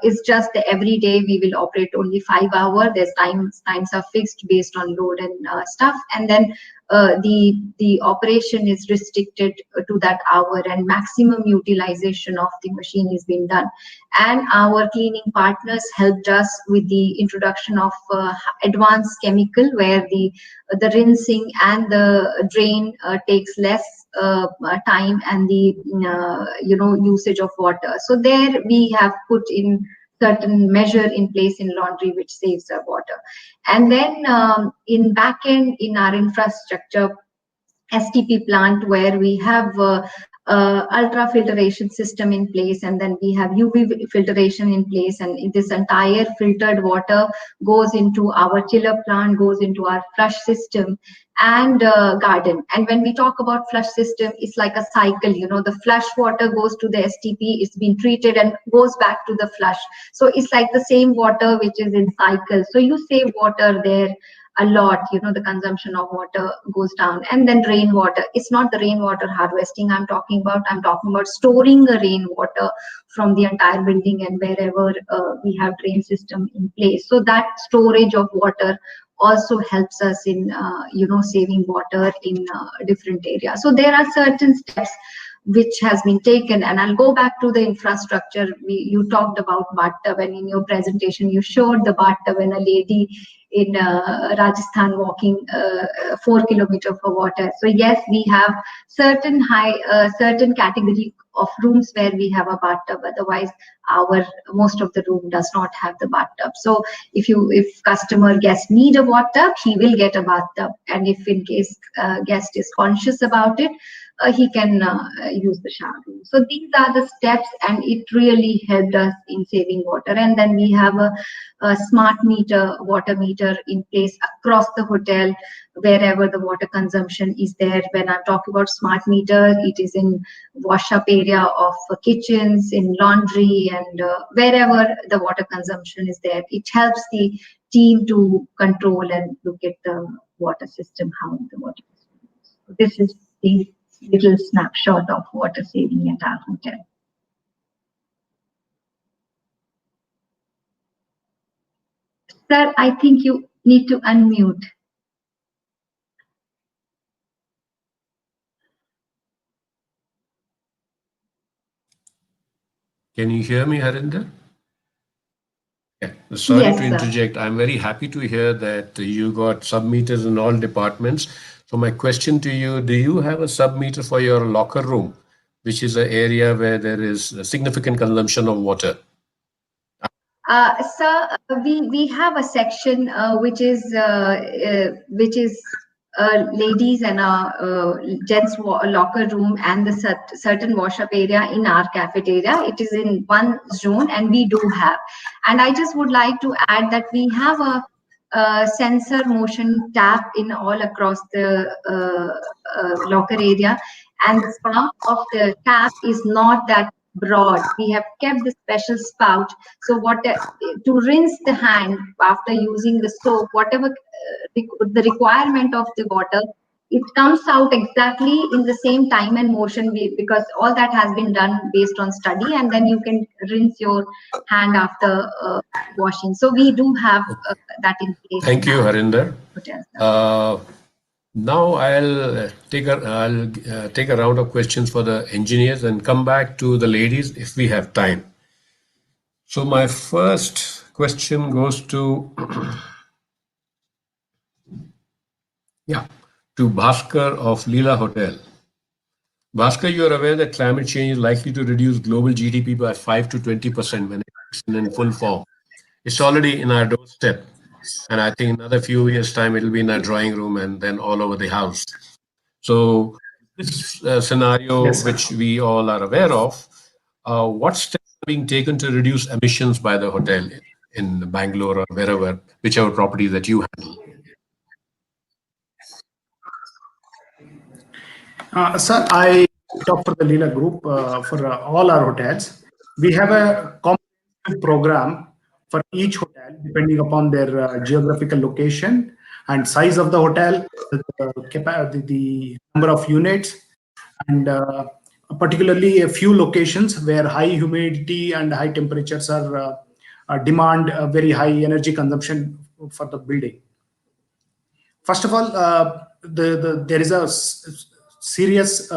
it's just the every day we will operate only 5 hours. There's times are fixed based on load and stuff, and then the operation is restricted to that hour, and maximum utilization of the machine is being done. And our cleaning partners helped us with the introduction of advanced chemical, where the rinsing and the drain takes less time, and the usage of water. So there we have put in certain measure in place in laundry which saves our water. And then in back end, in our infrastructure, STP plant, where we have ultra filtration system in place, and then we have UV filtration in place, and this entire filtered water goes into our chiller plant, goes into our flush system and garden. And when we talk about flush system, it's like a cycle. The flush water goes to the STP, it's been treated and goes back to the flush. So it's like the same water which is in cycle. So you save water there a lot. The consumption of water goes down. And then rainwater, it's not the rainwater harvesting I'm talking about storing the rainwater from the entire building and wherever we have drain system in place. So that storage of water also helps us in saving water in different areas. So there are certain steps which has been taken. And I'll go back to the infrastructure. You talked about bathtub, and in your presentation you showed the bathtub and a lady in Rajasthan walking 4 kilometers for water. So yes, we have certain category of rooms where we have a bathtub. Otherwise, most of the room does not have the bathtub. So if customer guest need a bathtub, he will get a bathtub. And if in case guest is conscious about it, he can use the shower room. So these are the steps, and it really helped us in saving water. And then we have a smart meter, water meter in place across the hotel, wherever the water consumption is there. When I'm talking about smart meter, it is in wash-up area of kitchens, in laundry, and wherever the water consumption is there. It helps the team to control and look at the water system, how the water is. This is the little snapshot of water saving at our hotel. Sir, I think you need to unmute. Can you hear me, Harinder? Yeah. Sorry Yes, to interject. I'm very happy to hear that you got sub-meters in all departments. So my question to you, do you have a sub-meter for your locker room, which is an area where there is a significant consumption of water? Sir, we have a section which is ladies and gents locker room and the certain wash-up area in our cafeteria. It is in one zone, and we do have. And I just would like to add that we have a sensor motion tap in all across the locker area, and the spark of the tap is not that broad. We have kept the special spout. So what to rinse the hand after using the soap, whatever the requirement of the water, it comes out exactly in the same time and motion because all that has been done based on study, and then you can rinse your hand after washing. So we do have that in place. Thank you, Harinder. Hotels. Now I'll take a round of questions for the engineers and come back to the ladies if we have time. So my first question goes to to Bhaskar of Leela Hotel. Bhaskar, you are aware that climate change is likely to reduce global GDP by 5 to 20% when it's in full form. It's already in our doorstep. And I think in another few years' time, it'll be in our drawing room and then all over the house. So this scenario, which we all are aware of, what steps are being taken to reduce emissions by the hotel in Bangalore or wherever, whichever property that you handle? Sir, I talk for the Leela Group for all our hotels. We have a comprehensive program for each hotel, depending upon their geographical location and size of the hotel, the number of units, and particularly a few locations where high humidity and high temperatures are demand very high energy consumption for the building. First of all, there is a serious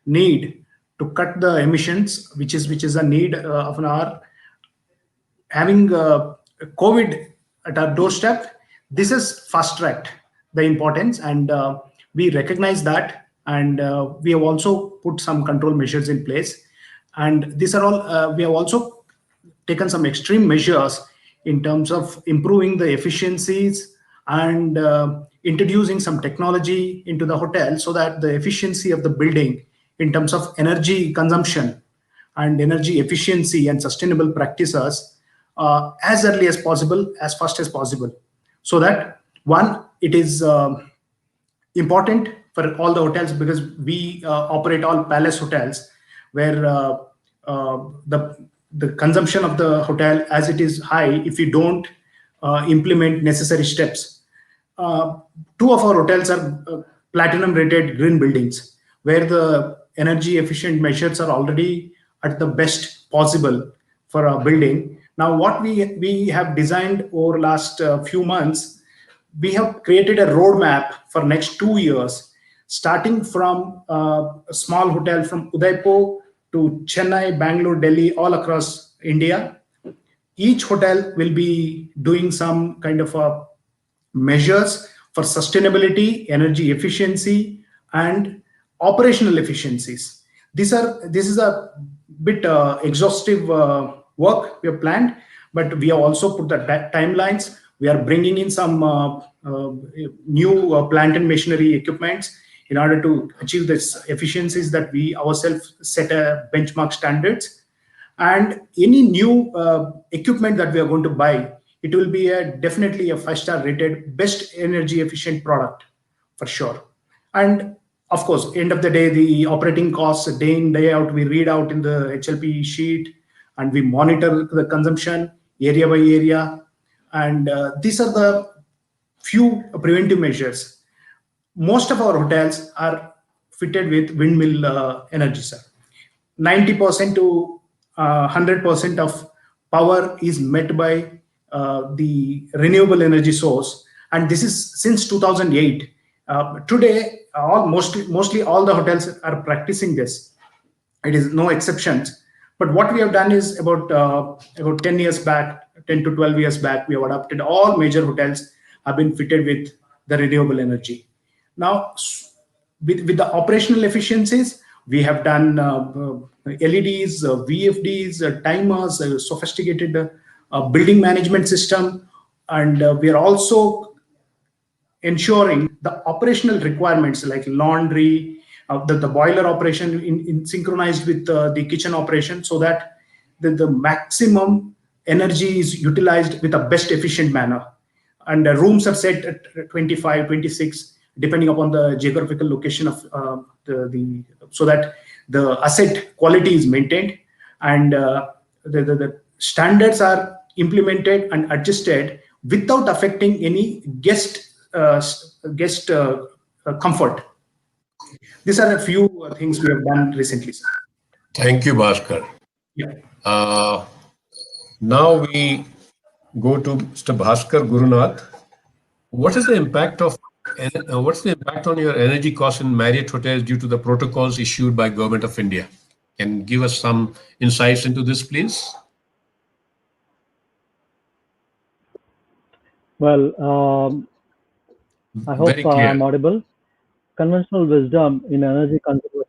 need to cut the emissions, which is a need of an hour. Having COVID at our doorstep, this has fast-tracked the importance, and we recognize that, and we have also put some control measures in place. And these are all, we have also taken some extreme measures in terms of improving the efficiencies and introducing some technology into the hotel so that the efficiency of the building in terms of energy consumption and energy efficiency and sustainable practices as early as possible, as fast as possible. So that one, it is important for all the hotels because we operate all palace hotels where the consumption of the hotel as it is high if you don't implement necessary steps. Two of our hotels are platinum rated green buildings where the energy efficient measures are already at the best possible for a building. Now, what we have designed over last few months, we have created a roadmap for next 2 years, starting from a small hotel from Udaipur to Chennai, Bangalore, Delhi, all across India. Each hotel will be doing some kind of measures for sustainability, energy efficiency, and operational efficiencies. This is a bit exhaustive work we have planned, but we have also put the timelines. We are bringing in some new plant and machinery equipments in order to achieve this efficiencies that we ourselves set a benchmark standards. And any new equipment that we are going to buy, it will be definitely a 5-star rated best energy efficient product for sure. And of course, end of the day, the operating costs day in, day out, we read out in the HLP sheet and we monitor the consumption area by area. And these are the few preventive measures. Most of our hotels are fitted with windmill energy, sir. 90% to 100% of power is met by the renewable energy source, and this is since 2008. Today, mostly all the hotels are practicing this. It is no exceptions. But what we have done is about 10 years back, 10 to 12 years back, we have adopted all major hotels have been fitted with the renewable energy. Now, with the operational efficiencies, we have done LEDs, VFDs, timers, sophisticated building management system, and we are also ensuring the operational requirements like laundry, the boiler operation in synchronized with the kitchen operation, so that the maximum energy is utilized with a best efficient manner. And the rooms are set at 25, 26, depending upon the geographical location of so that the asset quality is maintained. and the standards are implemented and adjusted without affecting any guest comfort. These are a few things we have done recently, sir. Thank you, Bhaskar. Yeah. Now we go to Mr. Bhaskar Gurunath. What's the impact on your energy costs in Marriott hotels due to the protocols issued by Government of India? Can you give us some insights into this, please? Well, I hope Very clear. I'm audible. Conventional wisdom in energy conservation.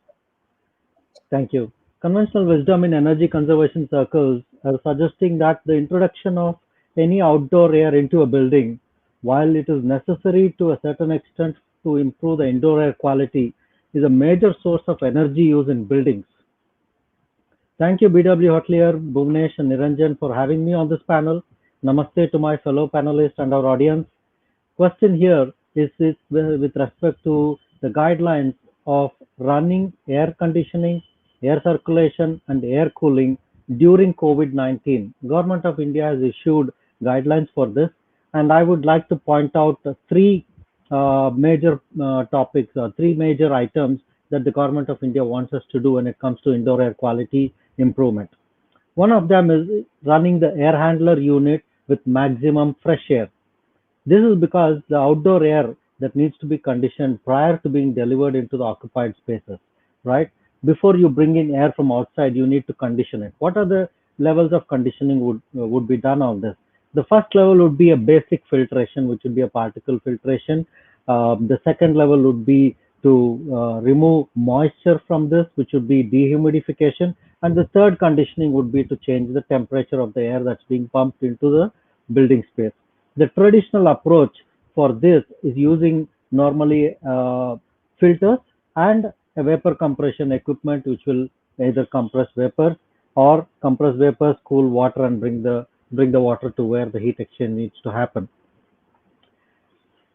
Thank you. Conventional wisdom in energy conservation circles are suggesting that the introduction of any outdoor air into a building, while it is necessary to a certain extent to improve the indoor air quality, is a major source of energy use in buildings. Thank you, BW Hotelier, Bhuvnesh, and Niranjan for having me on this panel. Namaste to my fellow panelists and our audience. Question here is with respect to the guidelines of running air conditioning, air circulation, and air cooling during COVID-19. Government of India has issued guidelines for this, and I would like to point out three major topics, three major items that the Government of India wants us to do when it comes to indoor air quality improvement. One of them is running the air handler unit with maximum fresh air. This is because the outdoor air that needs to be conditioned prior to being delivered into the occupied spaces, right? Before you bring in air from outside, you need to condition it. What are the levels of conditioning would be done on this? The first level would be a basic filtration, which would be a particle filtration. The second level would be to remove moisture from this, which would be dehumidification. And the third conditioning would be to change the temperature of the air that's being pumped into the building space. The traditional approach for this is using normally filters and a vapor compression equipment, which will either compress vapors or compress vapors, cool water, and bring the water to where the heat exchange needs to happen.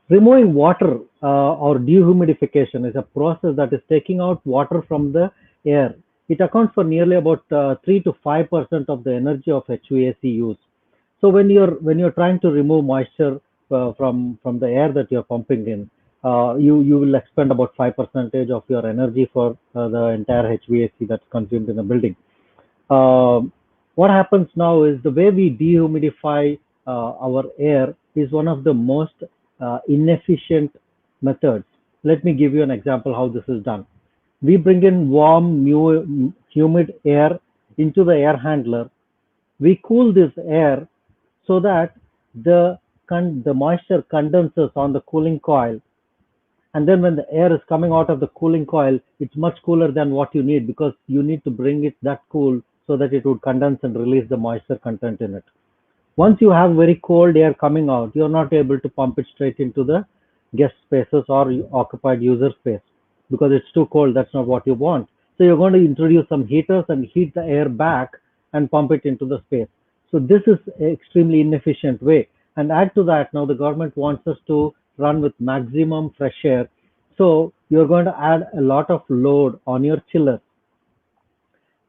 Removing water or dehumidification is a process that is taking out water from the air. It accounts for nearly about 3 to 5% of the energy of HVAC use. So when you're trying to remove moisture from the air that you're pumping in, you will expend about 5% of your energy for the entire HVAC that's consumed in a building. What happens now is the way we dehumidify our air is one of the most inefficient methods. Let me give you an example how this is done. We bring in warm, humid air into the air handler. We cool this air so that the moisture condenses on the cooling coil. And then when the air is coming out of the cooling coil, it's much cooler than what you need, because you need to bring it that cool so that it would condense and release the moisture content in it. Once you have very cold air coming out, you're not able to pump it straight into the guest spaces or occupied user space because it's too cold. That's not what you want. So you're going to introduce some heaters and heat the air back and pump it into the space. So this is an extremely inefficient way. And add to that, now the government wants us to run with maximum fresh air. So you're going to add a lot of load on your chiller.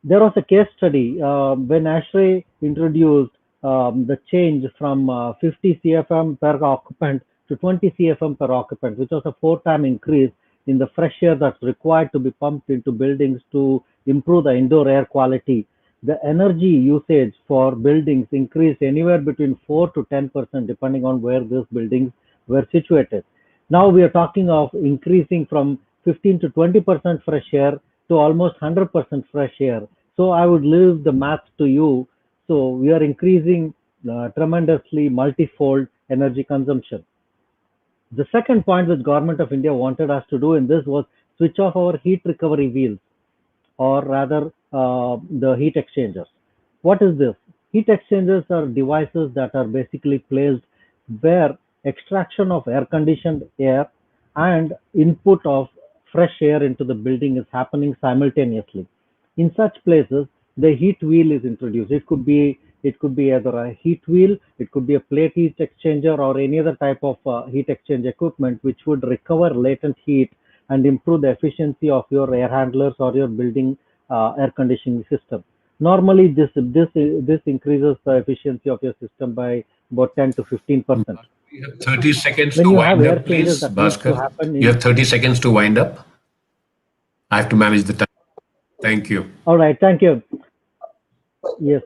There was a case study when ASHRAE introduced the change from 50 CFM per occupant to 20 CFM per occupant, which was a 4-time increase in the fresh air that's required to be pumped into buildings to improve the indoor air quality. The energy usage for buildings increased anywhere between 4 to 10% depending on where those buildings were situated. Now we are talking of increasing from 15 to 20% fresh air to almost 100% fresh air. So I would leave the math to you. So we are increasing tremendously multifold energy consumption. The second point which Government of India wanted us to do in this was switch off our heat recovery wheels, or rather the heat exchangers. What is this? Heat exchangers are devices that are basically placed where extraction of air-conditioned air and input of fresh air into the building is happening simultaneously. In such places, the heat wheel is introduced. It could be either a heat wheel, it could be a plate heat exchanger, or any other type of heat exchange equipment which would recover latent heat and improve the efficiency of your air handlers or your building air conditioning system. Normally, this increases the efficiency of your system by about 10 to 15%. You have 30 seconds When to you have wind air up, changes please, that needs to Bhaskar. happen You in. have 30 seconds to wind up. I have to manage the time. Thank you. All right, thank you. Yes.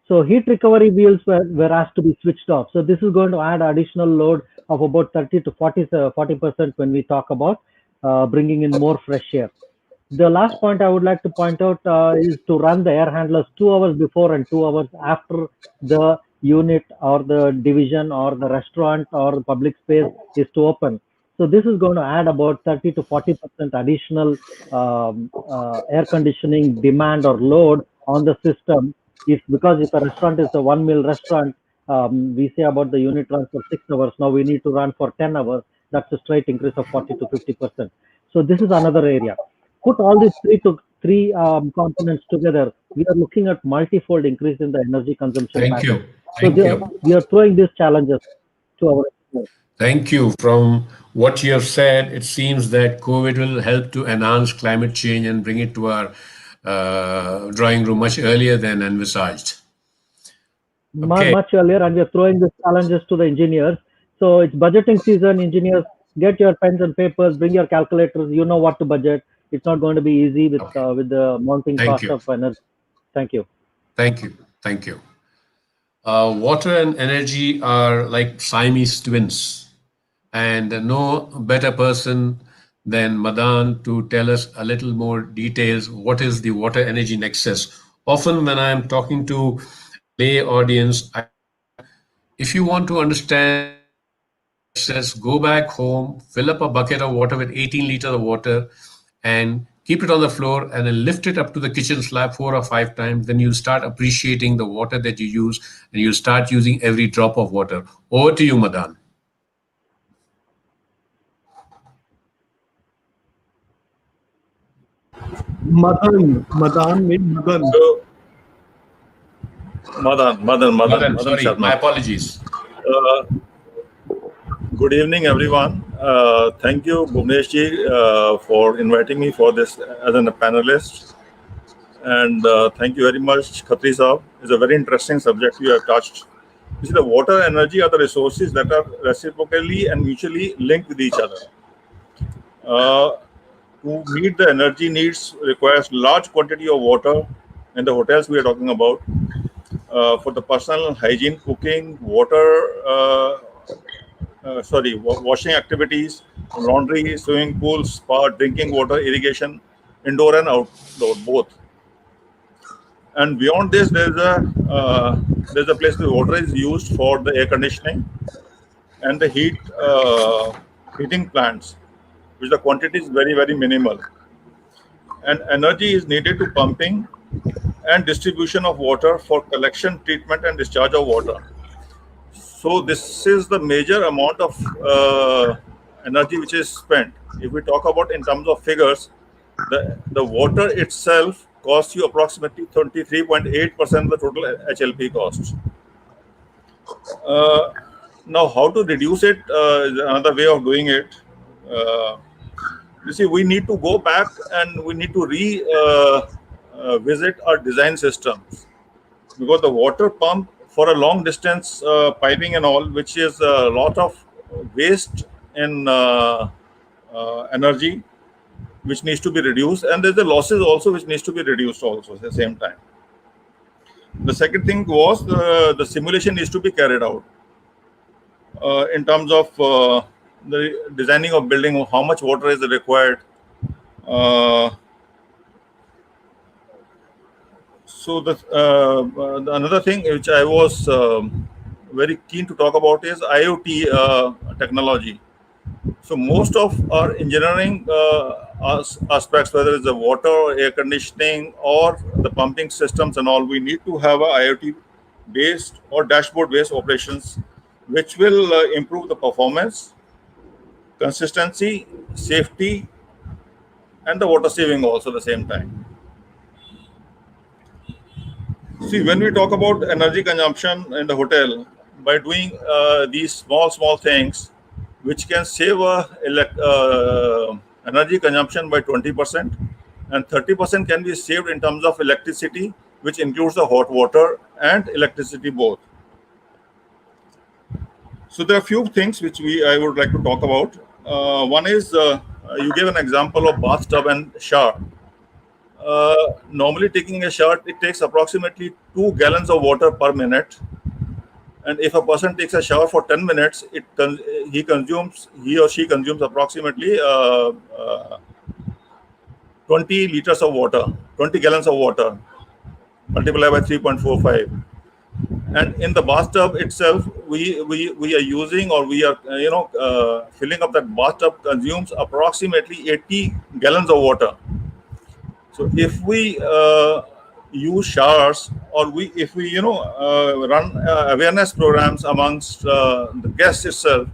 So heat recovery wheels were asked to be switched off. So this is going to add additional load of about 30 to 40% when we talk about bringing in more fresh air. The last point I would like to point out is to run the air handlers 2 hours before and 2 hours after the unit or the division or the restaurant or the public space is to open. So this is going to add about 30 to 40% additional air conditioning demand or load on the system. Because if a restaurant is a 1 meal restaurant, we say about the unit runs for 6 hours. Now we need to run for 10 hours. That's a straight increase of 40 to 50%. So this is another area. Put all these three components together, we are looking at multi-fold increase in the energy consumption Thank pattern. you. Thank you. We are throwing these challenges to our engineers. Thank you. From what you have said, it seems that COVID will help to enhance climate change and bring it to our drawing room much earlier than envisaged. Okay. Much earlier, and we are throwing these challenges to the engineers. So it's budgeting season. Engineers, get your pens and papers, bring your calculators. You know what to budget. It's not going to be easy with the mounting cost of energy. Thank you. Thank you. Thank you. Water and energy are like Siamese twins, and no better person than Madan to tell us a little more details. What is the water energy nexus? Often when I am talking to lay audience, if you want to understand nexus, go back home, fill up a bucket of water with 18 liters of water and keep it on the floor and then lift it up to the kitchen slab 4 or 5 times. Then you'll start appreciating the water that you use and you'll start using every drop of water. Over to you, Madan. Madan means Madan. So, Madan. Sorry, Sharma. my apologies. Good evening, everyone. Thank you, Bhuvnesh for inviting me for this as a panelist. And thank you very much, Khatri Saab. It's a very interesting subject you have touched. You see, the water and energy are the resources that are reciprocally and mutually linked with each other. To meet the energy needs requires large quantity of water in the hotels we are talking about. For the personal hygiene, cooking, washing activities, laundry, swimming pools, spa, drinking water, irrigation, indoor and outdoor, both. And beyond this, there's a place where water is used for the air conditioning and the heating plants, which the quantity is very, very minimal. And energy is needed to pumping and distribution of water for collection, treatment, and discharge of water. So this is the major amount of energy which is spent. If we talk about in terms of figures, the water itself costs you approximately 23.8% of the total HLP costs. Now, how to reduce it is another way of doing it. You see, we need to go back and we need to visit our design systems, because the water pump for a long distance piping and all, which is a lot of waste in energy, which needs to be reduced, and there's the losses also which needs to be reduced also at the same time. The second thing was the simulation needs to be carried out in terms of the designing of building, how much water is required. So another thing which I was very keen to talk about is IoT technology. So most of our engineering aspects, whether it's the water or air conditioning or the pumping systems and all, we need to have a IoT-based or dashboard-based operations, which will improve the performance, consistency, safety, and the water saving also at the same time. See, when we talk about energy consumption in the hotel, by doing these small things, which can save energy consumption by 20%, and 30% can be saved in terms of electricity which includes the hot water and electricity both. So there are a few things which I would like to talk about. One is you gave an example of bathtub and shower. Normally taking a shower, it takes approximately 2 gallons of water per minute. And if a person takes a shower for 10 minutes, he or she consumes approximately 20 liters of water, 20 gallons of water, multiplied by 3.45. And in the bathtub itself, we are using, or we are filling up that bathtub consumes approximately 80 gallons of water. So if we use showers, or if we run awareness programs amongst the guests itself,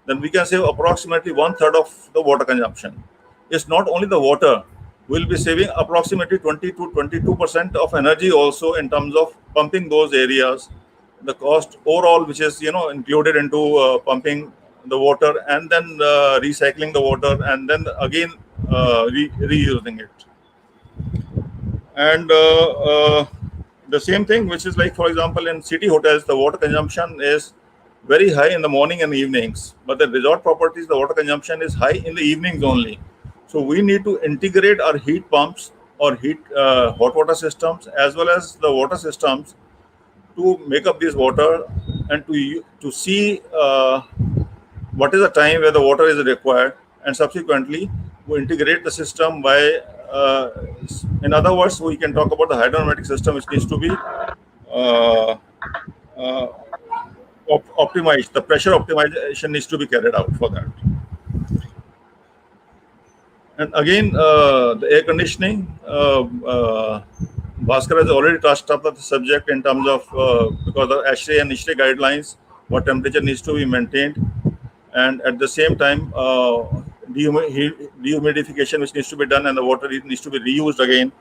then we can save approximately 1/3 of the water consumption. It's not only the water. We'll be saving approximately 20 to 22% of energy also in terms of pumping those areas. The cost overall, which is included into pumping the water and then recycling the water and then again reusing it. And the same thing, which is like, for example, in city hotels, the water consumption is very high in the morning and evenings, but the resort properties, the water consumption is high in the evenings only. So we need to integrate our heat pumps or hot water systems as well as the water systems to make up this water and to see what is the time where the water is required, and subsequently we integrate the system by in other words, we can talk about the hydrodynamic system, which needs to be optimized. The pressure optimization needs to be carried out for that. And again, the air conditioning, Bhaskar has already touched up the subject in terms of because of ASHRAE and ISHRAE guidelines, what temperature needs to be maintained, and at the same time, dehumidification which needs to be done, and the water needs to be reused again.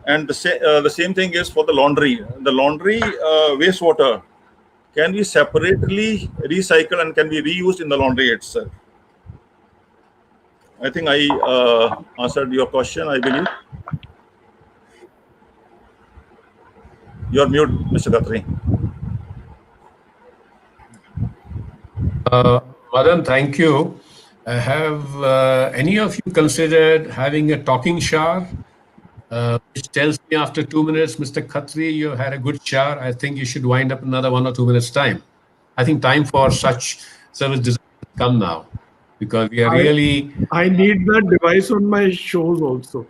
And the same thing is for the laundry. The laundry wastewater can be separately recycled and can be reused in the laundry itself. I think I answered your question, I believe. You're mute, Mr. Khatri. Madan, thank you. Have any of you considered having a talking shower? Which tells me after 2 minutes, Mr. Khatri, you had a good shower. I think you should wind up another 1 or 2 minutes time. I think time for such service design has come now, because we are really... I need that device on my shows also.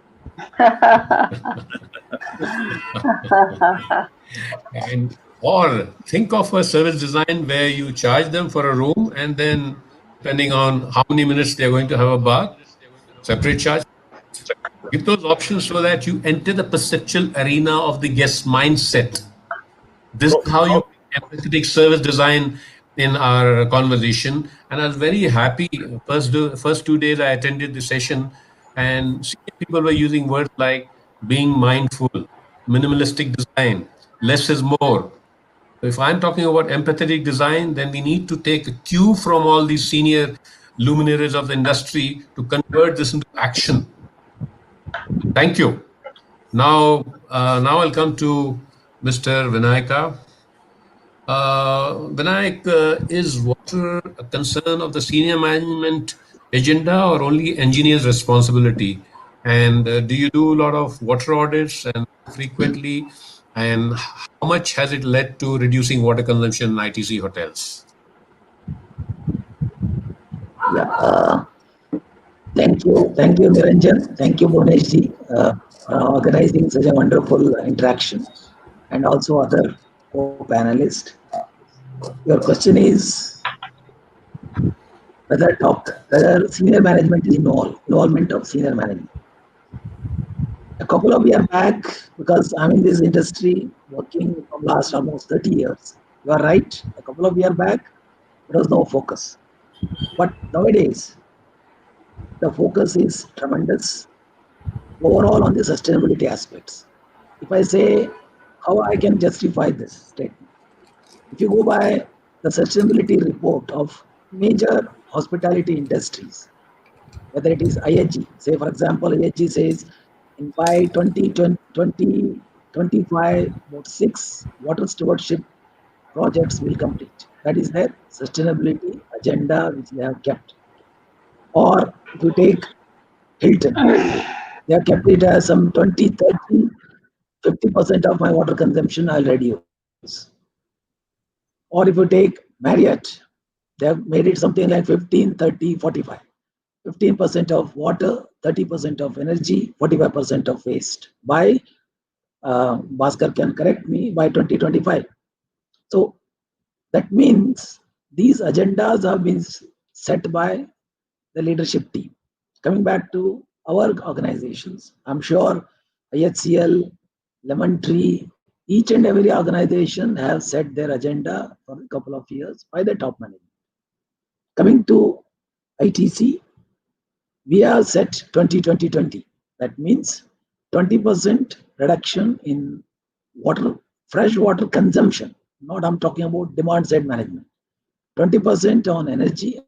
Or think of a service design where you charge them for a room, and then depending on how many minutes they're going to have a bath, separate charge. Give those options so that you enter the perceptual arena of the guest's mindset. This is how you empathetic service design in our conversation. And I was very happy. First 2 days I attended the session, and people were using words like being mindful, minimalistic design, less is more. So if I'm talking about empathetic design, then we need to take a cue from all these senior luminaries of the industry to convert this into action. Thank you. Now I'll come to Mr. Vinayaka. Vinayak, is water a concern of the senior management agenda or only engineers' responsibility? And do you do a lot of water audits and frequently? And how much has it led to reducing water consumption in ITC hotels? Yeah, thank you, Niranjan. Thank you, Bhuvaneshji, for organizing such a wonderful interaction, and also other co-panelists. Your question is whether senior management is involvement of senior management. A couple of years back, because I'm in this industry working from last almost 30 years, you are right. A couple of years back, there was no focus. But nowadays, the focus is tremendous overall on the sustainability aspects. If I say how I can justify this statement, if you go by the sustainability report of major hospitality industries, whether it is IHG, say for example, IHG says by 2020, 25, about 6 water stewardship projects will complete. That is their sustainability agenda which they have kept. Or if you take Hilton, they have kept it as some 20, 30, 50% of my water consumption I'll reduce. Or if you take Marriott, they have made it something like 15, 30, 45. 15% of water, 30% of energy, 45% of waste by, Bhaskar can correct me, by 2025. So that means these agendas have been set by the leadership team. Coming back to our organizations, I'm sure IHCL, Lemon Tree, each and every organization have set their agenda for a couple of years by the top management. Coming to ITC, we have set 20-20-20. That means 20% reduction in water, fresh water consumption. Not I'm talking about demand side management. 20% on energy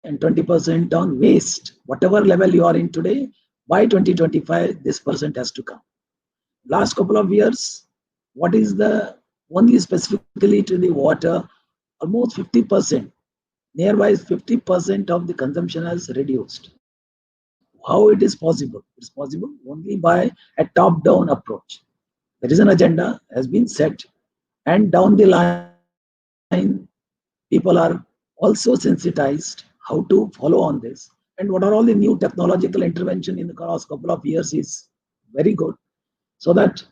and 20% on waste. Whatever level you are in today, by 2025, this percent has to come. Last couple of years, what is the only specifically to the water, almost 50%, nearby 50% of the consumption has reduced. How it is possible? It's possible only by a top-down approach. There is an agenda has been set, and down the line, people are also sensitized how to follow on this. And what are all the new technological intervention in the last couple of years is very good. So that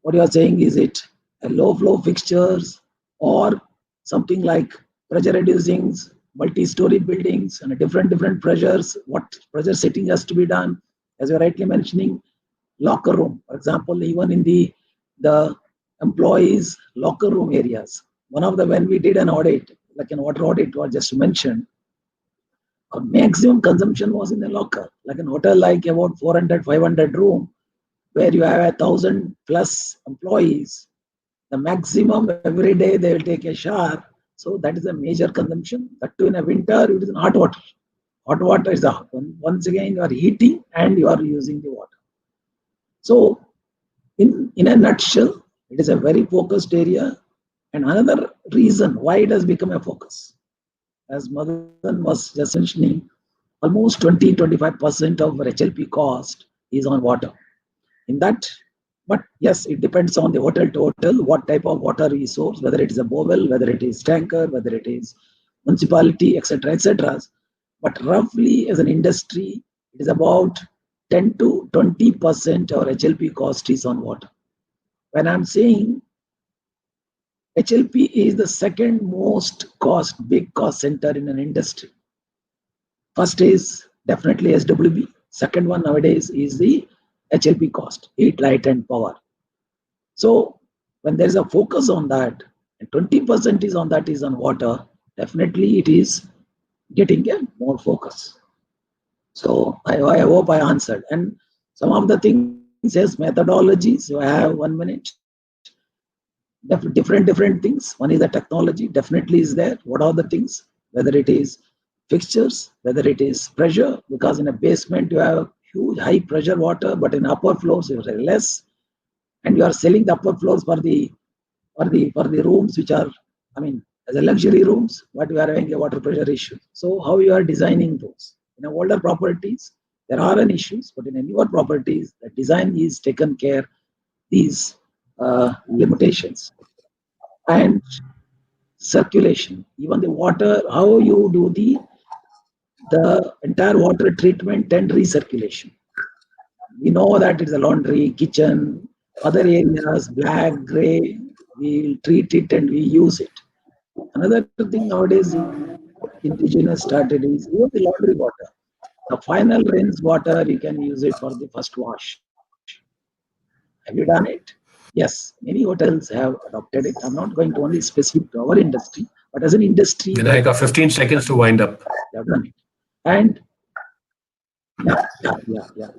what you are saying, is it a low flow fixtures or something like pressure reducing multi-story buildings and different pressures, what pressure setting has to be done, as you're rightly mentioning, locker room, for example, even in the employees locker room areas. One of the, when we did an audit, like an water audit was just mentioned, our maximum consumption was in a locker, like an hotel, like about 400, 500 room, where you have 1,000 plus employees. The maximum every day they will take a shower. So that is a major consumption. But in a winter, it is in hot water. Hot water is a, once again you are heating and you are using the water. So in a nutshell, it is a very focused area. And another reason why it has become a focus, as Madan was just mentioning, almost 20-25% of our HLP cost is on water. In that, but yes, it depends on the hotel to hotel, what type of water resource, whether it is a borewell, whether it is tanker, whether it is municipality, etc., etc. But roughly, as an industry, it is about 10-20% our HLP cost is on water. When I'm saying HLP is the second most big cost center in an industry. First is definitely SWB. Second one nowadays is the HLP cost, heat, light, and power. So when there is a focus on that, and 20% is on that is on water, definitely it is getting a more focus. So I hope I answered. And some of the things as methodologies, so I have 1 minute. Different things. One is the technology, definitely is there. What are the things? Whether it is fixtures, whether it is pressure, because in a basement you have huge high pressure water, but in upper floors you have less, and you are selling the upper floors for the rooms which are, I mean, as a luxury rooms, but you are having a water pressure issue. So how you are designing those? In older properties, there are an issues, but in newer properties, the design is taken care these limitations. And circulation, even the water, how you do the entire water treatment and recirculation. We know that it's a laundry, kitchen, other areas, black, gray, we treat it and we use it. Another thing nowadays, indigenous started is even the laundry water. The final rinse water, you can use it for the first wash. Have you done it? Yes, many hotels have adopted it. I'm not going to only specific to our industry, but as an industry. Then I got 15 seconds to wind up. They have done it. And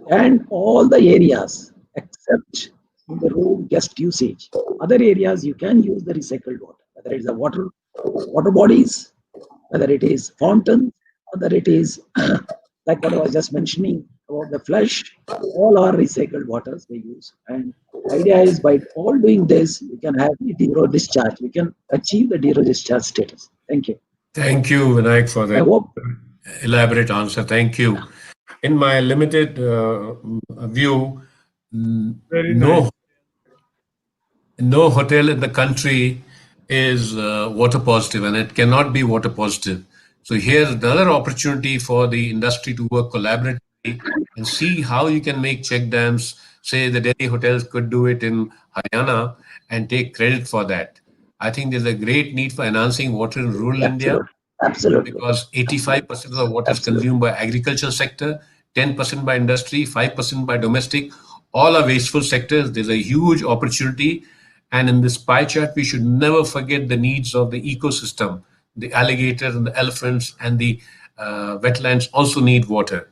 and all the areas except in the room guest usage. Other areas you can use the recycled water, whether it is the water bodies, whether it is fountain, whether it is like what I was just mentioning about the flush, all are recycled waters they use. And Idea is by all doing this, we can have the zero discharge. We can achieve the zero discharge status. Thank you. Thank you, Vinayak, for I that hope. elaborate answer. Thank you. In my limited view, Very no nice. no hotel in the country is water positive, and it cannot be water positive. So here's another opportunity for the industry to work collaboratively and see how you can make check dams. Say the Delhi hotels could do it in Haryana and take credit for that. I think there's a great need for enhancing water in rural India, Absolutely. because 85% of the water is Absolutely. consumed by agriculture sector, 10% by industry, 5% by domestic. All are wasteful sectors. There's a huge opportunity. And in this pie chart, we should never forget the needs of the ecosystem. The alligators and the elephants and the wetlands also need water.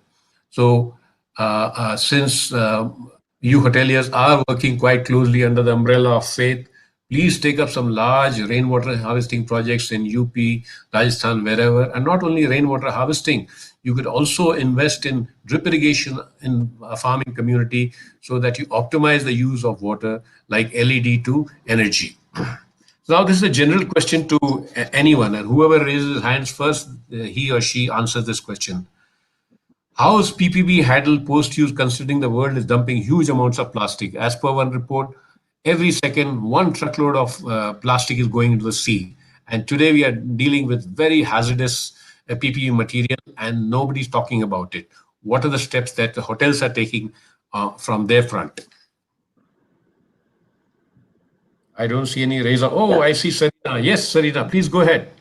So since you hoteliers are working quite closely under the umbrella of faith, please take up some large rainwater harvesting projects in UP, Rajasthan, wherever. And not only rainwater harvesting, you could also invest in drip irrigation in a farming community so that you optimize the use of water, like LED to energy. Now, this is a general question to anyone, and whoever raises his hands first, he or she answers this question. How is PPB handled post-use, considering the world is dumping huge amounts of plastic? As per one report, every second, one truckload of plastic is going into the sea. And today we are dealing with very hazardous PPE material, and nobody's talking about it. What are the steps that the hotels are taking from their front? I don't see any raise. Oh, I see Sarina. Yes, Sarina, please go ahead.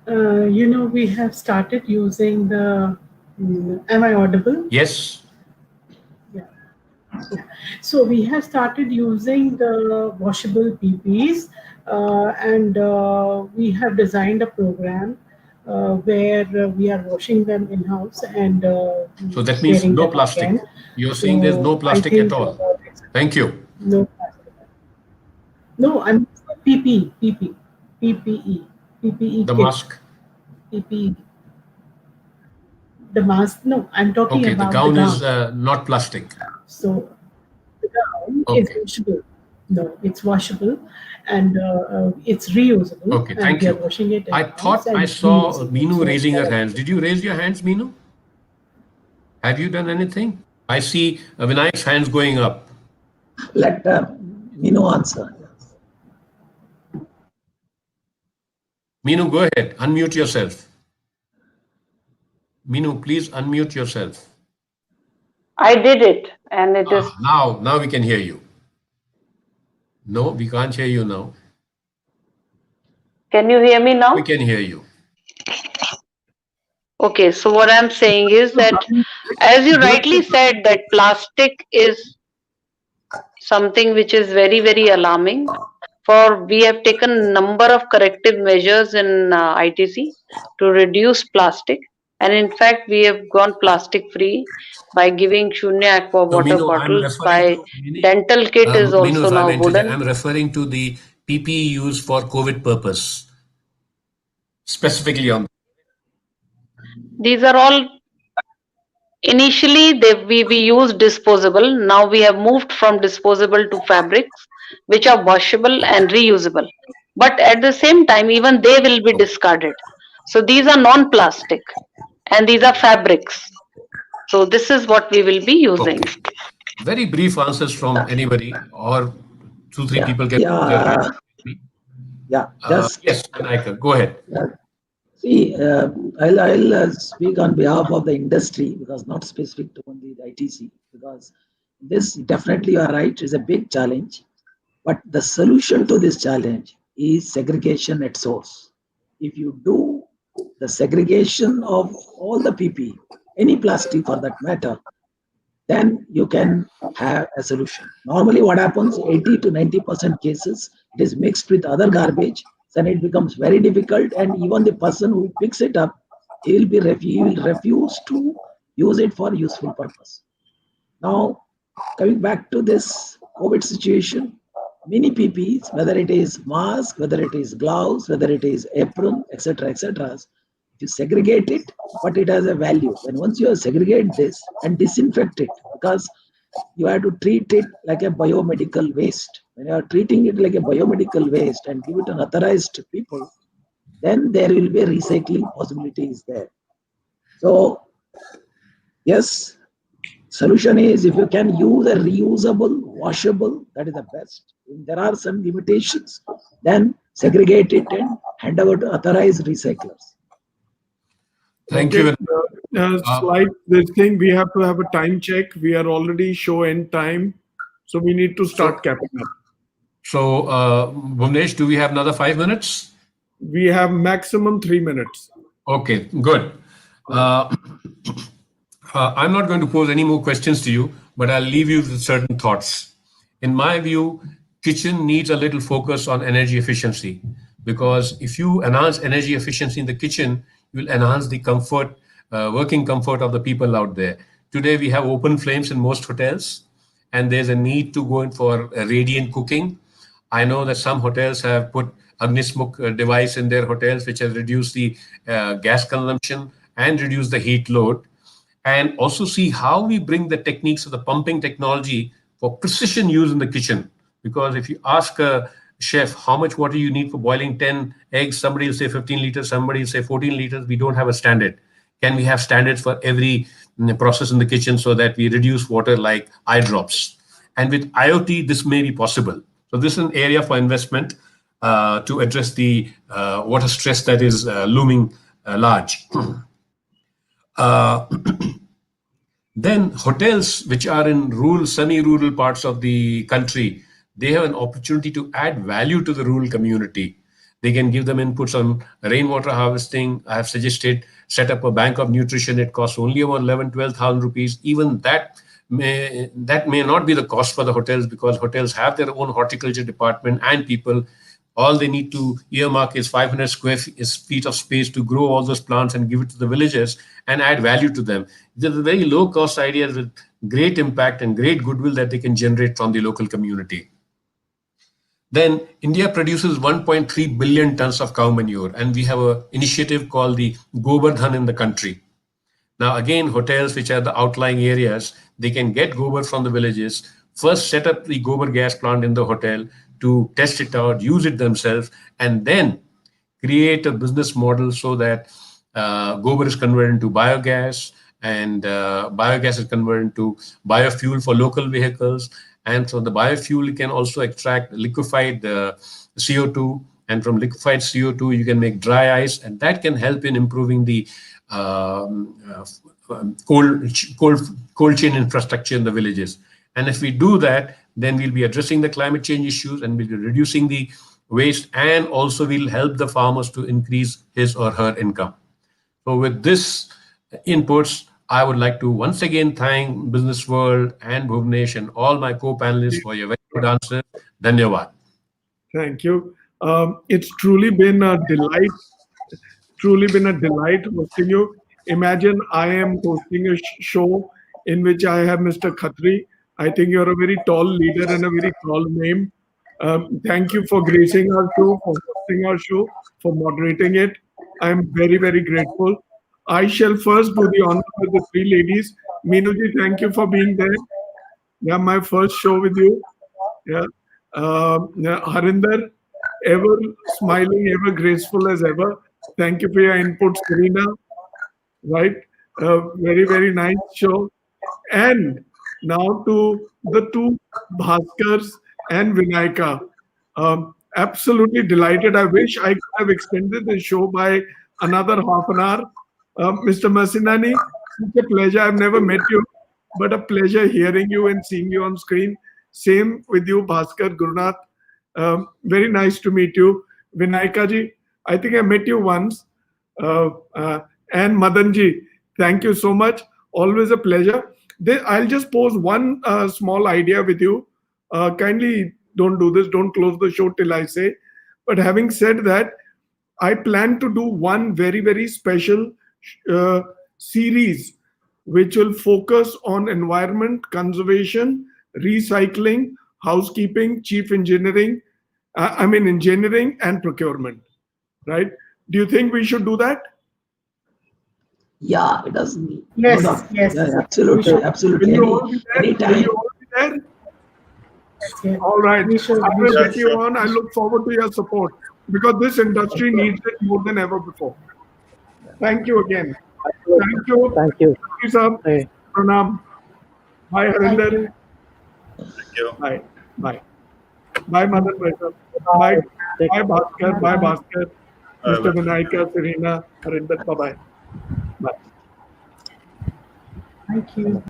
We have started using the. Am I audible? Yes. Yeah. So we have started using the washable PPs, and we have designed a program where we are washing them in house and so that means sharing no them plastic. again. You're saying there's no plastic at all. Thank you. No plastic. No, I'm PPE. PPE The kit. mask. PPE. The mask. No, I'm talking Okay, about the gown the is not plastic. So the gown is Okay. washable. No, it's washable and it's reusable. Okay, and thank we are you. washing it in I house thought and I it's saw reusable. Meenu So, raising her hands. Did you raise your hands, Meenu? Have you done anything? I see Vinayak's hands going up. Let Minu answer. Meenu, go ahead. Unmute yourself. Meenu, please unmute yourself. I did it, and it is. Now we can hear you. No, we can't hear you now. Can you hear me now? We can hear you. Okay, so what I'm saying is that, as you rightly said, that plastic is something which is very, very alarming. For we have taken number of corrective measures in ITC to reduce plastic, and in fact we have gone plastic free by giving Shunya Aqua No, water Meenu, I'm bottles. referring By to dental kit is Meenu, also if I now may interject, wooden. I'm referring to the PPE used for COVID purpose, specifically on. These are all initially we used disposable. Now we have moved from disposable to fabrics, which are washable and reusable. But at the same time, even they will be discarded. So these are non-plastic, and these are fabrics. So this is what we will be using. Okay. Very brief answers from anybody, or 2-3 people can. Just yes, Vinayaka, go ahead. see. I'll speak on behalf of the industry because not specific to only the ITC, because this definitely you are right is a big challenge, but the solution to this challenge is segregation at source. If you do the segregation of all the PP, any plastic for that matter, then you can have a solution. Normally what happens, 80 to 90% cases, it is mixed with other garbage, then it becomes very difficult, and even the person who picks it up, he will refuse to use it for useful purpose. Now, coming back to this COVID situation, many PPEs, whether it is mask, whether it is gloves, whether it is apron, etc., You segregate it, but it has a value. And once you segregate this and disinfect it, because you have to treat it like a biomedical waste. When you are treating it like a biomedical waste and give it an authorized people, then there will be a recycling possibilities there. So yes, solution is if you can use a reusable, washable, that is the best. If there are some limitations, then segregate it and hand over to authorized recyclers. Thank Okay. you. Slide this thing, we have to have a time check. We are already show end time. So we need to start capping up. So, Bhuvnesh, do we have another 5 minutes? We have maximum 3 minutes. Okay, good. I'm not going to pose any more questions to you, but I'll leave you with certain thoughts. In my view, kitchen needs a little focus on energy efficiency, because if you enhance energy efficiency in the kitchen, you'll enhance the comfort, working comfort of the people out there. Today, we have open flames in most hotels, and there's a need to go in for radiant cooking. I know that some hotels have put Agnismukh device in their hotels, which has reduced the gas consumption and reduced the heat load. And also see how we bring the techniques of the pumping technology for precision use in the kitchen. Because if you ask a chef how much water you need for boiling 10 eggs, somebody will say 15 liters, somebody will say 14 liters. We don't have a standard. Can we have standards for every process in the kitchen so that we reduce water like eye drops? And with IoT, this may be possible. So this is an area for investment to address the water stress that is looming large. Then hotels which are in rural, semi-rural parts of the country, they have an opportunity to add value to the rural community. They can give them inputs on rainwater harvesting. I have suggested set up a bank of nutrition. It costs only about 11,000-12,000 rupees. Even that may not be the cost for the hotels, because hotels have their own horticulture department and people. All they need to earmark is 500 square feet of space to grow all those plants and give it to the villagers and add value to them. There's a very low cost idea with great impact and great goodwill that they can generate from the local community. Then India produces 1.3 billion tons of cow manure, and we have an initiative called the Govardhan in the country. Now again, hotels which are the outlying areas, they can get gobar from the villages, first set up the gobar gas plant in the hotel to test it out, use it themselves, and then create a business model so that gobar is converted into biogas, and biogas is converted into biofuel for local vehicles. And so the biofuel can also extract liquefied CO2, and from liquefied CO2 you can make dry ice, and that can help in improving the cold chain infrastructure in the villages. And if we do that, then we'll be addressing the climate change issues, and we'll be reducing the waste, and also we'll help the farmers to increase his or her income. So with this inputs, I would like to once again thank Business World and Bhuvnesh and all my co-panelists for your very good answers. Dhanyavad. Thank you. It's truly been a delight. Hosting you. Imagine I am hosting a show in which I have Mr. Khatri. I think you're a very tall leader and a very tall name. Thank you for gracing our show, for hosting our show, for moderating it. I'm very, very grateful. I shall first do the honor with the three ladies. Meenuji, thank you for being there. Yeah, my first show with you. Yeah. Harinder, ever smiling, ever graceful as ever. Thank you for your inputs, Karina. Right? Very, very nice show. And now to the two Bhaskars and Vinayaka. Absolutely delighted. I wish I could have extended the show by another half an hour. Mr. Masinani, such a pleasure. I've never met you, but a pleasure hearing you and seeing you on screen. Same with you, Bhaskar, Gurunath. Very nice to meet you. Vinayaka ji, I think I met you once. And Madan ji, thank you so much. Always a pleasure. I'll just pose one small idea with you. Kindly don't do this. Don't close the show till I say. But having said that, I plan to do one very, very special series which will focus on environment, conservation, recycling, housekeeping, engineering and procurement. Right? Do you think we should do that? Yeah, it does. Yes, No doubt. yes. Yeah, We absolutely, should. absolutely. Will you all be there? Will Anytime. you all be there? Yeah. All right. We should. I We will should. get you on. I look forward to your support because this industry needs it more than ever before. Thank you again. Thank you. Thank you. Thank you, sir. Hey. Pranam. Bye, Thank Harinder. you. Thank you. Bye. Bye. Bye, Madan Bhai, sir. Bye. Bye. Take Bye, Bhaskar. Bye, Bye-bye. Bhaskar. Bye, Mr. bye. Vinayaka, Serena, Harinder. Bye-bye. Bye. Thank you.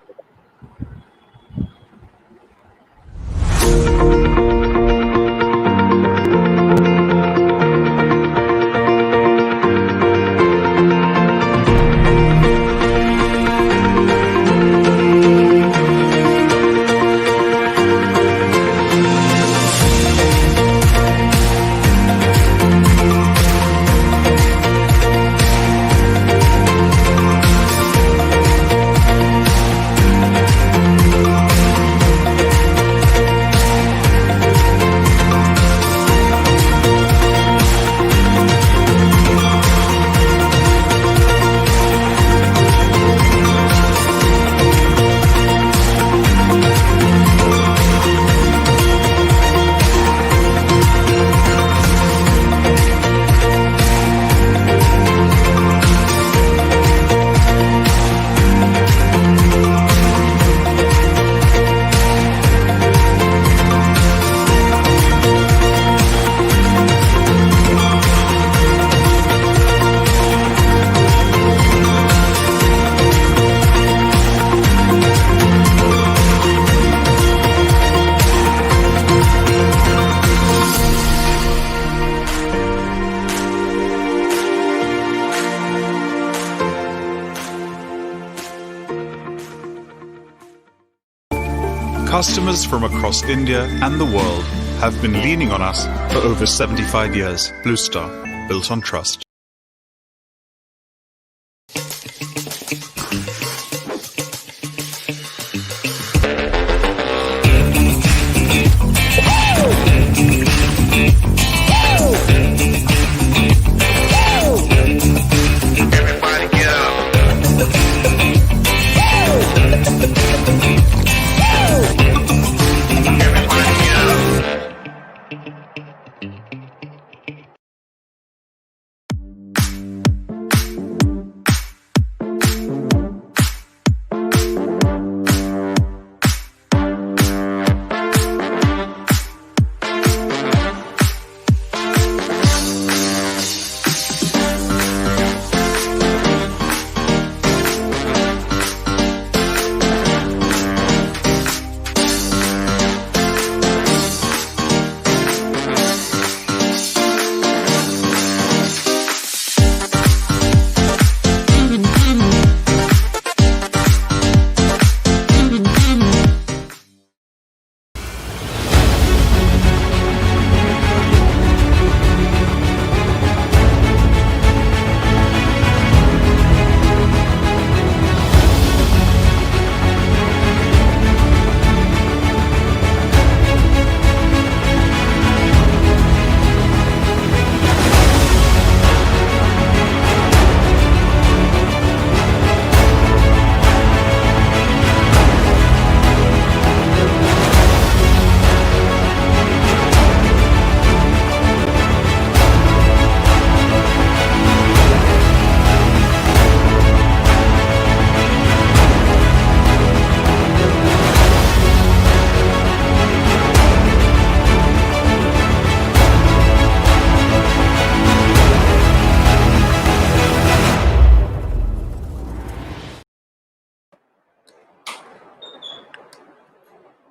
Customers from across India and the world have been leaning on us for over 75 years. Blue Star, built on trust.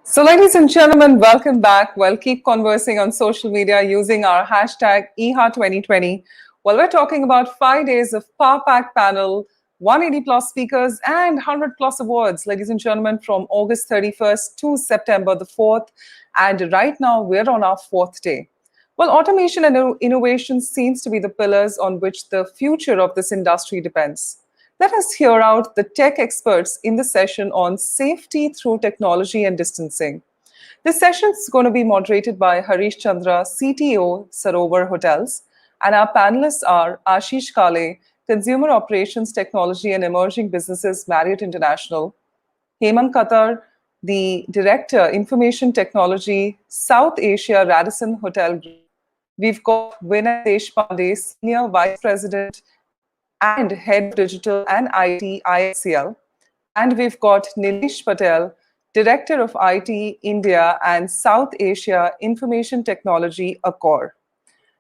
So, ladies and gentlemen, welcome back. We'll keep conversing on social media using our hashtag IHA2020. Well, we're talking about 5 days of Power Pack panel, 180 plus speakers, and 100 plus awards, ladies and gentlemen, from August 31st to September the 4th. And right now, we're on our 4th day. Well, automation and innovation seems to be the pillars on which the future of this industry depends. Let us hear out the tech experts in the session on safety through technology and distancing. This session is going to be moderated by Harish Chandra, CTO, Sarovar Hotels, and our panelists are Ashish Kale, Consumer Operations Technology and Emerging Businesses, Marriott International. Hemant Khattar, the Director, Information Technology, South Asia, Radisson Hotel Group. We've got Vinay Deshpande, Senior Vice President and Head of Digital and IT, IHCL. And we've got Nilesh Patel, Director of IT, India and South Asia Information Technology, Accor.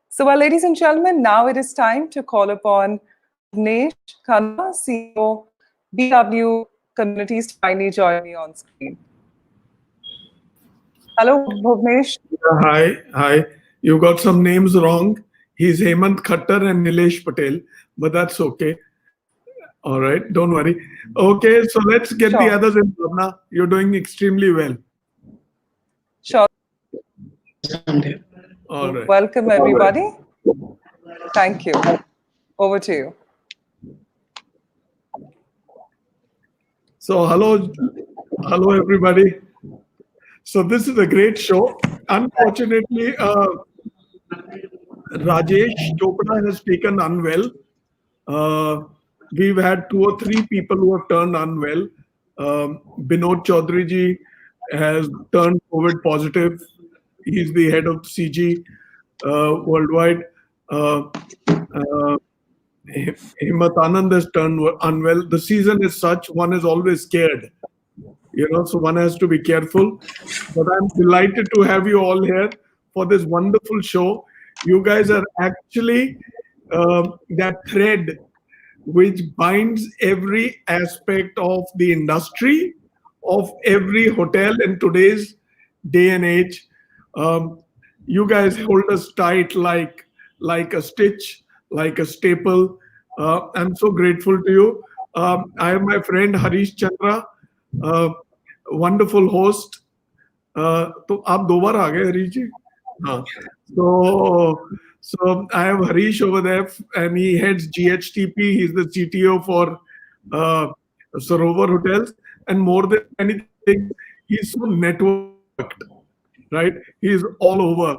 So, well, ladies and gentlemen, now it is time to call upon Bhuvnesh Khanna, CEO, BW Communities, to finally join me on screen. Hello, Bhuvnesh. Hi. You got some names wrong. He's Hemant Khattar and Nilesh Patel, but that's okay. All right, don't worry. Okay, so let's get the others in. Bhavna, you're doing extremely well. Sure. All right. Welcome, everybody. Thank you. Over to you. So, hello everybody. So this is a great show. Unfortunately, Rajesh Chopra has taken unwell. We've had 2 or 3 people who have turned unwell. Binod Chaudhary ji has turned COVID positive. He's the head of CG worldwide. Himmat Anand has turned unwell. The season is such, one is always scared. So one has to be careful. But I'm delighted to have you all here for this wonderful show. You guys are actually that thread which binds every aspect of the industry, of every hotel in today's day and age. You guys hold us tight like a stitch, like a staple. I'm so grateful to you. I have my friend Harish Chandra, wonderful host. तो आप 2 बार आ गए हरीश जी. So I have Harish over there, and he heads GHTP. He's the CTO for Sarovar Hotels, and more than anything, he's so networked, right? He's all over.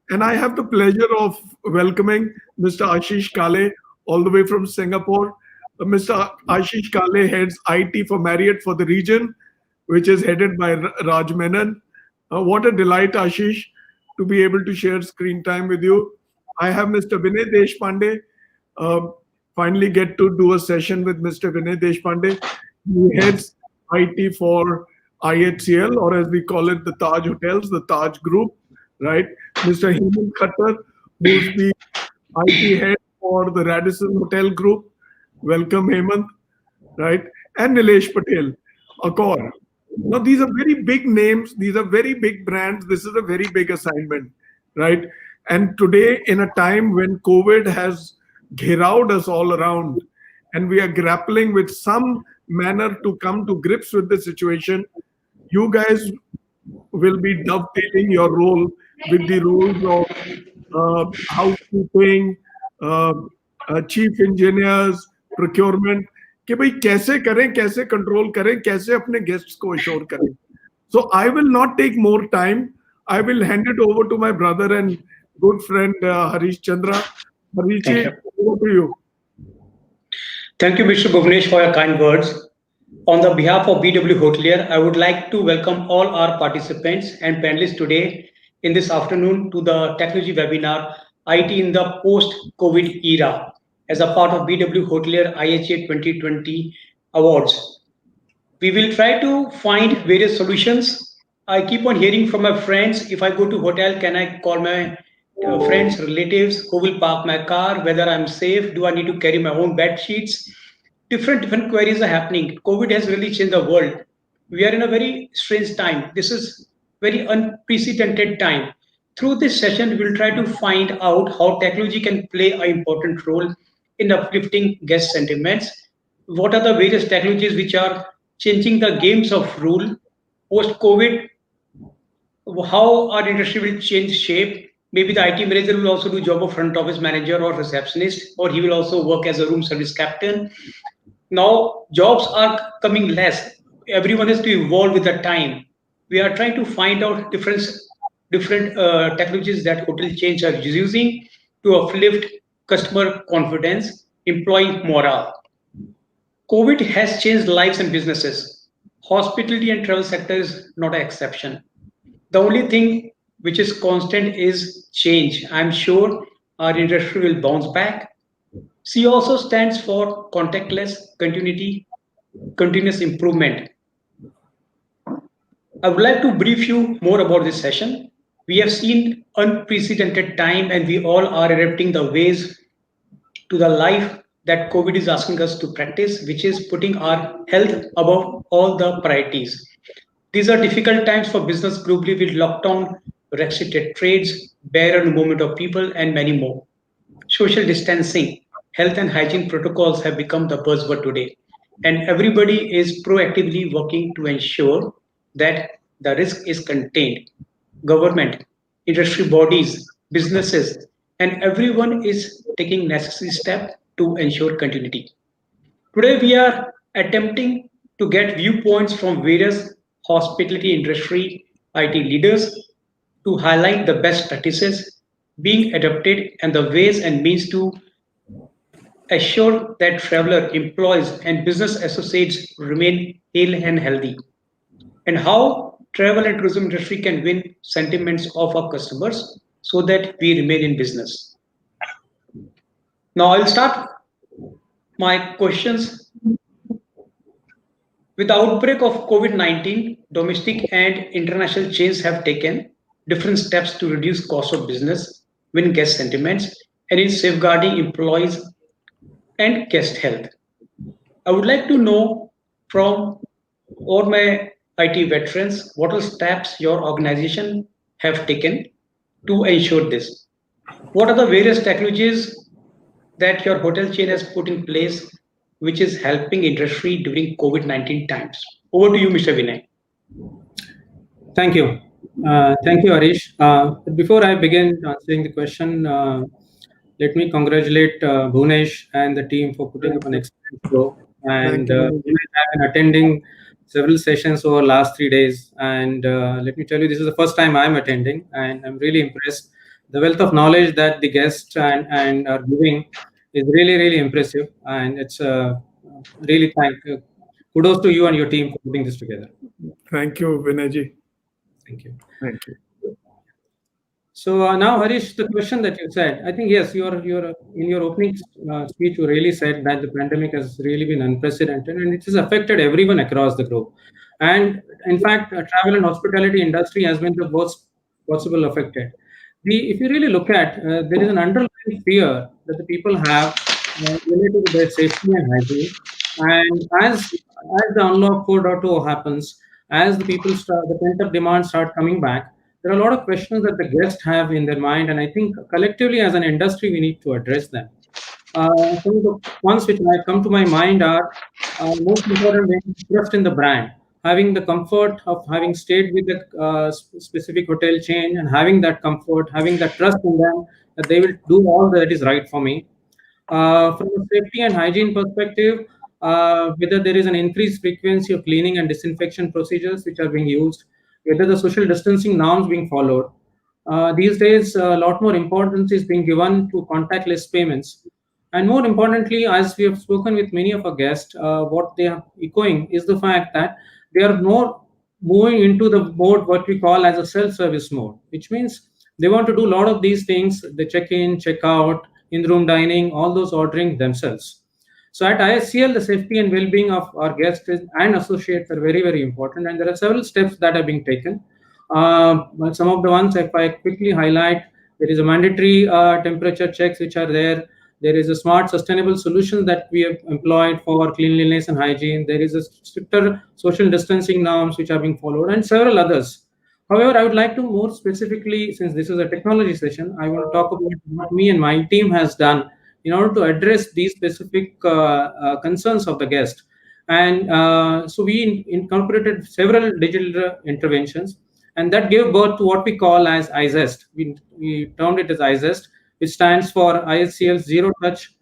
And I have the pleasure of welcoming Mr. Ashish Kale, all the way from Singapore. Mr. Ashish Kale heads IT for Marriott for the region, which is headed by Raj Menon. What a delight, Ashish, to be able to share screen time with you. I have Mr. Vinay Deshpande. Finally get to do a session with Mr. Vinay Deshpande. He heads IT for IHCL, or as we call it, the Taj Hotels, the Taj Group, right? Mr. Hemant Khattar, who's the IT head for the Radisson Hotel Group. Welcome, Hemant, right? And Nilesh Patel, Accor. Now, these are very big names. These are very big brands. This is a very big assignment, right? And today, in a time when COVID has gheraud us all around, and we are grappling with some manner to come to grips with the situation, you guys will be dovetailing your role with the roles of housekeeping, chief engineers, procurement, कि भाई कैसे करें, कैसे control करें, कैसे अपने guests को assure करें. So I will not take more time. I will hand it over to my brother and good friend Harish Chandra. Harish, over to you. Thank you, Mr. Bhuvnesh, for your kind words. On the behalf of BW Hotelier, I would like to welcome all our participants and panelists today in this afternoon to the technology webinar, IT in the post-COVID era, as a part of BW Hotelier IHA 2020 awards. We will try to find various solutions. I keep on hearing from my friends, if I go to hotel, can I call my friends, relatives, who will park my car, whether I'm safe, do I need to carry my own bed sheets? Different queries are happening. COVID has really changed the world. We are in a very strange time. This is very unprecedented time. Through this session, we'll try to find out how technology can play an important role in uplifting guest sentiments. What are the various technologies which are changing the games of rule post-COVID? How our industry will change shape. Maybe the IT manager will also do job of front office manager or receptionist, or he will also work as a room service captain. Now jobs are coming less. Everyone has to evolve with the time. We are trying to find out different technologies that hotel chains are using to uplift customer confidence employee morale. COVID has changed lives and businesses. Hospitality and travel sector is not an exception. The only thing which is constant is change. I'm sure our industry will bounce back. C also stands for contactless continuity, continuous improvement. I would like to brief you more about this session. We have seen unprecedented time and we all are adapting the ways to the life that COVID is asking us to practice, which is putting our health above all the priorities. These are difficult times for business globally with lockdown, restricted trades, barrier movement of people, and many more. Social distancing, health and hygiene protocols have become the buzzword today. And everybody is proactively working to ensure that the risk is contained. Government, industry bodies, businesses, and everyone is taking necessary steps to ensure continuity. Today, we are attempting to get viewpoints from various hospitality industry IT leaders to highlight the best practices being adopted and the ways and means to assure that traveler, employees, and business associates remain hale and healthy, and how travel and tourism industry can win sentiments of our customers so that we remain in business. Now, I'll start my questions. With the outbreak of COVID-19, domestic and international chains have taken different steps to reduce cost of business, win guest sentiments, and in safeguarding employees and guest health. I would like to know from all my IT veterans what are steps your organization have taken to ensure this. What are the various technologies that your hotel chain has put in place which is helping industry during COVID-19 times? Over to you, Mr. Vinay. Thank you. Thank you, Harish. Before I begin answering the question, let me congratulate Bhunesh and the team for putting up an excellent show. And I've been attending several sessions over the last 3 days. And let me tell you, this is the first time I'm attending, and I'm really impressed. The wealth of knowledge that the guests and are giving is really, really impressive. And it's really kudos to you and your team for putting this together. Thank you, Vinayji. Thank you. Thank you. So now, Harish, the question that you said, I think, yes, you're in your opening speech, you really said that the pandemic has really been unprecedented and it has affected everyone across the globe. And in fact, travel and hospitality industry has been the most possible affected. If you really look at, there is an underlying fear that the people have related to their safety and hygiene. And as the unlock 4.0 happens, as the the pent-up demand start coming back, there are a lot of questions that the guests have in their mind, and I think collectively as an industry we need to address them. Some of the ones which might come to my mind are most important being trust in the brand, having the comfort of having stayed with a specific hotel chain and having that comfort, having that trust in them that they will do all that is right for me. From a safety and hygiene perspective, whether there is an increased frequency of cleaning and disinfection procedures which are being used, whether the social distancing norms being followed. These days, a lot more importance is being given to contactless payments. And more importantly, as we have spoken with many of our guests, what they are echoing is the fact that they are more moving into the mode what we call as a self-service mode, which means they want to do a lot of these things, the check-in, check-out, in-room dining, all those ordering themselves. So at ISCL, the safety and well-being of our guests and associates are very, very important. And there are several steps that are being taken. Some of the ones, if I quickly highlight, there is a mandatory temperature checks which are there. There is a smart sustainable solution that we have employed for cleanliness and hygiene. There is a stricter social distancing norms which are being followed and several others. However, I would like to more specifically, since this is a technology session, I want to talk about what me and my team has done in order to address these specific concerns of the guest. And so we incorporated several digital interventions, and that gave birth to what we call as iZest. We termed it as iZest, which stands for ISCL Zero Touch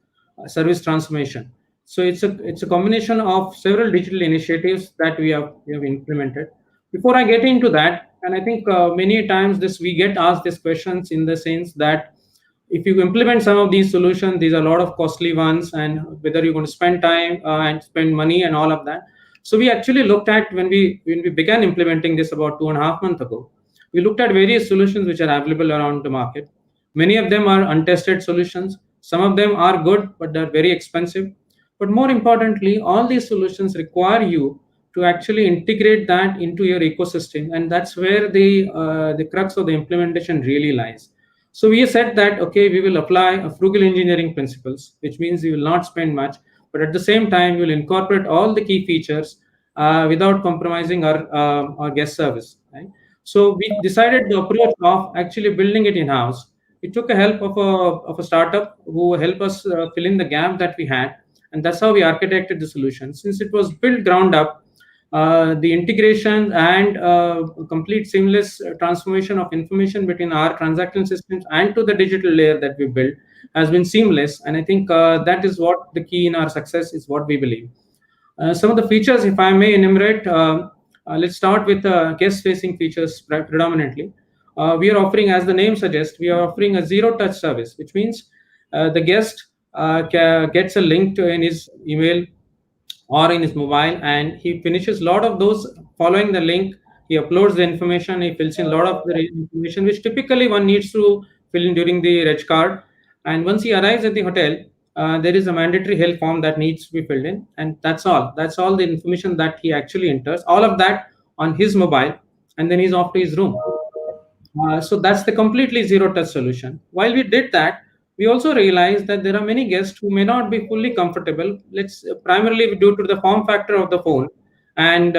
Service Transformation. So it's a combination of several digital initiatives that we have implemented. Before I get into that, and I think many times we get asked these questions in the sense that if you implement some of these solutions, these are a lot of costly ones, and whether you're going to spend time and spend money and all of that. So we actually looked at, when we began implementing this about 2.5 months ago, we looked at various solutions which are available around the market. Many of them are untested solutions. Some of them are good, but they're very expensive. But more importantly, all these solutions require you to actually integrate that into your ecosystem, and that's where the crux of the implementation really lies. So we said that, okay, we will apply a frugal engineering principles, which means we will not spend much, but at the same time, we will incorporate all the key features without compromising our guest service. Right? So we decided the approach of actually building it in-house. We took a help of a startup who helped us fill in the gap that we had, and that's how we architected the solution. Since it was built ground up, the integration and complete seamless transformation of information between our transactional systems and to the digital layer that we built has been seamless. And I think that is what the key in our success is, what we believe. Some of the features, if I may enumerate, let's start with guest-facing features predominantly. We are offering, as the name suggests, we are offering a zero-touch service, which means the guest gets a link in his email or in his mobile, and he finishes a lot of those following the link. He uploads the information, he fills in a lot of the information which typically one needs to fill in during the reg card. And once he arrives at the hotel, there is a mandatory health form that needs to be filled in, and that's all the information that he actually enters, all of that on his mobile, and then he's off to his room. So that's the completely zero touch solution. While we did that, we also realized that there are many guests who may not be fully comfortable. Let's primarily due to the form factor of the phone, and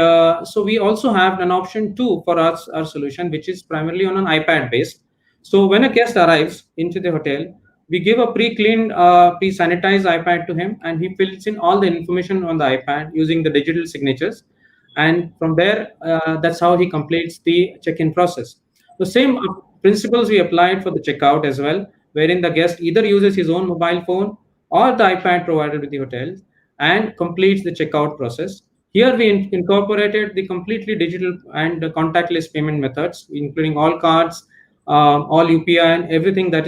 so we also have an option too for us, our solution, which is primarily on an iPad based. So when a guest arrives into the hotel, we give a pre-cleaned, pre-sanitized iPad to him, and he fills in all the information on the iPad using the digital signatures, and from there, that's how he completes the check-in process. The same principles we applied for the checkout as well, wherein the guest either uses his own mobile phone or the iPad provided with the hotel and completes the checkout process. Here we incorporated the completely digital and contactless payment methods, including all cards, all UPI, and everything that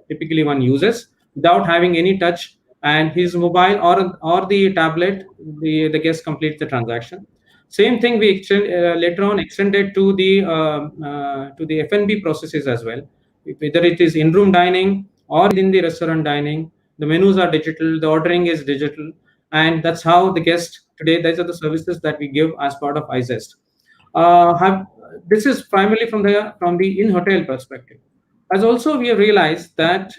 typically one uses without having any touch. And his mobile or the tablet, the guest completes the transaction. Same thing we later on extended to the F&B processes as well. Whether it is in-room dining or in the restaurant dining, the menus are digital, the ordering is digital, and that's how the guest today. These are the services that we give as part of iZest. This is primarily from the in-hotel perspective. As also we have realized that,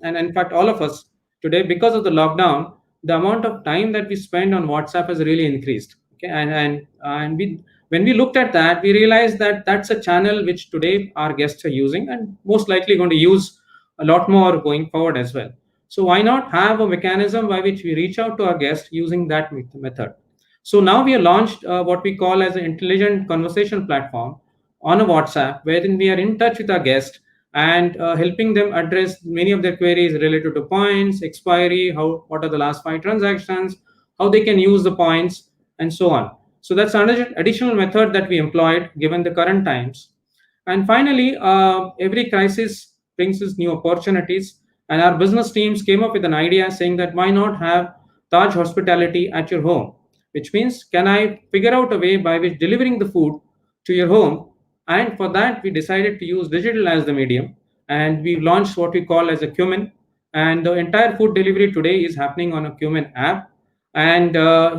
and in fact all of us today, because of the lockdown, the amount of time that we spend on WhatsApp has really increased. Okay, and when we looked at that, we realized that that's a channel which today our guests are using and most likely going to use a lot more going forward as well. So why not have a mechanism by which we reach out to our guests using that method? So now we have launched what we call as an intelligent conversation platform on a WhatsApp, wherein we are in touch with our guests and helping them address many of their queries related to points, expiry, what are the last 5 transactions, how they can use the points, and so on. So that's another additional method that we employed given the current times. And finally, every crisis brings us new opportunities. And our business teams came up with an idea saying that why not have Taj hospitality at your home? Which means, can I figure out a way by which delivering the food to your home? And for that, we decided to use digital as the medium. And we launched what we call as a Cumin. And the entire food delivery today is happening on a Cumin app. And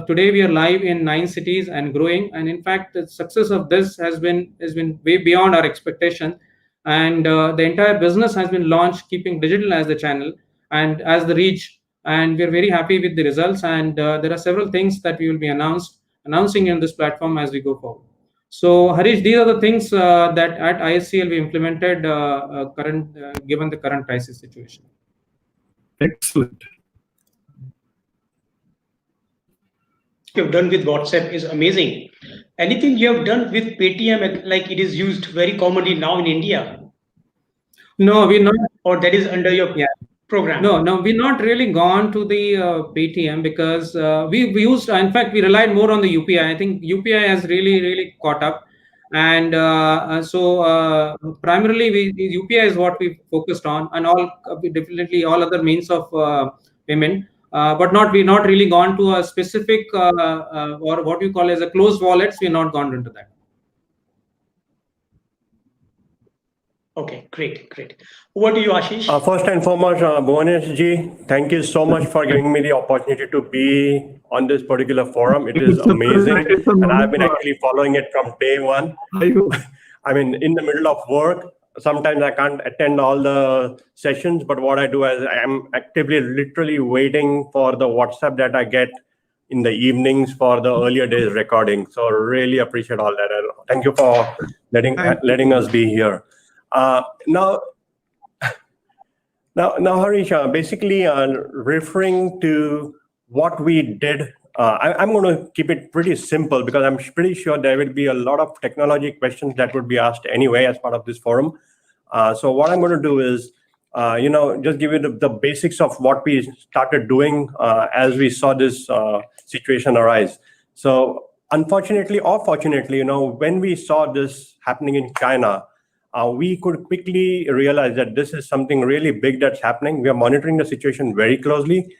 today we are live in 9 cities and growing. And in fact, the success of this has been way beyond our expectation. And the entire business has been launched, keeping digital as the channel and as the reach. And we're very happy with the results. And there are several things that we will be announcing in this platform as we go forward. So Harish, these are the things that at ISCL we implemented given the current crisis situation. Excellent. You have done with WhatsApp is amazing. Anything you have done with Paytm, like it is used very commonly now in India? No, we're not. Or that is under your program? No, we're not really gone to the Paytm because we used, in fact, we relied more on the UPI. I think UPI has really caught up. And primarily the UPI is what we focused on, and definitely all other means of payment. But we've not really gone to a specific or what you call as a closed wallets. We've not gone into that. Okay, great. Over to you, Ashish. First and foremost, Bhuvanesh ji, thank you so much for giving me the opportunity to be on this particular forum. It is amazing, and I've been actually following it from day one. I mean, in the middle of work, sometimes I can't attend all the sessions, but what I do is I'm actively, literally waiting for the WhatsApp that I get in the evenings for the earlier days recording. So really appreciate all that. And thank you for letting us be here. Now, Harish, basically referring to what we did, I'm going to keep it pretty simple because I'm pretty sure there will be a lot of technology questions that would be asked anyway as part of this forum. So what I'm going to do is, just give you the basics of what we started doing as we saw this situation arise. So unfortunately or fortunately, when we saw this happening in China, we could quickly realize that this is something really big that's happening. We are monitoring the situation very closely,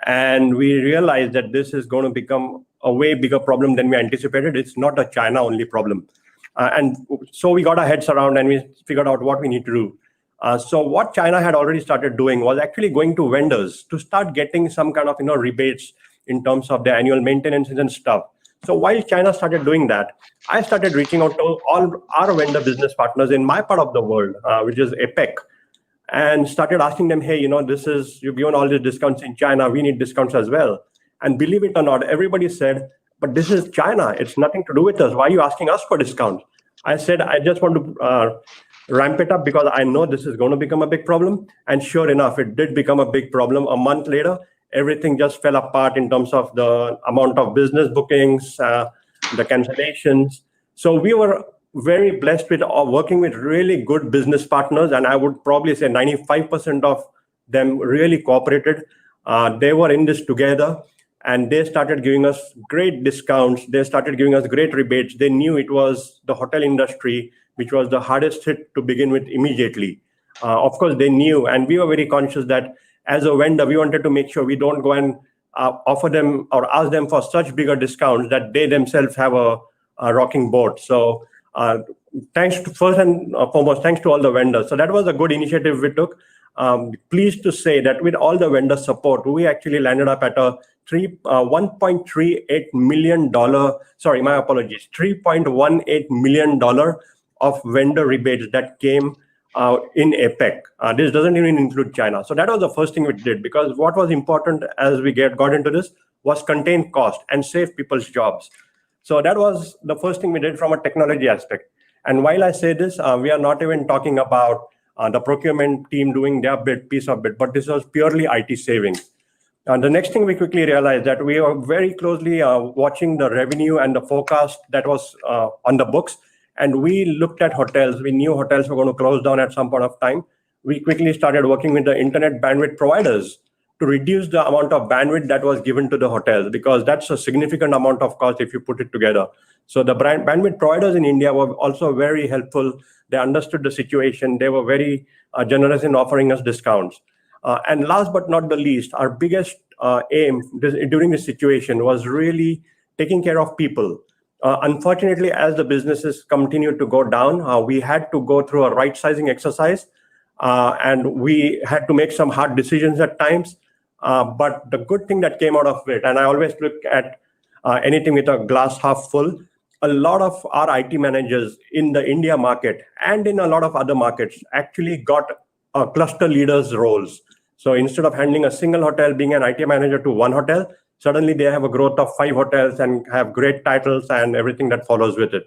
and we realized that this is going to become a way bigger problem than we anticipated. It's not a China-only problem. And so we got our heads around and we figured out what we need to do. So what China had already started doing was actually going to vendors to start getting some kind of rebates in terms of their annual maintenances and stuff. So while China started doing that, I started reaching out to all our vendor business partners in my part of the world, which is APEC, and started asking them, hey, you've given all these discounts in China, we need discounts as well. And believe it or not, everybody said, but this is China, it's nothing to do with us. Why are you asking us for discounts? I said, I just want to ramp it up because I know this is going to become a big problem. And sure enough, it did become a big problem. A month later, everything just fell apart in terms of the amount of business bookings, the cancellations. So we were very blessed with working with really good business partners, and I would probably say 95% of them really cooperated. They were in this together, and they started giving us great discounts. They started giving us great rebates. They knew it was the hotel industry, which was the hardest hit to begin with immediately. Of course, they knew, and we were very conscious that as a vendor, we wanted to make sure we don't go and offer them or ask them for such bigger discounts that they themselves have a rocking boat. So first and foremost, thanks to all the vendors. So that was a good initiative we took. Pleased to say that with all the vendor support, we actually landed up at a $1.38 million, sorry, my apologies, $3.18 million of vendor rebates that came in APEC. This doesn't even include China. So that was the first thing we did, because what was important as we got into this was contain cost and save people's jobs. So that was the first thing we did from a technology aspect. And while I say this, we are not even talking about the procurement team doing their piece of it, but this was purely IT savings. The next thing we quickly realized that we were very closely watching the revenue and the forecast that was on the books. And we looked at hotels. We knew hotels were going to close down at some point of time. We quickly started working with the internet bandwidth providers to reduce the amount of bandwidth that was given to the hotels, because that's a significant amount of cost if you put it together. So the bandwidth providers in India were also very helpful. They understood the situation. They were very generous in offering us discounts. And last but not the least, our biggest aim during this situation was really taking care of people. Unfortunately, as the businesses continued to go down, we had to go through a right-sizing exercise, and we had to make some hard decisions at times. But the good thing that came out of it, and I always look at anything with a glass half full, a lot of our IT managers in the India market and in a lot of other markets actually got cluster leaders roles. So instead of handling a single hotel, being an IT manager to one hotel, suddenly they have a growth of 5 hotels and have great titles and everything that follows with it.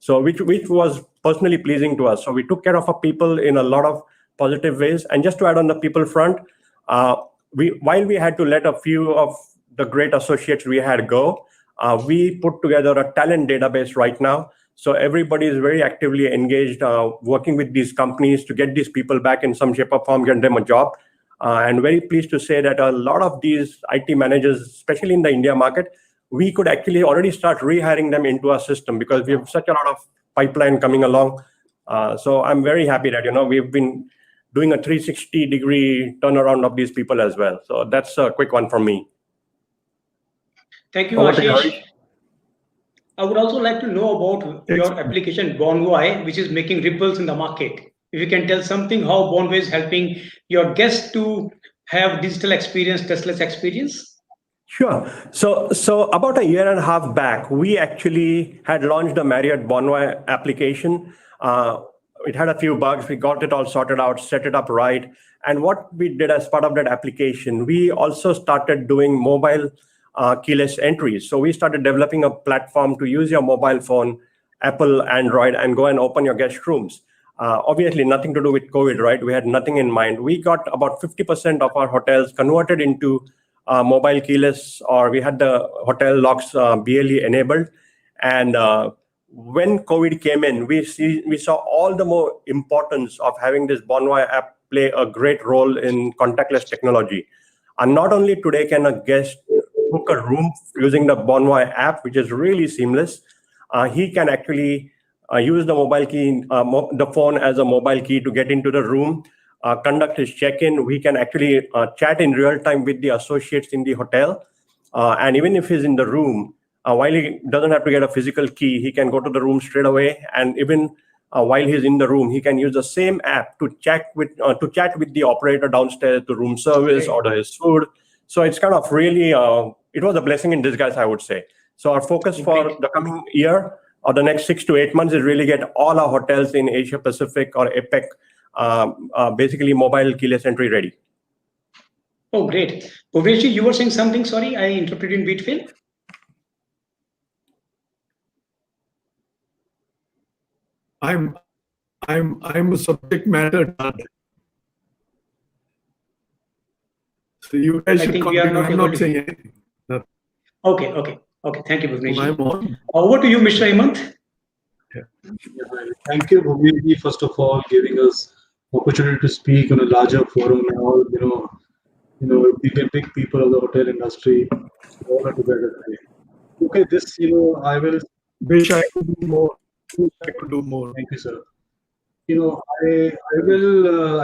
So which was personally pleasing to us. So we took care of our people in a lot of positive ways. And just to add on the people front, while we had to let a few of the great associates we had go, we put together a talent database right now. So everybody is very actively engaged, working with these companies to get these people back in some shape or form, get them a job. And very pleased to say that a lot of these IT managers, especially in the India market, we could actually already start rehiring them into our system, because we have such a lot of pipeline coming along. So I'm very happy that we've been doing a 360-degree turnaround of these people as well. So that's a quick one from me. Thank you, Over to you, Ashish. Harish. I would also like to know about your application Bonvoy, which is making ripples in the market. If you can tell something how Bonvoy is helping your guests to have digital experience, touchless experience. Sure. So about a year and a half back, we actually had launched the Marriott Bonvoy application. It had a few bugs. We got it all sorted out, set it up right. And what we did as part of that application, we also started doing mobile keyless entries. So we started developing a platform to use your mobile phone, Apple, Android, and go and open your guest rooms. Obviously, nothing to do with COVID, right? We had nothing in mind. We got about 50% of our hotels converted into mobile keyless, or we had the hotel locks BLE enabled. And when COVID came in, we saw all the more importance of having this Bonvoy app play a great role in contactless technology. And not only today can a guest book a room using the Bonvoy app, which is really seamless, he can actually use the mobile key, the phone as a mobile key to get into the room, conduct his check-in. We can actually chat in real time with the associates in the hotel. And even if he's in the room, while he doesn't have to get a physical key, he can go to the room straight away. And even while he's in the room, he can use the same app to chat with the operator downstairs, to room service, order his food. So it's kind of really, it was a blessing in disguise, I would say. So our focus for the coming year or the next 6 to 8 months is really get all our hotels in Asia Pacific or APEC basically mobile keyless entry ready. Oh, great. Bhuvnesh, you were saying something, sorry, I interrupted in between. I'm a subject matter nerd. So you guys should continue. I'm not saying anything. No. Okay. Thank you, Bhuvnesh. I'm on. Over to you, Mr. Hemant. Thank you, Bhuvnesh, first of all, giving us opportunity to speak on a larger forum and all, the big people of the hotel industry all are together. Okay, this, I will wish I could do more. Thank you, sir. I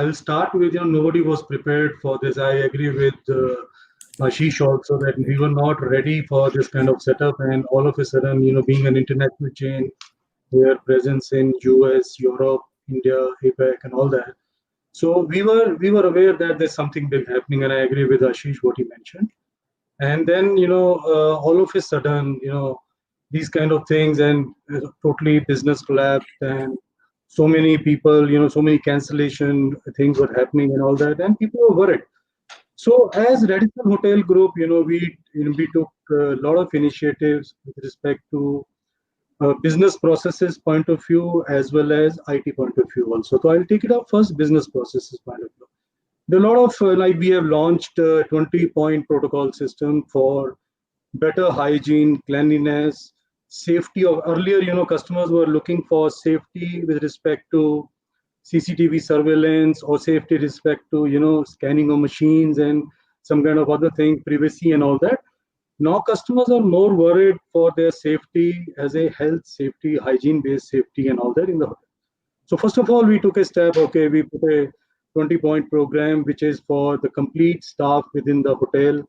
will start with, nobody was prepared for this. I agree with Ashish also that we were not ready for this kind of setup, and all of a sudden, being an international chain, their presence in US, Europe, India, APEC, and all that. So we were aware that there's something big happening, and I agree with Ashish what he mentioned. And then all of a sudden, these kind of things and totally business collapsed, and so many people, so many cancellation things were happening and all that, and people were worried. So as Radisson Hotel Group, we took a lot of initiatives with respect to business processes point of view as well as IT point of view also. So I'll take it up first, business processes point of view. There are a lot of, we have launched a 20-point protocol system for better hygiene, cleanliness, safety of earlier, customers were looking for safety with respect to CCTV surveillance or safety with respect to, scanning of machines and some kind of other thing, privacy and all that. Now customers are more worried for their safety as a health, safety, hygiene-based safety and all that in the hotel. So first of all, we took a step, okay, we put a 20-point program, which is for the complete staff within the hotel.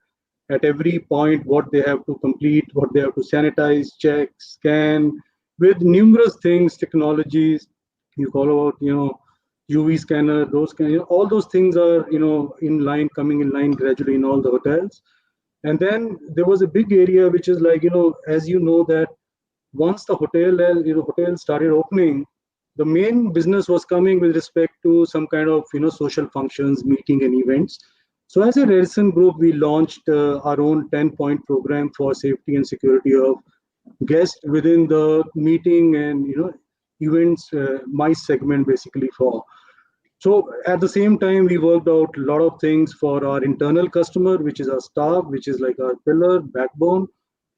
At every point, what they have to complete, what they have to sanitize, check, scan, with numerous things, technologies, you call out, UV scanner, those kind, all those things are, in line, coming in line gradually in all the hotels. And then there was a big area, which is like, as you know that once the hotel started opening, the main business was coming with respect to some kind of, social functions, meeting and events. So as a Radisson Group, we launched our own 10-point program for safety and security of guests within the meeting and, events, MICE segment basically for. So at the same time, we worked out a lot of things for our internal customer, which is our staff, which is like our pillar, backbone.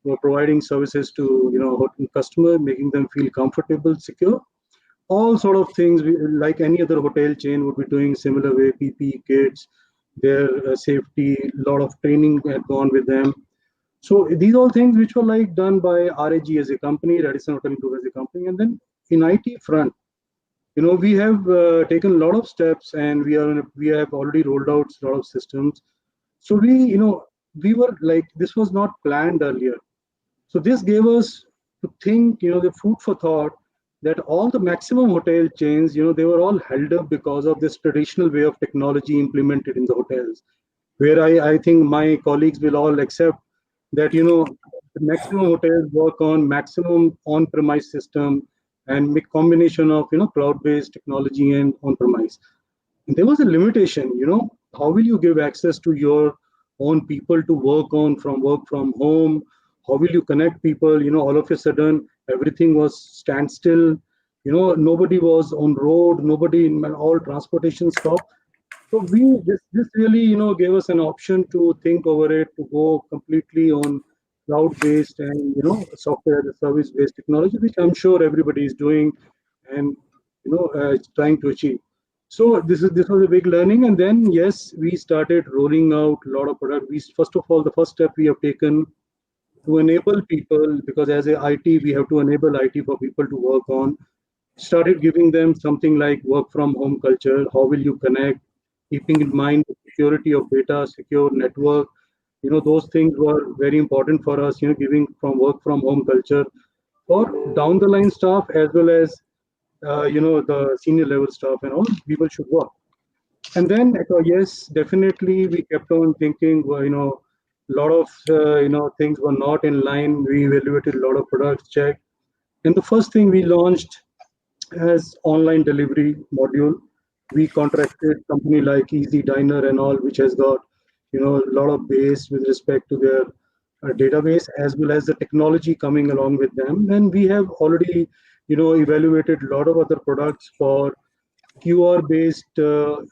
We're providing services to, customer, making them feel comfortable, secure. All sort of things like any other hotel chain would be doing similar way, PPE kits, their safety, a lot of training had gone with them. So these all things which were like done by RAG as a company, Radisson Hotel Group as a company, and then in IT front, we have taken a lot of steps, and we have already rolled out a lot of systems. So we were like, this was not planned earlier. So this gave us to think, the food for thought, that all the maximum hotel chains, they were all held up because of this traditional way of technology implemented in the hotels, where I think my colleagues will all accept that, the maximum hotels work on maximum on-premise system and make combination of, cloud-based technology and on-premise. There was a limitation, how will you give access to your own people to work from home? How will you connect people? All of a sudden everything was standstill. Nobody was on road, all transportation stopped. So this really, gave us an option to think over it, to go completely on cloud-based and, software as a service-based technology, which I'm sure everybody is doing and, trying to achieve. So this was a big learning. And then, yes, we started rolling out a lot of products. First of all, the first step we have taken to enable people, because as a IT, we have to enable IT for people to work on, started giving them something like work from home culture. How will you connect? Keeping in mind the security of data, secure network. Those things were very important for us, giving from work from home culture for down the line staff, as well as, the senior level staff, and all people should work. And then, yes, definitely we kept on thinking, a lot of, things were not in line. We evaluated a lot of products, checked. And the first thing we launched as online delivery module, we contracted company like Easy Diner and all, which has got, a lot of base with respect to their database, as well as the technology coming along with them. And we have already, evaluated a lot of other products for QR-based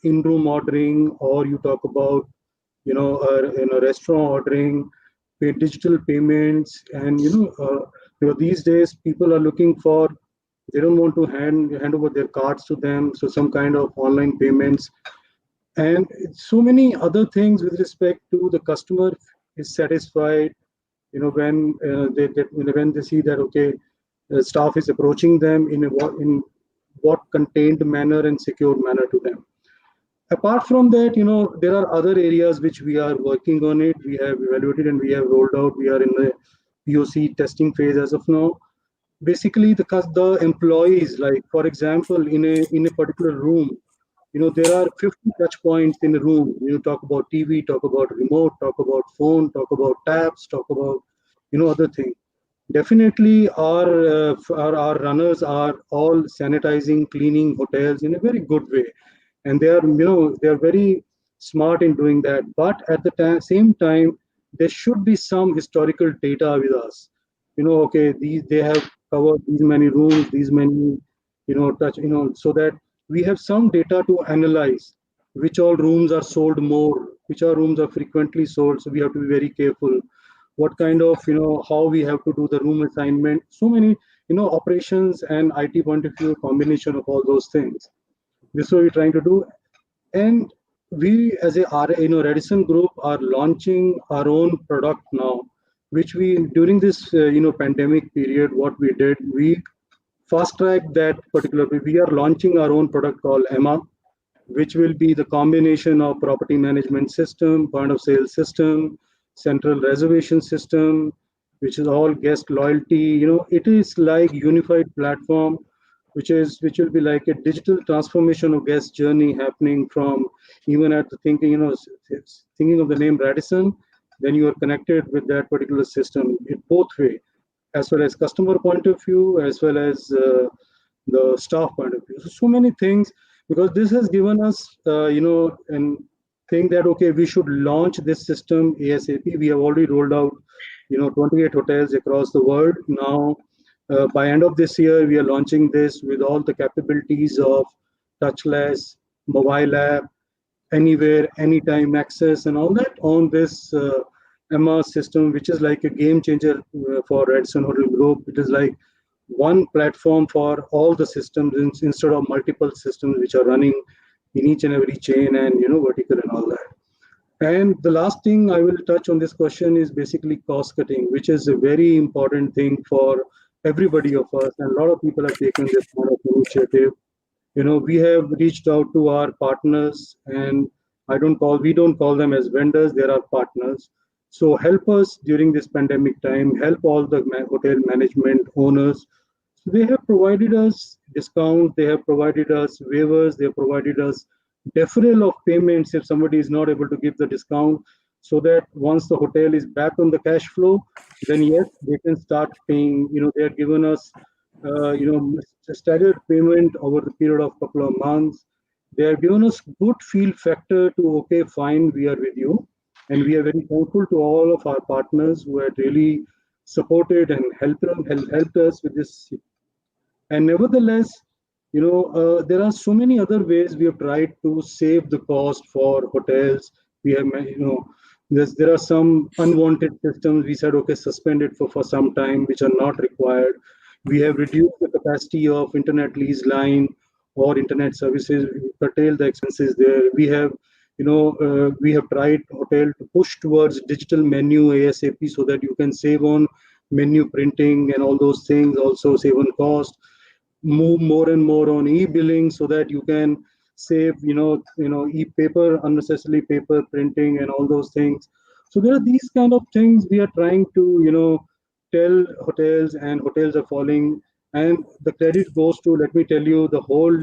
in-room ordering, or you talk about, restaurant ordering, digital payments, and these days people are looking for, they don't want to hand over their cards to them, so some kind of online payments, and so many other things with respect to the customer is satisfied. When they get, when they see that, okay, the staff is approaching them in what contained manner and secure manner to them. Apart from that, there are other areas which we are working on it. We have evaluated and we have rolled out. We are in the POC testing phase as of now. Basically, the employees, like for example, in a particular room, there are 50 touch points in a room. Talk about TV, talk about remote, talk about phone, talk about tabs, talk about, other things. Definitely, our runners are all sanitizing, cleaning hotels in a very good way, and they are, they are very smart in doing that. But at the same time, there should be some historical data with us. Okay, they have covered these many rooms, these many, so that we have some data to analyze which all rooms are sold more, which all rooms are frequently sold. So we have to be very careful. What kind of, how we have to do the room assignment. So many, operations and IT point of view, combination of all those things. This is what we're trying to do. And we, as a Radisson Group, are launching our own product now, which we, during this, pandemic period, what we did, we fast-tracked that particular. We are launching our own product called EMA, which will be the combination of property management system, point of sale system, central reservation system, which is all guest loyalty. It is like unified platform, which will be like a digital transformation of guest journey happening from even at the thinking, thinking of the name Radisson, then you are connected with that particular system in both way, as well as customer point of view, as well as the staff point of view. So many things, because this has given us, and think that, okay, we should launch this system ASAP. We have already rolled out, 28 hotels across the world. Now, by end of this year, we are launching this with all the capabilities of touchless, mobile app, anywhere, anytime access, and all that on this EMA system, which is like a game changer for Radisson Hotel Group. It is like one platform for all the systems instead of multiple systems which are running in each and every chain and, vertical and all that. And the last thing I will touch on this question is basically cost cutting, which is a very important thing for everybody of us, and a lot of people have taken this kind of initiative. We have reached out to our partners, and we don't call them as vendors, they are partners. So help us during this pandemic time, help all the hotel management owners. So they have provided us discounts, they have provided us waivers, they have provided us deferral of payments if somebody is not able to give the discount, so that once the hotel is back on the cash flow, then yes, they can start paying. They have given us staggered payment over the period of couple of months. They have given us good feel factor to, okay, fine, we are with you. And we are very thankful to all of our partners who had really supported and helped us with this. And nevertheless, there are so many other ways we have tried to save the cost for hotels. We have, there are some unwanted systems. We said, okay, suspend it for some time, which are not required. We have reduced the capacity of internet lease line or internet services, curtail the expenses there. We have, we have tried hotel to push towards digital menu ASAP so that you can save on menu printing and all those things, also save on cost. Move more and more on e-billing so that you can save, e-paper, unnecessarily paper printing and all those things. So there are these kind of things we are trying to, tell hotels, and hotels are following. And the credit goes to, let me tell you, the whole,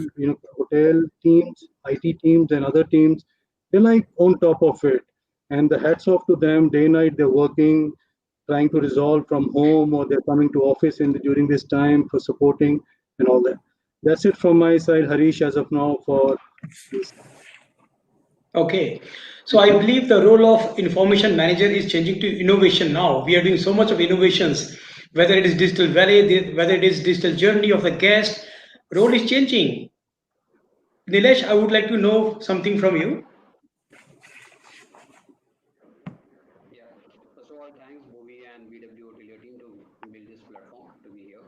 hotel teams, IT teams, and other teams. They're like on top of it. And the hats off to them. Day and night they're working, trying to resolve from home, or they're coming to office during this time for supporting and all that. That's it from my side, Harish, as of now for this. Okay. So I believe the role of information manager is changing to innovation now. We are doing so much of innovations, whether it is digital valley, whether it is digital journey of the guest, role is changing. Nilesh, I would like to know something from you. First of all, thanks Bobby and BW Hotelier team to build this platform to be here.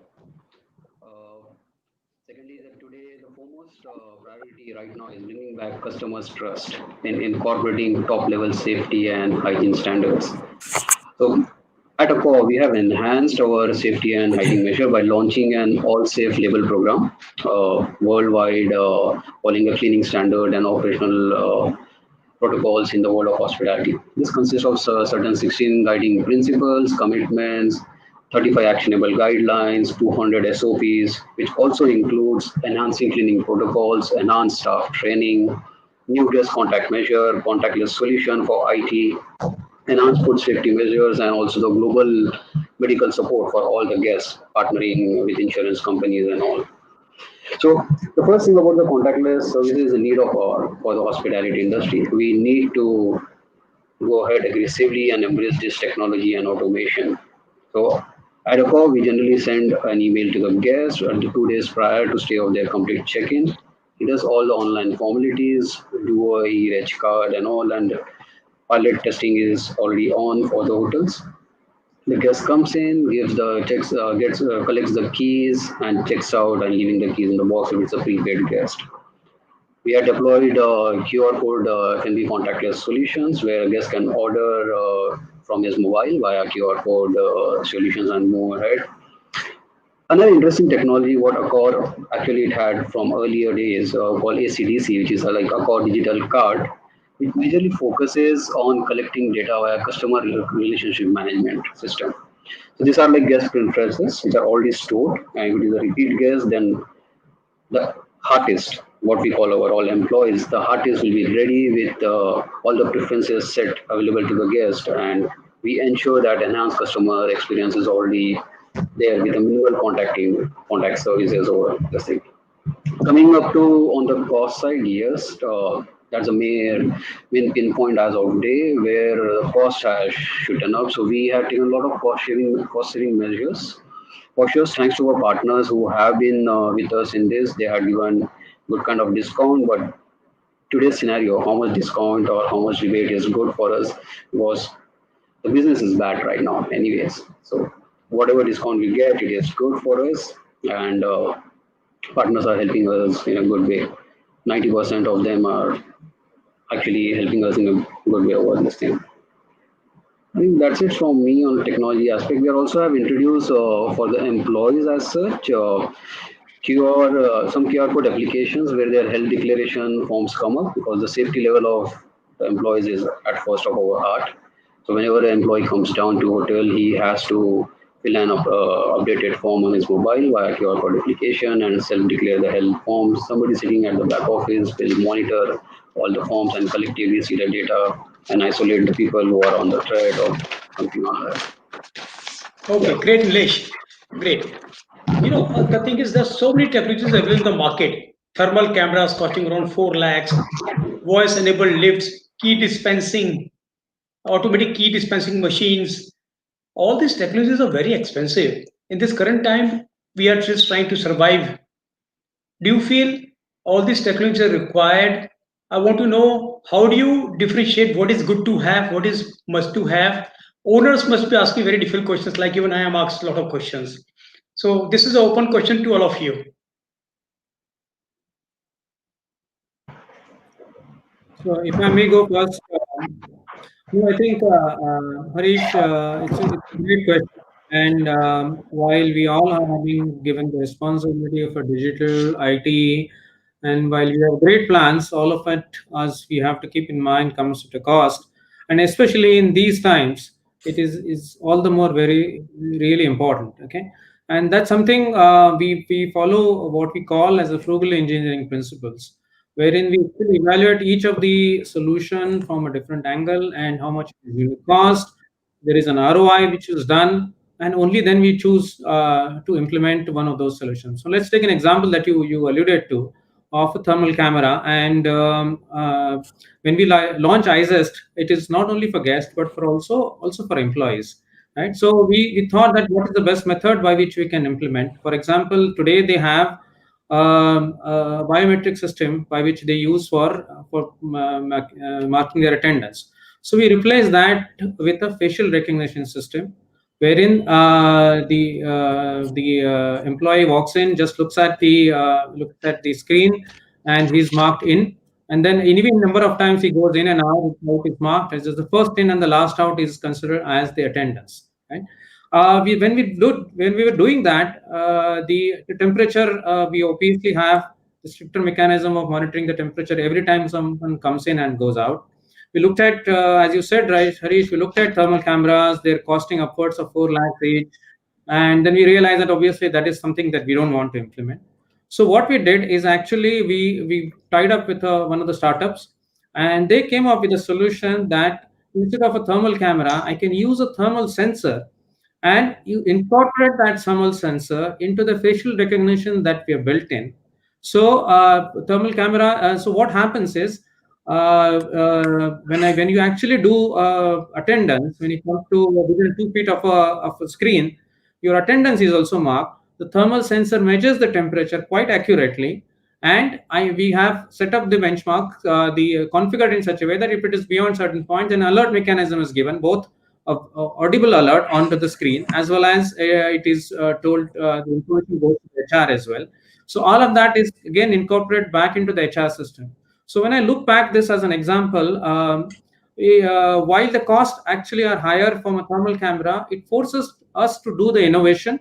Secondly, that today the foremost priority right now is bringing back customers' trust in incorporating top-level safety and hygiene standards. So at Accor, we have enhanced our safety and hygiene measure by launching an all-safe label program worldwide, following a cleaning standard and operational protocols in the world of hospitality. This consists of certain 16 guiding principles, commitments, 35 actionable guidelines, 200 SOPs, which also includes enhancing cleaning protocols, enhanced staff training, new guest contact measure, contactless solution for IT, enhanced food safety measures, and also the global medical support for all the guests, partnering with insurance companies and all. So the first thing about the contactless services is the need of for the hospitality industry. We need to go ahead aggressively and embrace this technology and automation. So at Accor, we generally send an email to the guest 2 days prior to stay of their complete check-in. He does all the online formalities, do a e-reg card and all, and pilot testing is already on for the hotels. The guest comes in, gives the checks, collects the keys, and checks out, and leaving the keys in the box if it's a prepaid guest. We have deployed QR code can be contactless solutions where a guest can order from his mobile via QR code solutions and move ahead. Another interesting technology what Accor actually it had from earlier days called ACDC, which is like Accor Digital Card, which majorly focuses on collecting data via customer relationship management system. So these are like guest preferences which are already stored, and if it is a repeat guest, then the artist, what we call our all employees, the artist will be ready with all the preferences set available to the guest, and we ensure that enhanced customer experience is already there with a minimal contact services over the thing. Coming up to on the cost side, yes, that's a main pinpoint as of today where the cost has shooten up. So we have taken a lot of cost saving measures. For sure, thanks to our partners who have been with us in this, they have given good kind of discount. But today's scenario, how much discount or how much rebate is good for us was the business is bad right now, anyways. So whatever discount we get, it is good for us, and partners are helping us in a good way. 90% of them are actually helping us in a good way over this thing. I think that's it from me on the technology aspect. We also have introduced for the employees as such some QR code applications where their health declaration forms come up because the safety level of the employees is at first of our heart. So whenever an employee comes down to hotel, he has to fill an updated form on his mobile via QR code application and self-declare the health forms. Somebody sitting at the back office will monitor all the forms and collectively see the data and isolate the people who are on the thread or something on that. Okay, great, Nilesh. Great. The thing is, there's so many technologies available in the market. Thermal cameras costing around 4 lakhs, voice-enabled lifts, key dispensing, automatic key dispensing machines. All these technologies are very expensive. In this current time, we are just trying to survive. Do you feel all these technologies are required? I want to know, how do you differentiate what is good to have, what is must to have? Owners must be asking very difficult questions, like even I am asked a lot of questions. So this is an open question to all of you. So if I may go first, I think Harish, it's a great question. And while we all are being given the responsibility of a digital IT, and while we have great plans, all of it, as we have to keep in mind, comes at a cost. And especially in these times, it is all the more very really important. Okay, and that's something we follow what we call as a frugal engineering principles, wherein we still evaluate each of the solution from a different angle and how much it will cost. There is an ROI which is done, and only then we choose to implement one of those solutions. So let's take an example that you alluded to of a thermal camera, and when we launch iZest, it is not only for guests but for also for employees. Right, so we thought that what is the best method by which we can implement. For example, today they have biometric system by which they use for marking their attendance. So we replace that with a facial recognition system, wherein the employee walks in, just looks at the screen, and he's marked in. And then even number of times he goes in and out is marked as the first in and the last out is considered as the attendance. Right. When we were doing that, the temperature, we obviously have the stricter mechanism of monitoring the temperature every time someone comes in and goes out. We looked at, as you said, right, Harish, we looked at thermal cameras. They're costing upwards of 4 lakhs each. And then we realized that obviously that is something that we don't want to implement. So what we did is actually we tied up with one of the startups, and they came up with a solution that instead of a thermal camera, I can use a thermal sensor, and you incorporate that thermal sensor into the facial recognition that we have built in. So thermal camera. So what happens is when you actually do attendance, when you come to within 2 feet of a screen, your attendance is also marked. The thermal sensor measures the temperature quite accurately, and we have set up the benchmark, configured in such a way that if it is beyond certain points, an alert mechanism is given, both audible alert onto the screen as well as it is told the information goes to the HR as well. So all of that is again incorporated back into the HR system. So when I look back this as an example, while the costs actually are higher from a thermal camera, it forces us to do the innovation.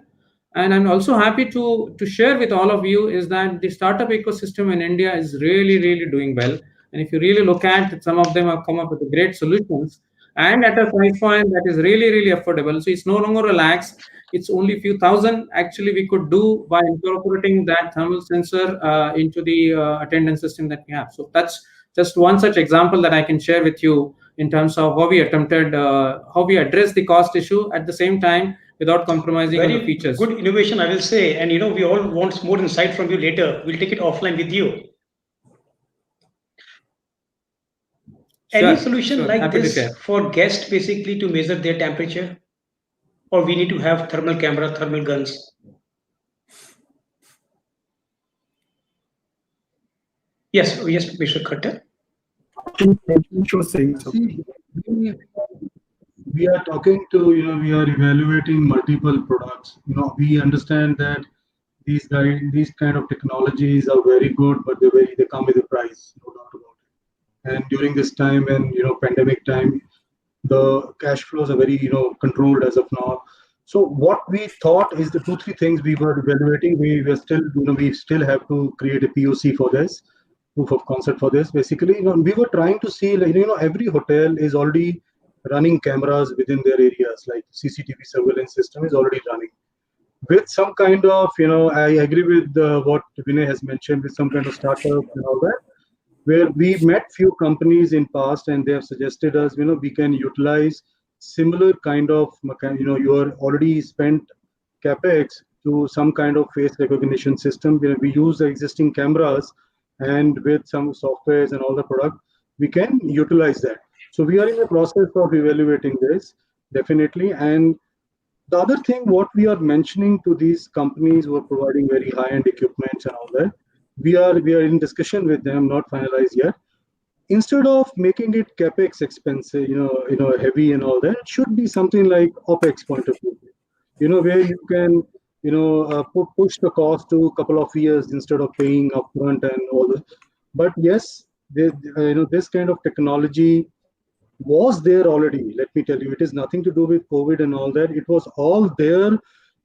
And I'm also happy to share with all of you is that the startup ecosystem in India is really doing well. And if you really look at it, some of them have come up with great solutions and at a price point that is really affordable. So it's no longer a lakhs, it's only a few thousand actually we could do by incorporating that thermal sensor into the attendance system that we have. So that's just one such example that I can share with you in terms of how we attempted, how we address the cost issue at the same time without compromising on the features. Good innovation, I will say. And we all want more insight from you later. We'll take it offline with you. Any solution like this for guests basically to measure their temperature? Or we need to have thermal camera, thermal guns? Yes, Mr. Khatter. We are talking to, we are evaluating multiple products. We understand that these kind of technologies are very good, but they come with a price, no doubt about it. And during this time and pandemic time, The cash flows are very, controlled as of now. So what we thought is the 2-3 things we were evaluating. We were still, we still have to create a POC for this, proof of concept for this. Basically, we were trying to see, like, every hotel is already running cameras within their areas, like CCTV surveillance system is already running. With some kind of, I agree with what Vinay has mentioned, with some kind of startup and all that, where we met few companies in past and they have suggested us, we can utilize similar kind of, you are already spent capex to some kind of face recognition system where we use the existing cameras, and with some softwares and all the product, we can utilize that. So we are in the process of evaluating this, definitely. And the other thing, what we are mentioning to these companies who are providing very high-end equipment and all that, we are in discussion with them, not finalized yet. Instead of making it capex expensive, heavy and all that, it should be something like opex point of view. Where you can, push the cost to a couple of years instead of paying upfront and all that. But yes, this kind of technology was there already. Let me tell you, it is nothing to do with COVID and all that. It was all there.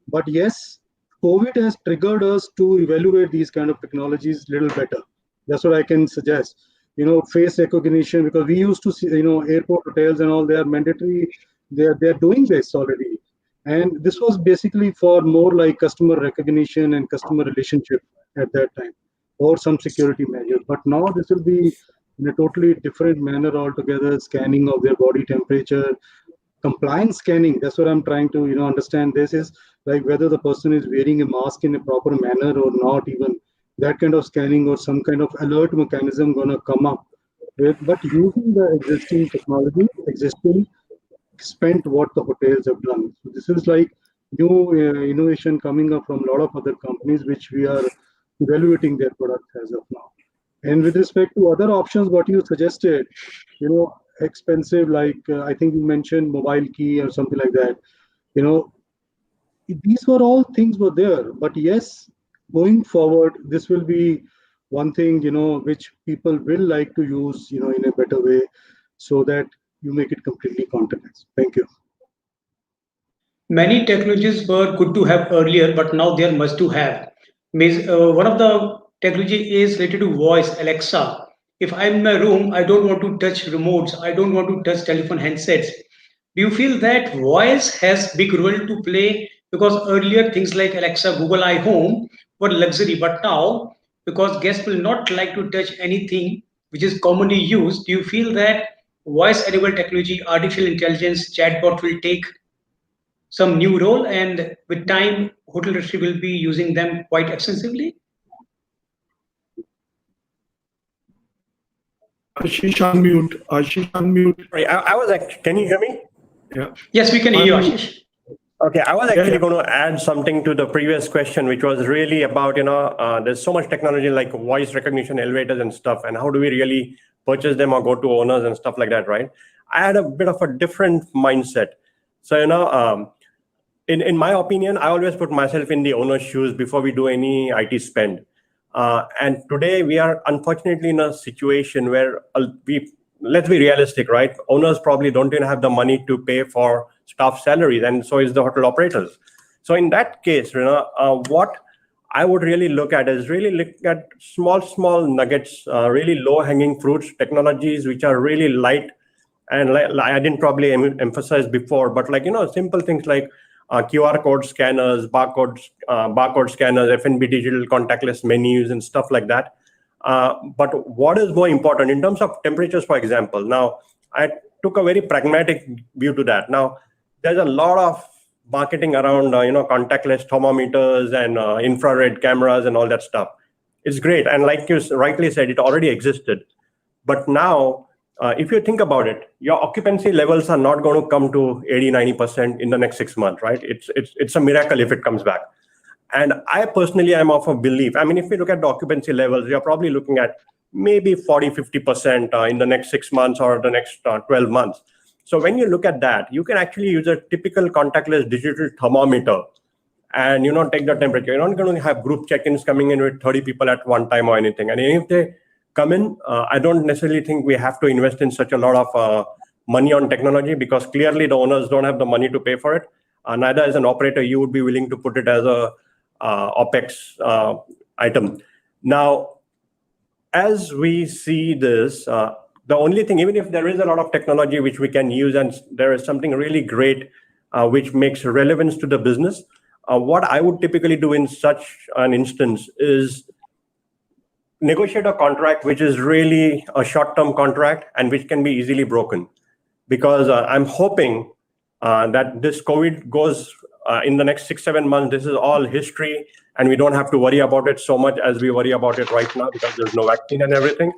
But yes, COVID has triggered us to evaluate these kind of technologies a little better. That's what I can suggest. Face recognition, because we used to see, airport hotels and all, they are mandatory. They're doing this already. And this was basically for more like customer recognition and customer relationship at that time, or some security measures. But now this will be in a totally different manner altogether, scanning of their body temperature, compliance scanning. That's what I'm trying to, understand. This is like whether the person is wearing a mask in a proper manner or not, even that kind of scanning or some kind of alert mechanism gonna come up with, but using the existing technology, existing spent what the hotels have done. So this is like new innovation coming up from a lot of other companies, which we are evaluating their products as of now. And with respect to other options, what you suggested, expensive, like I think you mentioned mobile key or something like that. These were all things were there. But yes, going forward, this will be one thing, which people will like to use, in a better way, so that you make it completely contactless. Thank you. Many technologies were good to have earlier, but now they are must to have. One of the technology is related to voice, Alexa. If I'm in my room, I don't want to touch remotes. I don't want to touch telephone handsets. Do you feel that voice has big role to play? Because earlier things like Alexa, Google iHome were luxury, but now because guests will not like to touch anything which is commonly used, do you feel that voice-enabled technology, artificial intelligence, chatbot will take some new role, and with time, hotel industry will be using them quite extensively? Ashish, unmute. Ashish, unmute. Sorry, I was actually, can you hear me? Yeah. Yes, we can hear you, Ashish. Okay, I was actually going to add something to the previous question, which was really about, there's so much technology like voice recognition, elevators and stuff, and how do we really purchase them or go to owners and stuff like that, right? I had a bit of a different mindset. So, in my opinion, I always put myself in the owner's shoes before we do any IT spend. And today we are unfortunately in a situation where let's be realistic, right? Owners probably don't even have the money to pay for staff salaries, and so is the hotel operators. So in that case, what I would really look at is really look at small nuggets, really low-hanging fruits, technologies which are really light. And I didn't probably emphasize before, but simple things like QR code scanners, barcode scanners, F&B digital contactless menus and stuff like that. But what is more important in terms of temperatures, for example? Now, I took a very pragmatic view to that. Now, there's a lot of marketing around, contactless thermometers and infrared cameras and all that stuff. It's great. And like you rightly said, it already existed. But now, if you think about it, your occupancy levels are not going to come to 80-90% in the next 6 months, right? It's a miracle if it comes back. And I personally am of a belief. I mean, if we look at the occupancy levels, you're probably looking at maybe 40-50% in the next 6 months or the next 12 months. So when you look at that, you can actually use a typical contactless digital thermometer and take the temperature. You're not going to have group check-ins coming in with 30 people at one time or anything. And if they come in, I don't necessarily think we have to invest in such a lot of money on technology, because clearly the owners don't have the money to pay for it. Neither as an operator you would be willing to put it as a OPEX item. Now, as we see this, the only thing, even if there is a lot of technology which we can use and there is something really great which makes relevance to the business, what I would typically do in such an instance is negotiate a contract which is really a short-term contract and which can be easily broken. Because I'm hoping that this COVID goes in the next 6-7 months. This is all history, and we don't have to worry about it so much as we worry about it right now because there's no vaccine and everything.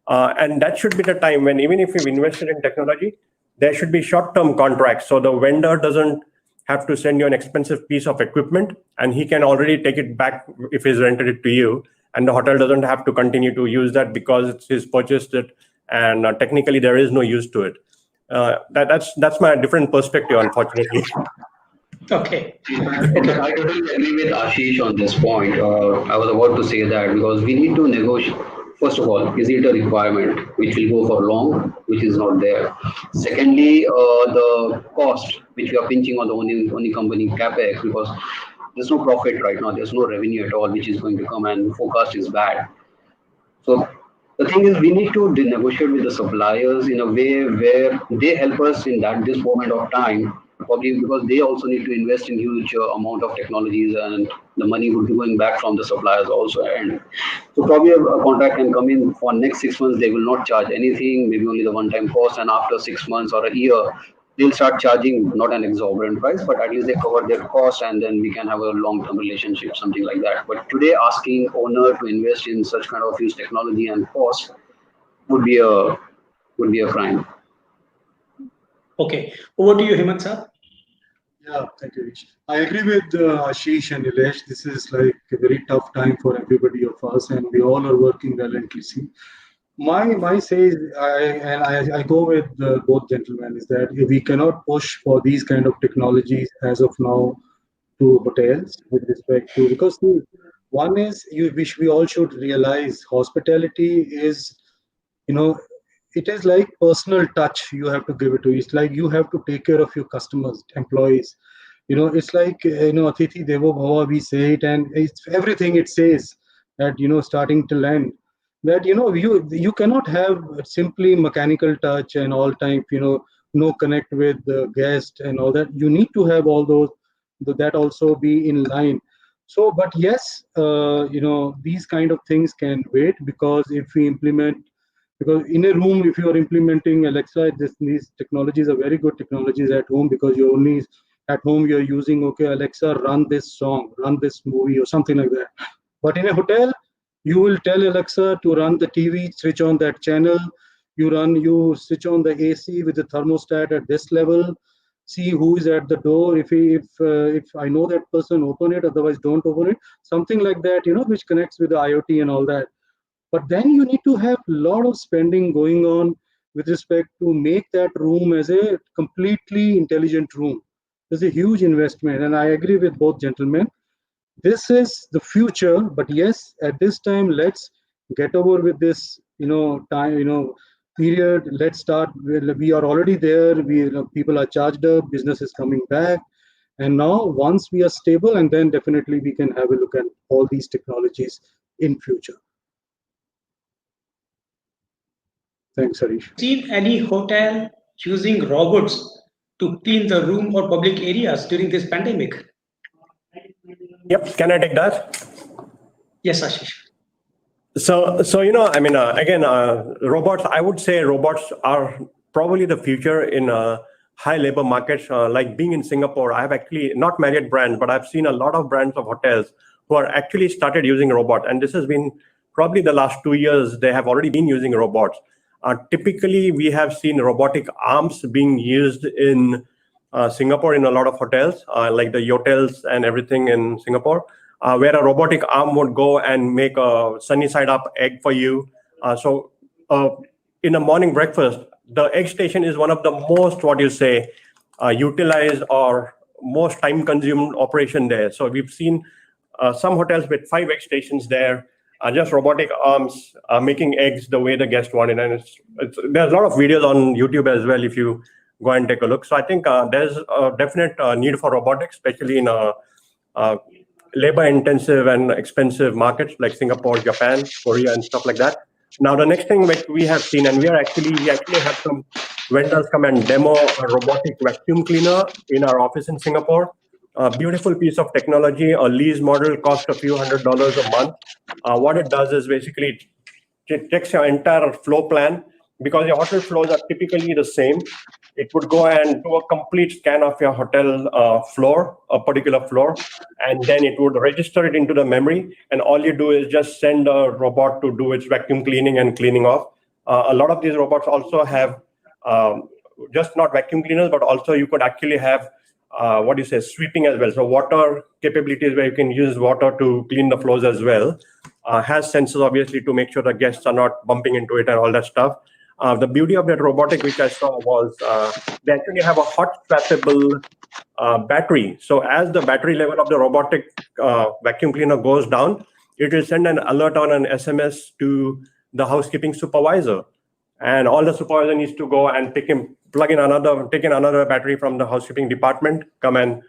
And that should be the time when, even if we've invested in technology, there should be short-term contracts. So the vendor doesn't have to send you an expensive piece of equipment, and he can already take it back if he's rented it to you. And the hotel doesn't have to continue to use that because he's purchased it, and technically there is no use to it. That's my different perspective, unfortunately. Okay. I totally agree with Ashish on this point. I was about to say that because we need to negotiate. First of all, is it a requirement which will go for long, which is not there? Secondly, the cost which we are pinching on the only company capex, because there's no profit right now. There's no revenue at all, which is going to come, and forecast is bad. So the thing is, we need to negotiate with the suppliers in a way where they help us in this moment of time, probably because they also need to invest in huge amount of technologies, and the money would be going back from the suppliers also. And so probably a contract can come in for next 6 months. They will not charge anything, maybe only the one-time cost, and after 6 months or a year, they'll start charging not an exorbitant price, but at least they cover their cost, and then we can have a long-term relationship, something like that. But today, asking owner to invest in such kind of huge technology and cost would be a crime. Okay, over to you, Hemant sir. Yeah, thank you, Rishi. I agree with Ashish and Nilesh. This is like a very tough time for everybody of us, and we all are working relentlessly. My say is, I go with both gentlemen, is that we cannot push for these kind of technologies as of now to hotels with respect to, because one is which we all should realize, hospitality is, it is like personal touch. You have to give it to. It's like you have to take care of your customers, employees. It's like Atithi Devo Bhava, we say it, and it's everything it says at starting till end. That you cannot have simply mechanical touch and all time no connect with the guest and all that. You need to have all those that also be in line. So, but yes, these kind of things can wait, because if we implement, because in a room, if you are implementing Alexa, these technologies are very good technologies at home, because you're only at home, you're using, okay, Alexa, run this song, run this movie or something like that. But in a hotel, you will tell Alexa to run the TV, switch on that channel. You switch on the AC with the thermostat at this level. See who is at the door. If I know that person, open it. Otherwise, don't open it. Something like that, which connects with the IoT and all that. But then you need to have a lot of spending going on with respect to make that room as a completely intelligent room. There's a huge investment, and I agree with both gentlemen. This is the future, but yes, at this time, let's get over with this, period. Let's start. We are already there. People are charged up. Business is coming back, and now once we are stable, and then definitely we can have a look at all these technologies in future. Thanks, Harish. Seen any hotel using robots to clean the room or public areas during this pandemic? Yep, can I take that? Yes, Ashish. So again, robots, I would say robots are probably the future in high labor markets. Like being in Singapore, I've actually not Marriott brands, but I've seen a lot of brands of hotels who are actually started using robots. And this has been probably the last 2 years, they have already been using robots. Typically, we have seen robotic arms being used in Singapore in a lot of hotels, like the hotels and everything in Singapore, where a robotic arm would go and make a sunny side up egg for you. So in a morning breakfast, the egg station is one of the most, utilized or most time consumed operation there. So we've seen some hotels with 5 egg stations there. just robotic arms making eggs the way the guest wanted. And there's a lot of videos on YouTube as well if you go and take a look. So I think there's a definite need for robotics, especially in labor-intensive and expensive markets like Singapore, Japan, Korea, and stuff like that. Now, the next thing which we have seen, and we actually have some vendors come and demo a robotic vacuum cleaner in our office in Singapore. A beautiful piece of technology. A lease model costs a few $100s a month. What it does is basically it checks your entire flow plan, because your hotel flows are typically the same. It would go and do a complete scan of your hotel floor, a particular floor, and then it would register it into the memory. And all you do is just send a robot to do its vacuum cleaning and cleaning off. A lot of these robots also have just not vacuum cleaners, but also you could actually have sweeping as well. So water capabilities where you can use water to clean the floors as well. Has sensors obviously to make sure the guests are not bumping into it and all that stuff. The beauty of that robotic which I saw was they actually have a hot swappable battery. So as the battery level of the robotic vacuum cleaner goes down, it will send an alert on an SMS to the housekeeping supervisor. And all the supervisor needs to go and take in another battery from the housekeeping department, come and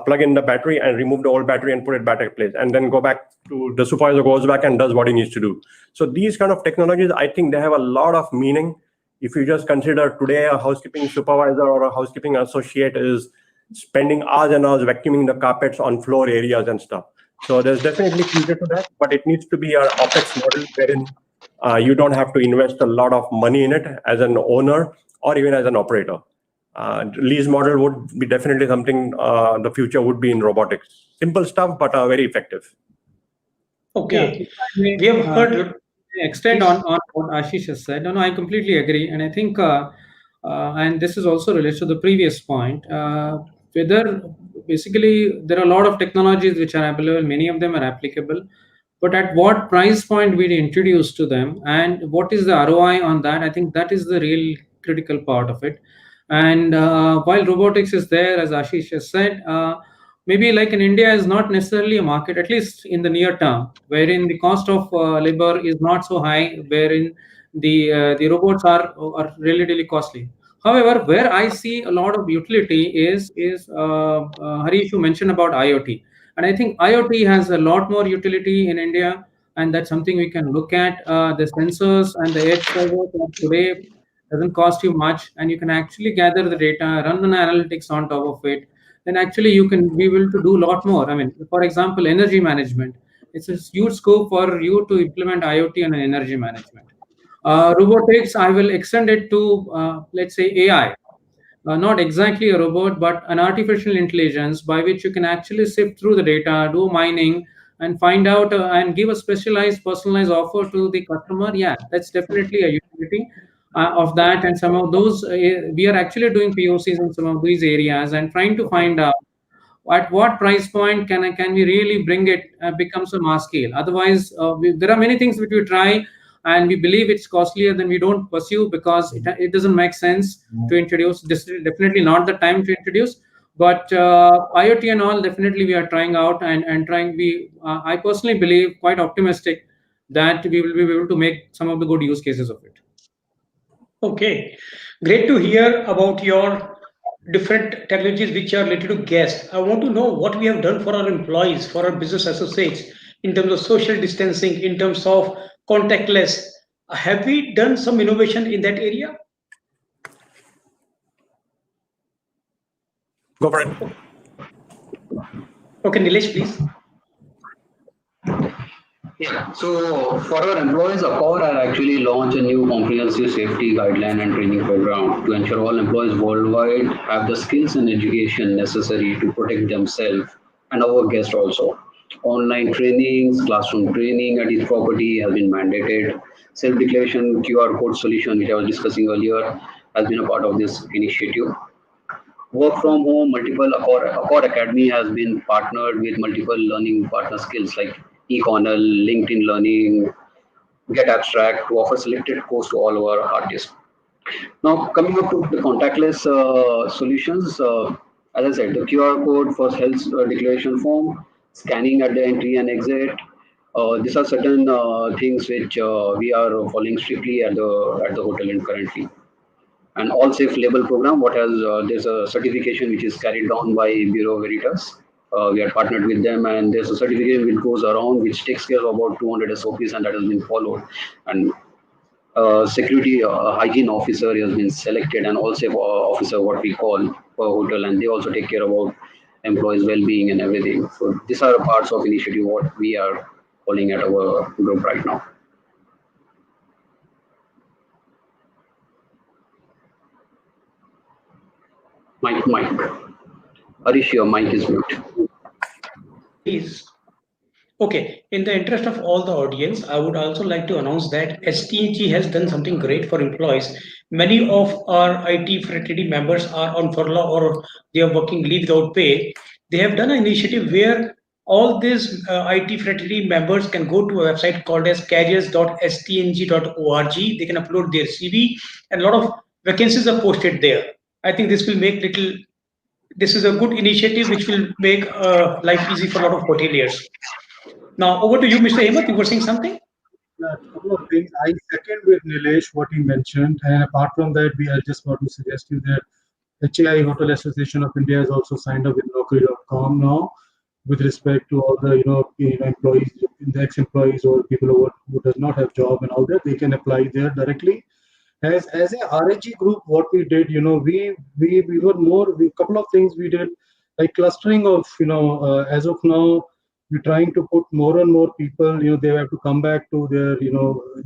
plug in the battery and remove the old battery and put it back in place, and then go back to the supervisor, goes back and does what he needs to do. So these kind of technologies, I think they have a lot of meaning. If you just consider today a housekeeping supervisor or a housekeeping associate is spending hours and hours vacuuming the carpets on floor areas and stuff. So there's definitely future to that, but it needs to be an OpEx model wherein you don't have to invest a lot of money in it as an owner or even as an operator. Lease model would be definitely something the future would be in robotics. Simple stuff, but very effective. Okay. Yeah, We have heard. Extend on what Ashish has said. No, I completely agree. And I think, and this is also related to the previous point, whether basically there are a lot of technologies which are available, many of them are applicable, but at what price point we introduce to them and what is the ROI on that, I think that is the real critical part of it. And while robotics is there, as Ashish has said, maybe like in India is not necessarily a market, at least in the near term, wherein the cost of labor is not so high, wherein the robots are relatively costly. However, where I see a lot of utility is Harish, you mentioned about IoT, and I think IoT has a lot more utility in India, and that's something we can look at. The sensors and the edge servers of today doesn't cost you much, and you can actually gather the data, run an analytics on top of it. Then actually you can be able to do a lot more. I mean, for example, energy management. It's a huge scope for you to implement IoT and energy management. Robotics, I will extend it to, let's say, AI. Not exactly a robot, but an artificial intelligence by which you can actually sift through the data, do mining, and find out and give a specialized, personalized offer to the customer. Yeah, that's definitely a utility of that. And some of those, we are actually doing POCs in some of these areas and trying to find out at what price point can we really bring it becomes a mass scale. Otherwise, there are many things which we try and we believe it's costlier than we don't pursue because it doesn't make sense to introduce. This is definitely not the time to introduce. But IoT and all, definitely we are trying out and trying. I personally believe, quite optimistic, that we will be able to make some of the good use cases of it. Okay, great to hear about your different technologies which are related to guests. I want to know what we have done for our employees, for our business associates, in terms of social distancing, in terms of contactless. Have we done some innovation in that area? Go for it. Okay, Nilesh, please. Yeah, so for our employees, Accor had actually launched a new comprehensive safety guideline and training program to ensure all employees worldwide have the skills and education necessary to protect themselves and our guests also. Online trainings, classroom training at each property has been mandated. Self-declaration QR code solution, which I was discussing earlier, has been a part of this initiative. Work from home, multiple Accor Academy has been partnered with multiple learning partner skills like eCornell, LinkedIn Learning, Get Abstract to offer selected course to all our artists. Now, coming up to the contactless solutions, as I said, the QR code for health declaration form, scanning at the entry and exit, These are certain things which we are following strictly at the hotel and currently. And all safe label program, what has there's a certification which is carried down by Bureau Veritas. We are partnered with them, and there's a certification which goes around which takes care of about 200 SOPs, and that has been followed. And security hygiene officer has been selected, and also officer what we call per hotel, and they also take care about employees well-being and everything. So these are parts of initiative what we are calling at our group right now. Mike. Harish, your mic is mute. Please. Okay, in the interest of all the audience, I would also like to announce that STG has done something great for employees. Many of our IT fraternity members are on furlough or they are working leave without pay. They have done an initiative where all these IT fraternity members can go to a website called as careers.stng.org. They can upload their CV, and a lot of vacancies are posted there. I think this will make this is a good initiative which will make life easy for a lot of hoteliers. Now, over to you, Mr. Hemant. You were saying something? A couple of things. I second with Nilesh what he mentioned, and apart from that, I just want to suggest you that HAI Hotel Association of India has also signed up with Naukri.com now, with respect to all the employees, the ex-employees or people who does not have job and all that, they can apply there directly. As a RHG group, what we did, we were more. Couple of things we did, like clustering of as of now, we're trying to put more and more people, they have to come back to their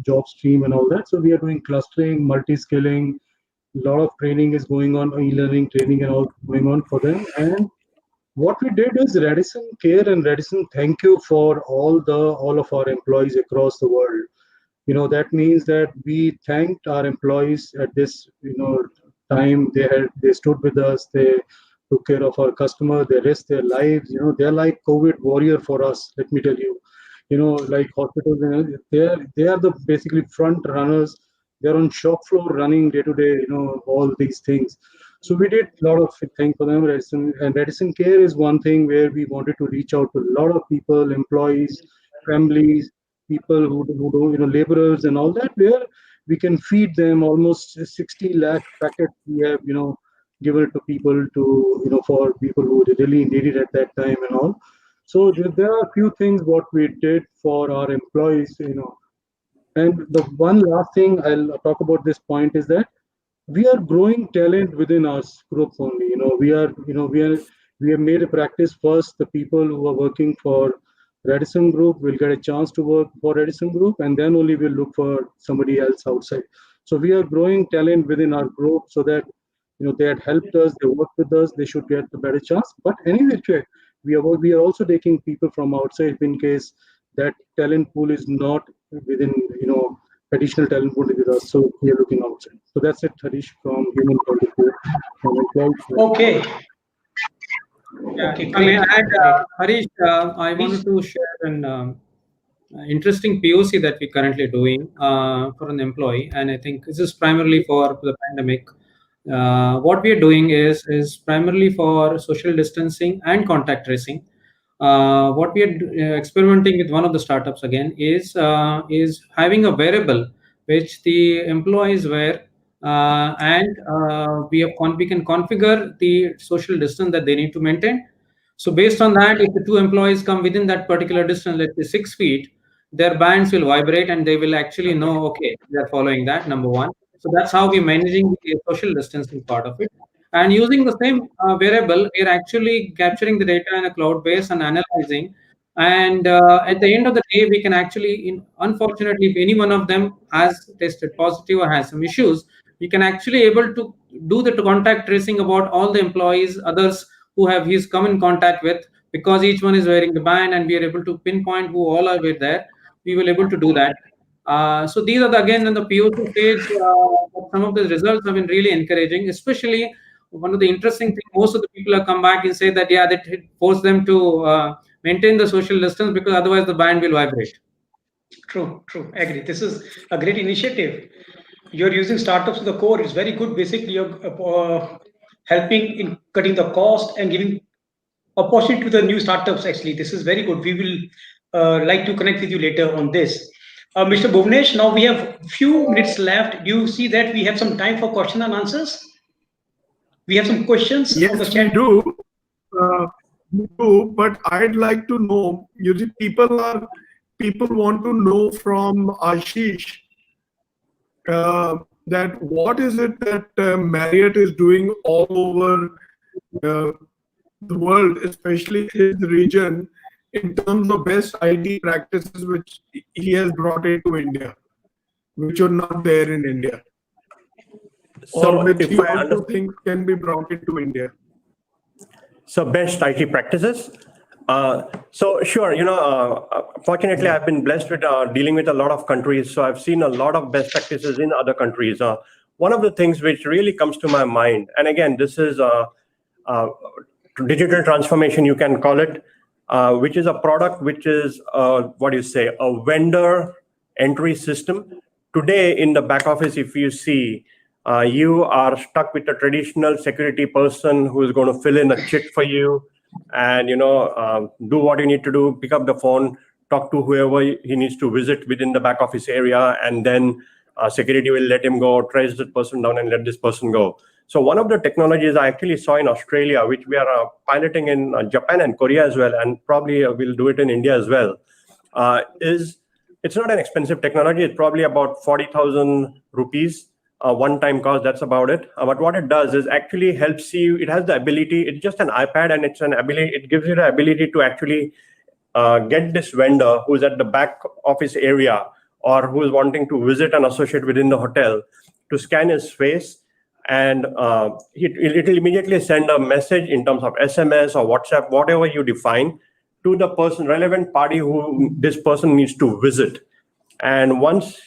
job stream and all that. So we are doing clustering, multi-skilling. A lot of training is going on, e-learning training and all going on for them. And what we did is Radisson Care and Radisson Thank You for all of our employees across the world. That means that we thanked our employees at this time. They stood with us, they took care of our customer, they risked their lives. They're like COVID warrior for us, let me tell you. Like hospitals, they are the basically front runners. They're on shop floor running day to day, all these things. So we did a lot of things for them. Radisson Care is one thing where we wanted to reach out to a lot of people, employees, families, people who do, laborers and all that, where we can feed them almost 60 lakh packets we have, given it to people for people who really need it at that time and all. So there are a few things what we did for our employees, And the one last thing I'll talk about this point is that we are growing talent within our group only. We have made a practice first. The people who are working for Radisson Group will get a chance to work for Radisson Group, and then only we'll look for somebody else outside. So we are growing talent within our group so that they had helped us, they worked with us, they should get the better chance. But anyway, we are also taking people from outside in case that talent pool is not within additional talent pool with us. So we are looking outside. So that's it, Harish, from Human Capital. Okay. Okay, if I may add, Harish, I wanted to share an interesting POC that we're currently doing for an employee, and I think this is primarily for the pandemic. What we are doing is primarily for social distancing and contact tracing. What we are experimenting with one of the startups again is having a wearable which the employees wear, and we can configure the social distance that they need to maintain. So based on that, if the two employees come within that particular distance, let's say 6 feet, their bands will vibrate and they will actually know, okay, they are following that, number one. So that's how we're managing the social distancing part of it. And using the same variable, we're actually capturing the data in a cloud base and analyzing. And at the end of the day, we can actually, unfortunately, if any one of them has tested positive or has some issues, we can actually able to do the contact tracing about all the employees, others who have he's come in contact with, because each one is wearing the band and we are able to pinpoint who all are with there. We will able to do that. So these are again in the POC stage. Some of the results have been really encouraging, especially one of the interesting things, most of the people have come back and say that, yeah, that it forced them to maintain the social distance because otherwise the band will vibrate. True. Agree. This is a great initiative. You're using startups to the core. It's very good. Basically, you're helping in cutting the cost and giving opportunity to the new startups. Actually, this is very good. We will like to connect with you later on this. Mr. Bhuvnesh, now we have few minutes left. Do you see that we have some time for question and answers? We have some questions on the Yes, chat. we do, but I'd like to know, you see, people want to know from Ashish that what is it that Marriott is doing all over the world, especially his region, in terms of best IT practices which he has brought into India, which are not there in India, or which he also thinks can be brought into India. So best IT practices. So sure, fortunately, I've been blessed with dealing with a lot of countries. So I've seen a lot of best practices in other countries. One of the things which really comes to my mind, and again, this is digital transformation, you can call it, which is a product which is, a vendor entry system. Today in the back office, if you see, you are stuck with a traditional security person who is going to fill in a chit for you and do what you need to do, pick up the phone, talk to whoever he needs to visit within the back office area, and then security will let him go, trace this person down and let this person go. So one of the technologies I actually saw in Australia, which we are piloting in Japan and Korea as well, and probably we'll do it in India as well, is it's not an expensive technology. It's probably about 40,000 rupees. One-time cost, that's about it. But what it does is actually helps you. It has the ability. It's just an iPad, and it gives you the ability to actually get this vendor who's at the back office area or who is wanting to visit an associate within the hotel to scan his face, and it will immediately send a message in terms of SMS or WhatsApp, whatever you define, to the relevant party who this person needs to visit. And once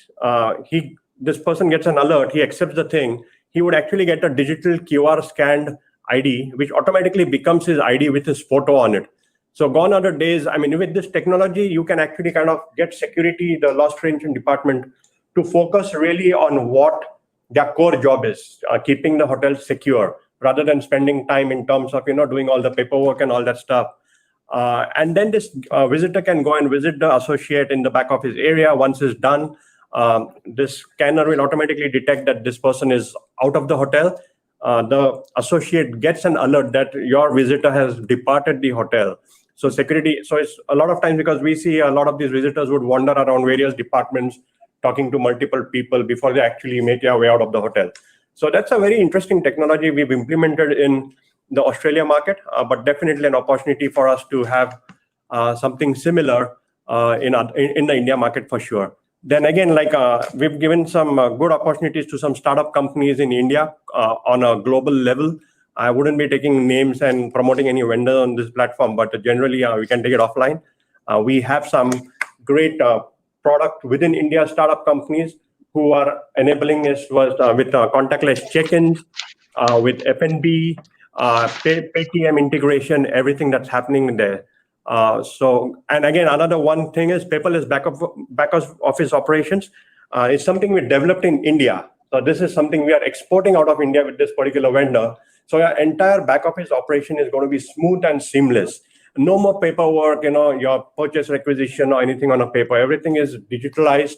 this person gets an alert, he accepts the thing, he would actually get a digital QR scanned ID, which automatically becomes his ID with his photo on it. So gone are the days, with this technology, you can actually kind of get security, the loss prevention department, to focus really on what their core job is, keeping the hotel secure, rather than spending time in terms of, doing all the paperwork and all that stuff. And then this visitor can go and visit the associate in the back of his area. Once it's done, this scanner will automatically detect that this person is out of the hotel. The associate gets an alert that your visitor has departed the hotel. So security, so it's a lot of times, because we see a lot of these visitors would wander around various departments talking to multiple people before they actually make their way out of the hotel. So that's a very interesting technology we've implemented in the Australia market, but definitely an opportunity for us to have something similar in the India market for sure. Then again, we've given some good opportunities to some startup companies in India on a global level. I wouldn't be taking names and promoting any vendor on this platform, but generally we can take it offline. We have some great product within India startup companies who are enabling us with contactless check-ins, with F&B, Paytm integration, everything that's happening there. And again, another one thing is paperless back office operations. It's something we developed in India. So this is something we are exporting out of India with this particular vendor. So your entire back office operation is going to be smooth and seamless. No more paperwork, your purchase requisition or anything on a paper. Everything is digitalized.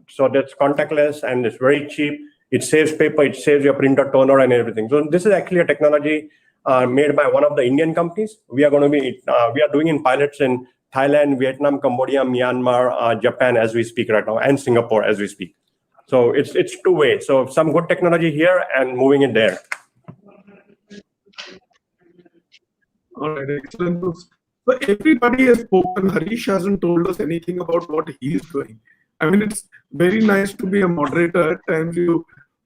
So that's contactless and it's very cheap. It saves paper, it saves your printer toner and everything. So this is actually a technology made by one of the Indian companies. We are doing in pilots in Thailand, Vietnam, Cambodia, Myanmar, Japan as we speak right now, and Singapore as we speak. So it's two-way. So some good technology here and moving it there. All right, excellent. So everybody has spoken. Harish hasn't told us anything about what he's doing. It's very nice to be a moderator at times,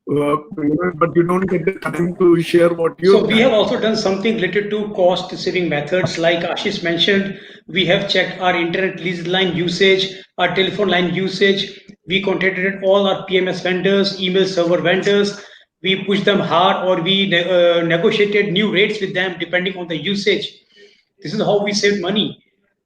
but you don't get the time to share what you. So we have also done something related to cost-saving methods. Like Ashish mentioned, we have checked our internet lease line usage, our telephone line usage. We contacted all our PMS vendors, email server vendors. We pushed them hard, or we negotiated new rates with them depending on the usage. This is how we saved money.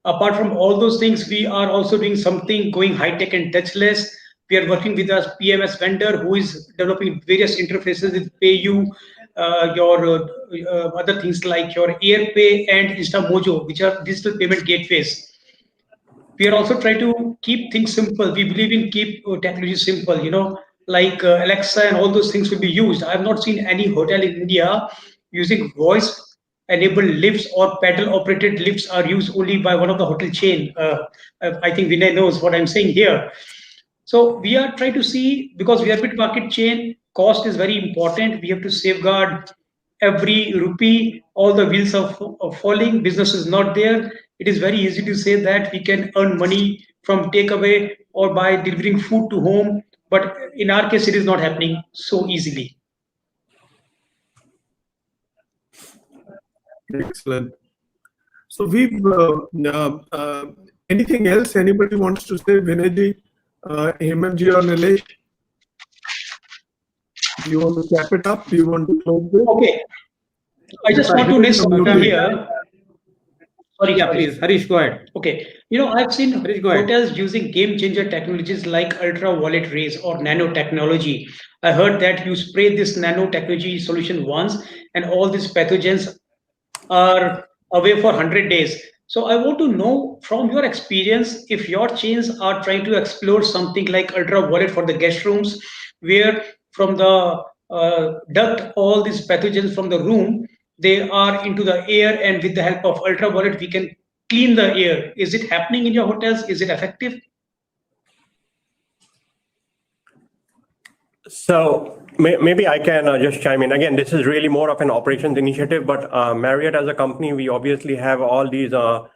Apart from all those things, we are also doing something going high-tech and touchless. We are working with a PMS vendor who is developing various interfaces with PayU, your other things like your AirPay and InstaMojo, which are digital payment gateways. we are also trying to keep things simple. We believe in keep technology simple, like Alexa and all those things will be used. I have not seen any hotel in India using voice enabled lifts or pedal operated lifts are used only by one of the hotel chain. I think Vinay knows what I'm saying here. So we are trying to see, because we are bit market chain, cost is very important. We have to safeguard every rupee, all the wheels are falling, business is not there. It is very easy to say that we can earn money from takeaway or by delivering food to home. But in our case, it is not happening so easily. Excellent. So we've anything else anybody wants to say, Vinayji, Hemantji or Nilesh? Do you want to cap it up? Do you want to close this? Okay. I just want to list something here. Sorry, yeah, please, Harish, go ahead. Okay. I've seen hotels using game changer technologies like ultraviolet rays or nanotechnology. I heard that you spray this nanotechnology solution once and all these pathogens are away for 100 days. So I want to know from your experience if your chains are trying to explore something like ultraviolet for the guest rooms, where from the duct all these pathogens from the room, they are into the air, and with the help of ultraviolet we can clean the air. Is it happening in your hotels? Is it effective? So maybe I can just chime in. Again, this is really more of an operations initiative, but Marriott as a company, we obviously have all these a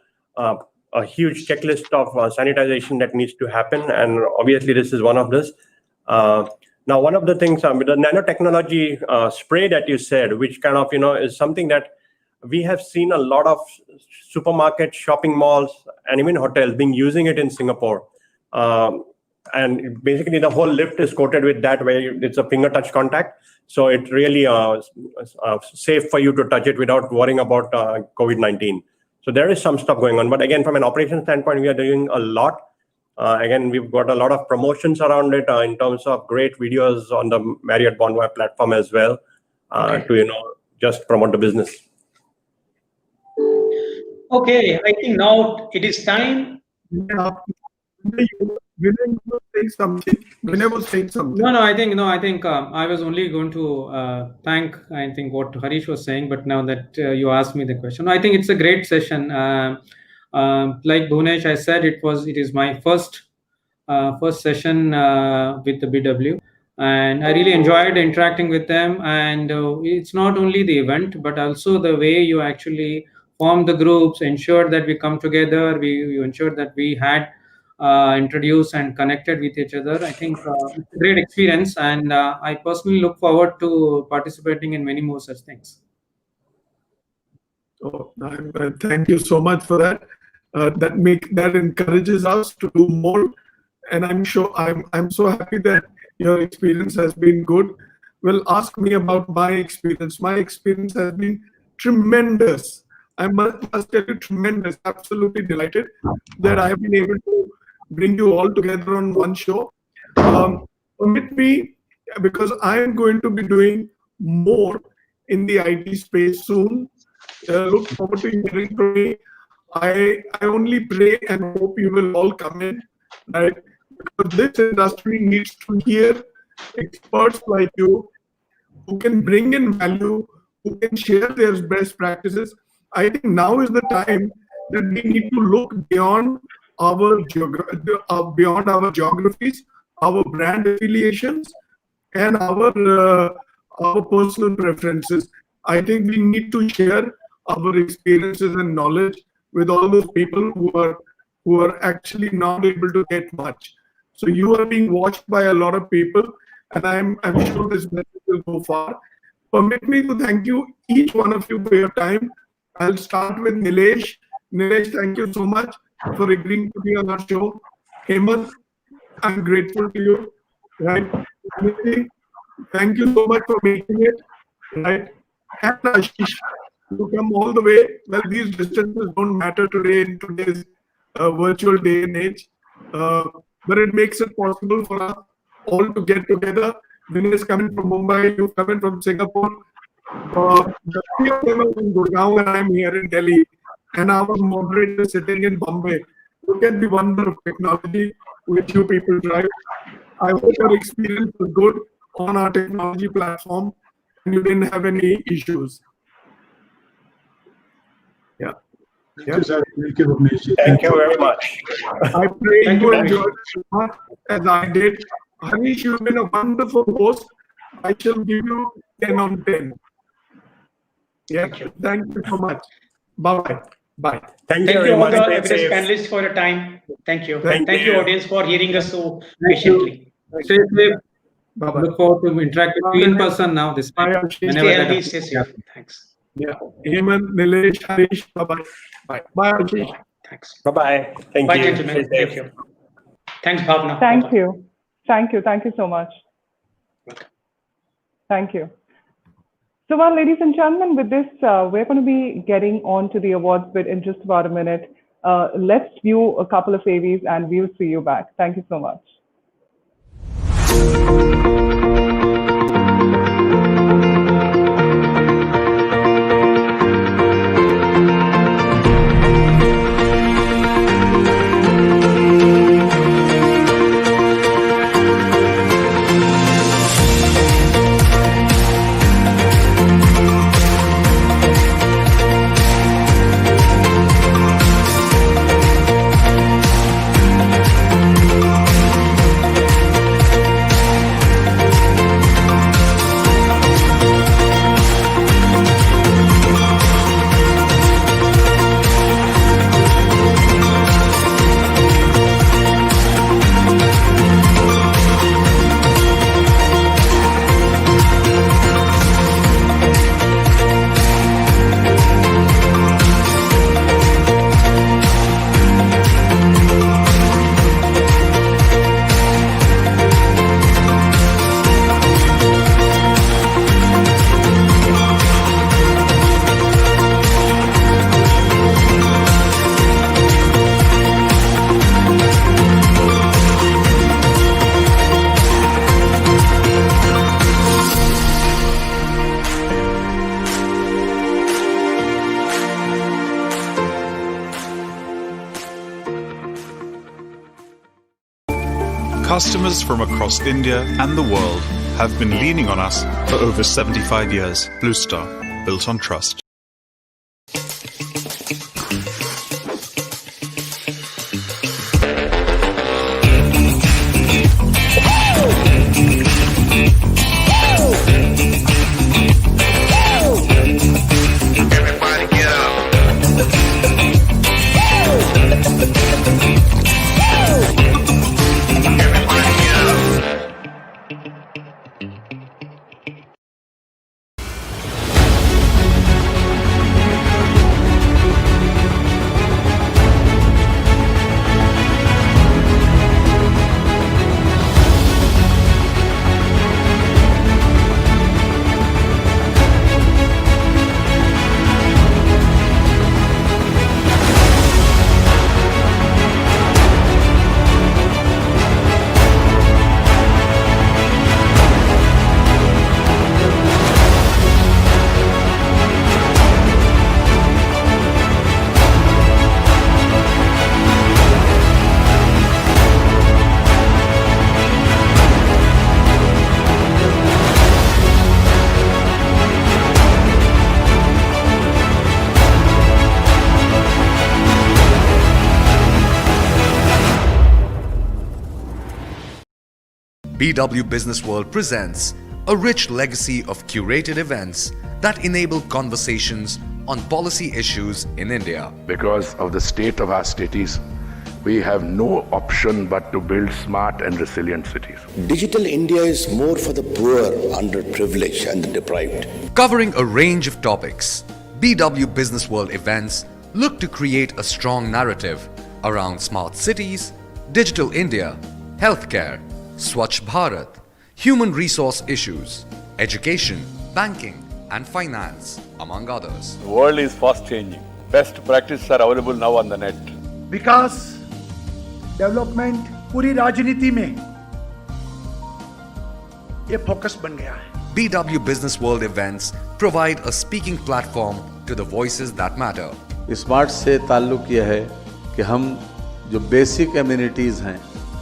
huge checklist of sanitization that needs to happen, and obviously this is one of this. Now, one of the things with the nanotechnology spray that you said, which kind of is something that we have seen a lot of supermarkets, shopping malls, and even hotels being using it in Singapore. And basically the whole lift is coated with that, where it's a finger touch contact. So it really safe for you to touch it without worrying about COVID-19. So there is some stuff going on. But again, from an operations standpoint, we are doing a lot. Again, we've got a lot of promotions around it in terms of great videos on the Marriott Bonvoy platform as well, to just promote the business. Okay, I think now it is time. Vinay was saying something. No, I think I was only going to thank, I think, what Harish was saying, but now that you asked me the question, I think it's a great session. Like Bhunesh, I said, it is my first session with the BW, and I really enjoyed interacting with them. And it's not only the event, but also the way you actually form the groups, ensured that we come together, you ensured that we had introduced and connected with each other. I think it's a great experience, and I personally look forward to participating in many more such things. Oh, thank you so much for that. That encourages us to do more, and I'm sure I'm so happy that your experience has been good. Well, ask me about my experience. My experience has been tremendous. I must tell you, tremendous. Absolutely delighted that I have been able to bring you all together on one show. Permit me, because I'm going to be doing more in the IT space soon. Look forward to hearing from me. I only pray and hope you will all come in, right? Because this industry needs to hear experts like you who can bring in value, who can share their best practices. I think now is the time that we need to look beyond our geographies, our brand affiliations, and our personal preferences. I think we need to share our experiences and knowledge with all those people who are actually not able to get much. So you are being watched by a lot of people, and I'm sure this message will go far. Permit me to thank you, each one of you, for your time. I'll start with Nilesh. Nilesh, thank you so much for agreeing to be on our show. Hemant, I'm grateful to you. Right? Thank you so much for making it. Right? And Ashish, to come all the way. Well, these distances don't matter today in today's virtual day and age. But it makes it possible for us all to get together. Vinay is coming from Mumbai, you're coming from Singapore. The three of them are in Gurgaon, and I'm here in Delhi. And our moderator is sitting in Bombay. look at the wonder of technology which you people drive. I hope your experience was good on our technology platform and you didn't have any issues. Yeah. Thank you, sir. Thank you, Bhuvnesh. Thank you very much. I pray Thank you you, enjoyed it as much as I did. Harish, you've been a wonderful host. I shall give you 10 on 10. Yeah, thank you so much. Bye-bye. Bye. Thank Thank you you very all much. the Stay Everest safe. panelists for your time. Thank you. Thank Thank you, you. audience, for hearing us so Thank you. patiently. Stay safe. Bye-bye. Look forward to interact with you in person now this time. Bye, Ashish. Whenever Stay that healthy, stay safe. Thanks. Yeah. Hemant, Nilesh, Harish, bye-bye. Bye. Bye, Ashish. Thanks. Bye-bye. Thank Bye, you. gentlemen. Stay Thank safe. you. Thanks, Bhavna. Thank Bye-bye. you. Thank you. Thank you so much. Thank you. So, well, ladies and gentlemen, with this, we're going to be getting on to the awards bit in just about a minute. Let's view a couple of AVs and we'll see you back. Thank you so much. Customers from across India and the world have been leaning on us for over 75 years. Blue Star, built on trust. BW Business World presents a rich legacy of curated events that enable conversations on policy issues in India. Because of the state of our cities, we have no option but to build smart and resilient cities. Digital India is more for the poor, underprivileged and the deprived. Covering a range of topics, BW Business World events look to create a strong narrative around smart cities, digital India, healthcare, Swachh Bharat, human resource issues, education, banking and finance, among others. The world is fast changing. Best practices are available now on the net. Vikas development पूरी राजनीति में ये focus बन गया है. BW Business World events provide a speaking platform to the voices that matter. Smart से ताल्लुक यह है कि हम जो बेसिक एमिनिटीज हैं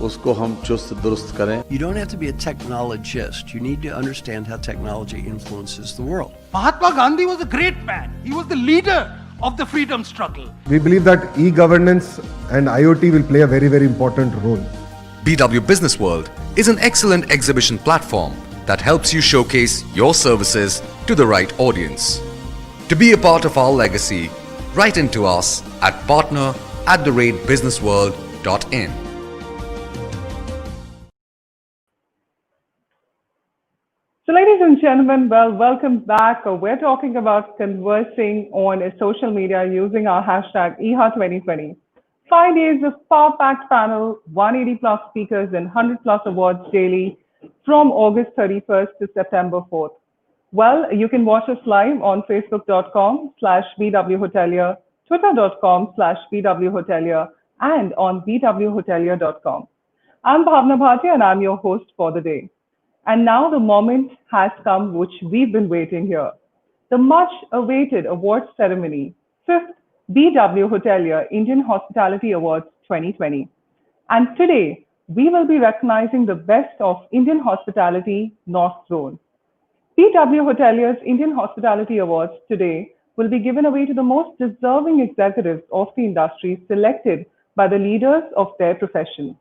उसको हम चुस्त दुरुस्त करें। You don't have to be a technologist. You need to understand how technology influences the world. Mahatma Gandhi was a great man. He was the leader of the freedom struggle. We believe that e-governance and IoT will play a very, very important role. BW Business World is an excellent exhibition platform that helps you showcase your services to the right audience. To be a part of our legacy, write into us at partner@businessworld.in. So, ladies and gentlemen, well, welcome back. We're talking about conversing on social media using our hashtag IHA 2020. 5 days of power-packed panel, 180 plus speakers and 100 plus awards daily from August 31st to September 4th. Well, you can watch us live on facebook.com/bwhotelier, twitter.com/bwhotelier, and on bwhotelier.com. I'm Bhavna Bhatia and I'm your host for the day. And now the moment has come which we've been waiting here. The much awaited awards ceremony, 5th BW Hotelier Indian Hospitality Awards 2020. And today, we will be recognizing the best of Indian hospitality North Zone. BW Hotelier's Indian Hospitality Awards today will be given away to the most deserving executives of the industry selected by the leaders of their profession.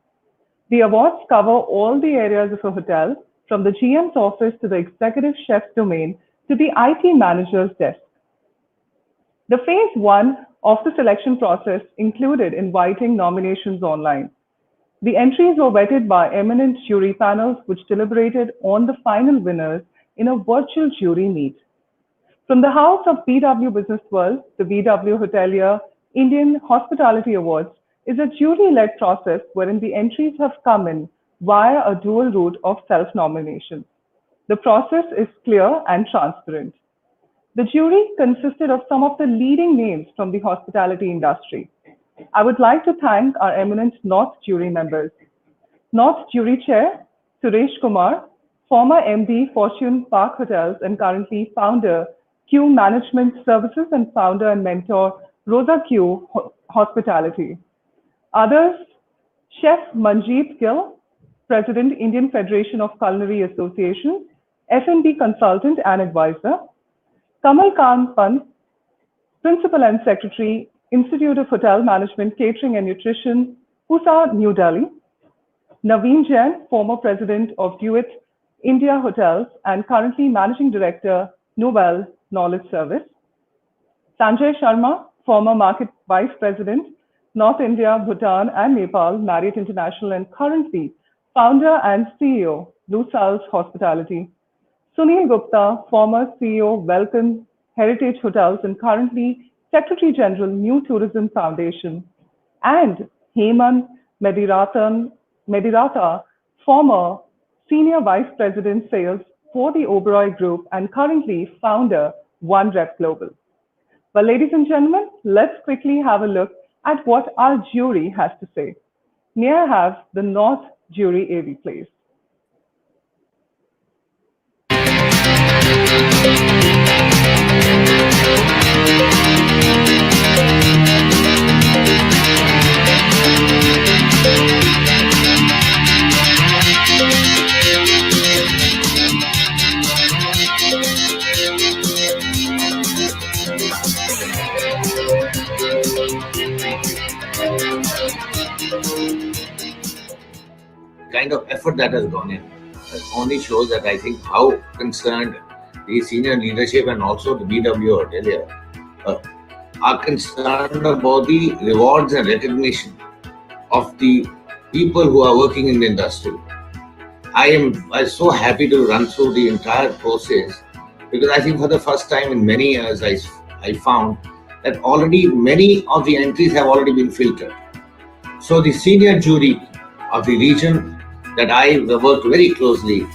The awards cover all the areas of a hotel, from the GM's office to the executive chef's domain to the IT manager's desk. The phase 1 of the selection process included inviting nominations online. The entries were vetted by eminent jury panels which deliberated on the final winners in a virtual jury meet. From the house of BW Business World, the BW Hotelier Indian Hospitality Awards is a jury-led process wherein the entries have come in via a dual route of self-nomination. The process is clear and transparent. The jury consisted of some of the leading names from the hospitality industry. I would like to thank our eminent North jury members. North Jury Chair, Suresh Kumar, former MD, Fortune Park Hotels and currently founder, Q Management Services and founder and mentor, Rosa Q Hospitality. Others, Chef Manjeet Gill, President, Indian Federation of Culinary Association, F&B consultant and advisor. Kamal Khan Pant, Principal and Secretary, Institute of Hotel Management, Catering and Nutrition, Pusa, New Delhi. Naveen Jain, former President of Dewitt India Hotels and currently Managing Director, Nobel Knowledge Service. Sanjay Sharma, former Market Vice President, North India, Bhutan and Nepal, Marriott International and currently founder and CEO, Blue Sal's Hospitality. Sunil Gupta, former CEO, Welcome Heritage Hotels and currently Secretary General, New Tourism Foundation. And Hemant Medirata, former Senior Vice President Sales for the Oberoi Group and currently founder, One Rep Global. Well, ladies and gentlemen, let's quickly have a look at what our jury has to say. May I have the North Jury AV, please? Kind of effort that has gone in only shows that I think how concerned the senior leadership and also the BW Hotelier are concerned about the rewards and recognition of the people who are working in the industry. I am so happy to run through the entire process because I think for the first time in many years I found that already many of the entries have already been filtered. So the senior jury of the region that I worked very closely,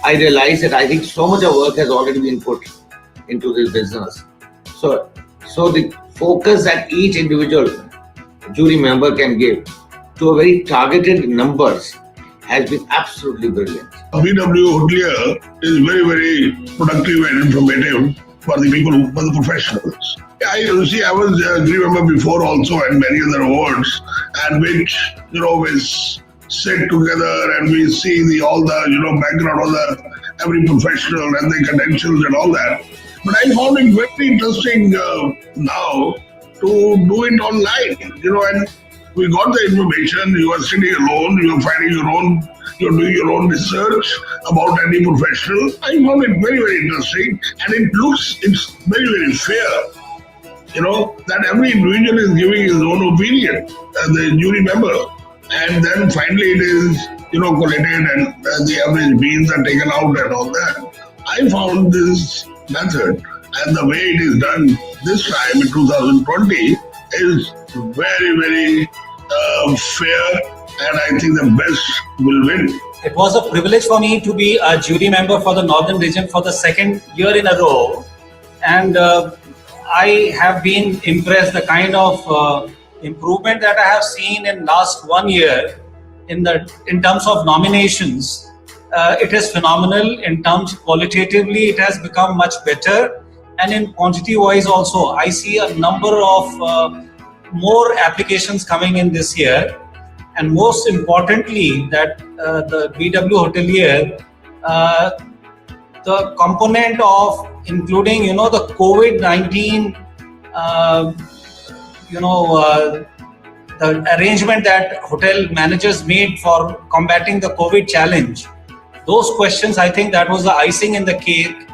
I realized that I think so much of work has already been put into this business. So the focus that each individual jury member can give to a very targeted numbers has been absolutely brilliant. BW Hotelier is very, very productive and informative. for the people for the professionals. I was a jury member before also, and many other awards, and which we sit together and we see all the background of every professional and the credentials and all that. But I found it very interesting now to do it online, and we got the information. You are sitting alone, you are finding you're doing your own research about any professional. I found it very, very interesting, and it's very, very fair, that every individual is giving his own opinion as a jury member, and then finally it is, collated and the average means are taken out and all that. I found this method and the way it is done this time in 2020 is very, very fair, and I think the best will win. It was a privilege for me to be a jury member for the Northern Region for the second year in a row, and I have been impressed the kind of improvement that I have seen in last 1 year in terms of nominations. It is phenomenal. In terms qualitatively, it has become much better, and in quantity wise also, I see a number of more applications coming in this year, and most importantly that the BW Hotelier, the component of including the COVID-19 the arrangement that hotel managers made for combating the COVID challenge, those questions, I think that was the icing in the cake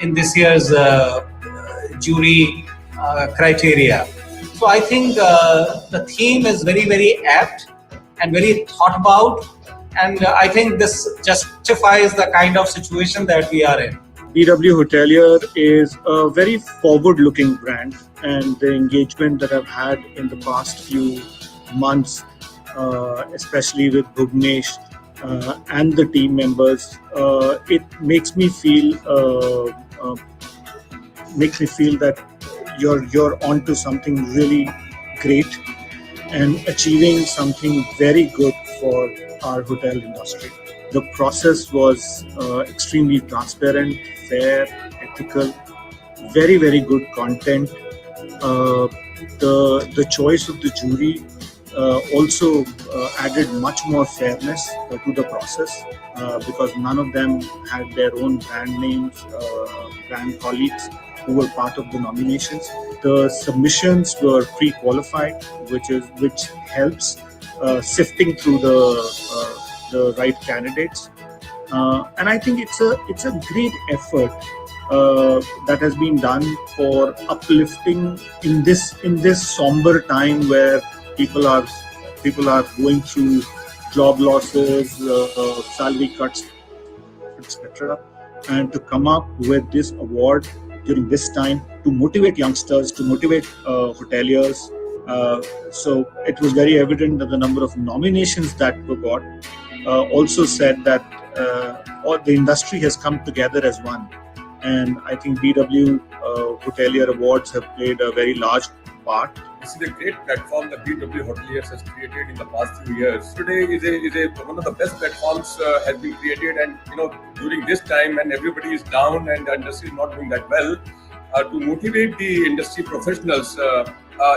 in this year's jury criteria. So I think the theme is very, very apt and very thought about, and I think this justifies the kind of situation that we are in. BW Hotelier is a very forward-looking brand, and the engagement that I've had in the past few months, especially with Bhuvnesh and the team members, it makes me feel that you're onto something really great and achieving something very good for our hotel industry. The process was extremely transparent, fair, ethical, very, very good content. The choice of the jury also added much more fairness to the process because none of them had their own brand names, brand colleagues who were part of the nominations. The submissions were pre-qualified, which helps sifting through the right candidates, and I think it's a great effort that has been done for uplifting in this somber time where people are going through job losses, salary cuts, etc. And to come up with this award during this time to motivate youngsters, to motivate hoteliers. So it was very evident that the number of nominations that were got also said that the industry has come together as one. And I think BW Hotelier Awards have played a very large part. This is a great platform that BW Hoteliers has created in the past few years. Today is one of the best platforms has been created, and during this time when everybody is down and the industry is not doing that well, to motivate the industry professionals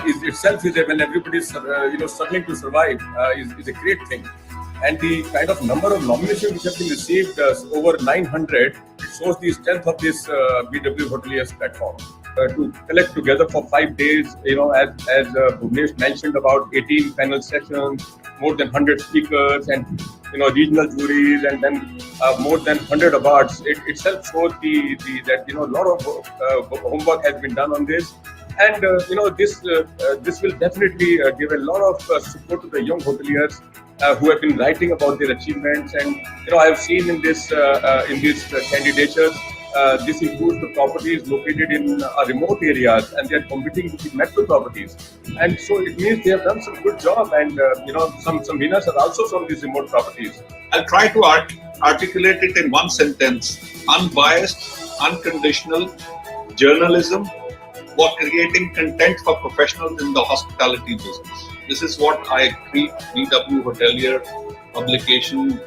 is itself when everybody is struggling to survive is a great thing. And the kind of number of nominations which have been received, over 900, it shows the strength of this BW Hoteliers platform. To collect together for 5 days, as Bhuvnesh mentioned, about 18 panel sessions, more than 100 speakers, and regional juries, and then more than 100 awards. It itself shows that a lot of homework has been done on this. And this will definitely give a lot of support to the young hoteliers who have been writing about their achievements. And I have seen in these candidatures, this includes the properties located in remote areas, and they are competing with the metro properties. And so it means they have done some good job, and some winners are also from these remote properties. I'll try to articulate it in one sentence: unbiased, unconditional journalism for creating content for professionals in the hospitality business. This is what I treat BW Hotelier publication,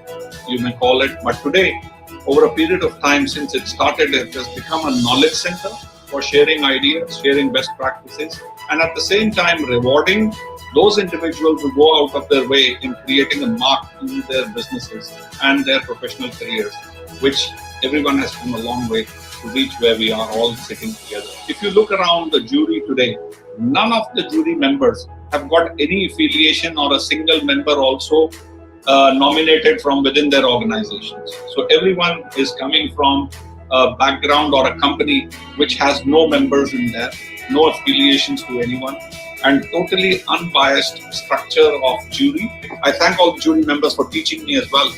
you may call it. But today, over a period of time since it started, it has become a knowledge center for sharing ideas, sharing best practices, and at the same time rewarding those individuals who go out of their way in creating a mark in their businesses and their professional careers, which everyone has come a long way to reach where we are all sitting together. If you look around the jury today, none of the jury members have got any affiliation or a single member also nominated from within their organizations. So everyone is coming from a background or a company which has no members in there, no affiliations to anyone, and totally unbiased structure of jury. I thank all the jury members for teaching me as well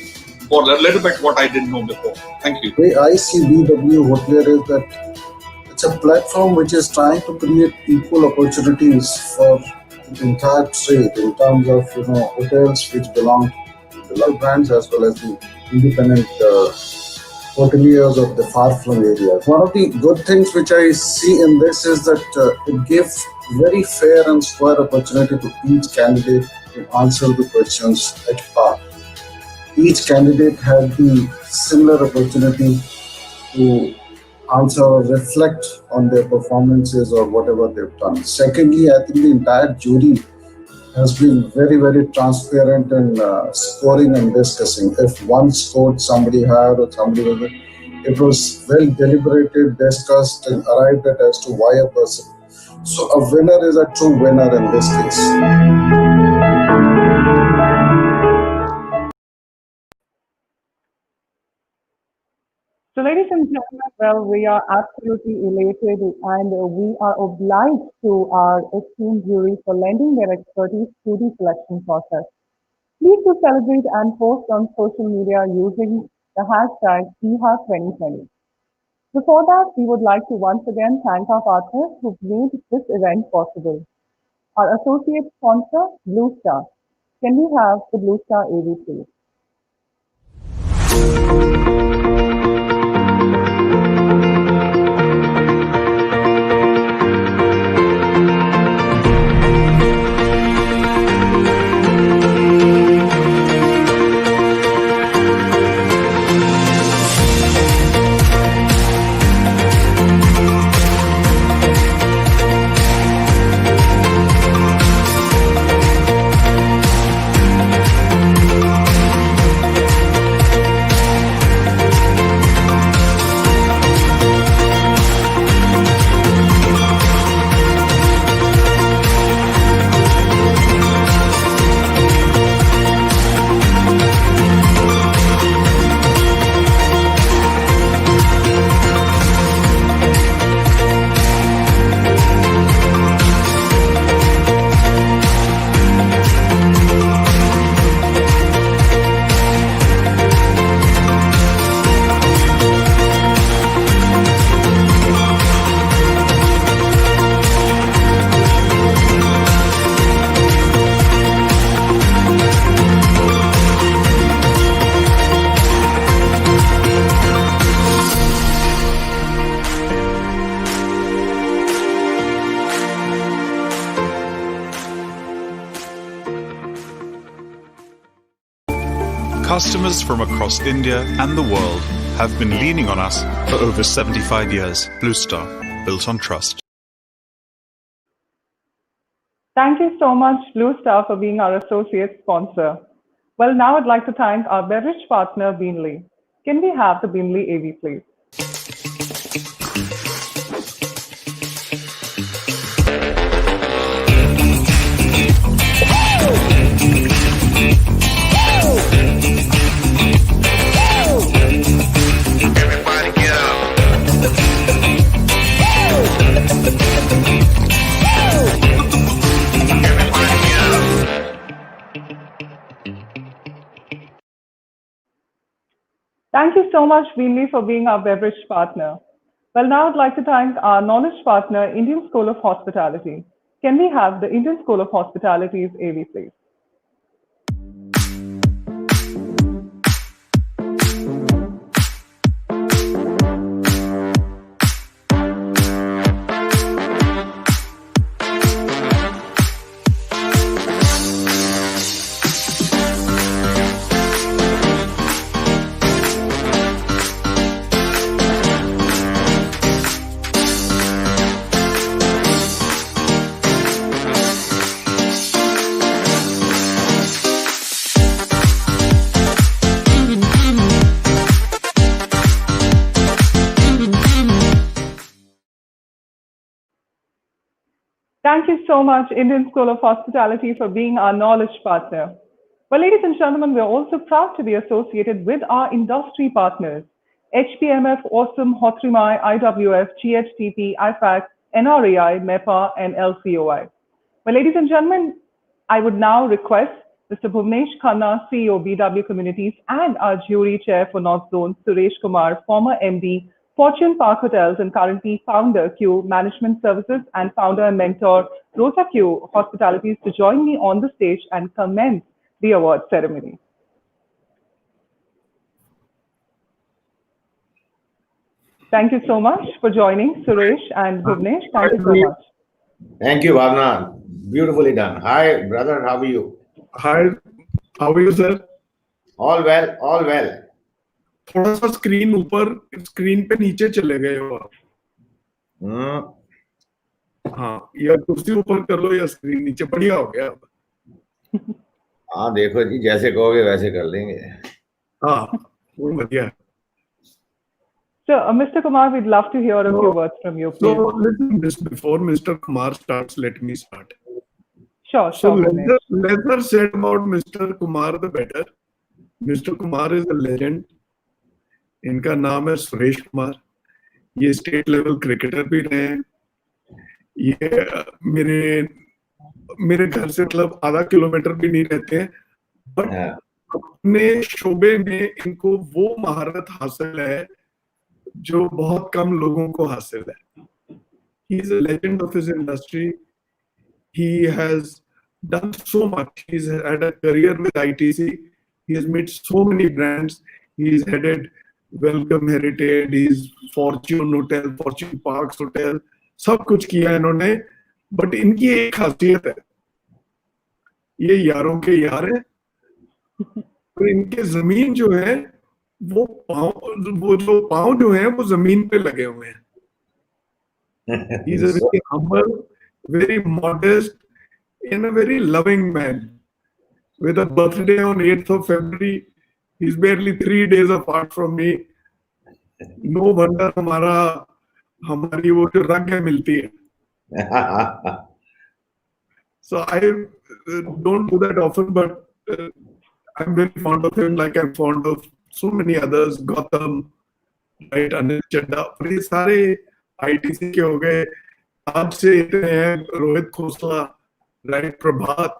for a little bit what I didn't know before. Thank you. The way I see BW Hotelier is that it's a platform which is trying to create equal opportunities for the entire trade in terms of hotels which belong to the large brands as well as the independent hoteliers of the far-flung areas. One of the good things which I see in this is that it gives very fair and square opportunity to each candidate to answer the questions at par. Each candidate had the similar opportunity to answer or reflect on their performances or whatever they've done. Secondly, I think the entire jury has been very, very transparent in scoring and discussing. If one scored, somebody had, or somebody wasn't, it was well deliberated, discussed, and arrived at as to why a person. So a winner is a true winner in this case. So, ladies and gentlemen, well, we are absolutely elated and we are obliged to our esteemed jury for lending their expertise to the selection process. Please do celebrate and post on social media using the hashtag IHA2020. Before that, we would like to once again thank our partners who've made this event possible. Our associate sponsor, Blue Star. Can we have the Blue Star AV, please? Customers from across India and the world have been leaning on us for over 75 years. Blue Star, built on trust. Thank you so much, Blue Star, for being our associate sponsor. Well, now I'd like to thank our beverage partner, Beanley. Can we have the Beanley AV, please? Thank you so much, Beanley, for being our beverage partner. Well, now I'd like to thank our knowledge partner, Indian School of Hospitality. Can we have the Indian School of Hospitality's AV, please? Thank you so much, Indian School of Hospitality, for being our knowledge partner. Well, ladies and gentlemen, we're also proud to be associated with our industry partners, HPMF, Awesome, Hotrimai, IWF, GHTP, IFAC, NRAI, MEPA, and LCOI. Well, ladies and gentlemen, I would now request Mr. Bhuvnesh Khanna, CEO, BW Communities, and our jury chair for North Zone, Suresh Kumar, former MD, Fortune Park Hotels, and currently founder, Q Management Services, and founder and mentor, Rosa Q Hospitalities, to join me on the stage and commence the award ceremony. Thank you so much for joining, Suresh and Bhuvnesh. Thank you so much. Thank you, Bhavna. Beautifully done. Hi, brother. How are you? Hi. How are you, sir? All well. All well. थोड़ा सा screen पे नीचे चले गए हो आप। हाँ, या कुर्सी ऊपर कर लो या स्क्रीन नीचे, बढ़िया हो गया। हाँ, देखो जी, जैसे कहोगे वैसे कर लेंगे। हाँ, वो बढ़िया है। So, Mr. Kumar, we'd love to hear a few words from you, please. So, listen, before Mr. Kumar starts, let me start. Sure, So, sure. lesser said about Mr. Kumar, the better. Mr. Kumar is a legend. इनका नाम है सुरेश कुमार। ये state level cricketer भी रहे हैं। ये मेरे घर से मतलब आधा किलोमीटर भी नहीं रहते हैं, बट अपने शोबे में इनको वो महारत हासिल है जो बहुत कम लोगों को हासिल है। He is a legend of his industry. He has done so much. He's had a career with ITC. He has made so many brands. He's headed Welcome Heritage, he's Fortune Hotel, Fortune Parks Hotel, सब कुछ किया इन्होंने। But इनकी एक खासियत है, ये यारों के यार है, और इनके जमीन जो है वो पाँव जो है वो जमीन पे लगे हुए हैं। He's a very humble, very modest, and a very loving man. With a birthday on 8th of February, he's barely 3 days apart from me. No wonder हमारी वो जो रग है मिलती है। So I don't do that often, but I'm very fond of him, like I'm fond of so many others. Gautam, right, Anil Chadda, ये सारे ITC के हो गए। आज से इतने हैं, Rohit Khosla, right, Prabhat,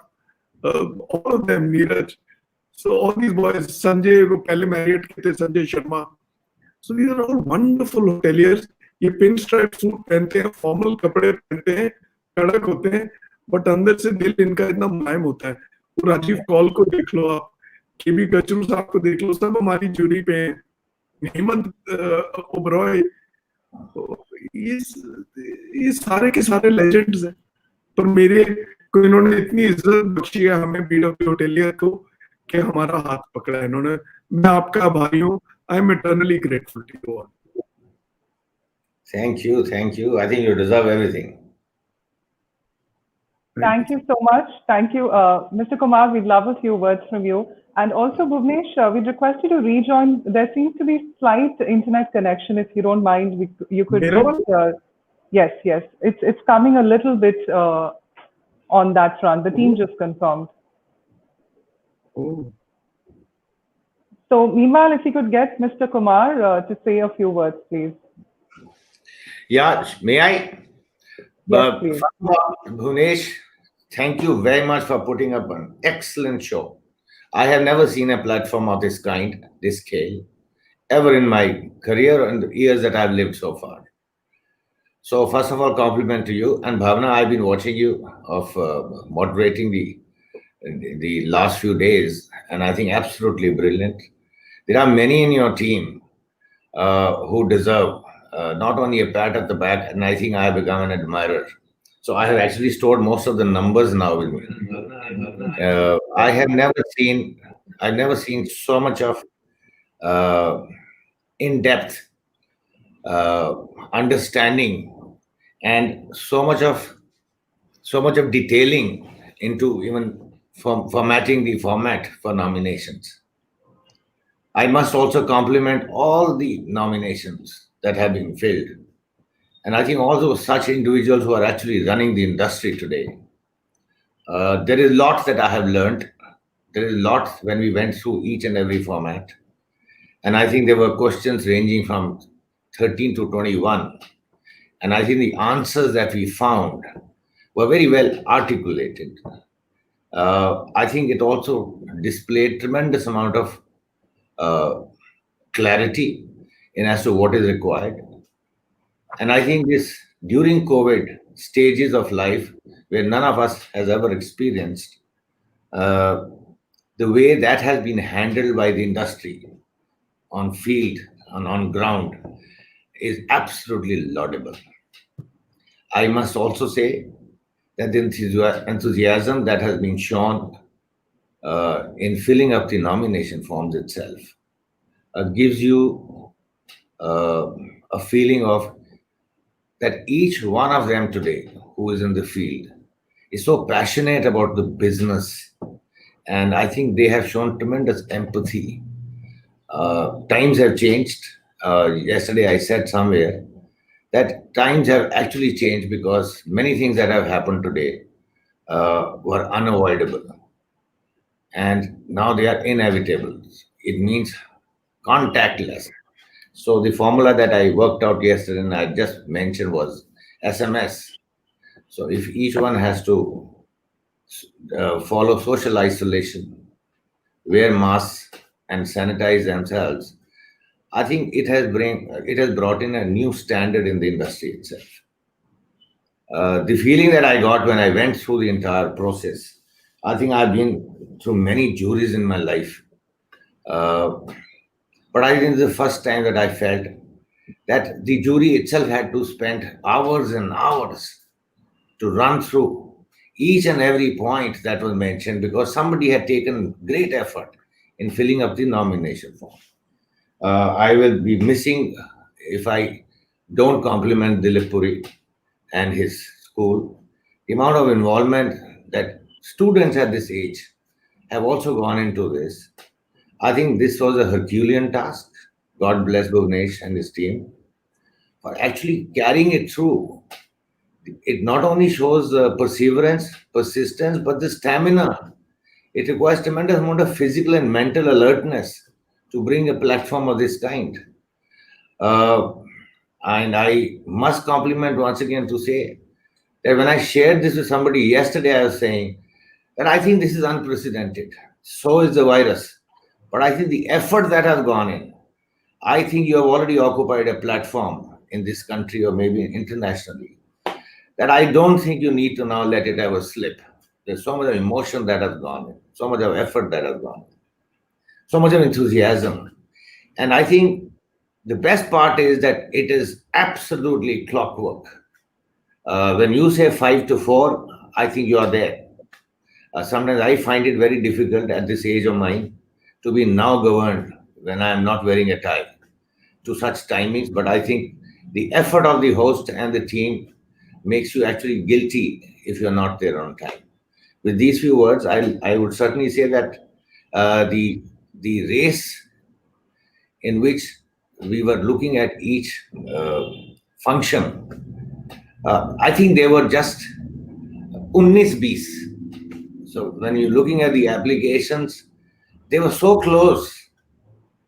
all of them, Neeraj. So all these boys, Sanjay, वो पहले मैरियट के थे, Sanjay Sharma. So these are all wonderful hoteliers. ये पिन स्ट्राइप सूट पहनते हैं, फॉर्मल कपड़े पहनते हैं, कड़क होते हैं, बट अंदर से दिल इनका इतना मुलायम होता है। वो राजीव कौल को देख लो आप, केबी गचरू साहब को देख लो, सब हमारी जूरी पे हैं। हेमंत ओबरॉय, ये सारे के सारे लेजेंड्स हैं। पर मेरे को इन्होंने इतनी इज्जत बख्शी है हमें बीडब्ल्यू होटेलियर को कि हमारा हाथ पकड़ा है इन्होंने। मैं आपका आभारी हूँ। I am eternally grateful to you all. Thank you, thank you. I think you deserve everything. Thank you so much. Thank you, Mr. Kumar. We'd love a few words from you. And also, Bhuvnesh, we'd request you to rejoin. There seems to be slight internet connection. If you don't mind, you could just, yes. It's coming a little bit on that front. The team just confirmed. Oh. So, meanwhile, if you could get Mr. Kumar to say a few words, please. Yeah, may I? Yes, please. Bhuvnesh, thank you very much for putting up an excellent show. I have never seen a platform of this kind, this scale, ever in my career and the years that I've lived so far. So, first of all, compliment to you. And Bhavna, I've been watching you of moderating the last few days, and I think absolutely brilliant. There are many in your team who deserve not only a pat at the back, and I think I have become an admirer. So I have actually stored most of the numbers now with me. I've never seen so much of in-depth understanding and so much of detailing into even formatting the format for nominations. I must also compliment all the nominations that have been filled. And I think also such individuals who are actually running the industry today. There is lots that I have learned. There is lots when we went through each and every format. And I think there were questions ranging from 13 to 21. And I think the answers that we found were very well articulated. I think it also displayed tremendous amount of clarity in as to what is required. And I think this during COVID stages of life where none of us has ever experienced, the way that has been handled by the industry on field, on ground, is absolutely laudable. I must also say that the enthusiasm that has been shown in filling up the nomination forms itself gives you a feeling of that each one of them today who is in the field is so passionate about the business, and I think they have shown tremendous empathy. Times have changed. Yesterday I said somewhere that times have actually changed because many things that have happened today were unavoidable. And now they are inevitable. It means contactless. So the formula that I worked out yesterday and I just mentioned was SMS. So if each one has to follow social isolation, wear masks and sanitize themselves, I think it has brought in a new standard in the industry itself. The feeling that I got when I went through the entire process, I think I've been through many juries in my life, but I think it's the first time that I felt that the jury itself had to spend hours and hours to run through each and every point that was mentioned because somebody had taken great effort in filling up the nomination form. I will be missing if I don't compliment Dilip Puri and his school. The amount of involvement that students at this age have also gone into this. I think this was a Herculean task. God bless Bhuvnesh and his team for actually carrying it through. It not only shows perseverance, persistence, but the stamina. It requires tremendous amount of physical and mental alertness to bring a platform of this kind. And I must compliment once again to say that when I shared this with somebody yesterday, I was saying that I think this is unprecedented. So is the virus. But I think the effort that has gone in, I think you have already occupied a platform in this country or maybe internationally that I don't think you need to now let it ever slip. There's so much of emotion that has gone in, so much of effort that has gone in, so much of enthusiasm. And I think the best part is that it is absolutely clockwork. When you say 5 to 4, I think you are there. Sometimes I find it very difficult at this age of mine to be now governed when I am not wearing a tie to such timings. But I think the effort of the host and the team makes you actually guilty if you're not there on time. With these few words, I would certainly say that the race in which we were looking at each function, I think they were just 19-20. So when you're looking at the applications, they were so close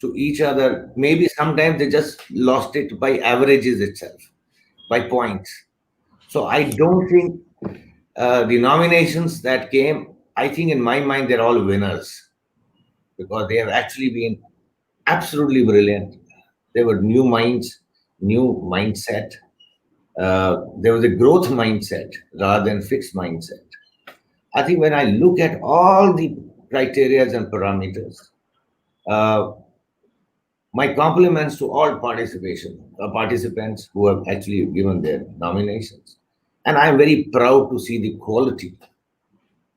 to each other. Maybe sometimes they just lost it by averages itself, by points. So I don't think the nominations that came, I think in my mind, they're all winners because they have actually been absolutely brilliant. There were new minds, new mindset. There was a growth mindset rather than fixed mindset. I think when I look at all the criteria and parameters, my compliments to all participants who have actually given their nominations. And I'm very proud to see the quality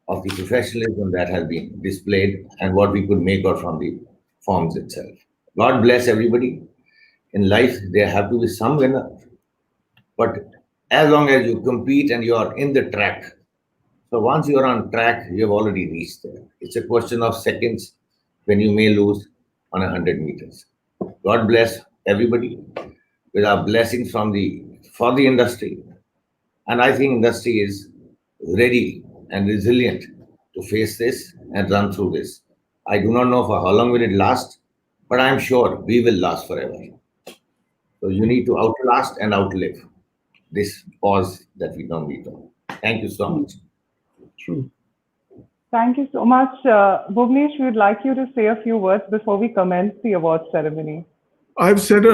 of the professionalism that has been displayed and what we could make out from the forms itself. God bless everybody. In life, there have to be some winner. But as long as you compete and you are in the track, so once you are on track, you have already reached there. It's a question of seconds when you may lose on 100 meters. God bless everybody. with our blessings for the industry. And I think industry is ready and resilient to face this and run through this. I do not know for how long will it last, but I'm sure we will last forever. So you need to outlast and outlive this pause that we don't need to. Thank you so much. True. Thank you so much. Bhuvnesh, we would like you to say a few words before we commence the awards ceremony. I've said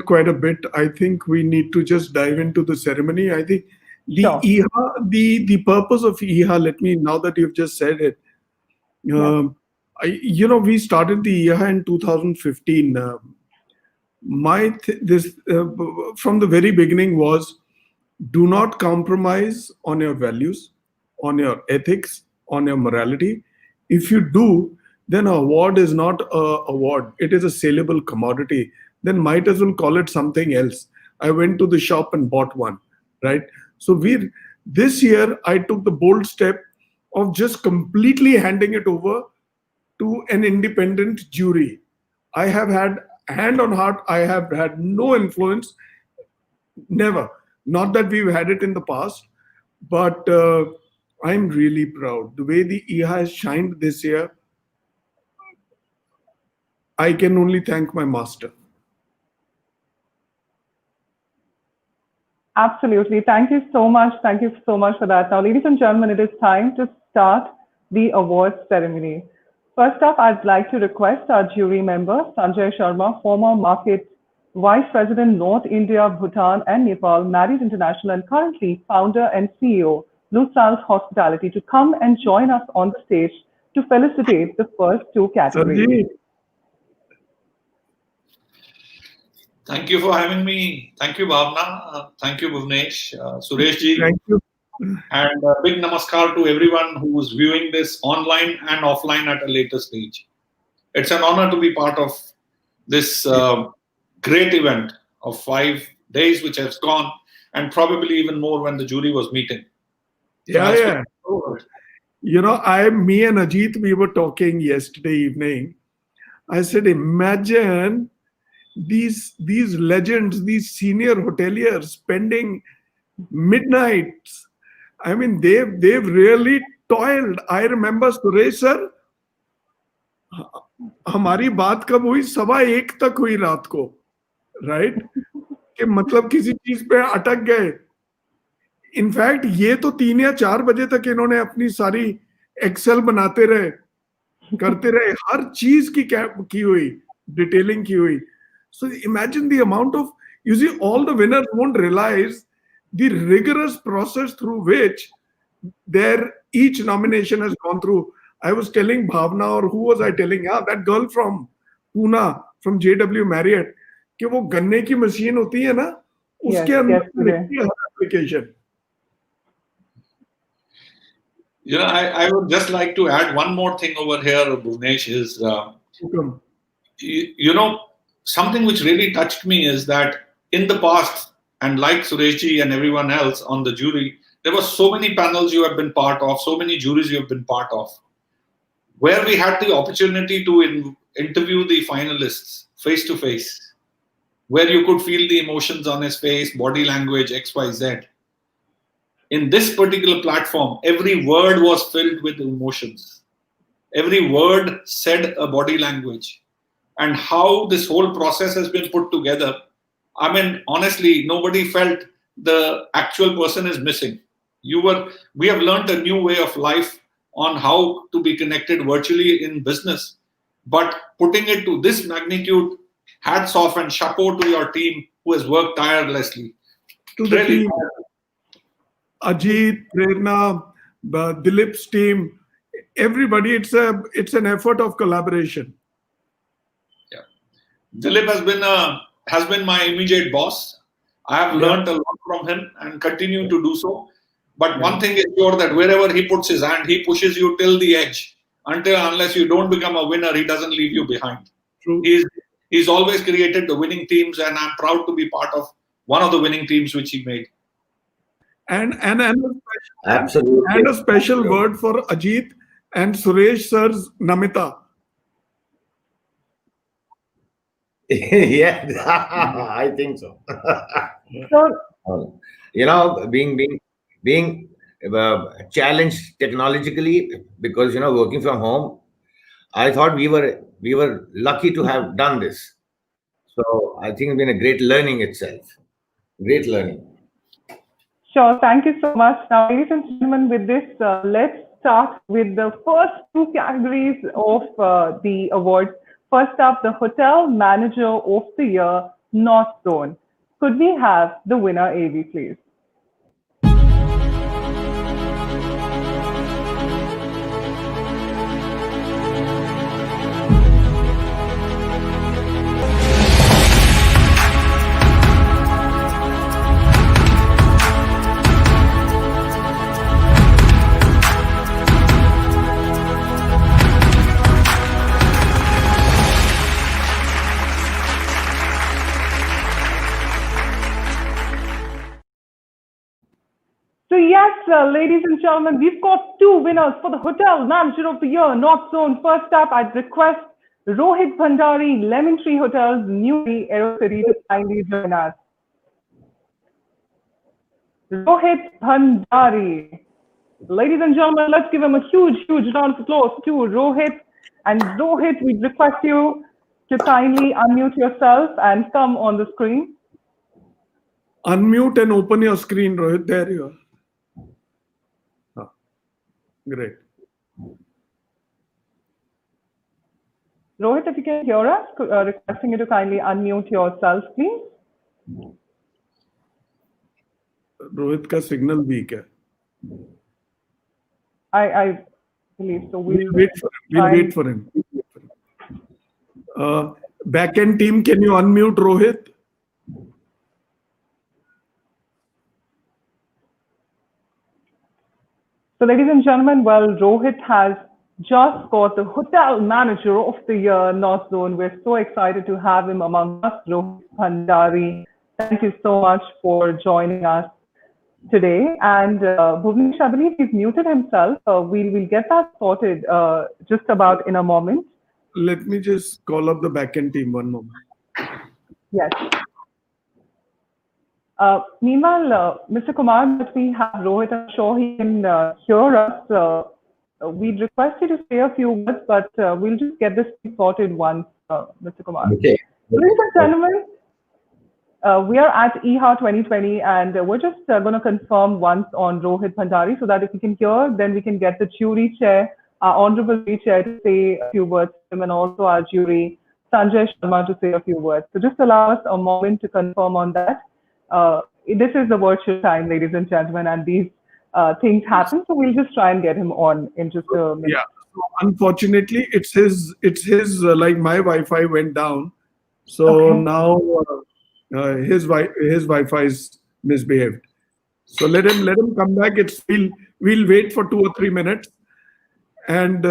quite a bit. I think we need to just dive into the ceremony. I think the IHA, the purpose of IHA, let me, now that you've just said it, we started the IHA in 2015. From the very beginning was, do not compromise on your values, on your ethics, on your morality. If you do, then an award is not an award. It is a saleable commodity. Then might as well call it something else. I went to the shop and bought one, right? So this year, I took the bold step of just completely handing it over to an independent jury. I have had, hand on heart, I have had no influence, never. Not that we've had it in the past, but I'm really proud. The way the IHA has shined this year, I can only thank my master. Absolutely. Thank you so much. Thank you so much for that. Now, ladies and gentlemen, it is time to start the awards ceremony. First up, I'd like to request our jury member, Sanjay Sharma, former Market Vice President, North India, Bhutan and Nepal, married international and currently founder and CEO, Blue Stars Hospitality, to come and join us on the stage to felicitate the first two categories. Thank you for having me. Thank you, Bhavna. Thank you, Bhuvnesh, Suresh ji. Thank you. And a big namaskar to everyone who is viewing this online and offline at a later stage. It's an honor to be part of this great event of 5 days which has gone, and probably even more when the jury was meeting. Yeah. Me and Ajit, we were talking yesterday evening. I said, imagine these legends, these senior hoteliers spending midnights. I mean, they've really toiled. I remember Suresh sir, हमारी बात कब हुई? 1:15 तक हुई रात को, right? कि मतलब किसी चीज पे अटक गए. इनफैक्ट ये तो 3 या 4 बजे तक इन्होंने अपनी सारी एक्सेल बनाते रहे, करते रहे, हर चीज की हुई, डिटेलिंग की हुई. So imagine the amount of, you see, all the winners won't realize the rigorous process through which each nomination has gone through. I was telling Bhavna, or who was I telling? That girl from Pune, from JW Marriott, कि वो गन्ने की machine होती है ना, उसके अंदर लिखती है हर application. I would just like to add one more thing over here, Bhuvnesh, is, something which really touched me is that in the past, and like Sureshji and everyone else on the jury, there were so many panels you have been part of, so many juries you have been part of, where we had the opportunity to interview the finalists face to face, where you could feel the emotions on his face, body language, X, Y, Z. In this particular platform, every word was filled with emotions. Every word said a body language. And how this whole process has been put together, I mean, honestly, nobody felt the actual person is missing. We have learned a new way of life on how to be connected virtually in business. But putting it to this magnitude, hats off and chapeau to your team who has worked tirelessly. To the team, Ajit, Prerna, Dilip's team, everybody, it's an effort of collaboration. Dilip has been my immediate boss. I have learned a lot from him and continue to do so. But one thing is sure, that wherever he puts his hand, he pushes you till the edge. Unless you don't become a winner, he doesn't leave you behind. True. He's always created the winning teams, and I'm proud to be part of one of the winning teams which he made. And absolutely, and a special word for Ajit and Suresh sir's Namita. Yeah, I think so. So, Being challenged technologically, because working from home, I thought we were lucky to have done this. So I think it's been a great learning itself. Great learning. Sure, thank you so much. Now, ladies and gentlemen, with this, let's start with the first two categories of the awards. First up, the Hotel Manager of the Year, North Zone. Could we have the winner, AV, please? So yes, ladies and gentlemen, we've got two winners for the Hotel Manager of the Year, North Zone. First up, I'd request Rohit Bhandari, Lemon Tree Hotels, Newry, Aerocity, to kindly join us. Rohit Bhandari. Ladies and gentlemen, let's give him a huge, huge round of applause to Rohit. And Rohit, we request you to kindly unmute yourself and come on the screen. Unmute and open your screen, Rohit. There you are. Great. Rohit, if you can hear us, requesting you to kindly unmute yourself, please. Rohit ka signal weak hai. I believe so. We'll wait for him. Back-end team, can you unmute Rohit? So, ladies and gentlemen, well, Rohit has just got the Hotel Manager of the Year, North Zone. We're so excited to have him among us, Rohit Bhandari. Thank you so much for joining us today. And Bhuvnesh, I believe he's muted himself. We'll get that sorted just about in a moment. Let me just call up the back-end team one moment. Yes. Meanwhile, Mr. Kumar, that we have Rohit, I'm sure he can hear us. We'd request you to say a few words, but we'll just get this sorted once, Mr. Kumar. Okay. Ladies and gentlemen, we are at IHA 2020, and we're just going to confirm once on Rohit Bhandari, so that if you can hear, then we can get the jury chair, our honorable jury chair, to say a few words to him, and also our jury, Sanjay Sharma, to say a few words. So just allow us a moment to confirm on that. This is the virtual time, ladies and gentlemen, and these things happen. So we'll just try and get him on in just a minute. Yeah. So unfortunately, it's his. Like my Wi-Fi went down, so now his Wi-Fi is misbehaved. So let him come back. We'll wait for 2 or 3 minutes, and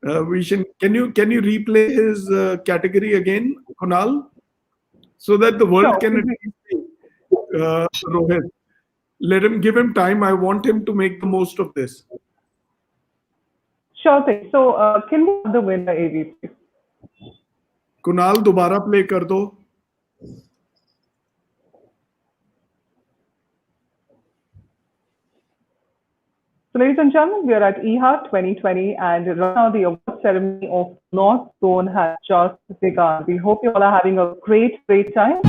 Can you replay his category again, Kunal, so that the world can see Rohit. Give him time. I want him to make the most of this. Sure thing. So can we have the winner, AV, please? Kunal, dobara play kar do. So, ladies and gentlemen, we are at IHA 2020, and right now the award ceremony of North Zone has just begun. We hope you all are having a great time.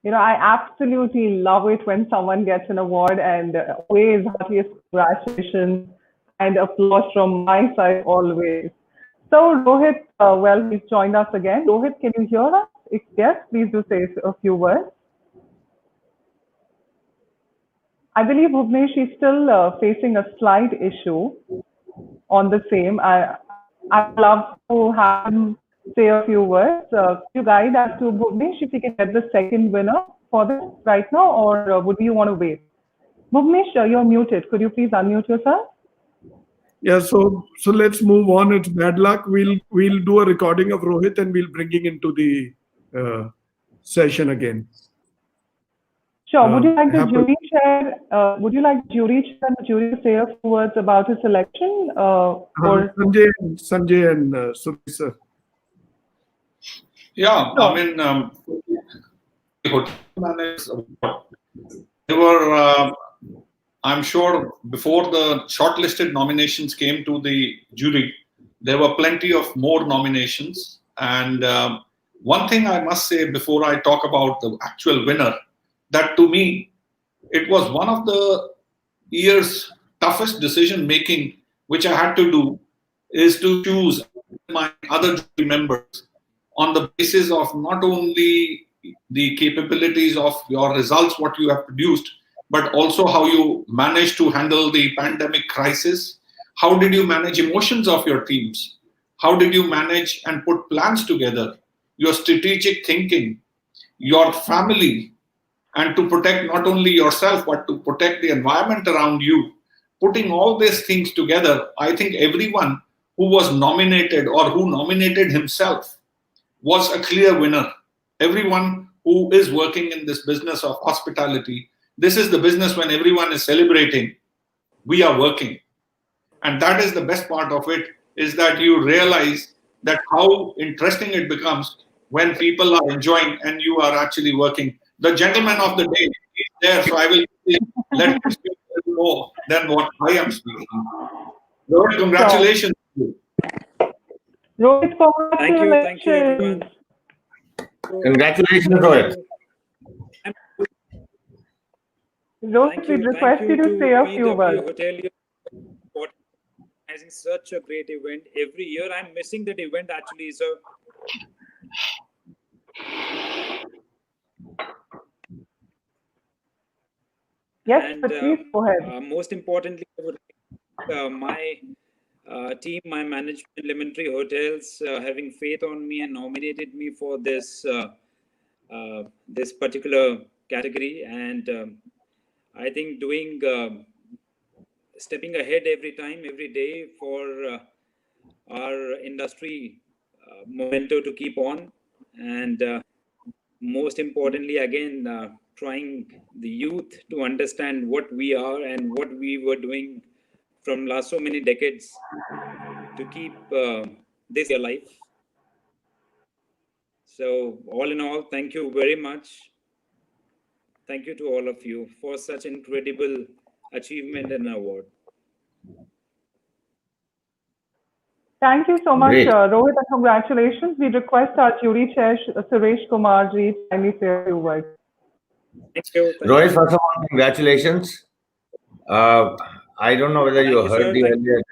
You know, I absolutely love it when someone gets an award, and always heartiest congratulations and applause from my side always. So Rohit, well, he's joined us again. Rohit, can you hear us? If yes, please do say a few words. I believe Bhuvnesh is still facing a slight issue on the same. I'd love to have him say a few words. Could you guide us to Bhuvnesh if we can get the second winner for this right now, or would you want to wait? Bhuvnesh, you're muted. Could you please unmute yourself? Yeah, so let's move on. It's bad luck. We'll do a recording of Rohit and we'll bring him into the session again. Sure. Would you like the jury chair? Would you like the jury chair and the jury to say a few words about his selection? Or Sanjay and Suresh sir. Yeah, I mean, they were. I'm sure before the shortlisted nominations came to the jury, there were plenty of more nominations. And one thing I must say before I talk about the actual winner, that to me, it was one of the year's toughest decision making which I had to do, is to choose my other jury members on the basis of not only the capabilities of your results, what you have produced, but also how you managed to handle the pandemic crisis. How did you manage emotions of your teams? How did you manage and put plans together? Your strategic thinking, your family, and to protect not only yourself, but to protect the environment around you. Putting all these things together, I think everyone who was nominated or who nominated himself was a clear winner. Everyone who is working in this business of hospitality, this is the business when everyone is celebrating, we are working. And that is the best part of it, is that you realize that how interesting it becomes when people are enjoying and you are actually working. The gentleman of the day is there, so I will let him speak more than what I am speaking. Lord, congratulations. Rohit, congratulations. Thank you, everyone. Congratulations, Rohit. Rohit, we request you to say a few words. Hotelier for organizing such a great event every year. I'm missing that event actually, so. Yes, but please go ahead. Most importantly, I would like my team, my management, Lemon Tree Hotels, having faith on me and nominated me for this this particular category. And I think doing stepping ahead every time, every day for our industry momentum to keep on, and most importantly, again, trying the youth to understand what we are and what we were doing from last so many decades to keep this alive. So all in all, thank you very much. Thank you to all of you for such incredible achievement and award. Thank you so much, Rohit, and congratulations. We request our jury chair, Suresh Kumar ji, kindly say a few words. Thank you. Rohit, first of all, congratulations. I don't know whether you heard the earlier.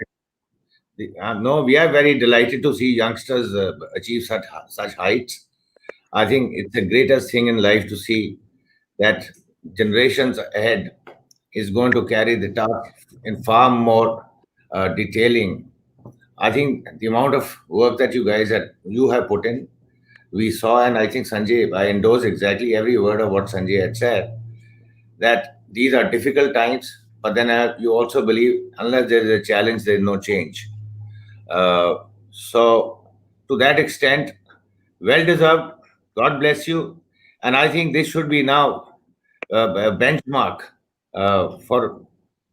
No, we are very delighted to see youngsters achieve such heights. I think it's the greatest thing in life to see that generations ahead is going to carry the task in far more detailing. I think the amount of work that you guys have put in, we saw, and I think Sanjay, I endorse exactly every word of what Sanjay had said, that these are difficult times, but then you also believe unless there is a challenge, there is no change. So to that extent, well deserved. God bless you. And I think this should be now a benchmark for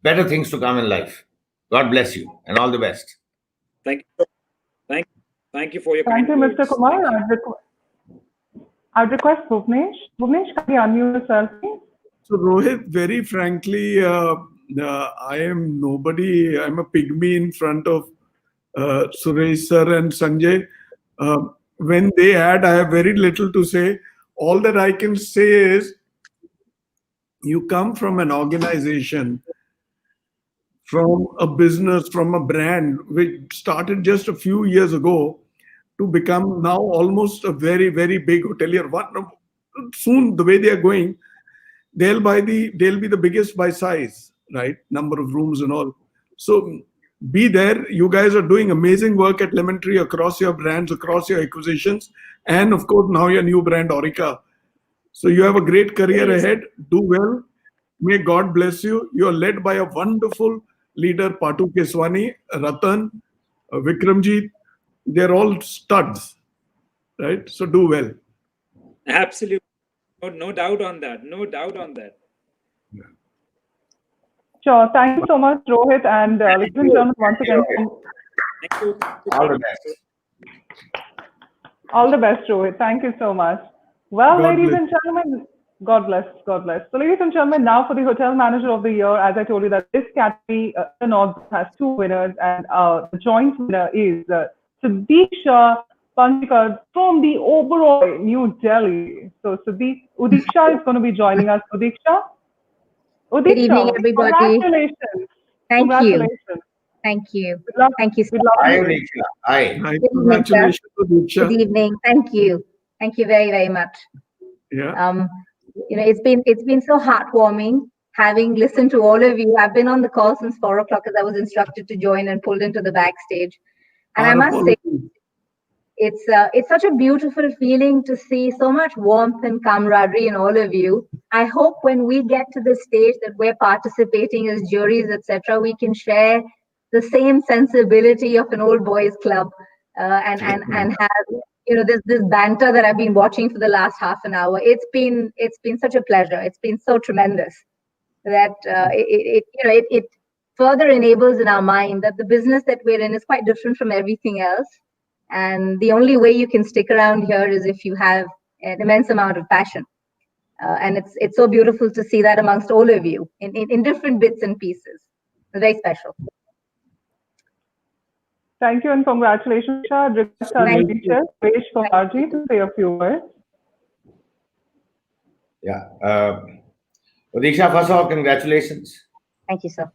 better things to come in life. God bless you and all the best. Thank you. Thank you for your kind words. Thank you, Mr. Kumar. I'd request Bhuvnesh. Bhuvnesh, can you unmute yourself, please? So Rohit, very frankly, I am nobody. I'm a pygmy in front of Suresh sir and Sanjay. When they had, I have very little to say. All that I can say is, you come from an organization, from a business, from a brand, which started just a few years ago, to become now almost a very, very big hotelier. Soon, the way they are going, they'll be the biggest by size, right? Number of rooms and all. So be there. You guys are doing amazing work at Lemon Tree across your brands, across your acquisitions, and of course now your new brand Orica. So you have a great career ahead. Do well. May God bless you. You are led by a wonderful leader, Patu Keswani, Ratan, Vikramjit. They're all studs, right? So do well. Absolutely. No doubt on that. No doubt on that. Sure. Thank you so much, Rohit. And ladies and gentlemen, once again, Thank you. All the best. all the best, Rohit. Thank you so much. Well, God ladies bless. and gentlemen, God bless, God bless. So, ladies and gentlemen, now for the Hotel Manager of the Year, as I told you that this category has two winners, and the joint winner is Sudiksha Panchikar from the Oberoi, New Delhi. So, Udiksha is going to be joining us. Udiksha? Good evening, everybody. Congratulations. Thank you. Congratulations. Thank you. Good luck. Thank you so Good luck. Hi, much. Udiksha. Hi. Hi, Good evening, sir. congratulations, Udiksha. Good evening. Thank you. Thank you very, very much. Yeah. It's been so heartwarming having listened to all of you. I've been on the call since 4 o'clock as I was instructed to join and pulled into the backstage. And I must say, it's such a beautiful feeling to see so much warmth and camaraderie in all of you. I hope when we get to the stage that we're participating as juries, etc., we can share the same sensibility of an old boys club and have this banter that I've been watching for the last half an hour. It's been such a pleasure. It's been so tremendous that it further enables in our mind that the business that we're in is quite different from everything else. And the only way you can stick around here is if you have an immense amount of passion. And it's so beautiful to see that amongst all of you in different bits and pieces. It's very special. Thank you and congratulations, Shah. I'd request our teacher, Vesh Kumarji, to say a few words. Yeah. Udiksha, first of all, congratulations. Thank you, sir.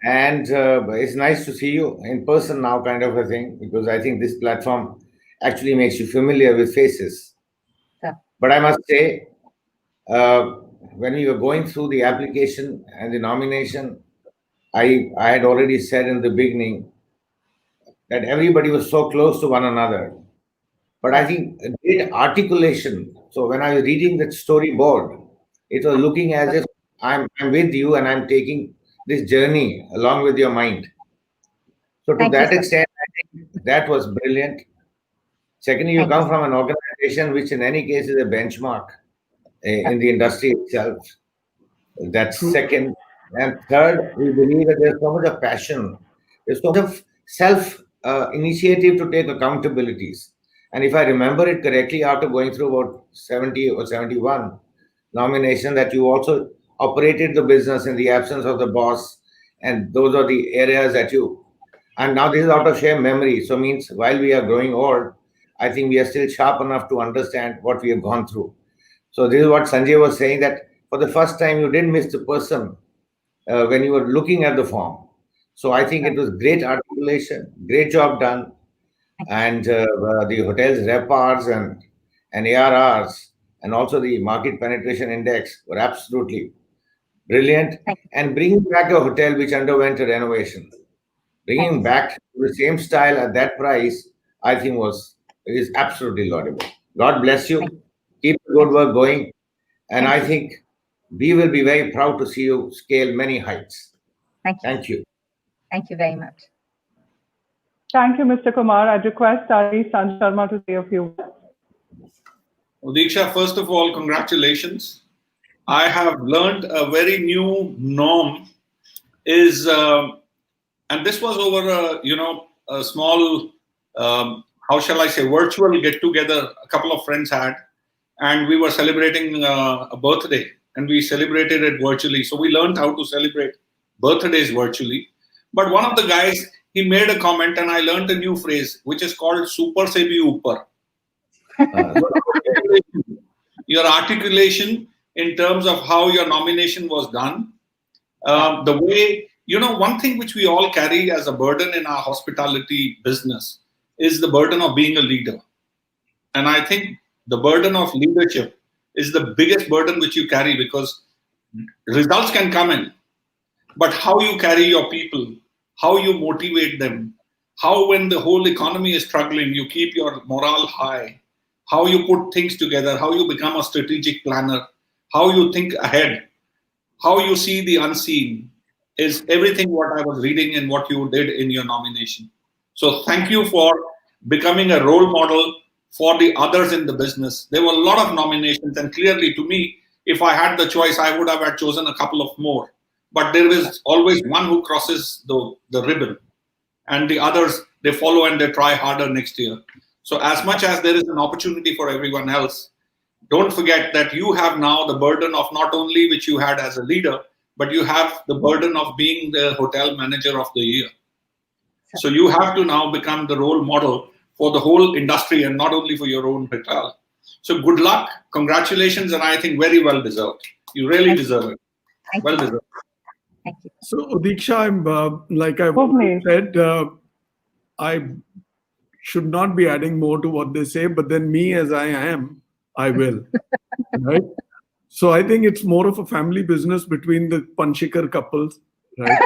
And it's nice to see you in person now, kind of a thing, because I think this platform actually makes you familiar with faces. Yeah. But I must say, when we were going through the application and the nomination, I had already said in the beginning that everybody was so close to one another. But I think a great articulation. So when I was reading that storyboard, it was looking as if I'm with you and I'm taking this journey along with your mind. So to that extent, I think that was brilliant. Secondly, you come from an organization which in any case is a benchmark in the industry itself. That's second. And third, we believe that there's so much of passion. There's so much of self-initiative to take accountabilities. And if I remember it correctly, after going through about 70 or 71 nomination, that you also operated the business in the absence of the boss. And those are the areas that you... And now this is out of sheer memory. So means while we are growing old, I think we are still sharp enough to understand what we have gone through. So this is what Sanjay was saying, that for the first time, you didn't miss the person when you were looking at the form. So I think it was great articulation, great job done. And the hotel's RevPARs and ARRs and also the market penetration index were absolutely brilliant. And bringing back a hotel which underwent a renovation, bringing back the same style at that price, I think is absolutely laudable. God bless you. Keep the good work going. And I think we will be very proud to see you scale many heights. Thank you. Thank you very much. Thank you, Mr. Kumar. I'd request Sanjay Sharma to say a few words. Udiksha, first of all, congratulations. I have learned a very new norm is, and this was over a small, how shall I say, virtual get-together a couple of friends had, and we were celebrating a birthday, and we celebrated it virtually. So we learned how to celebrate birthdays virtually. But one of the guys, he made a comment, and I learned a new phrase, which is called "super se bhi upar." Your articulation in terms of how your nomination was done, the way, one thing which we all carry as a burden in our hospitality business is the burden of being a leader. And I think the burden of leadership is the biggest burden which you carry, because results can come in, but how you carry your people, how you motivate them, how when the whole economy is struggling, you keep your morale high, how you put things together, how you become a strategic planner, how you think ahead, how you see the unseen is everything what I was reading and what you did in your nomination. So thank you for becoming a role model for the others in the business. There were a lot of nominations, and clearly to me, if I had the choice, I would have had chosen a couple of more. But there is always one who crosses the ribbon, and the others, they follow and they try harder next year. So as much as there is an opportunity for everyone else, don't forget that you have now the burden of not only which you had as a leader, but you have the burden of being the hotel manager of the year. So you have to now become the role model for the whole industry and not only for your own hotel. So good luck, congratulations, and I think very well deserved. You really deserve it. Well deserved. Thank you. So Diksha, I'm like I've said, I should not be adding more to what they say, but then me as I am, I will. Right? So I think it's more of a family business between the Panchikar couples, right?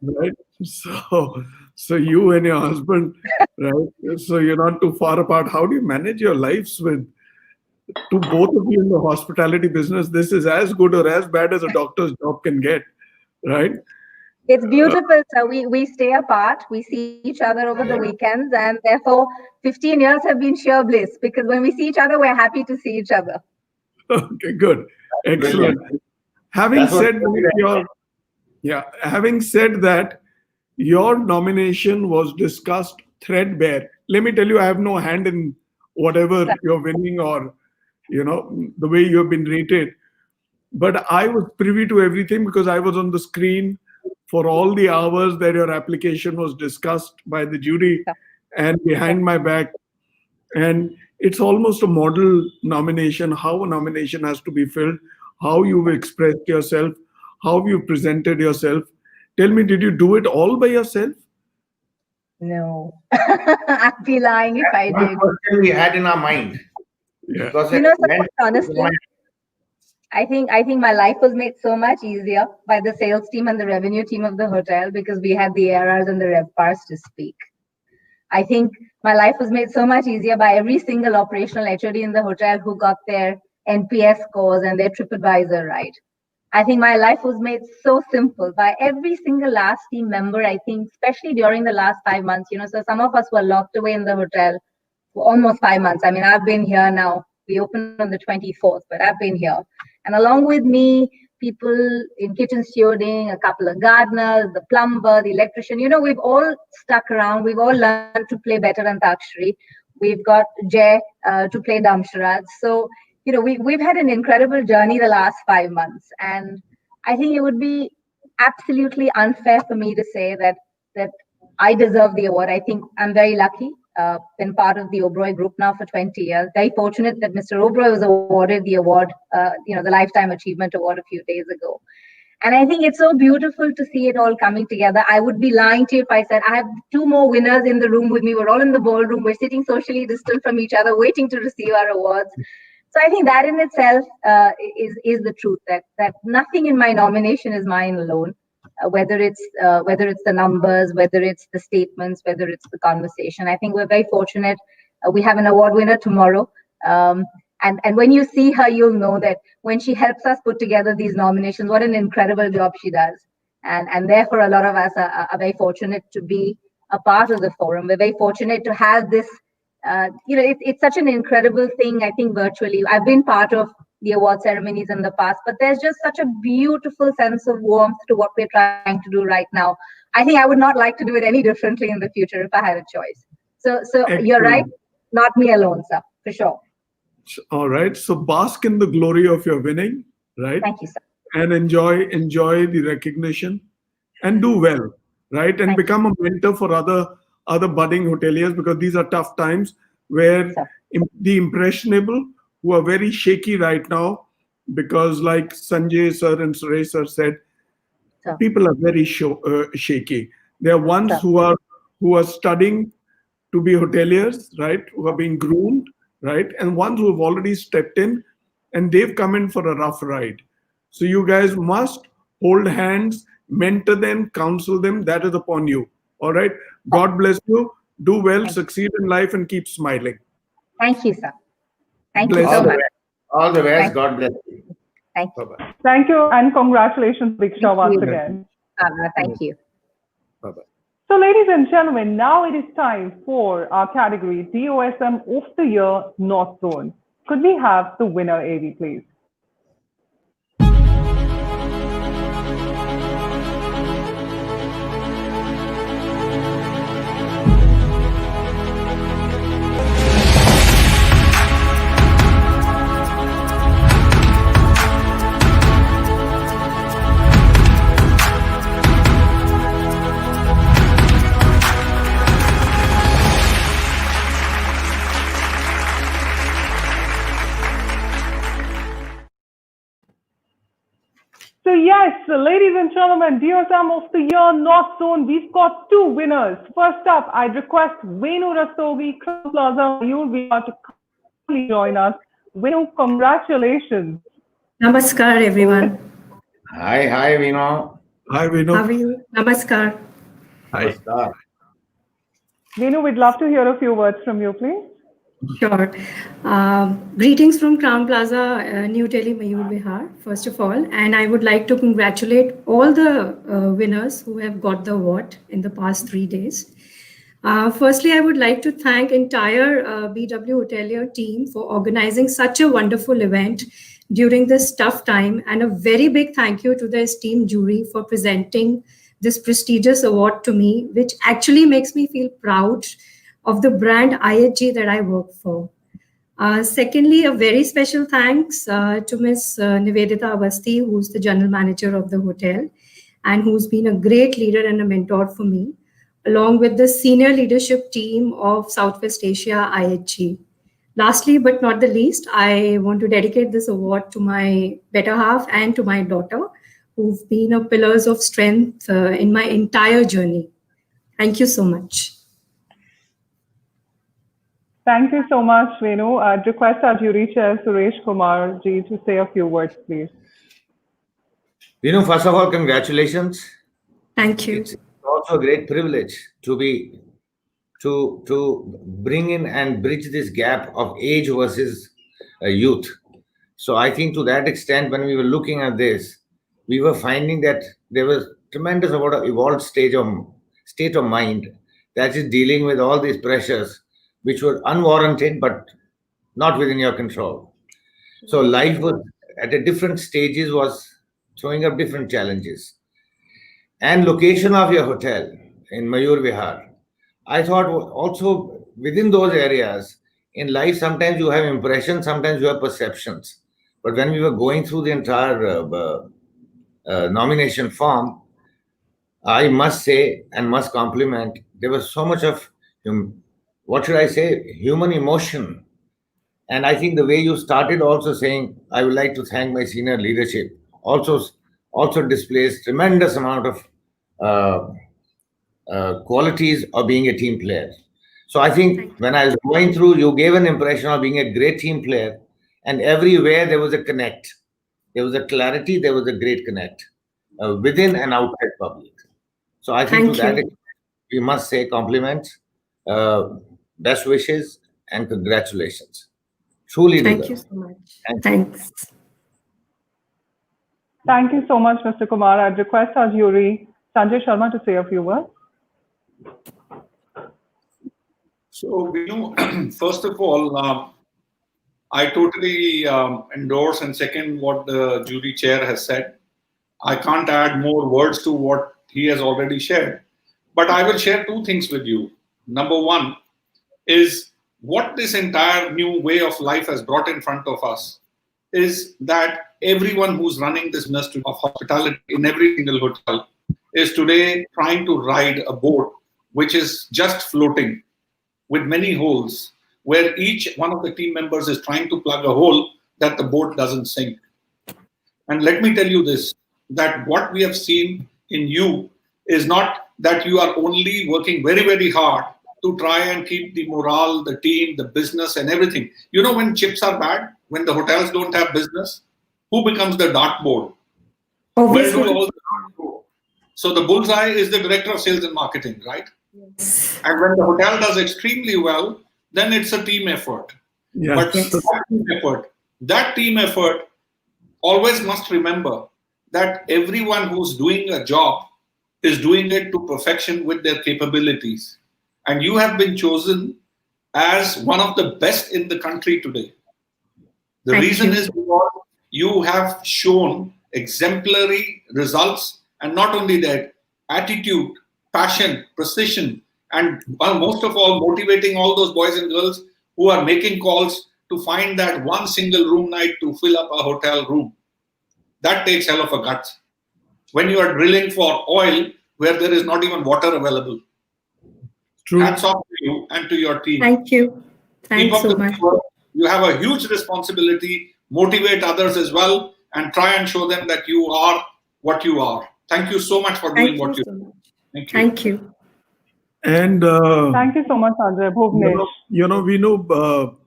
Right. So you and your husband, right? So you're not too far apart. How do you manage your lives with both of you in the hospitality business? This is as good or as bad as a doctor's job can get, right? It's beautiful. So we stay apart. We see each other over the weekends, and therefore 15 years have been sheer bliss because when we see each other, we're happy to see each other. Okay, good. Excellent. Having said that, your nomination was discussed threadbare. Let me tell you, I have no hand in whatever you're winning or, the way you have been rated. But I was privy to everything because I was on the screen for all the hours that your application was discussed by the jury and behind my back. And it's almost a model nomination, how a nomination has to be filled, how you've expressed yourself, how you presented yourself. Tell me, did you do it all by yourself? No. I'd be lying if I did. Question we had in our mind. Yeah. Because honestly, I think my life was made so much easier by the sales team and the revenue team of the hotel because we had the ARRs and the RevPARs to speak. I think my life was made so much easier by every single operational HOD in the hotel who got their NPS scores and their TripAdvisor right. I think my life was made so simple by every single last team member, I think, especially during the last 5 months. So some of us were locked away in the hotel for almost 5 months. I mean, I've been here now. We opened on the 24th, but I've been here. And along with me, people in kitchen stewarding, a couple of gardeners, the plumber, the electrician, we've all stuck around. We've all learned to play better than Takshri. We've got Jay to play Damsharad. So, we've had an incredible journey the last 5 months. And I think it would be absolutely unfair for me to say that I deserve the award. I think I'm very lucky. Been part of the Oberoi group now for 20 years. Very fortunate that Mr. Oberoi was awarded the award, the Lifetime Achievement Award a few days ago. And I think it's so beautiful to see it all coming together. I would be lying to you if I said I have 2 more winners in the room with me. We're all in the ballroom. We're sitting socially distant from each other, waiting to receive our awards. So I think that in itself is the truth, that nothing in my nomination is mine alone. Whether it's the numbers, whether it's the statements, whether it's the conversation. I think we're very fortunate. We have an award winner tomorrow. And when you see her, you'll know that when she helps us put together these nominations, what an incredible job she does. And therefore, a lot of us are very fortunate to be a part of the forum. We're very fortunate to have this, it's such an incredible thing, I think, virtually. I've been part of the award ceremonies in the past, but there's just such a beautiful sense of warmth to what we're trying to do right now. I think I would not like to do it any differently in the future if I had a choice. So Excellent. You're right, not me alone, sir, for sure. All right. So bask in the glory of your winning, right? Thank you, sir. And enjoy the recognition and do well, right? And become a mentor for other budding hoteliers, because these are tough times where the impressionable who are very shaky right now, because like Sanjay sir and Suresh sir said, people are very shaky. There are ones who are studying to be hoteliers, right? Who are being groomed, right? And ones who have already stepped in and they've come in for a rough ride. So you guys must hold hands, mentor them, counsel them. That is upon you. All right. God bless you. Do well, succeed in life, and keep smiling. Thank you, sir. Thank Bless you so you. much. All the best. Thank God bless you. Thank you. Bye-bye. Thank you and congratulations, Diksha, once again. Thank you. Bye-bye. So, ladies and gentlemen, now it is time for our category DOSM of the Year North Zone. Could we have the winner, AV, please? So yes, ladies and gentlemen, DOSM of the Year North Zone, we've got two winners. First up, I request Venu Rastogi, Crown Plaza, you'll be able to kindly join us. Venu, congratulations. Namaskar, everyone. Hi, Vino. Hi, Vinu. How are you? Namaskar. Namaskar. Venu, we'd love to hear a few words from you, please. Sure. Greetings from Crown Plaza, New Delhi, Mayur Vihar, first of all. And I would like to congratulate all the winners who have got the award in the past 3 days. Firstly, I would like to thank entire BW Hotelier team for organizing such a wonderful event during this tough time. And a very big thank you to the esteemed jury for presenting this prestigious award to me, which actually makes me feel proud of the brand IHA that I work for. Secondly, a very special thanks to Ms. Nivedita Avasti, who's the general manager of the hotel and who's been a great leader and a mentor for me, along with the senior leadership team of Southwest Asia IHG. Lastly, but not the least, I want to dedicate this award to my better half and to my daughter, who've been a pillars of strength in my entire journey. Thank you so much. Thank you so much, Venu. I'd request our jury chair, Suresh Kumar ji, to say a few words, please. Vino, first of all, congratulations. Thank you. It's also a great privilege to bring in and bridge this gap of age versus youth. So I think to that extent, when we were looking at this, we were finding that there was tremendous amount of evolved state of mind that is dealing with all these pressures which were unwarranted but not within your control. So life was at a different stages was throwing up different challenges. And location of your hotel in Mayur Vihar, I thought also within those areas, in life sometimes you have impressions, sometimes you have perceptions. But when we were going through the entire nomination form, I must say and must compliment, there was so much of what should I say, human emotion. And I think the way you started also saying, I would like to thank my senior leadership, also displays tremendous amount of qualities of being a team player. So I think when I was going through, you gave an impression of being a great team player, and everywhere there was a connect. There was a clarity, there was a great connect within and outside public. So I think to that, we must say compliments. Best wishes and congratulations. Truly Thank you so much. Thanks. Thank you so much, Mr. Kumar. I'd request our jury, Sanjay Sharma, to say a few words. So, first of all, I totally endorse and second what the jury chair has said. I can't add more words to what he has already shared, but I will share two things with you. Number one is what this entire new way of life has brought in front of us is that everyone who's running this industry of hospitality in every single hotel is today trying to ride a boat which is just floating with many holes, where each one of the team members is trying to plug a hole that the boat doesn't sink. And let me tell you this, that what we have seen in you is not that you are only working very, very hard to try and keep the morale, the team, the business and everything. You know, when chips are bad, when the hotels don't have business, who becomes the dartboard? Where do all the darts go? So the bullseye is the director of sales and marketing, right? And when the hotel does extremely well, then it's a team effort. Yeah. But that team effort always must remember that everyone who's doing a job is doing it to perfection with their capabilities. And you have been chosen as one of the best in the country today. The reason is because you have shown exemplary results, and not only that, attitude, passion, precision, and most of all, motivating all those boys and girls who are making calls to find that one single room night to fill up a hotel room. That takes hell of a guts. When you are drilling for oil where there is not even water available. True. Hats off to you and to your team. Thank you. Thanks so much. You have a huge responsibility. Motivate others as well and try and show them that you are what you are. Thank you so much for doing what you do. Thank you. Thank you. And thank you so much, Sanjay. Bhuvnesh. We know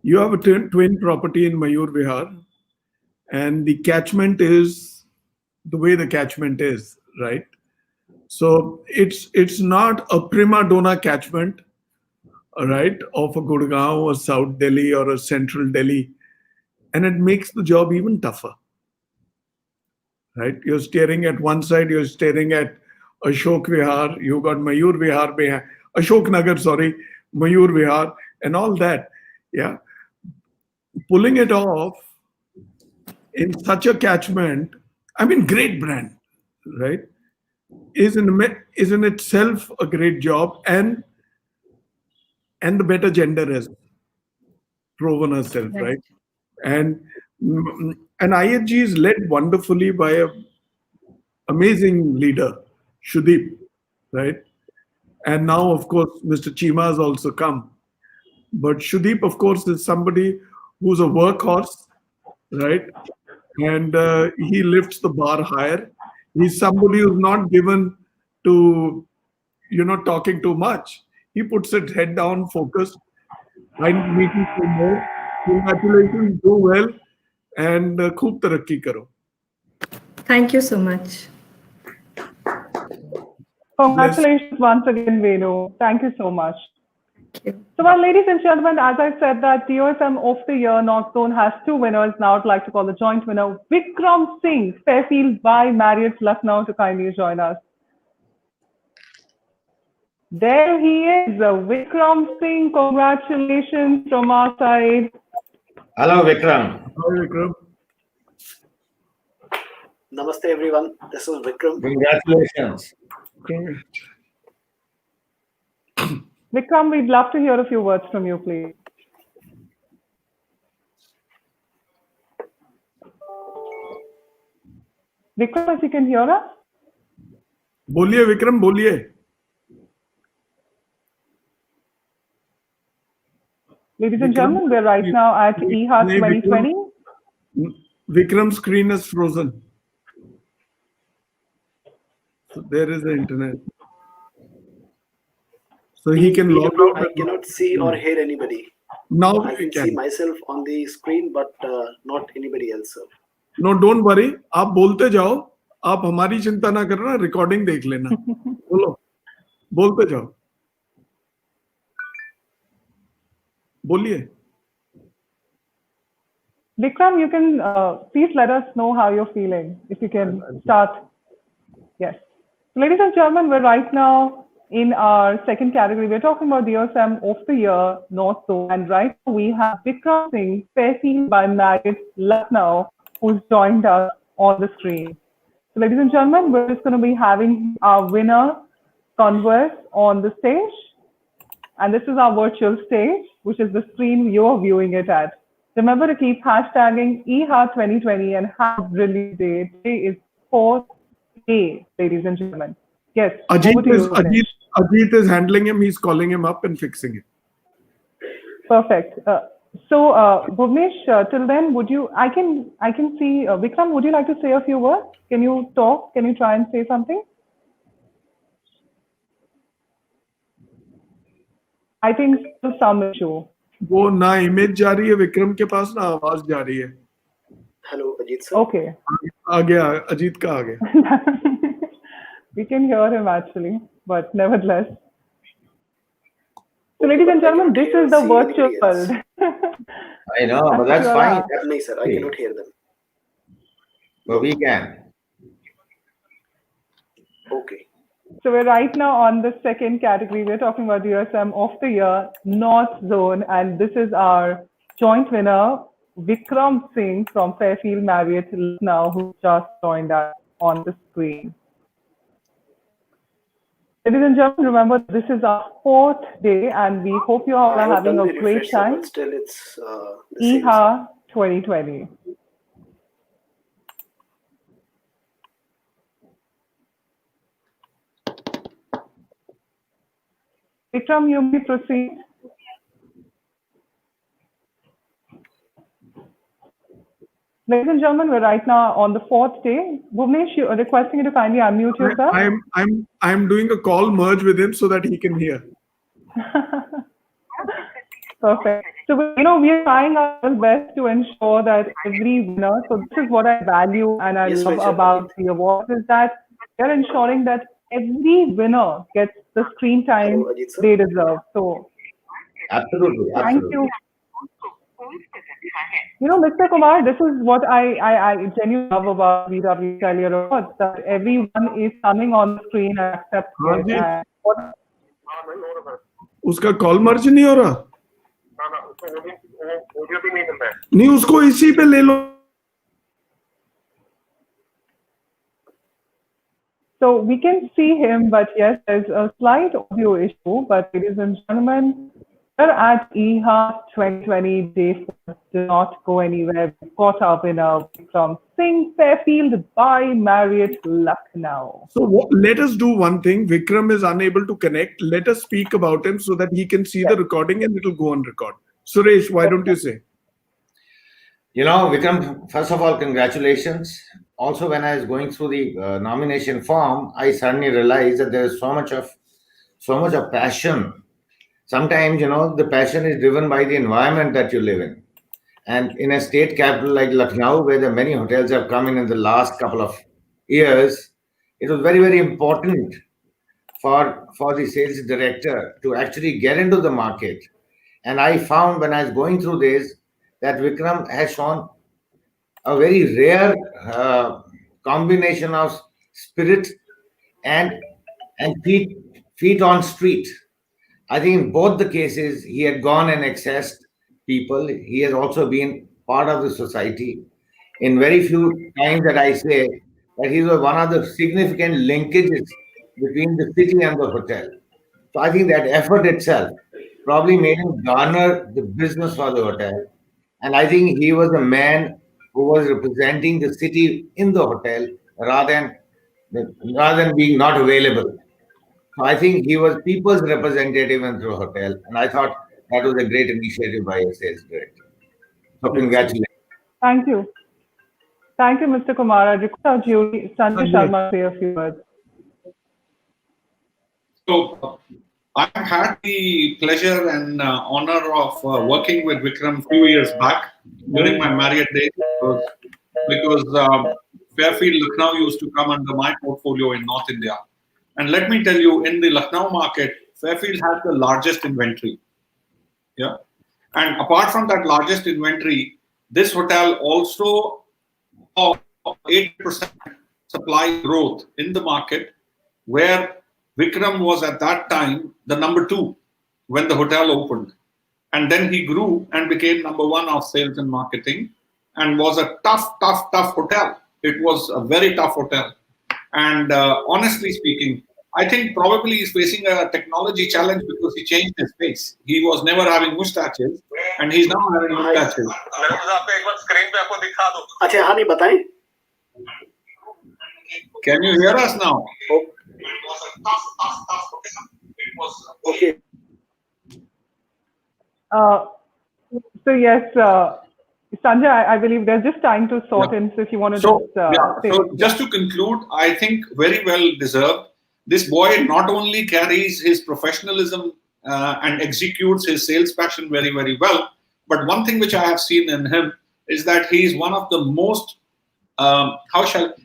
you have a twin property in Mayur Vihar, and the catchment is the way the catchment is, right? So it's not a prima donna catchment, right, of a Gurgaon or South Delhi or a Central Delhi, and it makes the job even tougher, right? You're staring at one side, you're staring at Ashok Vihar, you got Mayur Vihar, Ashok Nagar, sorry, Mayur Vihar, and all that. Yeah, pulling it off in such a catchment, I mean, great brand, right? Is in itself a great job, and the better gender has proven herself, right? And IHG is led wonderfully by an amazing leader, Sudeep, right? And now, of course, Mr. Chima has also come. But Sudeep, of course, is somebody who's a workhorse, right? And he lifts the bar higher. He's somebody who's not given to, talking too much. He puts it head down, focused. I'm meeting for more. Congratulations, do well, and khoob tarakki karo. Thank you so much. Congratulations once again, Venu. Thank you so much. So, well, ladies and gentlemen, as I said that DOSM of the Year North Zone has two winners. Now I'd like to call the joint winner, Vikram Singh, Fairfield by Marriott Lucknow, to kindly join us. There he is, Vikram Singh. Congratulations from our side. Hello, Vikram. Hello, Vikram. Namaste, everyone. This is Vikram. Congratulations. Vikram, we'd love to hear a few words from you, please. Vikram, if you can hear us? Boliye, Vikram, boliye. Ladies and gentlemen, we're right now at IHA 2020. Vikram's screen is frozen. So there is the internet. So he can log out. I cannot see or hear anybody. Now I can see myself on the screen, but not anybody else, sir. No, don't worry. आप बोलते जाओ. आप हमारी चिंता ना करना. Recording देख लेना. बोलो. बोलते जाओ. बोलिए. Vikram, you can please let us know how you're feeling. If you can start. Yes. Ladies and gentlemen, we're right now in our second category. We're talking about the DOSM of the Year North Zone. And right now we have Vikram Singh, Fairfield by Marriott Lucknow, who's joined us on the screen. So ladies and gentlemen, we're just going to be having our winner converse on the stage. And this is our virtual stage, which is the screen you're viewing it at. Remember to keep hashtagging IHA 2020 and have a brilliant day. Today is 4th day, ladies and gentlemen. Yes. Ajit is handling him. He's calling him up and fixing it. Perfect. So, Bhuvnesh, till then, I can see, Vikram, would you like to say a few words? Can you talk? Can you try and say something? I think there's some issue. वो ना image जा रही है विक्रम के पास ना आवाज जा रही है. Hello, Ajit sir. Okay. आ गया, अजीत का आ गया. We can hear him actually, but nevertheless. So, ladies and gentlemen, this is the virtual world. I know, but that's fine. No, sir, I cannot hear them. But we can. Okay. So we're right now on the second category. We're talking about the USM of the Year, North Zone, and this is our joint winner, Vikram Singh from Fairfield Marriott Lucknow, who just joined us on the screen. Ladies and gentlemen, remember this is our fourth day, and we hope you all are having a great time. But still, it's the same. IHA 2020. Vikram, you may proceed. Ladies and gentlemen, we're right now on the fourth day. Bhuvnesh, requesting you to kindly unmute yourself. I'm doing a call merge with him so that he can hear. Perfect. So, we are trying our best to ensure that every winner, so this is what I value and I love about the awards, is that we are ensuring that every winner gets the screen time they deserve. So, Absolutely. thank you. Mr. Kumar, this is what I genuinely love about VW Career Awards, that everyone is coming on the screen and accepting it. उसका call मर्ज नहीं हो रहा नहीं उसको इसी पे ले लो. So we can see him, but yes, there's a slight audio issue. But ladies and gentlemen, we're at IHA 2020 Day 4. Do not go anywhere. We've got our winner from Singh Fairfield by Marriott Lucknow. So let us do one thing. Vikram is unable to connect. Let us speak about him so that he can see the recording and it will go on record. Suresh, why don't you say? Vikram, first of all, congratulations. Also, when I was going through the nomination form, I suddenly realized that there is so much of passion. Sometimes, the passion is driven by the environment that you live in. And in a state capital like Lucknow, where the many hotels have come in the last couple of years, it was very, very important for the sales director to actually get into the market. And I found when I was going through this, that Vikram has shown a very rare combination of spirit and feet on street. I think in both the cases, he had gone and accessed people. He has also been part of the society. In very few times that I say that he was one of the significant linkages between the city and the hotel. So I think that effort itself probably made him garner the business for the hotel. And I think he was a man who was representing the city in the hotel rather than being not available. So I think he was people's representative in the hotel. And I thought that was a great initiative by a sales director. So congratulations. Thank you. Thank you, Mr. Kumar. I request our jury, Sanjay Sharma, say a few words. So, I had the pleasure and honor of working with Vikram a few years back during my Marriott days because Fairfield Lucknow used to come under my portfolio in North India. And let me tell you, in the Lucknow market, Fairfield has the largest inventory. Yeah. And apart from that largest inventory, this hotel also saw 8% supply growth in the market, where Vikram was at that time the number 2 when the hotel opened. And then he grew and became number 1 of sales and marketing and was a tough hotel. It was a very tough hotel. And honestly speaking, I think probably he's facing a technology challenge because he changed his face. He was never having mustaches and he's now having mustaches. Can you hear us now? Okay. So yes, Sanjay, I believe they're just trying to sort in. So if you want to just to conclude, I think very well deserved. This boy not only carries his professionalism and executes his sales passion very, very well, but one thing which I have seen in him is that he is one of the most,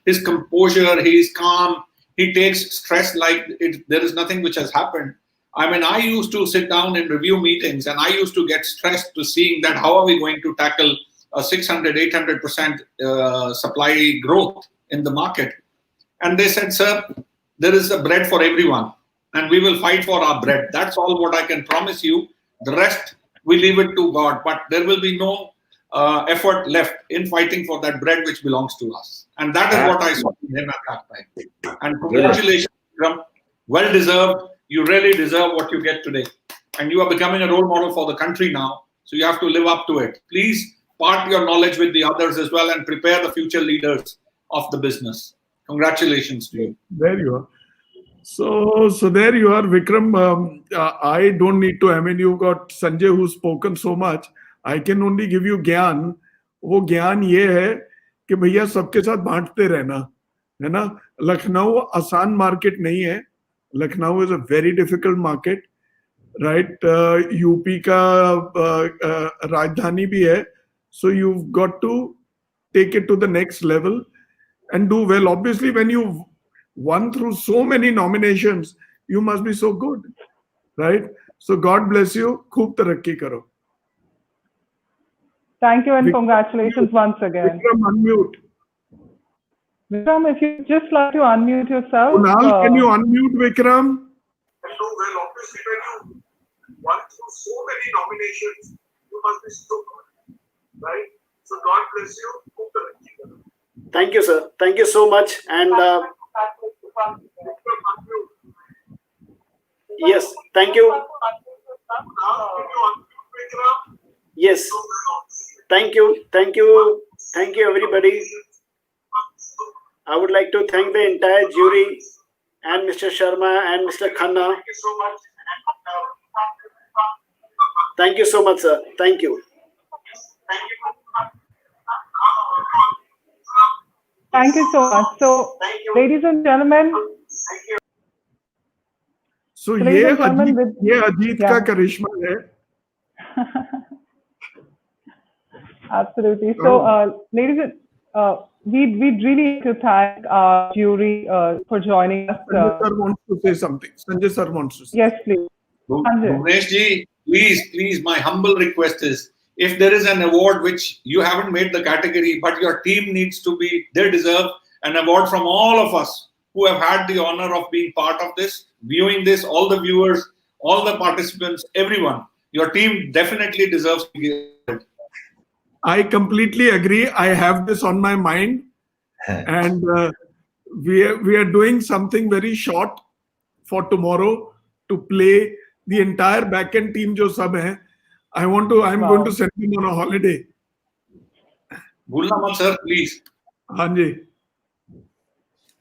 his composure, he is calm, he takes stress like there is nothing which has happened. I mean, I used to sit down in review meetings and I used to get stressed to seeing that how are we going to tackle a 600, 800% supply growth in the market. And they said, sir, there is a bread for everyone and we will fight for our bread. That's all what I can promise you. The rest, we leave it to God. But there will be no effort left in fighting for that bread which belongs to us. And that is what I saw in him at that time. And congratulations, Vikram. Well deserved. You really deserve what you get today. And you are becoming a role model for the country now. So you have to live up to it. Please part your knowledge with the others as well and prepare the future leaders of the business. Congratulations to you. There you are. So there you are, Vikram. I don't need to. I mean, you've got Sanjay who's spoken so much. I can only give you ज्ञान. वो ज्ञान ये है कि भैया सबके साथ बांटते रहना, है ना? लखनऊ आसान मार्केट नहीं है. Lucknow is a very difficult market, right? UP का राजधानी भी है. So you've got to take it to the next level and do well. Obviously, when you won through so many nominations, you must be so good, right? So God bless you. खूब तरक्की करो. Thank you and congratulations once again. Vikram, unmute. Vikram, if you just like to unmute yourself. Kunal, can you unmute Vikram? Well, obviously, when you won through so many nominations, you must be so good, right? So God bless you. Thank you, sir. Thank you so much. And yes, thank you. Yes, thank you. Thank you. Thank you, everybody. I would like to thank the entire jury and Mr. Sharma and Mr. Khanna. Thank you so much, sir. Thank you. Thank you so much. So, ladies and gentlemen. So ये अजीत का करिश्मा है. Absolutely. So, ladies and we'd really like to thank our jury for joining us. Sanjay sir wants to say something. Sanjay sir wants to say. Yes, please. Bhuvnesh ji, please, my humble request is, if there is an award which you haven't made the category, but your team needs to be, they deserve an award from all of us who have had the honor of being part of this, viewing this, all the viewers, all the participants, everyone. Your team definitely deserves to be given. I completely agree. I have this on my mind, and we are doing something very short for tomorrow to play the entire backend team. Jo sab hai, I'm going to send them on a holiday. Bhulna mat sir, please. Hanji.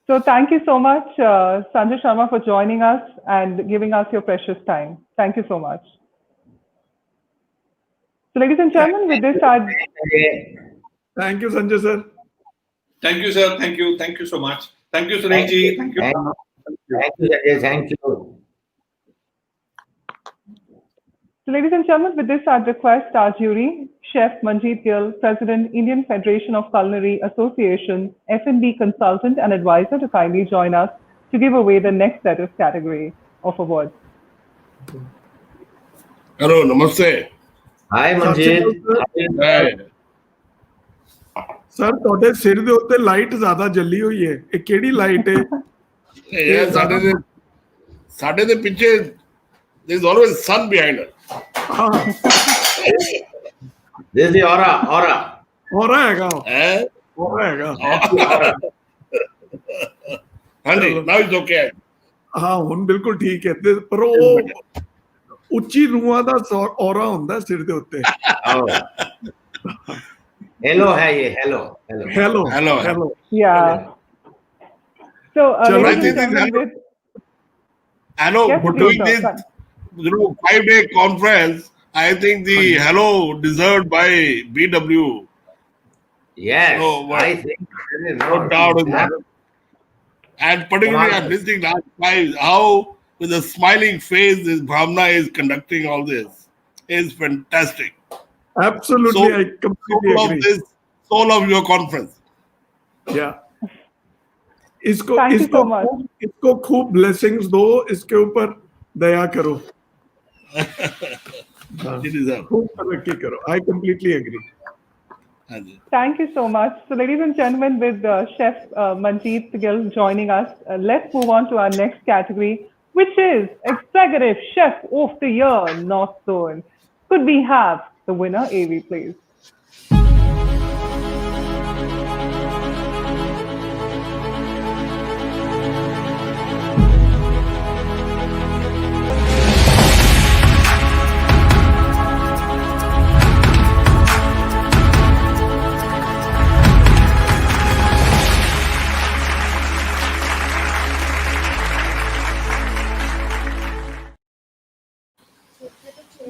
So thank you so much, Sanjay Sharma, for joining us and giving us your precious time. Thank you so much. So, ladies and gentlemen, with this, Thank you, Sanjay sir. Thank you, sir. Thank you. Thank you so much. Thank you, Suresh ji. Thank you. Thank you, Sanjay. Thank you. So, ladies and gentlemen, with this, I'd request our jury, Chef Manjeet Gill, President, Indian Federation of Culinary Association, F&B consultant and advisor, to kindly join us to give away the next set of category of awards. Hello, namaste. Hi, Manjeet. Hi. Sir, ਤੁਹਾਡੇ ਸਿਰ ਦੇ ਉੱਤੇ light ਜ਼ਿਆਦਾ ਜੱਲੀ ਹੋਈ ਹੈ. ਇਹ ਕਿਹੜੀ light ਹੈ? ਇਹ ਸਾਡੇ ਦੇ ਪਿੱਛੇ there is always sun behind us. This is the aura. Aura ਹੈਗਾ. Aura ਹੈਗਾ. ਹਾਂਜੀ, now it's okay. ਹਾਂ, ਹੁਣ ਬਿਲਕੁਲ ਠੀਕ ਹੈ. ਤੇ ਪਰ ਉਹ ਉੱਚੀ ਰੂਹਾਂ ਦਾ ਔਰਾ ਹੁੰਦਾ ਸਿਰ ਦੇ ਉੱਤੇ. Hello है ये. Hello. Yeah. So, hello, but doing this, 5-day conference, I think the hello deserved by BW. Yes, I think no doubt in that. And particularly, I'm listening last 5, how with a smiling face this Brahmana is conducting all this. Is fantastic. Absolutely, I completely agree. Soul of your conference. Yeah. Thank you so much. इसको खूब blessings दो, इसके ऊपर दया करो. खूब तरक्की करो. I completely agree. Thank you so much. So, ladies and gentlemen, with Chef Manjeet Gill joining us, let's move on to our next category, which is Executive Chef of the Year, North Zone. Could we have the winner, AV, please?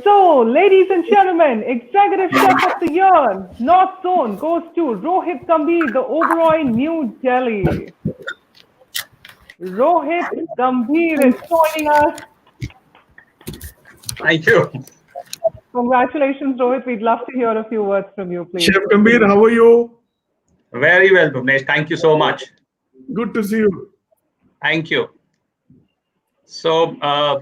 So, ladies and gentlemen, Executive Chef of the Year, North Zone, goes to Rohit Gambhir, the Oberoi, New Delhi. Rohit Gambhir is joining us. Thank you. Congratulations, Rohit. We'd love to hear a few words from you, please. Chef Gambhir, how are you? Very well, Bhuvnesh. Thank you so much. Good to see you. Thank you. So,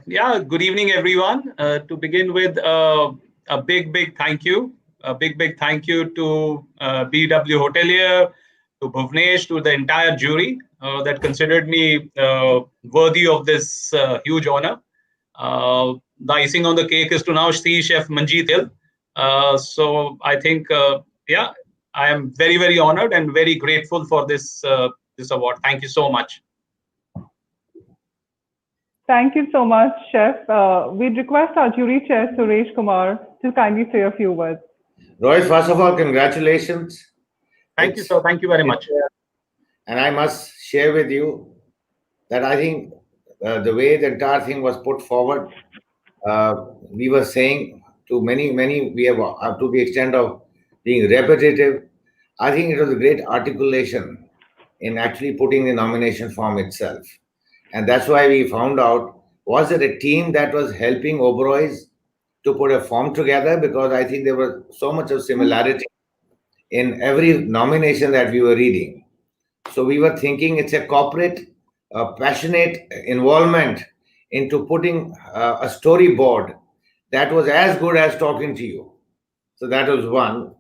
yeah, good evening, everyone. To begin with, a big thank you. A big thank you to BW Hotelier, to Bhuvnesh, to the entire jury that considered me worthy of this huge honor. The icing on the cake is to now see Chef Manjeet Gill. So I think, yeah, I am very honored and very grateful for this this award. Thank you so much. Thank you so much, Chef. We'd request our jury chair, Suresh Kumar, to kindly say a few words. Rohit, first of all, congratulations. Thank you, sir. Thank you very much. And I must share with you that I think the way the entire thing was put forward, we were saying to many, we have up to the extent of being repetitive. I think it was a great articulation in actually putting the nomination form itself. And that's why we found out, was it a team that was helping Oberoi's to put a form together? Because I think there was so much of similarity in every nomination that we were reading. So we were thinking it's a corporate, passionate involvement into putting a storyboard that was as good as talking to you. So that was one.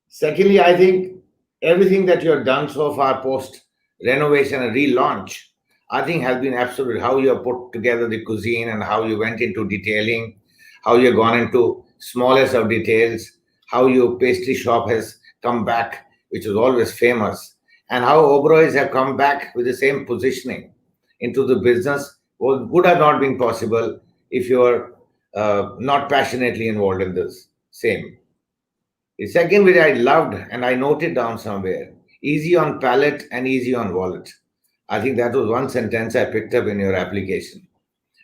Secondly, I think everything that you have done so far post renovation and relaunch, I think has been absolute. How you have put together the cuisine and how you went into detailing, how you have gone into smallest of details, how your pastry shop has come back, which was always famous, and how Oberoi's have come back with the same positioning into the business would have not been possible if you were not passionately involved in this same. The second which I loved, and I noted down somewhere, easy on palate and easy on wallet. I think that was one sentence I picked up in your application.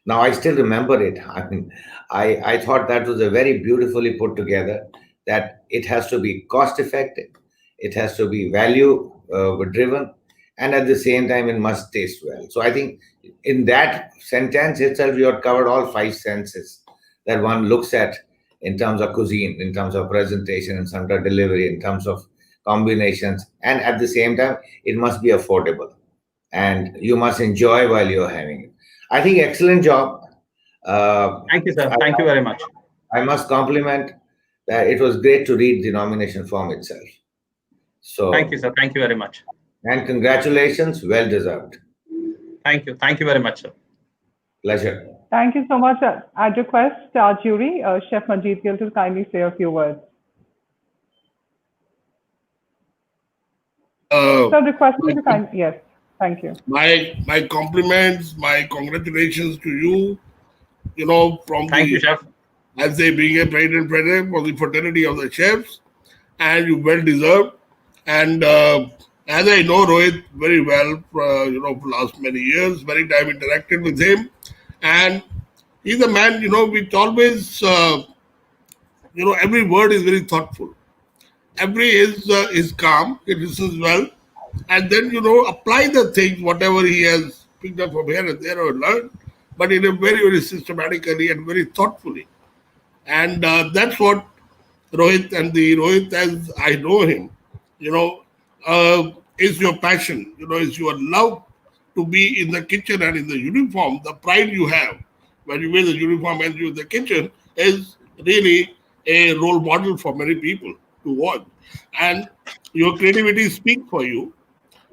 Now I still remember it. I mean, I thought that was a very beautifully put together, that it has to be cost effective, it has to be value driven, and at the same time it must taste well. So I think in that sentence itself, you have covered all 5 senses that one looks at in terms of cuisine, in terms of presentation, in terms of delivery, in terms of combinations, and at the same time, it must be affordable and you must enjoy while you're having it. I think excellent job. Thank you, sir. Thank you very much. I must compliment that it was great to read the nomination form itself. So thank you, sir. Thank you very much. And congratulations, well deserved. Thank you. Thank you very much, sir. Pleasure. Thank you so much. I'd request our jury, Chef Manjeet Gill, to kindly say a few words. So requesting to kindly, yes. Thank you. My compliments, my congratulations to you. You know, from thank you, chef. As they being a president for the fraternity of the chefs, and you well deserved. And as I know Rohit very well, you know, for last many years, many time interacted with him, and he's a man, you know, which always, you know, every word is very thoughtful. Every is calm. He listens well. And then, you know, apply the things, whatever he has picked up from here and there or learned, but in a very systematically and very thoughtfully. And that's what Rohit, and the Rohit as I know him, you know, is your passion, you know, is your love to be in the kitchen and in the uniform, the pride you have when you wear the uniform and you're in the kitchen is really a role model for many people to watch. And your creativity speaks for you.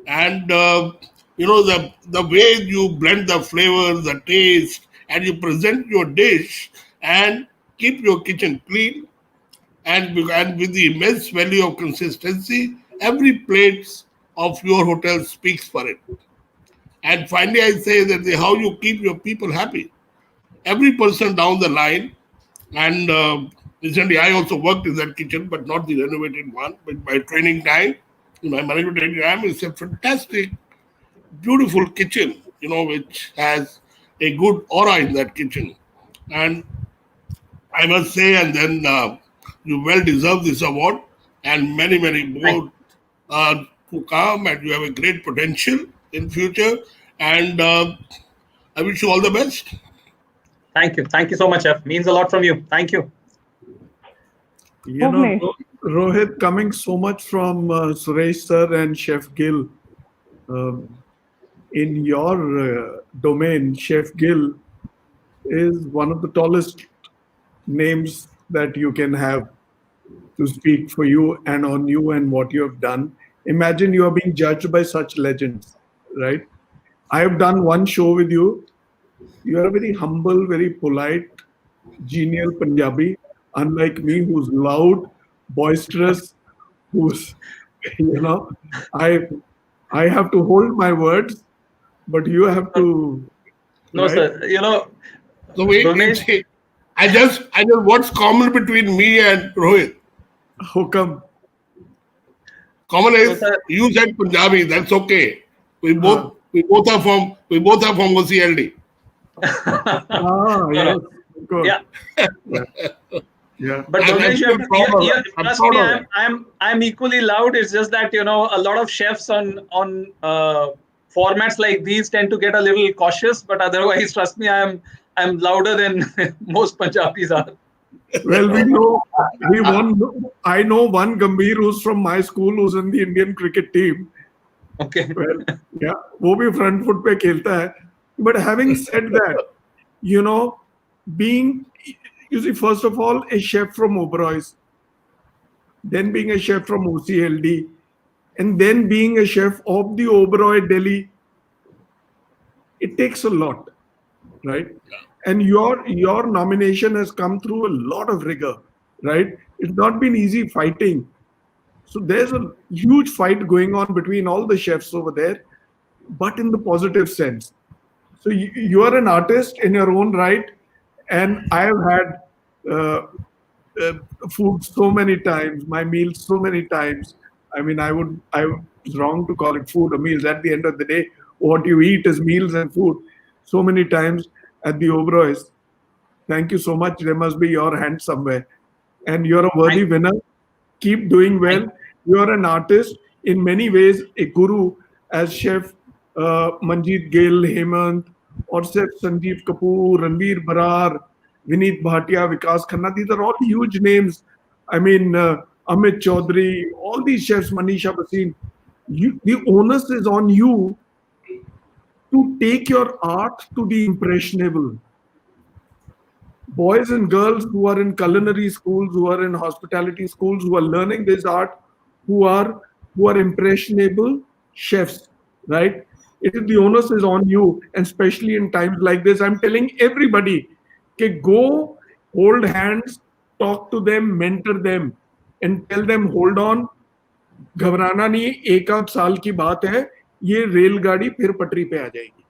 And the way you blend the flavors, the taste, and you present your dish and keep your kitchen clean and with the immense value of consistency, every plate of your hotel speaks for it. And finally, I say that how you keep your people happy. Every person down the line, and recently I also worked in that kitchen, but not the renovated one. But my training time, in my management training time, it's a fantastic, beautiful kitchen, which has a good aura in that kitchen. And I must say, and then you well deserve this award, and many, many more to come, and you have a great potential in future. And I wish you all the best. Thank you. Thank you so much, Chef. Means a lot from you. Thank you. Rohit, coming so much from Suresh sir and Chef Gill, in your domain, Chef Gill is one of the tallest names that you can have to speak for you and on you and what you have done. Imagine you are being judged by such legends, right? I have done one show with you. You are a very humble, very polite, genial Punjabi, unlike me, who's loud, boisterous, who's, I have to hold my words, but you have to. No, right? sir. So wait, I just what's common between me and Rohit? How come? Common is you said Punjabi. That's okay. We both are from OCLD. Yeah. Yeah. But Domesh, trust me, I'm equally loud. It's just that a lot of chefs on formats like these tend to get a little cautious. But otherwise, trust me, I'm louder than most Punjabis are. Well, I know one Gambhir who's from my school who's in the Indian cricket team. Okay. Well, yeah, वो भी front foot पे खेलता है. But having said that, being, you see, first of all, a chef from Oberoi's, then being a chef from OCLD, and then being a chef of the Oberoi Delhi, it takes a lot, right? And your nomination has come through a lot of rigor, right? It's not been easy fighting. So there's a huge fight going on between all the chefs over there, but in the positive sense. So you are an artist in your own right, and I have had food so many times, my meals so many times. I mean, I was wrong to call it food or meals. At the end of the day, what you eat is meals and food. So many times at the Oberoi's. Thank you so much. There must be your hand somewhere. And you're a worthy winner. Keep doing well. You're an artist. In many ways, a guru, as Chef Manjeet Gill, Hemant, or Chef Sanjeev Kapoor, Ranveer Barar, Vineet Bhatia, Vikas Khanna. These are all huge names. I mean, Amit Chaudhary, all these chefs, Manisha Bhasin. The onus is on you to take your art to the impressionable. Boys and girls who are in culinary schools, who are in hospitality schools, who are learning this art, who are impressionable chefs, right? The onus is on you, and especially in times like this, I'm telling everybody, okay, go hold hands, talk to them, mentor them, and tell them, hold on, घबराना नहीं, एक आध साल की बात है, ये रेलगाड़ी फिर पटरी पे आ जाएगी.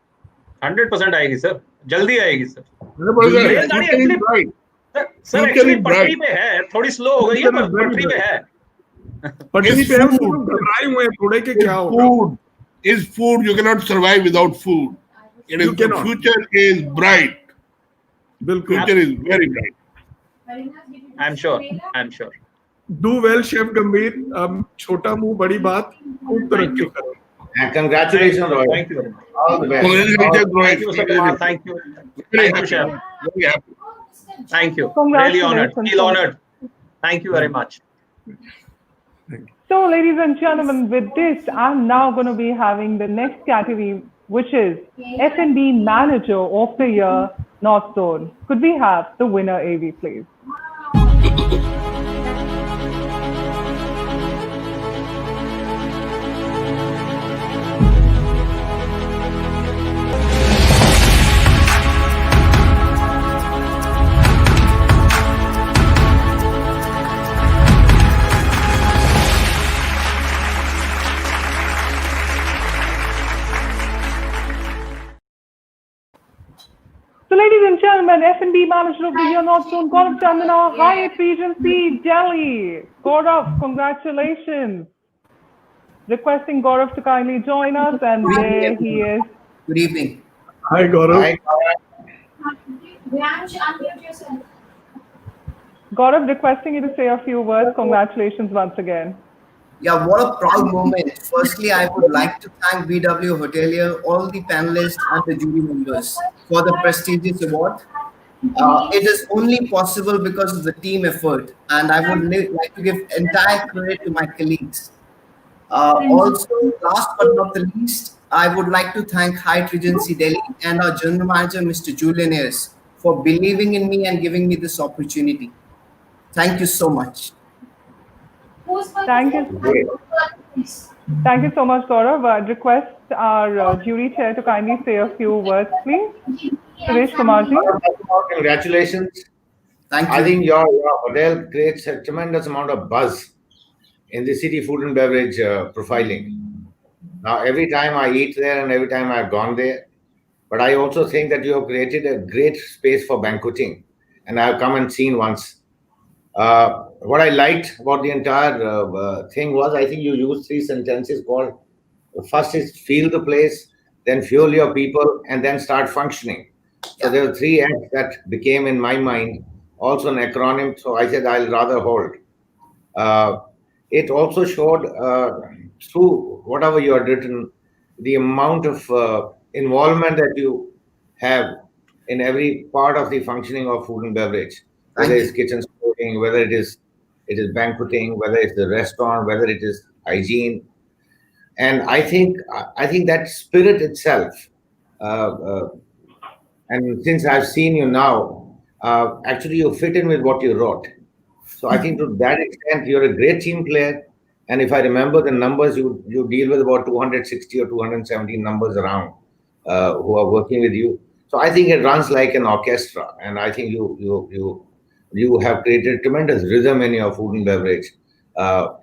100% आएगी सर, जल्दी आएगी सर. सर एक्चुअली पटरी पे है, थोड़ी स्लो हो गई है, पर पटरी पे है. पटरी पे हम घबराए हुए हैं थोड़े के क्या होगा. Food is food. You cannot survive without food. It is, the future is bright. Future is very bright. I'm sure. Do well, Chef Gambhir. छोटा मुंह बड़ी बात. खूब तरक्की करो. And congratulations, Roy. Thank you. All the best. Thank you, Mr. Kumar. Thank you. Thank you, Chef. Very happy. Thank you. Really honored. Feel honored. Thank you very much. So, ladies and gentlemen, with this, I'm now going to be having the next category which is F&B Manager of the Year, North Zone. Could we have the winner AV, please? So, ladies and gentlemen, F&B Manager of the Year, North Zone, Gaurav Chandana, Hyatt Regency, Delhi. Gaurav, congratulations. Requesting Gaurav to kindly join us, and there he is. Good evening. Hi, Gaurav. Gaurav, requesting you to say a few words. Congratulations once again. Yeah, what a proud moment. Firstly, I would like to thank BW Hotelier, all the panelists and the jury members for the prestigious award. It is only possible because of the team effort, and I would like to give entire credit to my colleagues. Also, last but not the least, I would like to thank Hyatt Regency Delhi and our General Manager, Mr. Julian Ayres, for believing in me and giving me this opportunity. Thank you so much. Thank you. Thank you so much, Gaurav. I'd request our jury chair to kindly say a few words, please. Suresh Kumarji. Congratulations. Thank you. I think your hotel creates a tremendous amount of buzz in the city food and beverage profiling. Now, every time I eat there and every time I've gone there, but I also think that you have created a great space for banqueting, and I've come and seen once. What I liked about the entire thing was, I think you used 3 sentences called, first is feel the place, then fuel your people, and then start functioning. So there were 3 F's that became in my mind also an acronym. So I said I'll rather hold. It also showed through whatever you had written, the amount of involvement that you have in every part of the functioning of food and beverage, whether it's kitchen sporting, whether it is banqueting, whether it's the restaurant, whether it is hygiene. And I think that spirit itself, and since I've seen you now, actually you fit in with what you wrote. So I think to that extent, you're a great team player. And if I remember the numbers, you deal with about 260 or 217 numbers around who are working with you. So I think it runs like an orchestra. And I think you have created tremendous rhythm in your food and beverage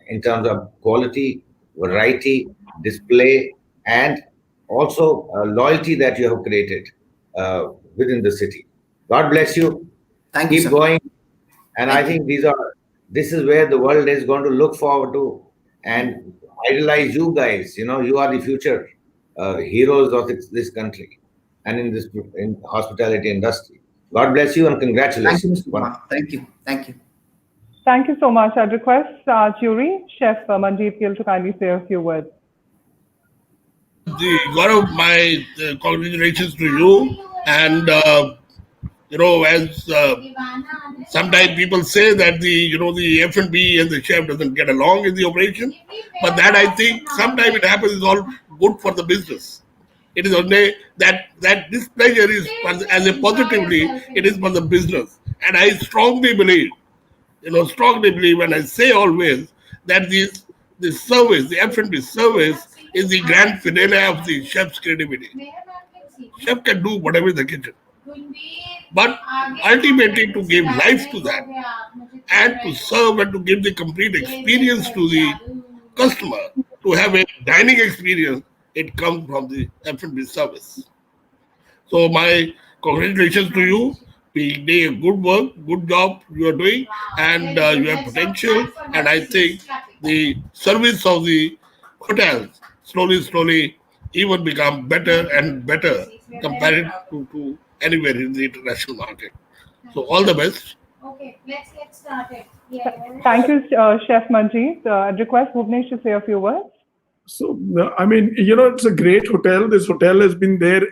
in terms of quality, variety, display, and also loyalty that you have created within the city. God bless you. Thank you. Keep going. And I think this is where the world is going to look forward to and idolize you guys. You know, you are the future heroes of this country and in hospitality industry. God bless you and congratulations. Thank you, Mr. Kumar. Thank you. Thank you. Thank you so much. I'd request our jury, Chef Manjeet Gill, to kindly say a few words. Gaurav, my congratulations to you. And as sometimes people say that the F&B and the chef doesn't get along in the operation, but that I think sometimes it happens is all good for the business. It is only that this pleasure is as a positively it is for the business, and I strongly believe, and I say always that the service, the F&B service, is the grand finale of the chef's creativity. Chef can do whatever in the kitchen, but ultimately to give life to that and to serve and to give the complete experience to the customer, to have a dining experience, it comes from the F&B service. So my congratulations to you. We did good work, good job you are doing, and you have potential. And I think the service of the hotels slowly even become better and better compared to anywhere in the international market. So all the best. Okay, let's get started. Thank you, Chef Manjeet. I'd request Bhuvnesh to say a few words. So, it's a great hotel. This hotel has been there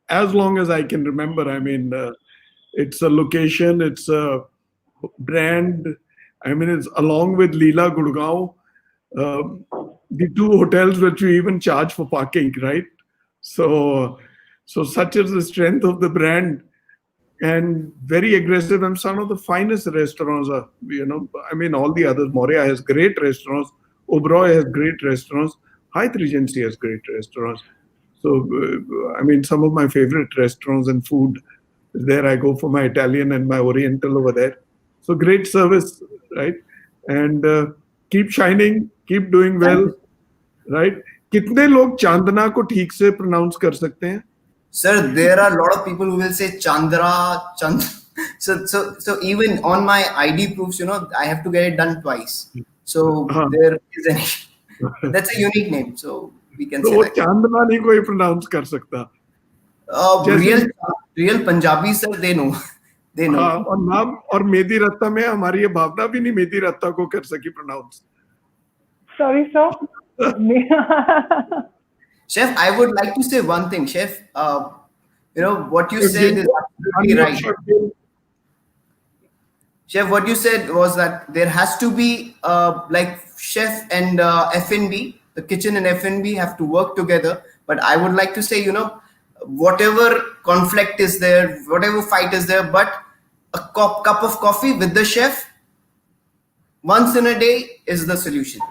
as long as I can remember. It's a location, it's a brand. It's along with Leela Gurgaon, the 2 hotels which we even charge for parking, right? So such is the strength of the brand, and very aggressive. And some of the finest restaurants are, I mean, all the others. Moria has great restaurants. Oberoi has great restaurants. Hyatt Regency has great restaurants. So, I mean, some of my favorite restaurants and food. There I go for my Italian and my Oriental over there. So great service, right? And keep shining, keep doing well, right? कितने लोग चांदना को ठीक से pronounce कर सकते हैं? Sir, there are a lot of people who will say Chandra. So even on my ID proofs, I have to get it done twice. So there is an that's a unique name. So we can say that. Chandna नहीं कोई pronounce कर सकता. Real Punjabi, sir, they know. They know. और नाम और मेदी रत्ता में हमारी ये भावना भी नहीं मेदी रत्ता को कर सकी pronounce. Sorry, sir. Chef, I would like to say one thing, Chef. What you said is absolutely right. Chef, what you said was that there has to be like chef and F&B, the kitchen and F&B have to work together. But I would like to say, whatever conflict is there, whatever fight is there, but a cup of coffee with the chef once in a day is the solution.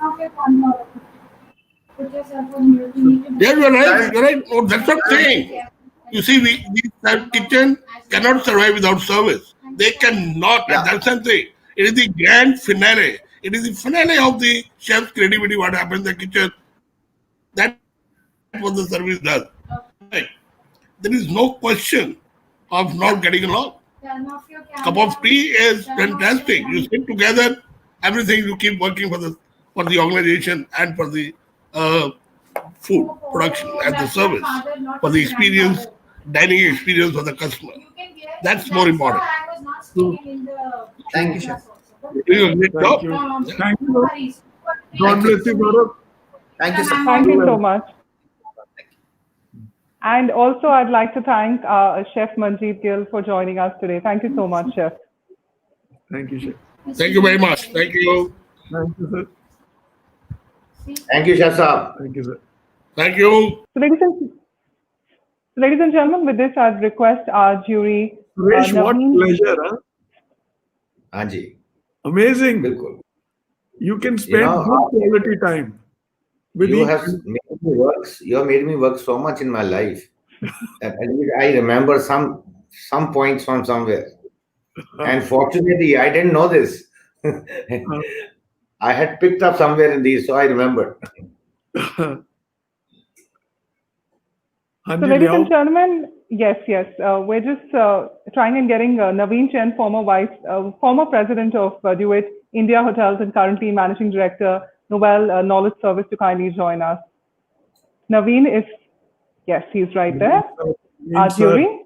Yeah, you're right. You're right. Oh, that's what I'm saying. You see, the kitchen cannot survive without service. They cannot. And that's something. It is the grand finale. It is the finale of the chef's creativity. What happens in the kitchen? That's what the service does. Right. There is no question of not getting along. Cup of tea is fantastic. You sit together, everything you keep working for the organization and for the food production and the service, for the experience, dining experience for the customer. That's more important. Thank you, Chef. You're doing a great job. Thank you. God bless you, Gaurav. Thank you, sir. Thank you so much. And also, I'd like to thank Chef Manjeet Gill for joining us today. Thank you so much, Chef. Thank you, Chef. Thank you very much. Thank you. Thank you, sir. Thank you, Chef Saab. Thank you, sir. Thank you. So, ladies and gentlemen, with this, I'd request our jury. Suresh, what pleasure, huh? Anji. Amazing. Bilkul. You can spend good quality time. You have made me work so much in my life. I remember some points from somewhere. And fortunately, I didn't know this. I had picked up somewhere in these, so I remembered. So, ladies and gentlemen, yes, we're just trying and getting Naveen Chen, former president of Duet India Hotels and currently managing director, Novel Knowledge Service, to kindly join us. Naveen is, yes, he's right there. Our jury.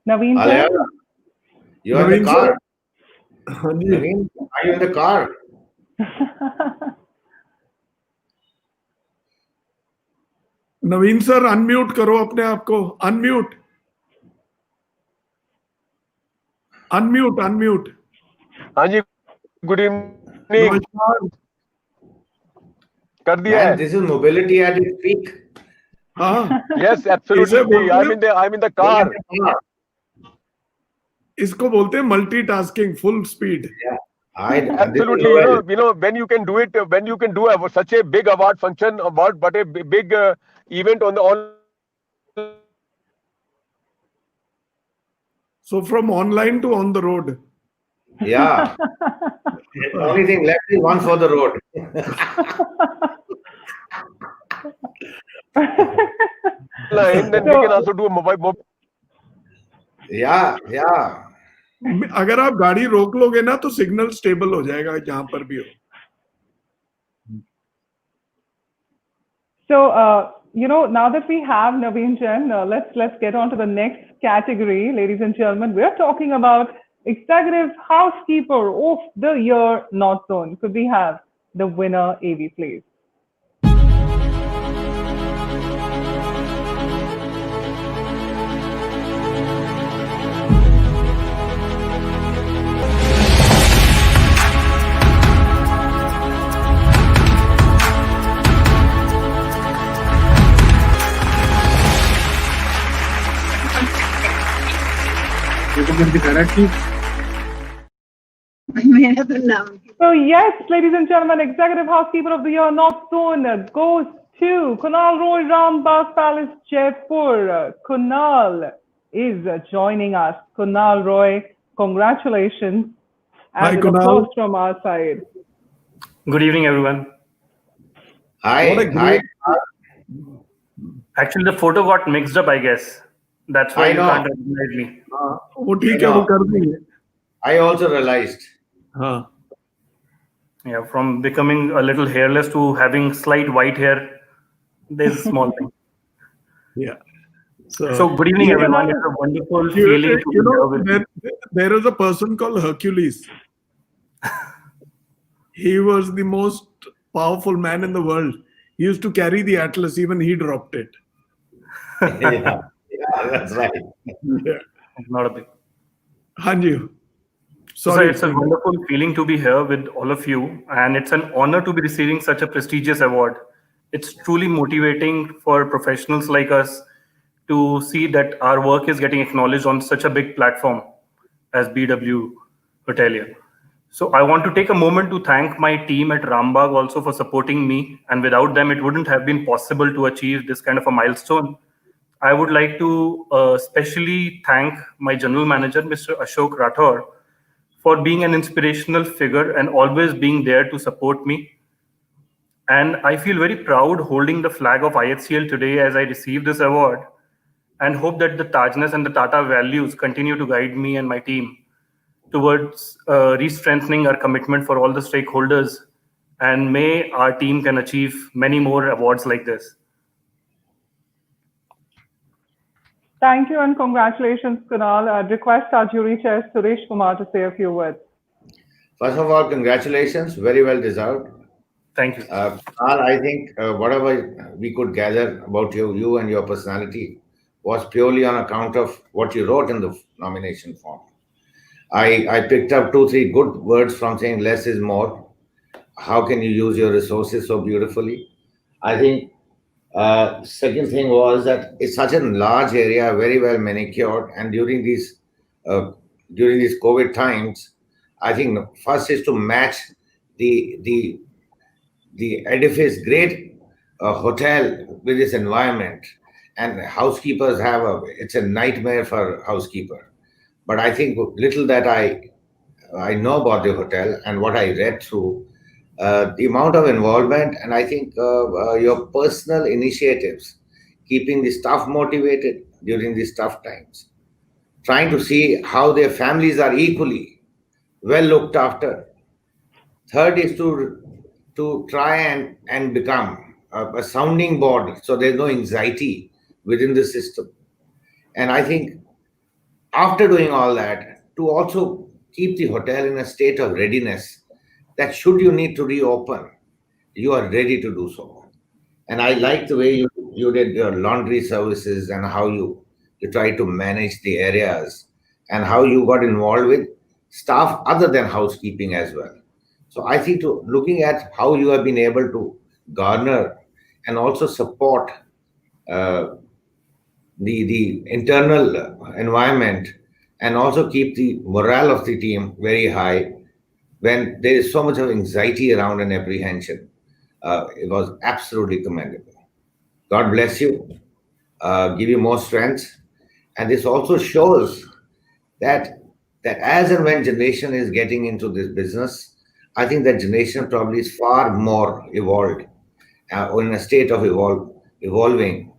Naveen Chen. You're in the car. Naveen, are you in the car? Naveen sir unmute करो अपने आप को unmute हाँ जी good evening कर दिया है This is mobility at its peak. Yes, absolutely. I'm in the car. इसको बोलते हैं multitasking full speed. Absolutely, when you can do it, when you can do such a big award function, but a big event on. So from online to on the road. Yeah. The only thing left is one for the road. And then we can also do a mobile. Yeah. अगर आप गाड़ी रोक लोगे ना तो signal stable हो जाएगा जहां पर भी हो. So, now that we have Naveen Chen, let's get on to the next category, ladies and gentlemen. We're talking about Executive Housekeeper of the Year Not Zone. Could we have the winner, AV, please? give the directive. So yes, ladies and gentlemen, Executive Housekeeper of the Year not soon goes to Kunal Roy, Rambagh Palace, Jaipur. Kunal is joining us. Kunal Roy, congratulations. Hi, And an Kunal. applause from our side. Good evening, everyone. Hi. Actually, the photo got mixed up, I guess. That's why I you know. can't recognize me. वो ठीक है, वो कर देंगे. I also realized. हाँ. Yeah, from becoming a little hairless to having slight white hair, there's a small thing. Yeah. So good evening, everyone. It's a wonderful feeling to be here with you. There is a person called Hercules. He was the most powerful man in the world. He used to carry the Atlas, even he dropped it. Yeah, that's right. Yeah. Not a big. Hanji. So Sorry. it's a wonderful feeling to be here with all of you, and it's an honor to be receiving such a prestigious award. It's truly motivating for professionals like us to see that our work is getting acknowledged on such a big platform as BW Hotelier. So I want to take a moment to thank my team at Rambagh also for supporting me, and without them, it wouldn't have been possible to achieve this kind of a milestone. I would like to especially thank my general manager, Mr. Ashok Rathore, for being an inspirational figure and always being there to support me. And I feel very proud holding the flag of IHCL today as I receive this award, and hope that the Tajness and the Tata values continue to guide me and my team towards re-strengthening our commitment for all the stakeholders. And may our team can achieve many more awards like this. Thank you and congratulations, Kunal. I'd request our jury chair, Suresh Kumar, to say a few words. First of all, congratulations. Very well deserved. Thank you. I think whatever we could gather about you and your personality was purely on account of what you wrote in the nomination form. I picked up 2-3 good words from saying less is more. How can you use your resources so beautifully? I think second thing was that it's such a large area, very well manicured, and during these COVID times, I think first is to match the edifice, great hotel with this environment, and housekeepers it's a nightmare for housekeeper. But I think little that I know about the hotel and what I read through, the amount of involvement, and I think your personal initiatives, keeping the staff motivated during these tough times, trying to see how their families are equally well looked after. Third is to try and become a sounding board so there's no anxiety within the system. And I think after doing all that, to also keep the hotel in a state of readiness, that should you need to reopen, you are ready to do so. And I like the way you did your laundry services and how you try to manage the areas and how you got involved with staff other than housekeeping as well. So I think looking at how you have been able to garner and also support the internal environment and also keep the morale of the team very high when there is so much of anxiety around and apprehension, it was absolutely commendable. God bless you, give you more strength. And this also shows that as and when generation is getting into this business, I think that generation probably is far more evolved or in a state of evolving.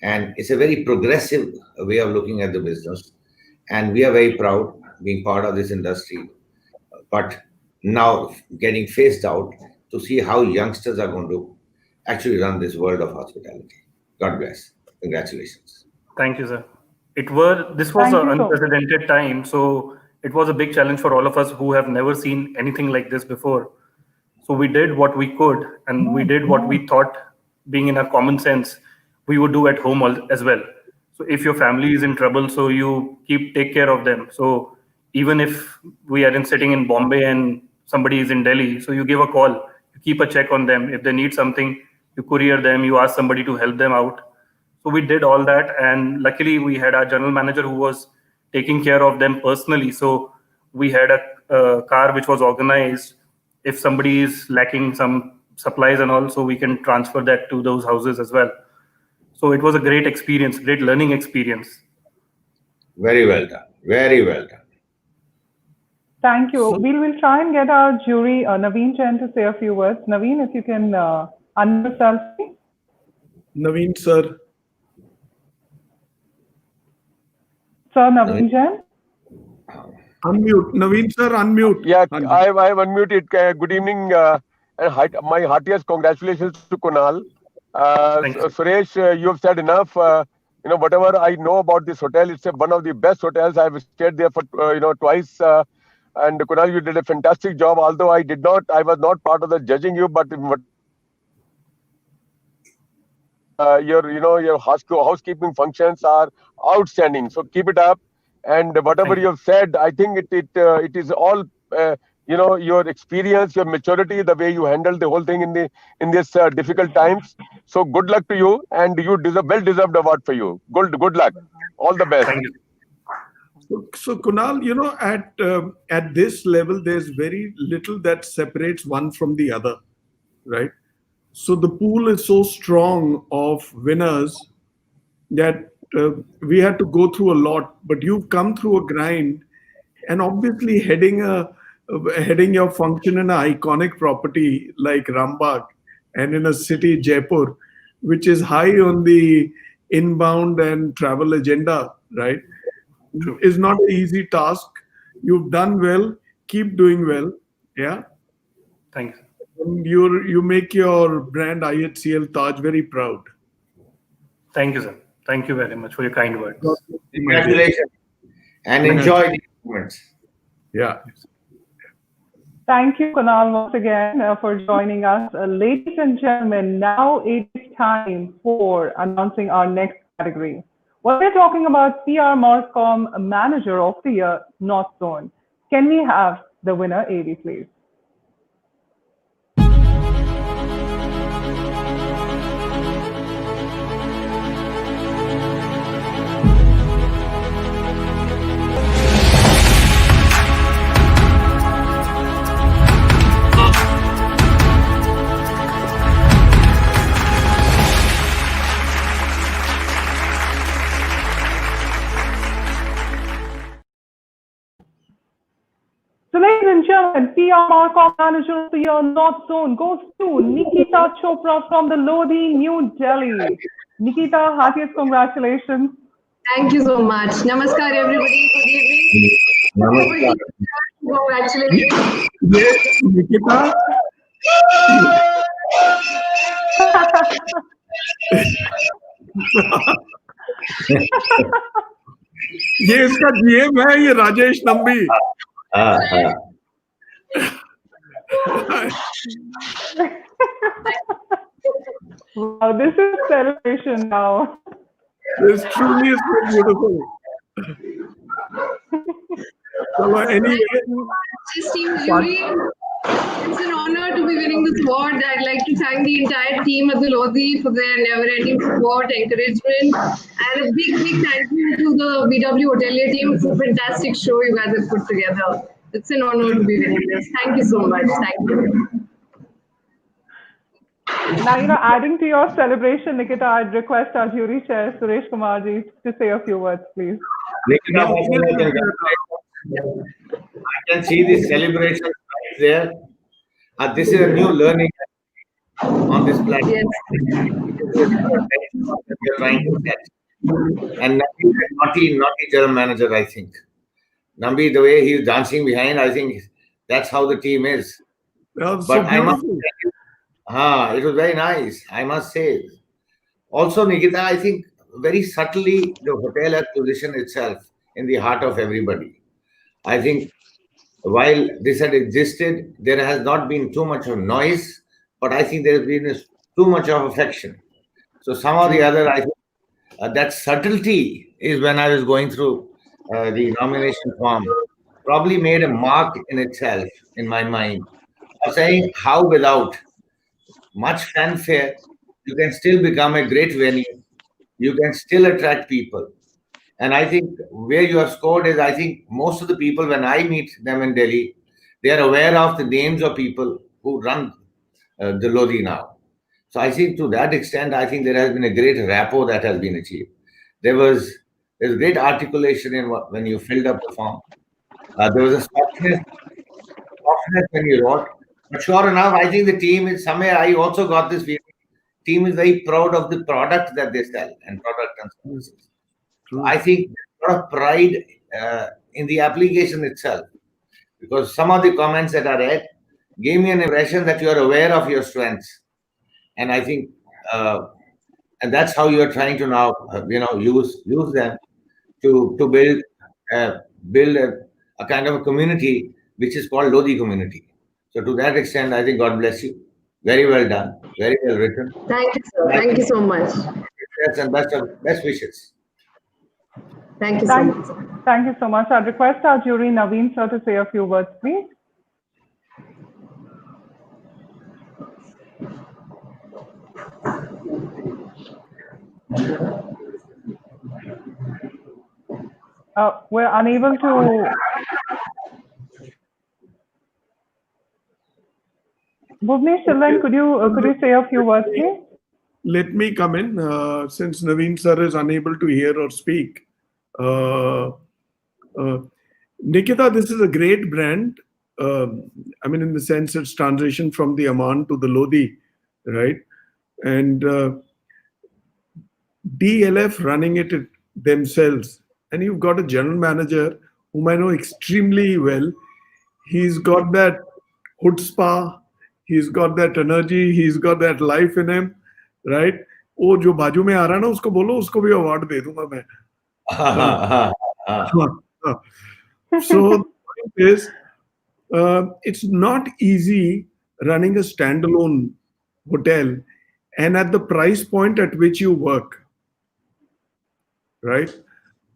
And it's a very progressive way of looking at the business. And we are very proud being part of this industry. But now getting phased out to see how youngsters are going to actually run this world of hospitality. God bless. Congratulations. Thank you, sir. This was an unprecedented time, so it was a big challenge for all of us who have never seen anything like this before. So we did what we could, and we did what we thought, being in a common sense, we would do at home as well. So if your family is in trouble, so you take care of them. So even if we are sitting in Bombay and somebody is in Delhi, so you give a call, you keep a check on them. If they need something, you courier them, you ask somebody to help them out. So we did all that, and luckily we had our general manager who was taking care of them personally. So we had a car which was organized. If somebody is lacking some supplies and all, so we can transfer that to those houses as well. So it was a great experience, great learning experience. Very well done. Very well done. Thank you. We'll try and get our jury, Naveen Jain, to say a few words. Naveen, if you can unmute yourself. Naveen, sir. Sir, Naveen Jain. Unmute. Naveen, sir, unmute. Yeah, I have unmuted. Good evening, and my heartiest congratulations to Kunal. Suresh, you have said enough. Whatever I know about this hotel, it's one of the best hotels. I've stayed there for twice. And Kunal, you did a fantastic job. Although I was not part of the judging you, but your housekeeping functions are outstanding. So keep it up. And whatever you have said, I think it is all your experience, your maturity, the way you handled the whole thing in this difficult times. So good luck to you, and you deserve well-deserved award for you. Good luck. All the best. Thank you. So Kunal, at this level, there's very little that separates one from the other, right? So the pool is so strong of winners that we had to go through a lot, but you've come through a grind, and obviously heading your function in an iconic property like Rambagh and in a city, Jaipur, which is high on the inbound and travel agenda, right? Is not an easy task. You've done well. Keep doing well. Yeah. Thanks. And you make your brand IHCL Taj very proud. Thank you, sir. Thank you very much for your kind words. Congratulations. And enjoy these moments. Yeah. Thank you, Kunal, once again for joining us. Ladies and gentlemen, now it is time for announcing our next category. Well, we're talking about PR Marcom Manager of the Year, North Zone. Can we have the winner, AD, please? So, ladies and gentlemen, PR Marcom Manager of the Year, North Zone, goes to Nikita Chopra from the Lodi, New Delhi. Nikita, heartiest congratulations. Thank you so much. Namaskar, everybody. Good evening. Namaskar. Congratulations. Yes, Nikita. ये इसका GM है, ये Rajesh Nambi. Wow, this is a celebration now. This truly is so beautiful. So anyway, Team Jury, it's an honor to be winning this award. I'd like to thank the entire team at the Lodi for their never-ending support, encouragement, and a big thank you to the BW Hotelier team for a fantastic show you guys have put together. It's an honor to be winning this. Thank you so much. Thank you. Now, adding to your celebration, Nikita, I'd request our jury chair, Suresh Kumarji, to say a few words, please. Nikita, I can see the celebration right there. This is a new learning on this platform. We're trying to get. And Nambi is a naughty general manager, I think. Nambi, the way he's dancing behind, I think that's how the team is. But so I must say, it was very nice, I must say. Also, Nikita, I think very subtly the hotel has positioned itself in the heart of everybody. I think while this had existed, there has not been too much of noise, but I think there has been too much of affection. So somehow or the other, I think that subtlety is when I was going through the nomination form, probably made a mark in itself in my mind of saying how without much fanfare, you can still become a great venue. You can still attract people. And I think where you have scored is, I think most of the people, when I meet them in Delhi, they are aware of the names of people who run the Lodi now. So I think to that extent, I think there has been a great rapport that has been achieved. There's great articulation in when you filled up the form. There was a softness when you wrote. But sure enough, I think the team is somewhere. I also got this feeling. Team is very proud of the product that they sell and product and services. So I think there's a lot of pride in the application itself, because some of the comments that I read gave me an impression that you are aware of your strengths, and I think, and that's how you are trying to now, use them to build a kind of a community which is called Lodi community. So to that extent, I think God bless you. Very well done. Very well written. Thank you, sir. Thank you so much. And best wishes. Thank you so much. Thank you so much. I'd request our jury, Naveen sir, to say a few words, please. We're unable to. Bhuvnesh Chillan, could you say a few words, please? Let me come in, since Naveen sir is unable to hear or speak. Nikita, this is a great brand. I mean, in the sense it's transition from the Aman to the Lodi, right? And DLF running it themselves. And you've got a general manager whom I know extremely well. He's got that chutzpah, he's got that energy, he's got that life in him, right? वो जो बाजू में आ रहा है ना, उसको बोलो, उसको भी अवार्ड दे दूंगा मैं. So the point is, it's not easy running a standalone hotel and at the price point at which you work, right?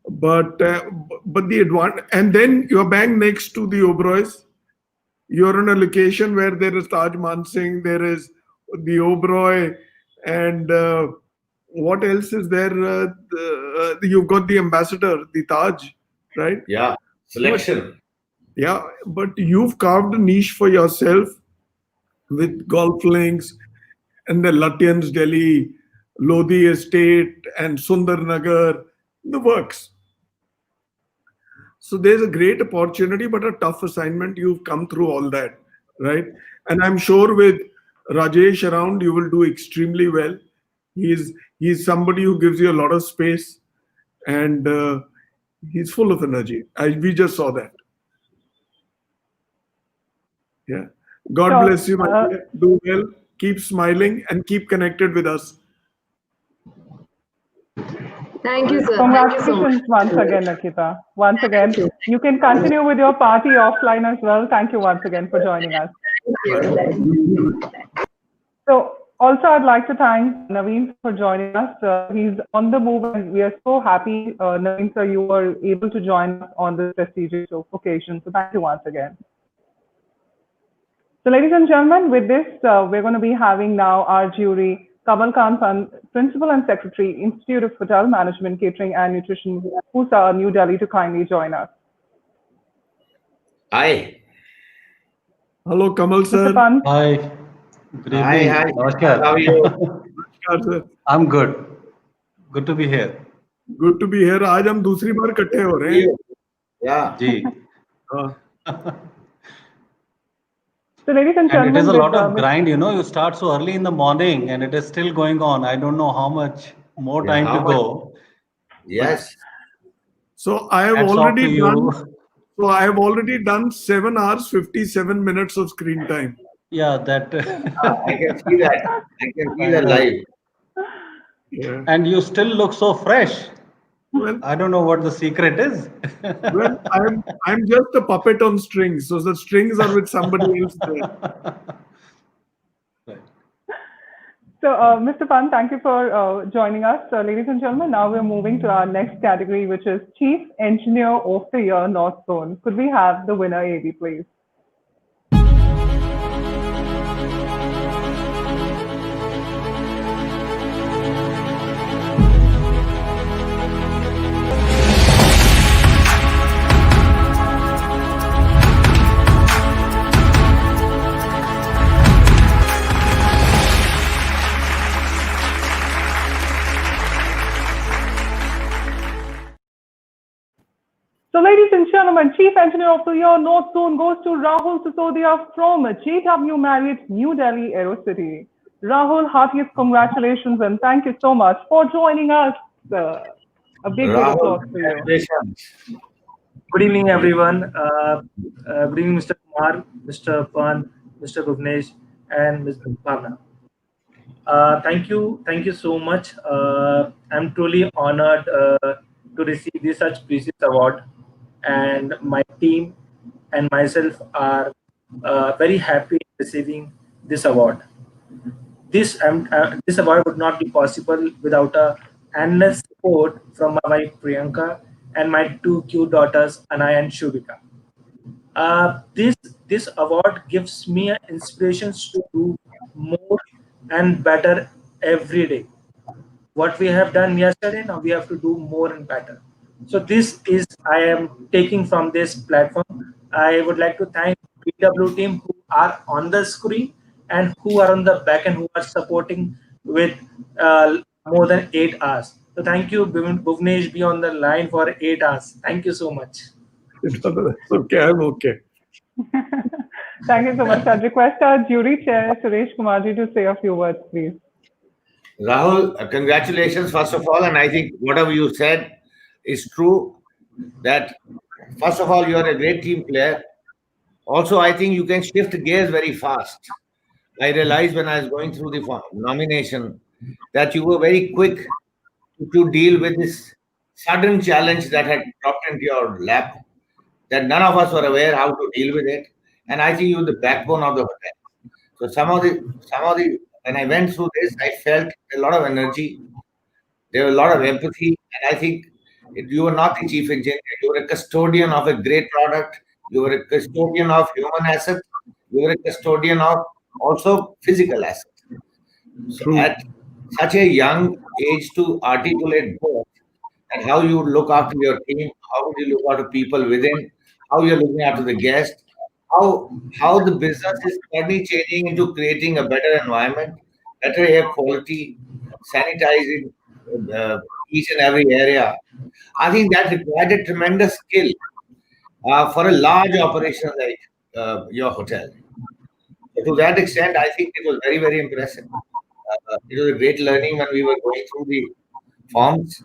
But the advantage, and then you're bang next to the Oberois. You're in a location where there is Taj Mansingh, there is the Oberoi, and what else is there? You've got the ambassador, the Taj, right? Yeah, selection. But you've carved a niche for yourself with golf links and the Lutyens Delhi, Lodi Estate, and Sundarnagar, the works. So there's a great opportunity, but a tough assignment. You've come through all that, right? And I'm sure with Rajesh around, you will do extremely well. He's somebody who gives you a lot of space, and he's full of energy. We just saw that. Yeah. God bless you, my dear. Do well. Keep smiling and keep connected with us. Thank you, sir. Congratulations once again, Nikita. Once again, you can continue with your party offline as well. Thank you once again for joining us. So also, I'd like to thank Naveen for joining us. He's on the move, and we are so happy, Naveen sir, you were able to join us on this prestigious occasion. So thank you once again. So ladies and gentlemen, with this, we're going to be having now our jury, Kamal Khan, Principal and Secretary, Institute of Hotel Management, Catering and Nutrition, Pusa, New Delhi, to kindly join us. Hi. Hello, Kamal sir. Hi. Good evening. Hi. Namaskar. How are you? Namaskar, sir. I'm good. Good to be here. Good to be here. आज हम दूसरी बार इकट्ठे हो रहे हैं. Yeah. Ji. So ladies and gentlemen, it is a lot of grind, you start so early in the morning and it is still going on. I don't know how much more time to go. Yes. So I have already done 7 hours, 57 minutes of screen time. Yeah, that. I can see that. I can see that live. Yeah. And you still look so fresh. Well, I don't know what the secret is. Well, I'm just a puppet on strings, so the strings are with somebody else there. So, Mr. Pant, thank you for joining us. Ladies and gentlemen, now we're moving to our next category, which is Chief Engineer of the Year, North Zone. Could we have the winner, AD, please? So, ladies and gentlemen, Chief Engineer of the Year North Zone goes to Rahul Sisodia from JW Marriott, New Delhi, Aerocity. Rahul, heartiest congratulations and thank you so much for joining us. A big applause for you. Good evening, everyone. Good evening, Mr. Kumar, Mr. Pan, Mr. Bhuvnesh, and Ms. Bhavna. Thank you so much. I'm truly honored to receive this such precious award, and my team and myself are very happy receiving this award. This award would not be possible without a endless support from my wife Priyanka and my two cute daughters Anaya and Shubhika. This award gives me an inspiration to do more and better every day. What we have done yesterday, now we have to do more and better. So this is I am taking from this platform. I would like to thank BW team who are on the screen and who are on the back and who are supporting with more than 8 hours. So thank you, Bhuvnesh, be on the line for 8 hours. Thank you so much. It's okay, I'm okay. Thank you so much. I'd request our jury chair, Suresh Kumarji, to say a few words, please. Rahul, congratulations, first of all. And I think whatever you said is true, that first of all, you are a great team player. Also, I think you can shift gears very fast. I realized when I was going through the nomination that you were very quick to deal with this sudden challenge that had dropped into your lap, that none of us were aware how to deal with it. And I think you were the backbone of the hotel. So some of the when I went through this, I felt a lot of energy. There was a lot of empathy, and I think you were not the chief engineer. You were a custodian of a great product. You were a custodian of human assets. You were a custodian of also physical assets. So at such a young age to articulate both, and how you look after your team, how would you look after people within, how you're looking after the guest, how the business is suddenly changing into creating a better environment, better air quality, sanitizing each and every area. I think that required a tremendous skill for a large operation like your hotel. So to that extent, I think it was very, very impressive. It was a great learning when we were going through the forms.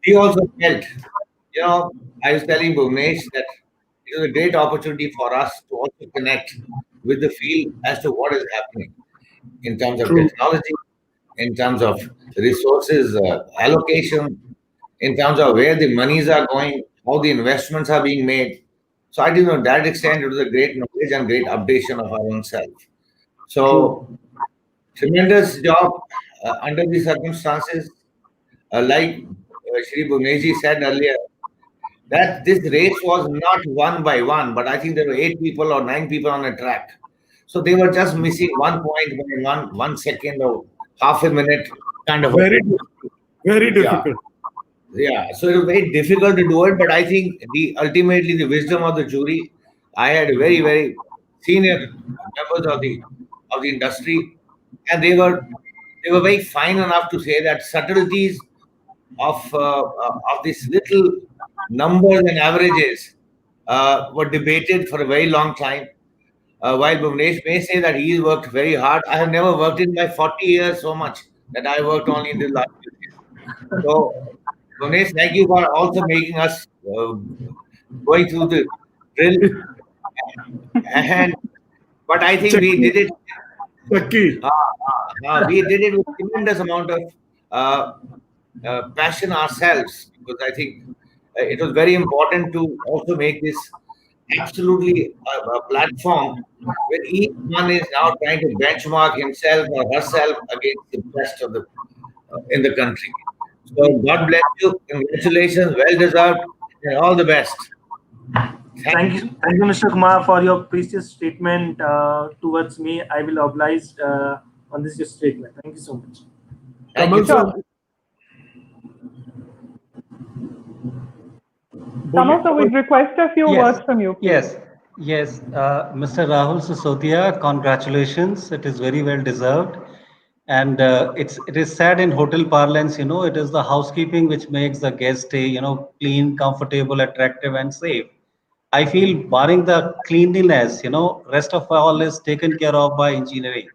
We also felt, I was telling Bhuvnesh that it was a great opportunity for us to also connect with the field as to what is happening in terms of technology, in terms of resources allocation, in terms of where the monies are going, how the investments are being made. So I think to that extent, it was a great knowledge and great updation of our own self. So tremendous job under the circumstances. Like Shri Bhuvnesh said earlier, that this race was not one by one, but I think there were 8 people or 9 people on a track. So they were just missing 1 point by 1 second or half a minute kind of. Very difficult. Yeah, so it was very difficult to do it, but I think ultimately the wisdom of the jury, I had very, very senior members of the industry, and they were very fine enough to say that subtleties of these little numbers and averages were debated for a very long time. While Bhuvnesh may say that he's worked very hard, I have never worked in my 40 years so much that I worked only in the last few years. So, Bhuvnesh, thank you for also making us going through the drill. But I think we did it. We did it with tremendous amount of passion ourselves, because I think it was very important to also make this absolutely a platform where each one is now trying to benchmark himself or herself against the best of the in the country. So God bless you. Congratulations, well deserved, and all the best. Thank you, Mr. Kumar, for your precious statement towards me. I will oblige on this statement. Thank you so much. Thank you. Kamal, so we'd request a few words from you, please. Yes. Mr. Rahul Sisodia, congratulations. It is very well deserved. And it is said in hotel parlance, it is the housekeeping which makes the guest stay, clean, comfortable, attractive, and safe. I feel barring the cleanliness, rest of all is taken care of by engineering.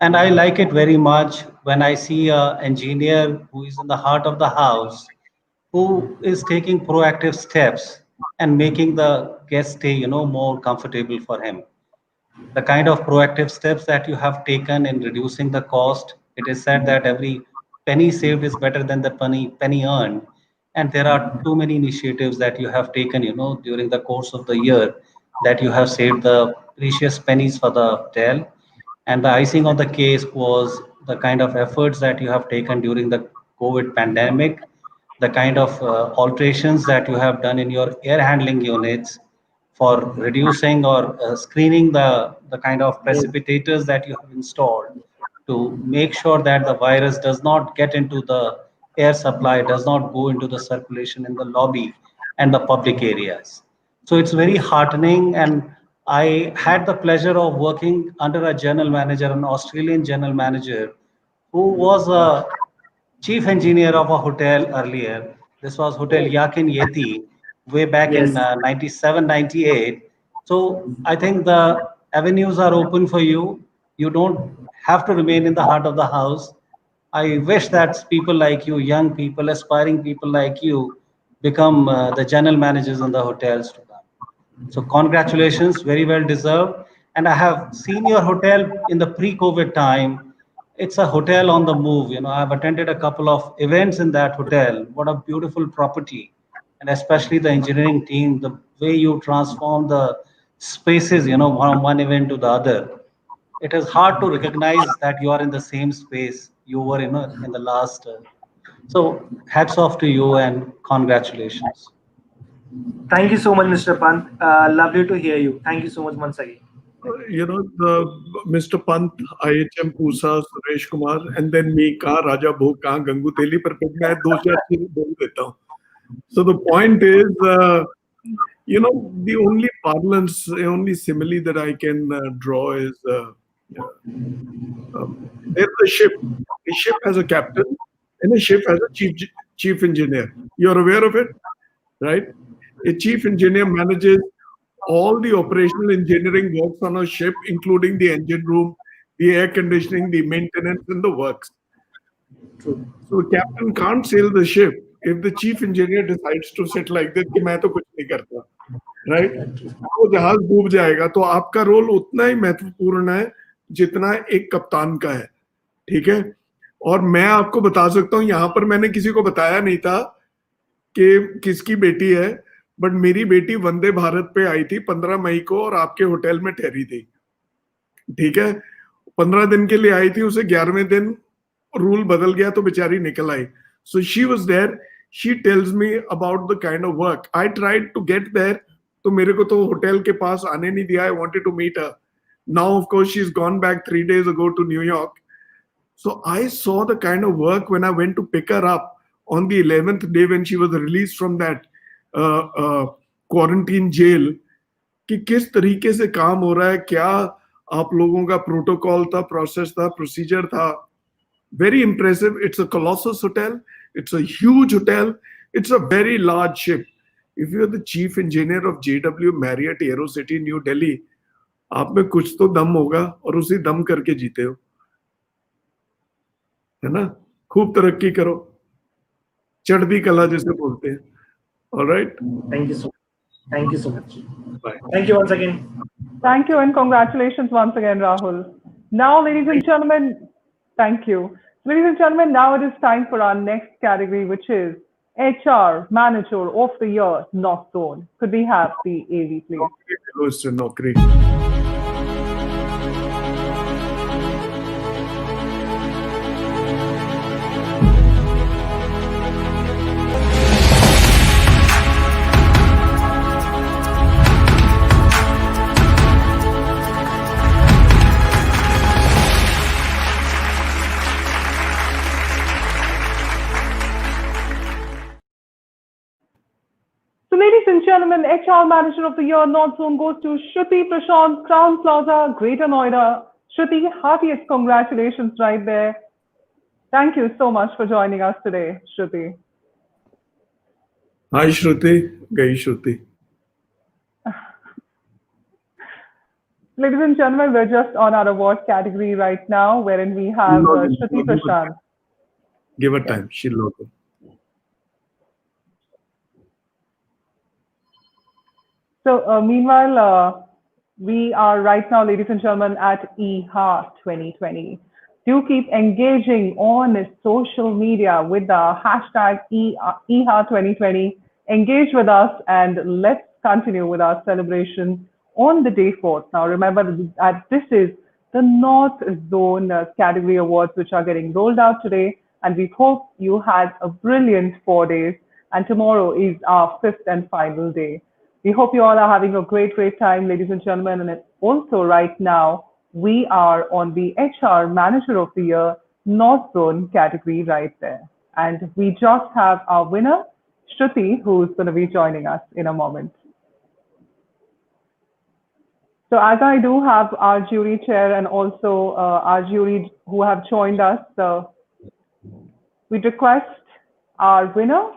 And I like it very much when I see an engineer who is in the heart of the house, who is taking proactive steps and making the guest stay, more comfortable for him. The kind of proactive steps that you have taken in reducing the cost. It is said that every penny saved is better than the penny earned. And there are too many initiatives that you have taken, during the course of the year, that you have saved the precious pennies for the hotel. And the icing on the case was the kind of efforts that you have taken during the COVID pandemic, the kind of alterations that you have done in your air handling units for reducing or screening the kind of precipitators that you have installed to make sure that the virus does not get into the air supply, does not go into the circulation in the lobby and the public areas. So it's very heartening. And I had the pleasure of working under a general manager, an Australian general manager, who was a chief engineer of a hotel earlier. This was Hotel Yakin Yeti way back in 97, 98. So I think the avenues are open for you. You don't have to remain in the heart of the house. I wish that people like you, young people, aspiring people like you, become the general managers in the hotels to come. So congratulations, very well deserved. And I have seen your hotel in the pre-COVID time. It's a hotel on the move. I've attended a couple of events in that hotel. What a beautiful property. And especially the engineering team, the way you transform the spaces, from one event to the other. It is hard to recognize that you are in the same space you were in the last. So hats off to you and congratulations. Thank you so much, Mr. Pant. Lovely to hear you. Thank you so much once again. Mr. Pant, IHM Pusa, Suresh Kumar, and then me, Raja Bhog, Gangu Teli, पर फिर मैं दो चार चीजें बोल देता हूँ. So the point is, the only parlance, the only simile that I can draw is there's a ship. A ship has a captain, and a ship has a chief engineer. You're aware of it, right? A chief engineer manages all the operational engineering works on a ship, including the engine room, the air conditioning, the maintenance, and the works. So the captain can't sail the ship if the chief engineer decides to sit like this, कि मैं तो कुछ नहीं करता, right? तो जहाज डूब जाएगा. तो आपका रोल उतना ही महत्वपूर्ण है जितना एक कप्तान का है, ठीक है? और मैं आपको बता सकता हूँ, यहाँ पर मैंने किसी को बताया नहीं था कि किसकी बेटी है, बट मेरी बेटी वंदे भारत पे आई थी 15 मई को और आपके होटल में ठहरी थी, ठीक है? 15 दिन के लिए आई थी, उसे 11वें दिन रूल बदल गया तो बेचारी निकल आई. So she was there. She tells me about the kind of work. I tried to get there, तो मेरे को तो होटल के पास आने नहीं दिया. I wanted to meet her. Now, of course, she's gone back 3 days ago to New York. So I saw the kind of work when I went to pick her up on the 11th day when she was released from that quarantine jail, कि किस तरीके से काम हो रहा है, क्या आप लोगों का प्रोटोकॉल था, प्रोसेस था, प्रोसीजर था. Very impressive. It's a Colossus hotel. It's a huge hotel. It's a very large ship. If you're the chief engineer of JW Marriott AeroCity New Delhi, आप में कुछ तो दम होगा और उसी दम करके जीते हो, है ना? खूब तरक्की करो, चढ़ती कला जैसे बोलते हैं. All right. Thank you so much. Thank you so much. Bye. Thank you once again. Thank you and congratulations once again, Rahul. Now, ladies and gentlemen, thank you. Ladies and gentlemen, now it is time for our next category, which is HR Manager of the Year, North Zone. Could we have the AV, please? Nokri. So, ladies and gentlemen, HR Manager of the Year, North Zone goes to Shruti Prashant, Crown Plaza, Greater Noida, Shruti, heartiest congratulations right there. Thank you so much for joining us today, Shruti. Hi, Shruti. Gai Shruti. Ladies and gentlemen, we're just on our award category right now, wherein we have Shruti Prashant. Give her time. She'll log in. So meanwhile, we are right now, ladies and gentlemen, at IHA 2020. Do keep engaging on social media with the hashtag IHA 2020. Engage with us and let's continue with our celebration on the day 4th. Now remember that this is the North Zone category awards which are getting rolled out today, and we hope you had a brilliant 4 days, and tomorrow is our 5th and final day. We hope you all are having a great time, ladies and gentlemen. And also right now, we are on the HR Manager of the Year North Zone category right there. And we just have our winner, Shruti, who's going to be joining us in a moment. So as I do have our jury chair and also our jury who have joined us, we request our winner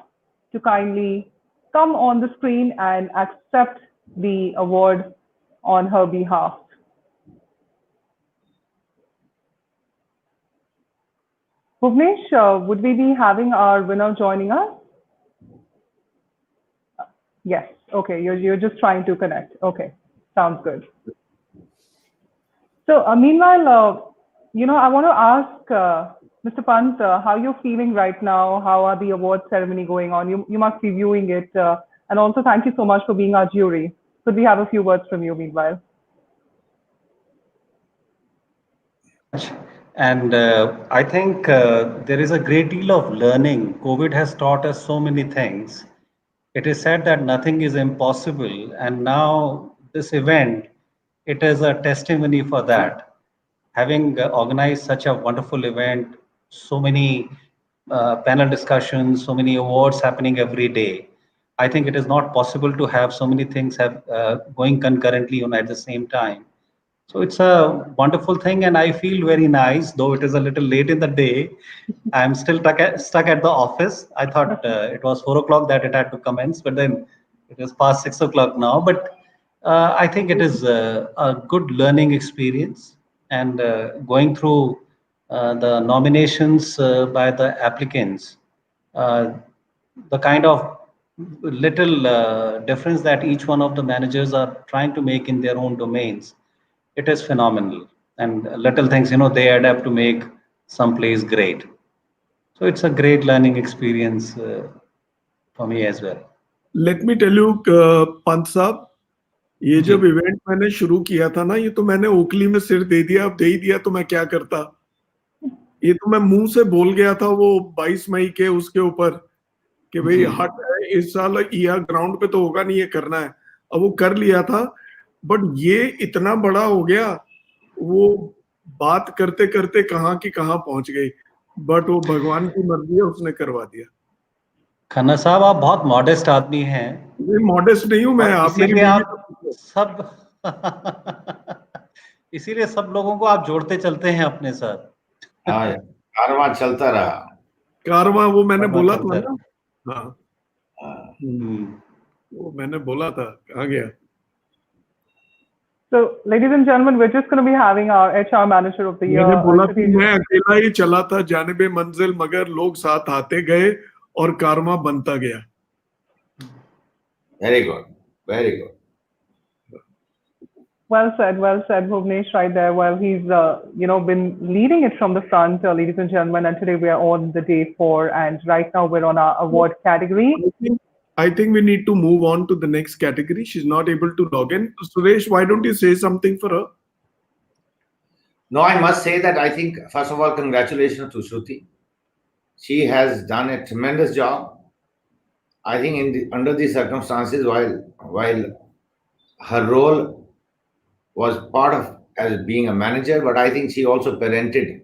to kindly come on the screen and accept the award on her behalf. Bhuvnesh, would we be having our winner joining us? Yes. Okay. You're just trying to connect. Okay. Sounds good. So meanwhile, I want to ask Mr. Pant, how you're feeling right now? How are the award ceremony going on? You must be viewing it. And also, thank you so much for being our jury. Could we have a few words from you meanwhile? And I think there is a great deal of learning. COVID has taught us so many things. It is said that nothing is impossible. And now this event, it is a testimony for that. Having organized such a wonderful event, so many panel discussions, so many awards happening every day. I think it is not possible to have so many things going concurrently at the same time. So it's a wonderful thing, and I feel very nice, though it is a little late in the day. I'm still stuck at the office. I thought it was 4 o'clock that it had to commence, but then it is past 6 o'clock now. But I think it is a good learning experience, and going through the nominations by the applicants, the kind of little difference that each one of the managers are trying to make in their own domains, it is phenomenal. And little things, they add up to make some place great. So it's a great learning experience for me as well. Let me tell you, Pant साहब, ये जब event मैंने शुरू किया था ना, ये तो मैंने ओखली में सिर दे दिया, अब दे ही दिया तो मैं क्या करता। ये तो मैं मुंह से बोल गया था वो 22 मई के उसके ऊपर कि भाई हट इस साल या ग्राउंड पे तो होगा नहीं, ये करना है। अब वो कर लिया था, बट ये इतना बड़ा हो गया, वो बात करते करते कहाँ की कहाँ पहुंच गई, बट वो भगवान की मर्जी है, उसने करवा दिया। खन्ना साहब, आप बहुत मॉडेस्ट आदमी हैं। मॉडेस्ट नहीं हूं मैं, आप इसीलिए आप इसीलिए सब लोगों को आप जोड़ते चलते हैं अपने साथ। कारवां चलता रहा। कारवां वो मैंने बोला था ना। हाँ, वो मैंने बोला था, कहाँ गया? So, ladies and gentlemen, we're just going to be having our HR Manager of the Year. मैंने बोला कि मैं अकेला ही चला था जानिबे मंजिल, मगर लोग साथ आते गए और कारवां बनता गया। Very good, very good. Well said, Bhuvnesh, right there. Well, he's been leading it from the front, ladies and gentlemen. And today we are on the day 4, and right now we're on our award category. I think we need to move on to the next category. She's not able to log in. Suresh, why don't you say something for her? No, I must say that I think, first of all, congratulations to Shruti. She has done a tremendous job. I think under these circumstances, while her role was part of as being a manager, but I think she also parented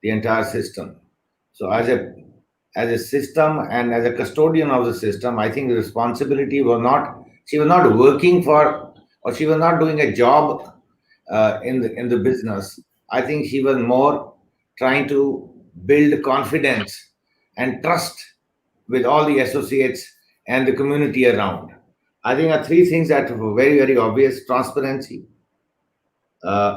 the entire system. So as a system and as a custodian of the system, I think the responsibility was not, she was not working for, or she was not doing a job in the business I think she was more trying to build confidence and trust with all the associates and the community around. I think are three things that were very, very obvious: transparency,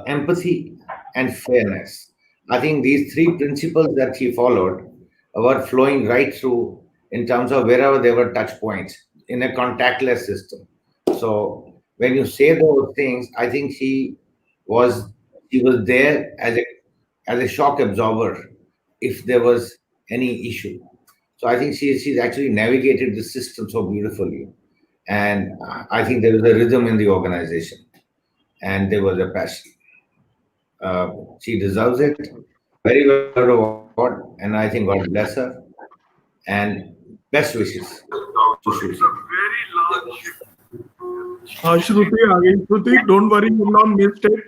empathy, and fairness. I think these three principles that she followed were flowing right through in terms of wherever there were touch points in a contactless system. So when you say those things, I think was she was there as a shock absorber if there was any issue. So I think she's actually navigated the system so beautifully, and I think there was a rhythm in the organization, and there was a passion. She deserves it. Very well award, and I think God bless her. And best wishes to Shruti. श्रुति आ गई. श्रुति, don't worry, you not missed it.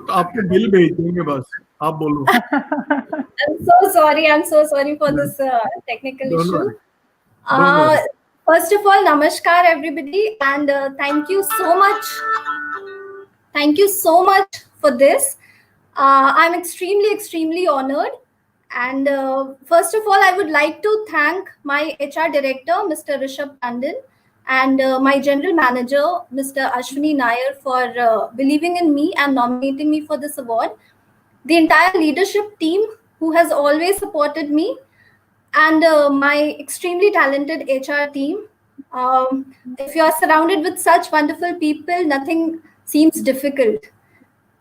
आपको bill भेज देंगे बस. आप बोलो. I'm so sorry for this technical Don't issue. worry. Don't worry. First of all, namaskar everybody, and thank you so much. Thank you so much for this. I'm extremely honored. And first of all, I would like to thank my HR director, Mr. Rishabh Tandon, and my general manager, Mr. Ashwini Nair, for believing in me and nominating me for this award. The entire leadership team who has always supported me, and my extremely talented HR team. If you are surrounded with such wonderful people, nothing seems difficult.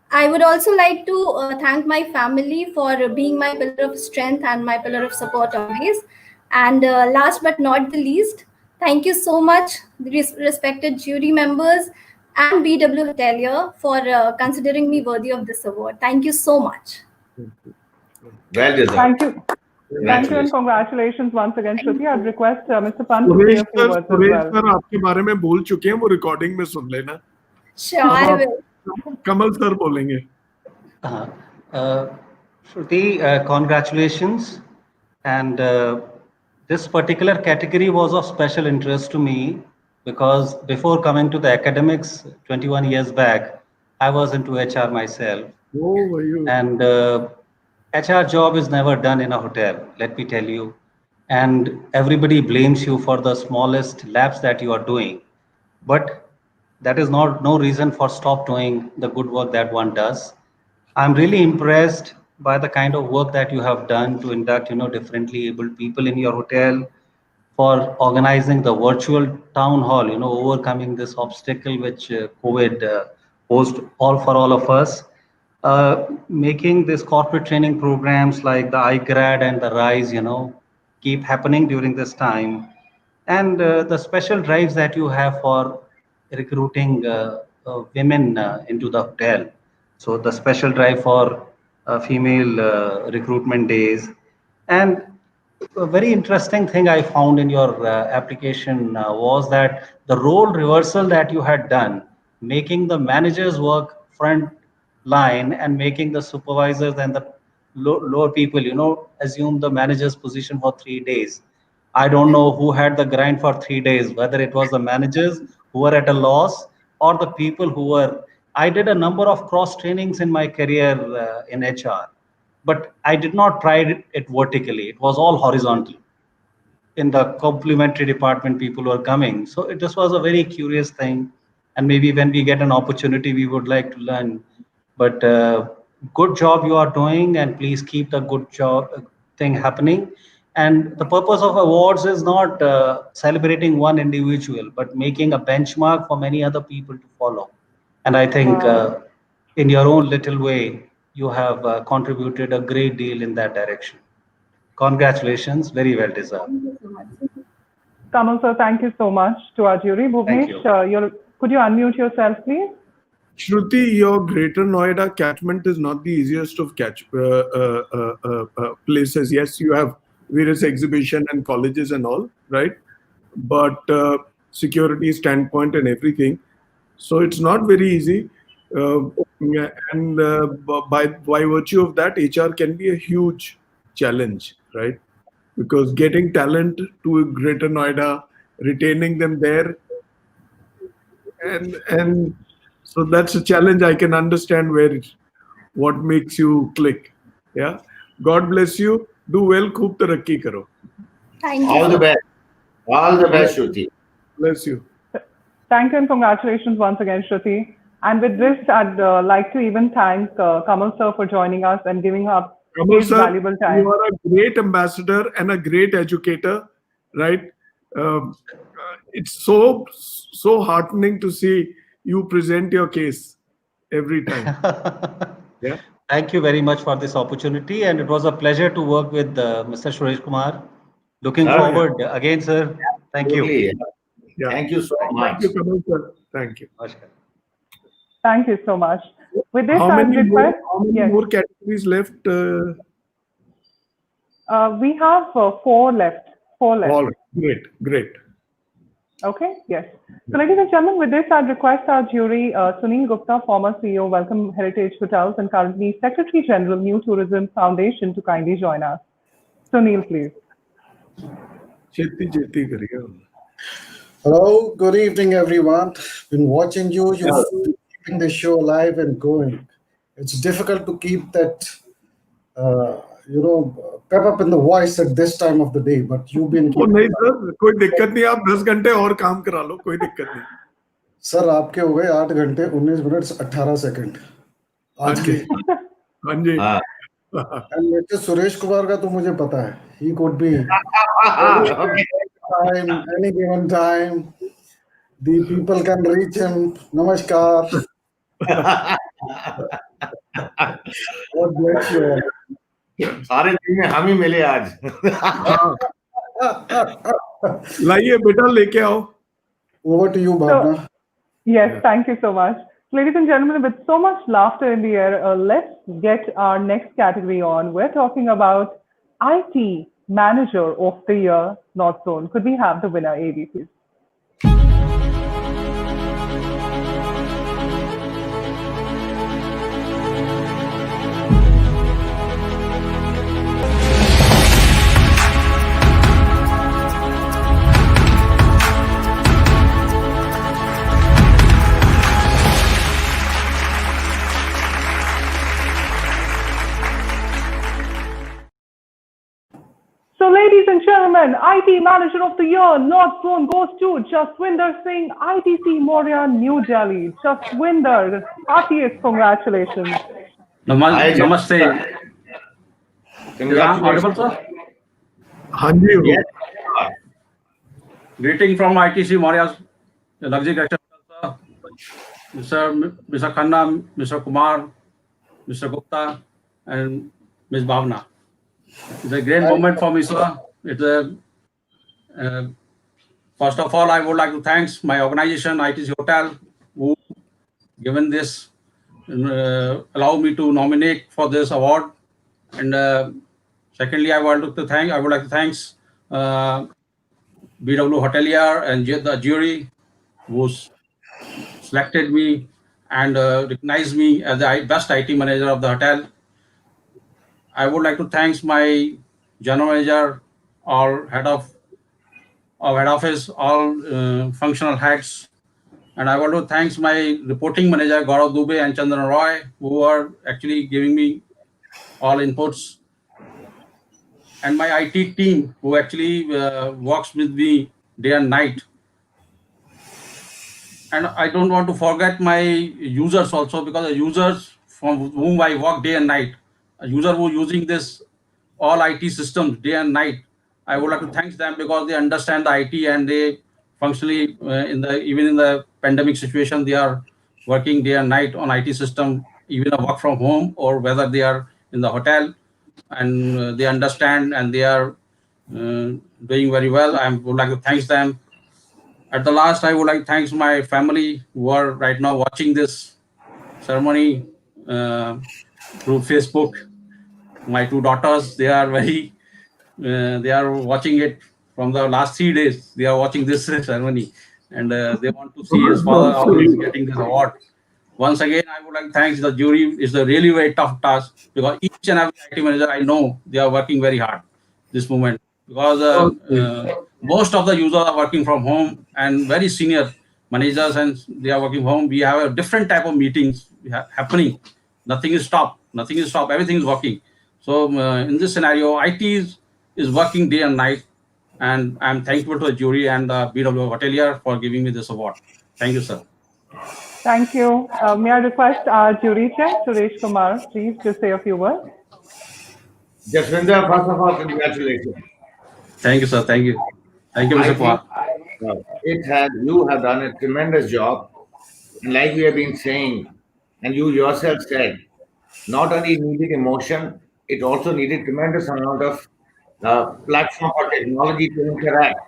I would also like to thank my family for being my pillar of strength and my pillar of support always. And last but not the least, thank you so much, respected jury members and BW Hotelier, for considering me worthy of this award. Thank you so much. Well deserved. Thank you. Thank you and congratulations once again, Shruti. I'd request Mr. Pant to say a few words as well. Sir आपके बारे में बोल चुके हैं, वो recording में सुन लेना. Sure, I will. Kamal sir बोलेंगे. Shruti, congratulations. And this particular category was of special interest to me because before coming to the academics 21 years back, I was into HR myself. Oh, were you? And HR job is never done in a hotel, let me tell you. And everybody blames you for the smallest laps that you are doing. But that is no reason for stop doing the good work that one does. I'm really impressed by the kind of work that you have done to induct, differently abled people in your hotel, for organizing the virtual town hall, overcoming this obstacle which COVID posed for all of us, making this corporate training programs like the iGrad and the RISE, keep happening during this time, and the special drives that you have for recruiting women into the hotel. So the special drive for female recruitment days. And a very interesting thing I found in your application was that the role reversal that you had done, making the managers work front line and making the supervisors and the lower people, assume the manager's position for 3 days. I don't know who had the grind for 3 days, whether it was the managers who were at a loss or the people who were. I did a number of cross trainings in my career in HR, but I did not try it vertically. It was all horizontal. In the complementary department, people were coming. So this was a very curious thing. And maybe when we get an opportunity, we would like to learn. But good job you are doing, and please keep the good job thing happening. And the purpose of awards is not celebrating one individual, but making a benchmark for many other people to follow. And I think in your own little way, you have contributed a great deal in that direction. Congratulations, very well deserved. Thank you so much. Kamal sir, thank you so much to our jury. Bhuvnesh, could you unmute yourself, please? Shruti, your Greater Noida catchment is not the easiest of places. Yes, you have various exhibition and colleges and all, right? But security standpoint and everything. So it's not very easy. And by virtue of that, HR can be a huge challenge, right? Because getting talent to Greater Noida, retaining them there, and so that's a challenge. I can understand where what makes you click. Yeah. God bless you. Do well. Khoob tarakki karo. Thank you. All the best. All the best, Shruti. Bless you. Thank you and congratulations once again, Shruti. And with this, I'd like to even thank Kamal sir for joining us and giving up Kamal his sir, valuable time. you are a great ambassador and a great educator, right? It's so heartening to see you present your case every time. Yeah. Thank you very much for this opportunity, and it was a pleasure to work with Mr. Suresh Kumar. Looking forward again, sir. Thank you. Yeah. Thank you so much. Thank you, Kamal sir. Thank you. Thank you so much. With this, How I many request. more categories left? We have 4 left. 4 left. All right. Great. Okay, yes. So, ladies and gentlemen, with this, I'd request our jury, Sunil Gupta, former CEO, Welcome Heritage Hotels, and currently Secretary General, New Tourism Foundation, to kindly join us. Sunil, please. Cheti kariye. Hello, good evening, everyone. Been watching you. You're keeping the show alive and going. It's difficult to keep that, pep up in the voice at this time of the day, but you've been. Oh, नहीं sir, कोई दिक्कत नहीं. आप 10 घंटे और काम करा लो, कोई दिक्कत नहीं. सर आपके हो गए 8 घंटे 19 मिनट 18 सेकंड आज के. हाँ जी. मिस्टर सुरेश कुमार का तो मुझे पता है. He could be any given time. The people can reach him. Namaskar. God bless you all. सारे दिन में हम ही मिले आज. लाइए बेटा लेके आओ. Over to you, Bhavna. Yes, thank you so much. Ladies and gentlemen, with so much laughter in the air, let's get our next category on. We're talking about IT Manager of the Year, North Zone. Could we have the winner, AB, please? So, ladies and gentlemen, IT Manager of the Year, North Zone, goes to Jaswinder Singh, ITC Moria, New Delhi. Jaswinder, heartiest congratulations. Namaste. Yeah, audible, sir? Yes. Greeting from ITC Moria's luxury guest sir. Mr. Khanna, Mr. Kumar, Mr. Gupta, and Ms. Bhavna. It's a great moment for me, sir. It's first of all, I would like to thank my organization, ITC Hotel, who given this, allow me to nominate for this award. And secondly, I would like to thank BW Hotelier and the jury who selected me and recognized me as the best IT manager of the hotel. I would like to thank my general manager, all head office, all functional heads, and I want to thank my reporting manager Gaurav Dubey and Chandran Roy, who are actually giving me all inputs, and my IT team who actually works with me day and night. And I don't want to forget my users also, because the users from whom I work day and night, a user who using this all IT systems day and night, I would like to thank them because they understand the IT and they functionally even in the pandemic situation, they are working day and night on IT system, even a work from home or whether they are in the hotel, and they understand and they are doing very well. I would like to thank them. At the last, I would like to thank my family who are right now watching this ceremony through Facebook. My 2 daughters, they are they are watching it from the last 3 days. They are watching this ceremony and they want to see his father how he is getting this award. Once again, I would like to thank the jury. It's a really very tough task because each and every IT manager I know, they are working very hard this moment because most of the users are working from home and very senior managers and they are working home. We have a different type of meetings happening Nothing is stopped. Nothing is stopped. Everything is working. So in this scenario, IT is working day and night. And I'm thankful to the jury and the BW Hotelier for giving me this award. Thank you, sir. Thank you. May I request our jury chair, Suresh Kumar, please to say a few words. Jaswinder, first of all, congratulations. Thank you, sir. Thank you. Thank you, Mr. Kumar. You have done a tremendous job. And like we have been saying, and you yourself said, not only needed emotion, it also needed tremendous amount of platform for technology to interact.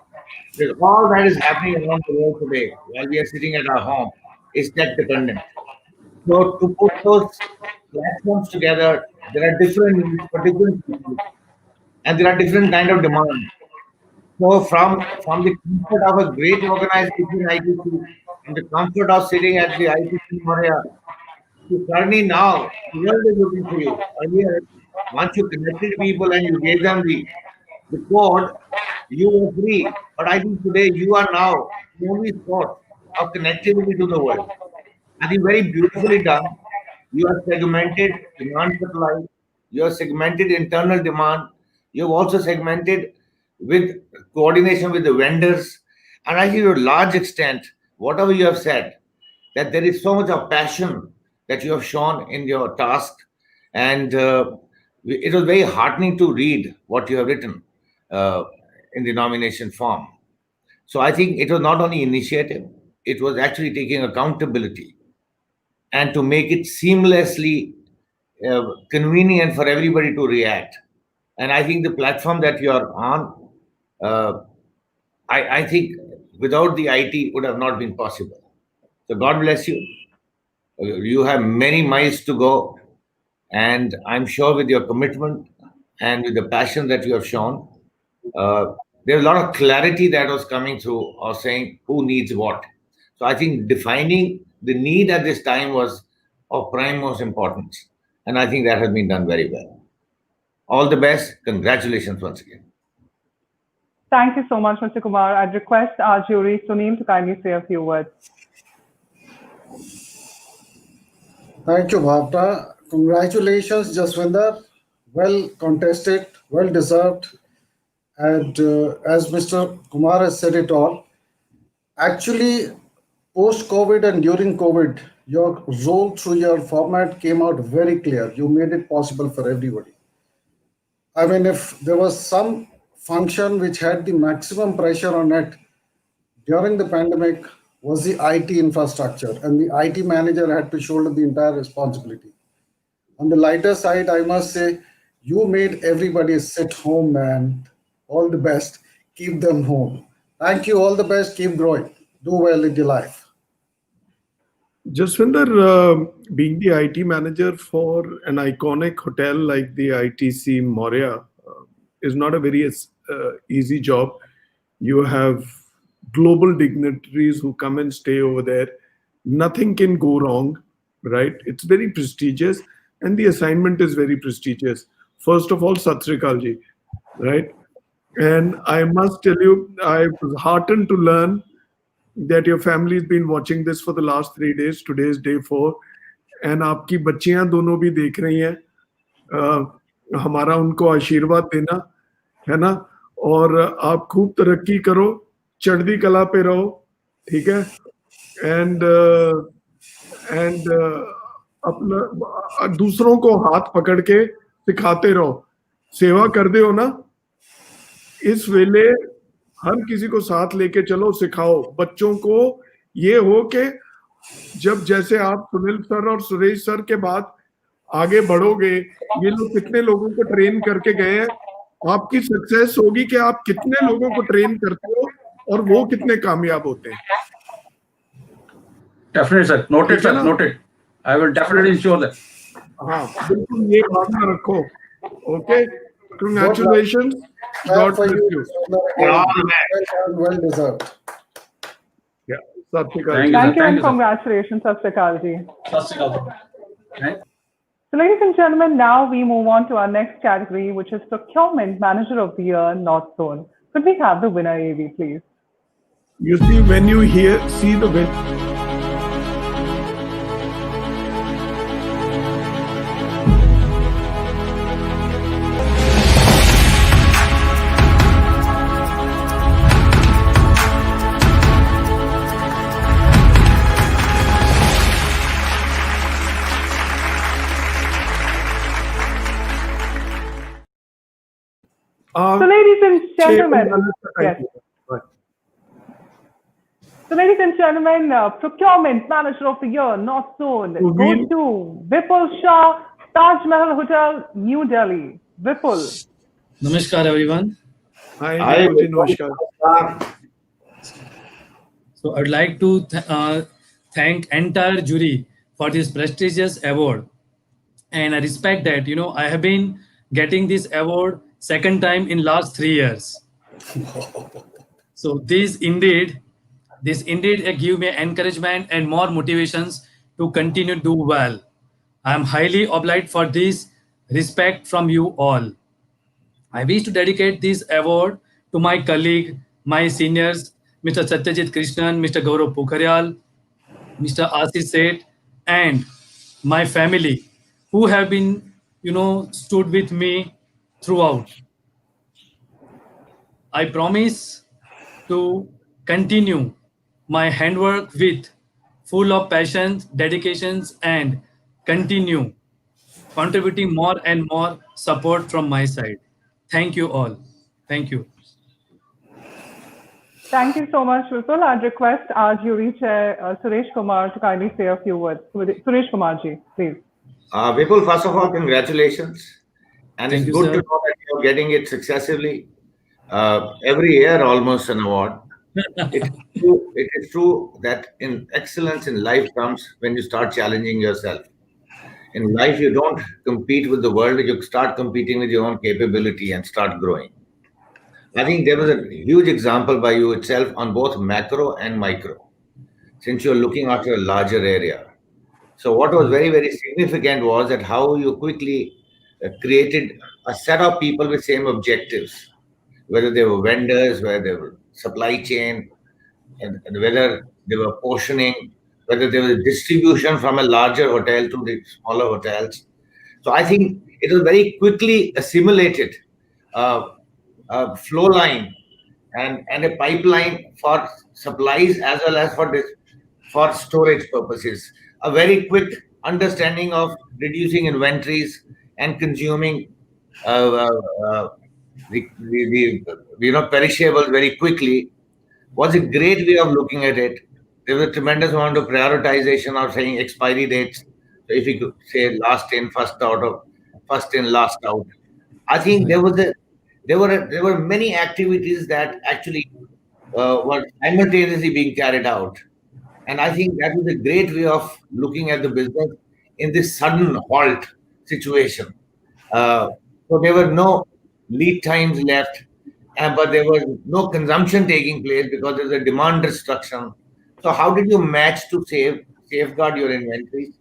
Because all that is happening around the world today, while we are sitting at our home, is tech dependent. So to put those platforms together, there are different needs for different people, and there are different kind of demands. So from the comfort of a great organization ITC, and the comfort of sitting at the ITC Moria, to suddenly now the world is looking for you. Earlier, once you connected people and you gave them the code, you were free. But I think today you are now the only source of connectivity to the world. I think very beautifully done. You have segmented demand supply. You have segmented internal demand. You have also segmented with coordination with the vendors. And I think to a large extent, whatever you have said, that there is so much of passion that you have shown in your task. And it was very heartening to read what you have written in the nomination form. So I think it was not only initiative, it was actually taking accountability and to make it seamlessly convenient for everybody to react. And I think the platform that you are on, I think without the IT would have not been possible. So God bless you. You have many miles to go. And I'm sure with your commitment and with the passion that you have shown, there's a lot of clarity that was coming through or saying who needs what. So I think defining the need at this time was of prime most importance. And I think that has been done very well. All the best. Congratulations once again. Thank you so much, Mr. Kumar. I'd request our jury, Sunil, to kindly say a few words. Thank you, Bhavna. Congratulations, Jaswinder. Well contested, well deserved. And as Mr. Kumar has said it all, actually, post-COVID and during COVID, your role through your format came out very clear. You made it possible for everybody. I mean, if there was some function which had the maximum pressure on it during the pandemic was the IT infrastructure, and the IT manager had to shoulder the entire responsibility. On the lighter side, I must say, you made everybody sit home, man. All the best. Keep them home. Thank you. All the best. Keep growing. Do well in your life. Jaswinder, being the IT manager for an iconic hotel like the ITC Moria is not a very easy job. You have global dignitaries who come and stay over there. Nothing can go wrong, right? It's very prestigious, and the assignment is very prestigious. First of all, Sat Sri Akal ji, right? And I must tell you, I was heartened to learn that your family has been watching this for the last 3 days. Today is day 4, and आपकी बच्चियां दोनों भी देख रही हैं. हमारा उनको आशीर्वाद देना है ना, और आप खूब तरक्की करो, चढ़ती कला पे रहो, ठीक है. एंड अपना दूसरों को हाथ पकड़ के सिखाते रहो, सेवा कर दे हो ना. इस वेले हर किसी को साथ लेके चलो, सिखाओ बच्चों को. ये हो कि जब जैसे आप सुनील सर और सुरेश सर के बाद आगे बढ़ोगे, ये लोग कितने लोगों को ट्रेन करके गए हैं, आपकी सक्सेस होगी कि आप कितने लोगों को ट्रेन करते हो और वो कितने कामयाब होते हैं. Definitely, sir. Noted, sir. Noted. I will definitely ensure that. हाँ, बिल्कुल ये भावना रखो. Okay. Congratulations. God bless you. Well deserved. Yeah. Sat Sri Akal. Thank you and congratulations, Sat Sri Akal ji. So, ladies and gentlemen, now we move on to our next category, which is Procurement Manager of the Year, North Zone. Could we have the winner, AV, please? You see, when you see the win. ladies and gentlemen, yes. So, ladies and gentlemen, Procurement Manager of the Year, North Zone, goes to Vipul Shah, Taj Mahal Hotel, New Delhi. Vipul. Namaskar, everyone. Hi, Vipulji, namaskar. So I'd like to thank entire jury for this prestigious award, and I respect that. I have been getting this award second time in last 3 years. So this indeed give me encouragement and more motivations to continue to do well. I am highly obliged for this respect from you all. I wish to dedicate this award to my colleague, my seniors, Mr. Satyajit Krishnan, Mr. Gaurav Pokhariyal, Mr. Ashish Seth, and my family, who have been, stood with me throughout. I promise to continue my handwork with full of passion, dedications, and continue contributing more and more support from my side. Thank you all. Thank you. Thank you so much, Vipul. I'd request our jury chair, Suresh Kumar, to kindly say a few words. Suresh Kumarji, please. Vipul, first of all, congratulations. And Thank it's you, good sir. to know that you're getting it successively. Every year, almost an award. It is true that in excellence in life comes when you start challenging yourself. In life, you don't compete with the world, you start competing with your own capability and start growing. I think there was a huge example by you itself on both macro and micro, since you're looking after a larger area. So what was very, very significant was that how you quickly created a set of people with same objectives, whether they were vendors, whether they were supply chain, and whether they were portioning, whether there was distribution from a larger hotel to the smaller hotels. So I think it was very quickly assimilated a flow line and a pipeline for supplies as well as for storage purposes. A very quick understanding of reducing inventories and consuming the perishables very quickly was a great way of looking at it. There was a tremendous amount of prioritization of saying expiry dates. So if you could say last in, first out, or first in, last out. I think there were many activities that actually were simultaneously being carried out. And I think that was a great way of looking at the business in this sudden halt situation. So there were no lead times left, but there was no consumption taking place because there's a demand destruction. So how did you match to safeguard your inventories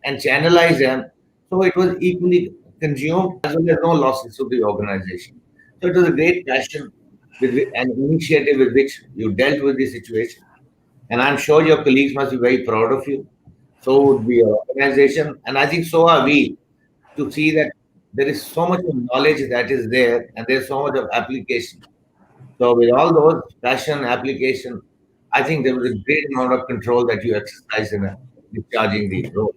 and channelize them so it was equally consumed as well as no losses to the organization? So it was a great passion with an initiative with which you dealt with the situation. And I'm sure your colleagues must be very proud of you. So would be your organization. And I think so are we, to see that there is so much of knowledge that is there and there's so much of application. So with all those passion, application, I think there was a great amount of control that you exercised in discharging the role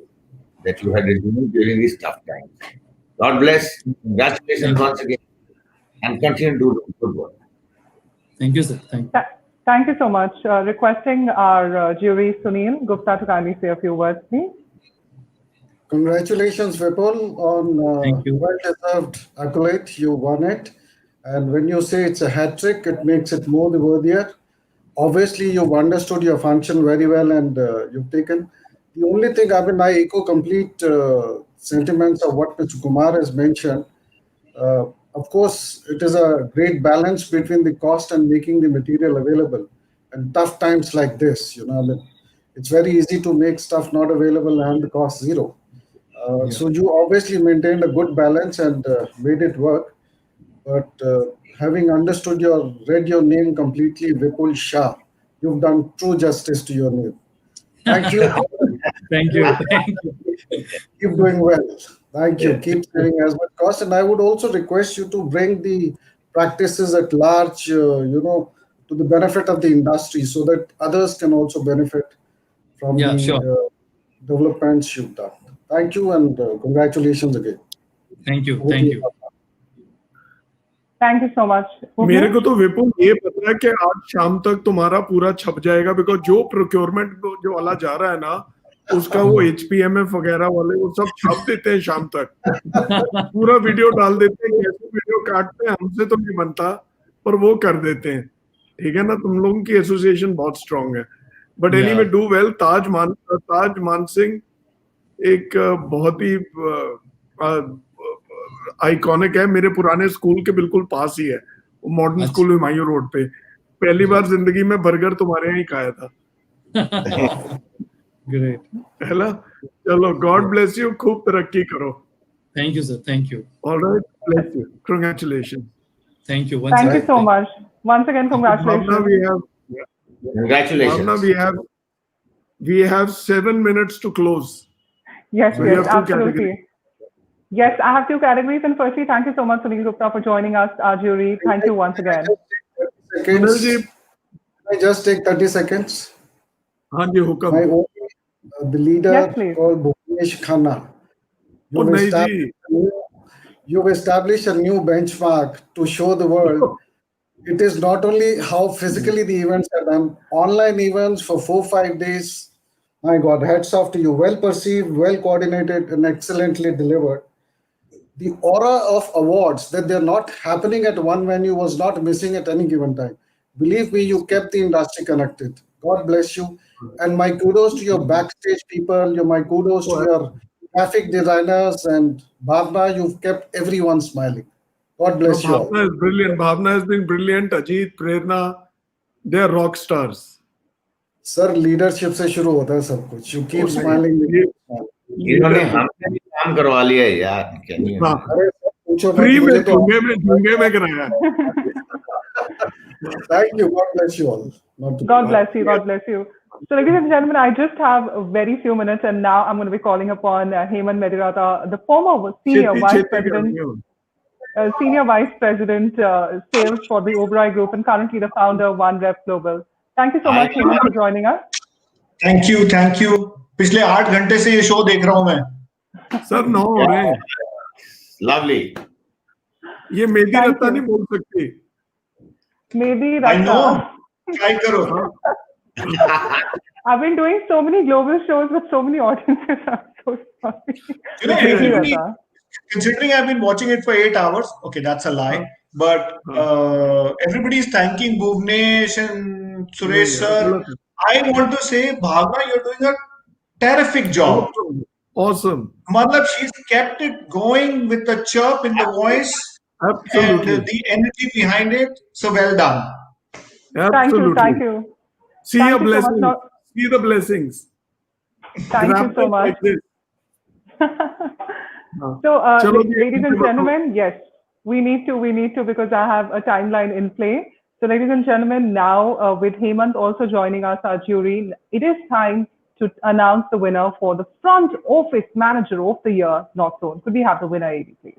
that you had resumed during these tough times. God bless. Congratulations once again. And continue to do good work. Thank you, sir. Thank you so much. Requesting our jury, Sunil Gupta, to kindly say a few words, please. Congratulations, Vipul, on well-deserved accolade. You won it. And when you say it's a hat trick, it makes it more the worthier. Obviously, you've understood your function very well and you've taken. The only thing, I echo complete sentiments of what Mr. Kumar has mentioned. Of course, it is a great balance between the cost and making the material available. And tough times like this, it's very easy to make stuff not available and the cost zero. So you obviously maintained a good balance and made it work. But having read your name completely, Vipul Shah, you've done true justice to your name. Thank you. Thank you. Thank you. Keep doing well. Thank you. Keep saving as much cost. And I would also request you to bring the practices at large, to the benefit of the industry so that others can also benefit from the developments you've done. Thank you and congratulations again. Thank you. Thank you. Thank you so much. मेरे को तो विपुल ये पता है कि आज शाम तक तुम्हारा पूरा छप जाएगा, बिकॉज जो प्रोक्योरमेंट जो वाला जा रहा है ना, उसका वो HPMF वगैरह वाले वो सब छप देते हैं शाम तक, पूरा वीडियो डाल देते हैं, कैसे वीडियो काटते हैं हमसे तो नहीं बनता, पर वो कर देते हैं। ठीक है ना, तुम लोगों की एसोसिएशन बहुत स्ट्रांग है। But anyway, do well. Taj Maan Singh एक बहुत ही आइकॉनिक है, मेरे पुराने स्कूल के बिल्कुल पास ही है, मॉडर्न स्कूल हुमायूं रोड पे। पहली बार जिंदगी में बर्गर तुम्हारे यहाँ ही खाया था। ग्रेट, है ना? चलो, गॉड ब्लेस यू, खूब तरक्की करो। Thank you sir, thank you. Alright, bless you, congratulation. Thank you. Thank you so much. Once again, congratulations. Congratulations. We have 7 minutes to close. Yes, So we have two absolutely. categories. Yes, I have 2 categories. And firstly, thank you so much, Sunil Gupta, for joining us, our jury. Thank you once again. Can I just take 30 seconds? हाँ जी, हुक्म। My own, the leader called Bhuvnesh Khanna. You've established a new benchmark to show the world. It is not only how physically the events are done, online events for 4-5 days. My God, hats off to you. Well perceived, well coordinated, and excellently delivered. The aura of awards that they're not happening at one venue was not missing at any given time. Believe me, you kept the industry connected. God bless you. And my kudos to your backstage people. My kudos to your graphic designers, and Bhavna, you've kept everyone smiling. God bless you all. Bhavna is brilliant. Bhavna has been brilliant. Ajit, Prerna, they are rock stars. Sir, leadership से शुरू होता है सब कुछ. You keep smiling. इन्होंने हमसे भी काम करवा लिया है यार, अरे पूछो फ्री में, झूंगे में कराया। Thank you. God bless you all. God bless you. God bless you. So, ladies and gentlemen, I just have a very few minutes, and now I'm going to be calling upon Hemant Medirata, the former Senior Vice President Sales for the Oberoi Group, and currently the founder of OneRep Global. Thank you so much, Hemant, for joining us. Thank you. पिछले 8 घंटे से ये show देख रहा हूँ मैं। Sir 9 हो रहे हैं। Lovely. ये मेदी रत्ता नहीं बोल सकती। मेदी रत्ता। Try करो। I've been doing so many global shows with so many audiences. I'm so sorry. Considering I've been watching it for 8 hours, okay, that's a lie. But everybody is thanking Bhuvnesh and Suresh sir. I want to say, Bhavna, you're doing a terrific job. Awesome. Matlab, she's kept it going with the chirp in the voice. Absolutely. And the energy behind it. So well done. Absolutely. Thank you. See your blessings. See the blessings. Thank you so much. So, ladies and gentlemen, yes, we need to because I have a timeline in play. So, ladies and gentlemen, now with Hemant also joining us, our jury, it is time to announce the winner for the Front Office Manager of the Year, North Zone. Could we have the winner, AD, please?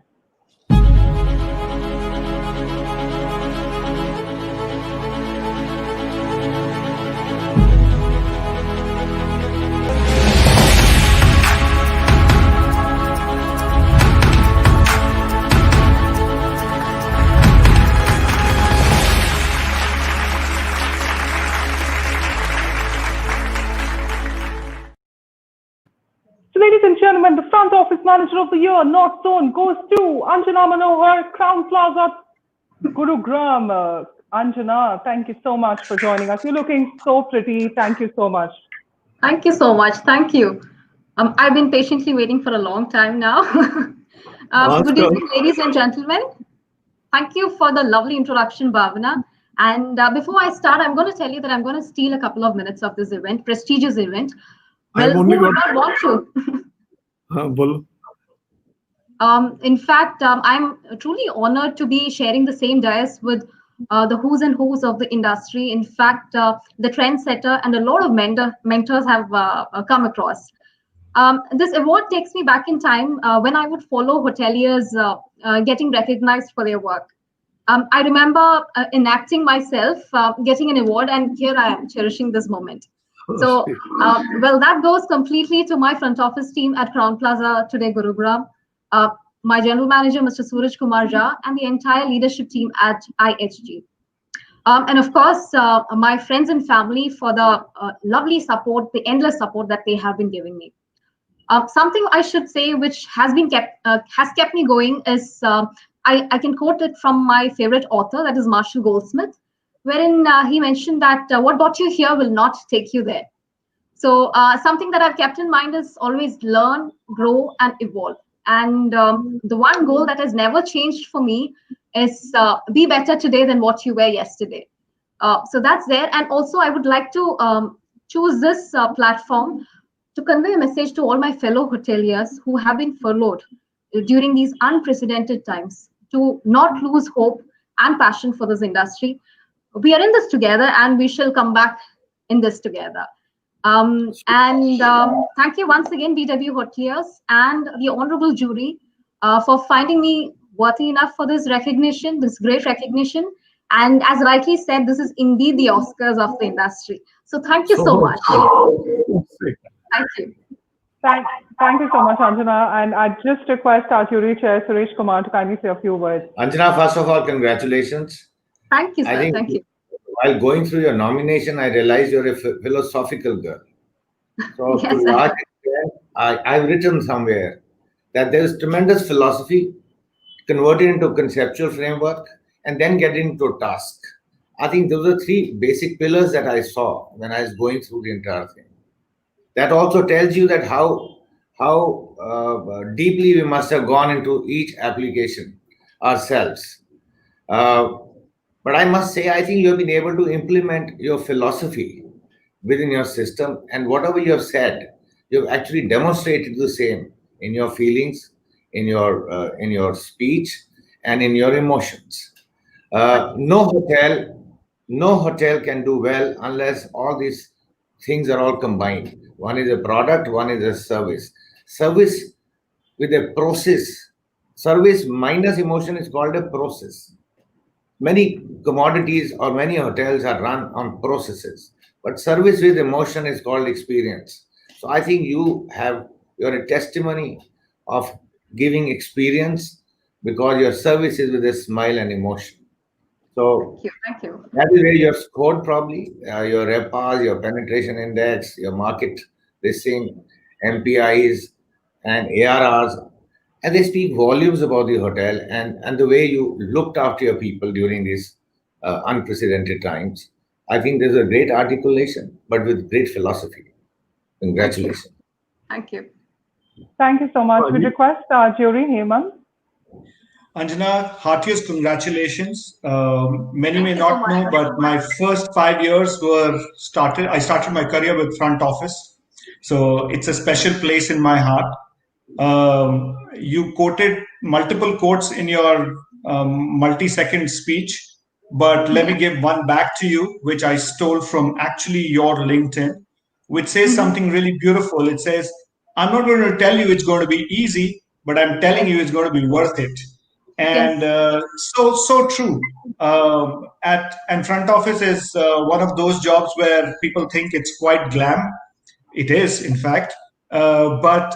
So, ladies and gentlemen, the Front Office Manager of the Year, North Zone, goes to Anjana Manohar, Crown Plaza, Gurugram. Anjana, thank you so much for joining us. You're looking so pretty. Thank you so much. Thank you so much. Thank you. I've been patiently waiting for a long time now. Good evening, ladies and gentlemen. Thank you for the lovely introduction, Bhavna. And before I start, I'm going to tell you that I'm going to steal a couple of minutes of this event, prestigious event. Well, who would not want to? In fact, I'm truly honored to be sharing the same dais with the who's and who's of the industry. In fact, the trendsetter and a lot of mentors have come across. This award takes me back in time when I would follow hoteliers getting recognized for their work. I remember enacting myself, getting an award, and here I am cherishing this moment. So, well, that goes completely to my front office team at Crown Plaza today, Gurugram. my general manager, Mr. Suraj Kumar Jha, and the entire leadership team at IHG. And of course, my friends and family for the lovely support, the endless support that they have been giving me. Something I should say, which has kept me going, is I can quote it from my favorite author, that is Marshall Goldsmith, wherein he mentioned that what got you here will not take you there. So something that I've kept in mind is always learn, grow, and evolve. And the one goal that has never changed for me is be better today than what you were yesterday. So that's there. And also, I would like to choose this platform to convey a message to all my fellow hoteliers who have been furloughed during these unprecedented times, to not lose hope and passion for this industry. We are in this together, and we shall come back in this together. Thank you once again, BW Hoteliers and the honorable jury, for finding me worthy enough for this recognition, this great recognition. And as rightly said, this is indeed the Oscars of the industry. So thank you so much. Thank you. Thank you so much, Anjana. And I just request our jury chair, Suresh Kumar, to kindly say a few words. Anjana, first of all, congratulations. Thank you, sir. I think Thank you. while going through your nomination, I realized you're a philosophical girl. So Yes, to large extent, I've written somewhere that there is tremendous philosophy converted into a conceptual framework and then get into a task. I think those are three basic pillars that I saw when I was going through the entire thing. That also tells you that how deeply we must have gone into each application ourselves. But I must say, I think you have been able to implement your philosophy within your system, and whatever you have said, you've actually demonstrated the same in your feelings, in your speech, and in your emotions. No hotel can do well unless all these things are all combined. One is a product, one is a service. Service with a process. Service minus emotion is called a process. Many commodities or many hotels are run on processes, but service with emotion is called experience. So I think you're a testimony of giving experience because your service is with a smile and emotion. So thank you. That is where you're scored probably, your RevPARs, your penetration index, your market listing, MPIs and ARRs, and they speak volumes about the hotel and the way you looked after your people during these unprecedented times. I think there's a great articulation, but with great philosophy. Congratulations. Thank you. Thank you so much. We request our jury, Hemant. Anjana, heartiest congratulations. Many may not know, but my first 5 years I started my career with front office. So it's a special place in my heart. You quoted multiple quotes in your multi-second speech, but let me give one back to you, which I stole from actually your LinkedIn, which says something really beautiful. It says, I'm not going to tell you it's going to be easy, but I'm telling you it's going to be worth it. And so true. And front office is one of those jobs where people think it's quite glam. It is, in fact. But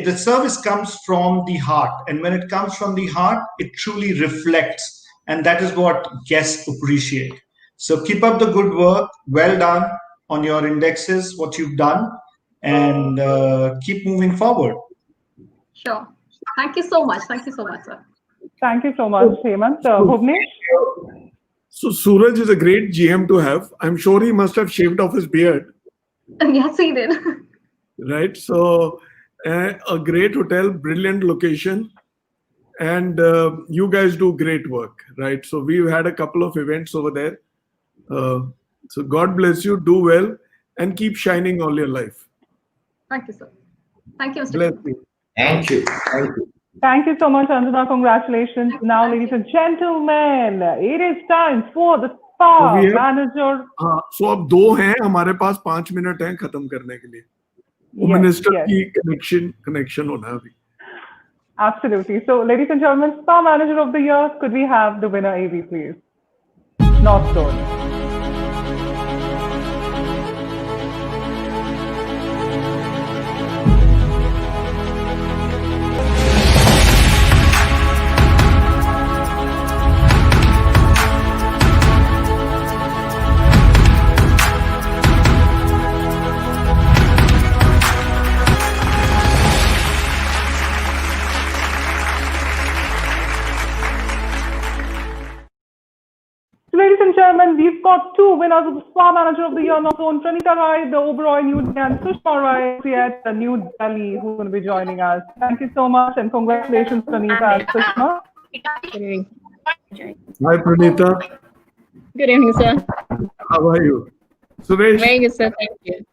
the service comes from the heart. And when it comes from the heart, it truly reflects. And that is what guests appreciate. So keep up the good work. Well done on your indexes, what you've done. And keep moving forward. Sure. Thank you so much. Thank you so much, sir. Thank you so much, Hemant. Bhuvnesh? So Suraj is a great GM to have. I'm sure he must have shaved off his beard. Yes, he did. Right. So a great hotel, brilliant location. And you guys do great work, right? So we've had a couple of events over there. So God bless you, do well, and keep shining all your life. Thank you, sir. Thank you, Mr. Bless you. Thank you. Thank you. Thank you so much, Anjana. Congratulations. Now, ladies and gentlemen, it is time for the spa manager. So अब दो हैं हमारे पास 5 minute हैं खत्म करने के लिए. Minister की connection होना है अभी. Absolutely. So, ladies and gentlemen, spa manager of the year, could we have the winner, AV, please? North Zone. And we've got two winners of the Spa Manager of the Year now on Pranita Rai, the Oberoi New Delhi, and Sushma Rai, at the New Delhi, who's going to be joining us. Thank you so much, and congratulations, Pranita and Sushma. Good evening. Hi, Pranita. Good evening, sir. How are you? Suresh? Very good, sir. Thank you.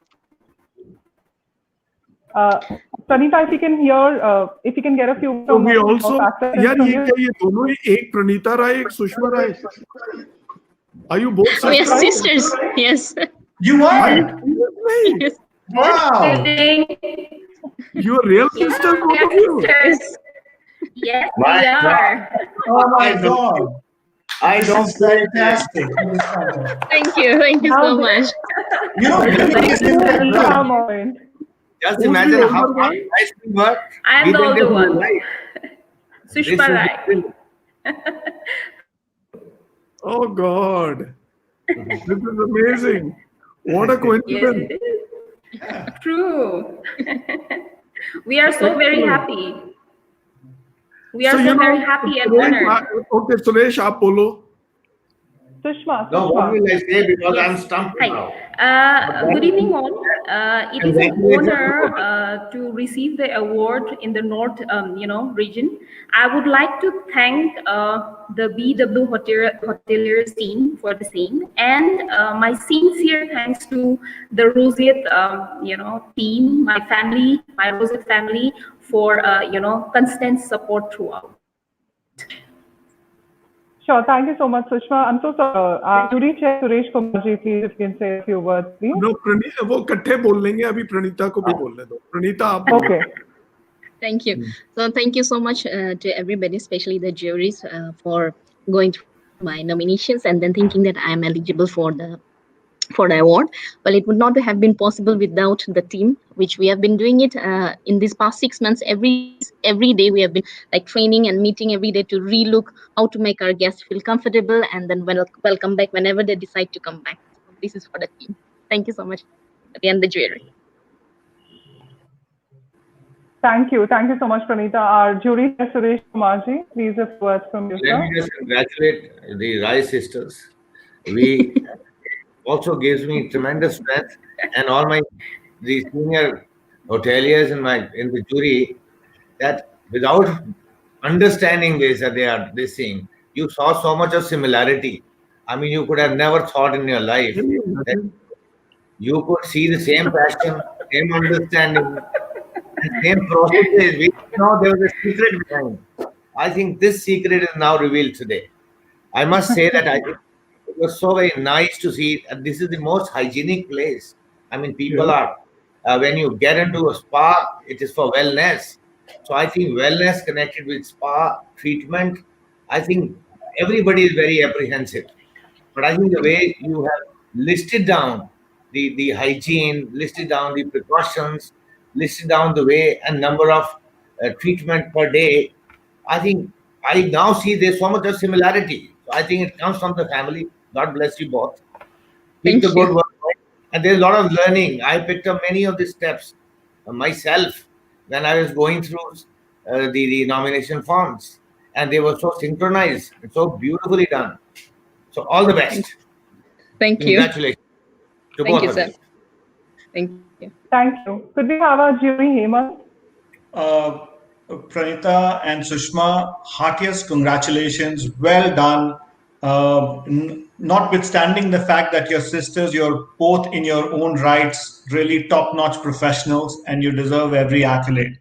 Pranita, if you can hear, if you can get a few. So we also, यार ये दोनों ही एक प्रणीता राय एक सुषमा राय. Are you both sisters? We are sisters. Yes. You are? Yes. Wow. You are real sisters, both of you. Sisters. Yes, we are. Oh my God. I don't fantastic. Thank you. Thank you so much. You know, just imagine how nice we were. I am the older one. Sushma Rai. Oh God. This is amazing. What a coincidence. Yes, true. We are so very happy. We are so very happy and honored. Okay, Suresh, आप बोलो. Sushma. No, what will I say, because I'm stumped now. Good evening, all. It is an honor to receive the award in the North, region. I would like to thank the BW Hoteliers team for the same, and my sincere thanks to the Roseate, team, my family, my Roseate family, for constant support throughout. Sure, thank you so much, Sushma. I'm so sorry. Jury Chair Suresh Kumarji, please, if you can say a few words, please. No, Pranita, वो इकट्ठे बोल लेंगे. अभी प्रणीता को भी बोलने दो. प्रणीता, आप बोलो. Okay. Thank you. So thank you so much to everybody, especially the juries, for going through my nominations and then thinking that I am eligible for the award. Well, it would not have been possible without the team, which we have been doing it in these past 6 months. Every day we have been like training and meeting every day to relook how to make our guests feel comfortable and then welcome back whenever they decide to come back. So this is for the team. Thank you so much. Again, the jury. Thank you. Thank you so much, Pranita. Our jury chair, Suresh Kumarji, please a few words from you, Let me just congratulate the Rai sisters. We also gives me tremendous strength, and all the senior hoteliers in the jury, that without understanding this, that they are this thing, you saw so much of similarity. I mean, you could have never thought in your life that you could see the same passion, same understanding, and same processes. We know there was a secret behind. I think this secret is now revealed today. I must say that I think it was so very nice to see. This is the most hygienic place. I mean, people are, when you get into a spa, it is for wellness. So I think wellness connected with spa treatment, I think everybody is very apprehensive. But I think the way you have listed down the hygiene, listed down the precautions, listed down the way and number of treatment per day, I think I now see there's so much of similarity. So I think it comes from the family. God bless you both. Keep the good work. And there's a lot of learning. I picked up many of the steps myself when I was going through the nomination forms. And they were so synchronized and so beautifully done. So all the best. Thank you. Congratulations. To Thank both you, of sir. you. Thank you. Thank you. Could we have our jury, Hemant? Pranita and Sushma, heartiest congratulations. Well done. Notwithstanding the fact that your sisters, you're both in your own rights, really top-notch professionals, and you deserve every accolade.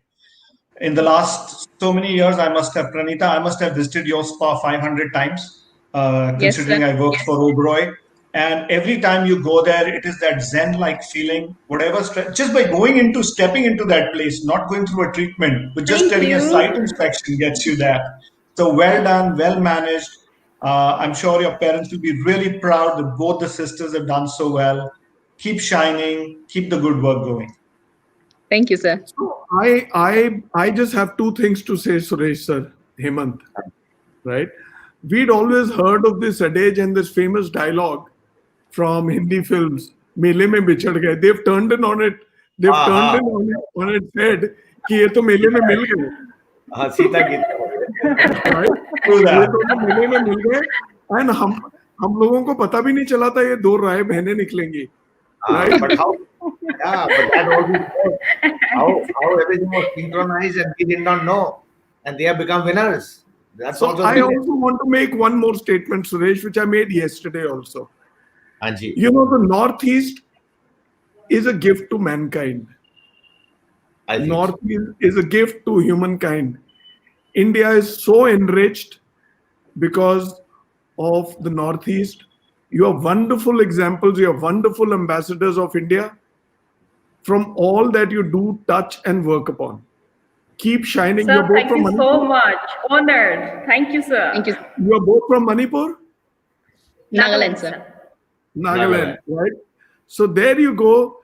In the last so many years, Pranita, I must have visited your spa 500 times, considering I worked for Oberoi. And every time you go there, it is that Zen-like feeling, just by stepping into that place, not going through a treatment, but just getting a site inspection gets you there. So well done, well managed. I'm sure your parents will be really proud that both the sisters have done so well. Keep shining, keep the good work going. Thank you, sir. So I just have two things to say, Suresh sir, Hemant, right? We'd always heard of this adage and this famous dialogue from Hindi films, Mele mein bichad gaye. They've turned in on it. They've turned in on its head कि ये तो मेले में मिल गए. सीता गीत. Right? ये तो मेले में मिल गए. And हम लोगों को पता भी नहीं चला था ये 2 राय बहनें निकलेंगी. Right? But how? Yeah, but that also shows how everything was synchronized and we did not know, and they have become winners. That's So also I brilliant. also want to make one more statement, Suresh, which I made yesterday also. Anji. You know, the Northeast is a gift to mankind. Northeast is a gift to humankind. India is so enriched because of the Northeast. You are wonderful examples. You are wonderful ambassadors of India from all that you do, touch, and work upon. Keep shining. Sir, You're both thank from you Manipur. so much. Honored. Thank you, sir. Thank you. You are both from Manipur? Nagaland, sir. Nagaland, right? So there you go.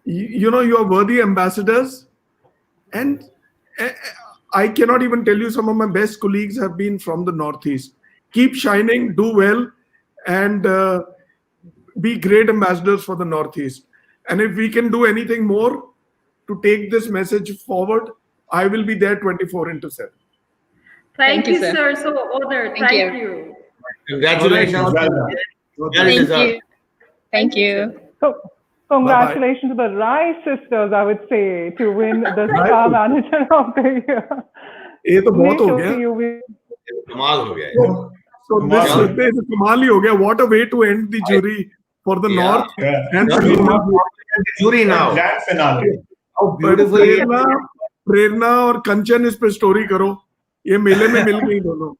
You know, you are worthy ambassadors. And I cannot even tell you, some of my best colleagues have been from the Northeast. Keep shining, do well, and be great ambassadors for the Northeast. And if we can do anything more to take this message forward, I will be there 24/7. Thank you, sir. So honored. Thank you. Congratulations. Thank you. Thank you. So, congratulations to the Rai sisters, I would say, to win the Rai Star sisters. Manager of the Year. ये तो बहुत हो Nish, गया. over to you. We- कमाल हो गया. So this is कमाल ही हो गया. What a way to end the jury for the North and for The jury now. Grand finale. How beautifully. प्रेरणा और कंचन इस पे स्टोरी करो. ये मेले में मिल गई दोनों.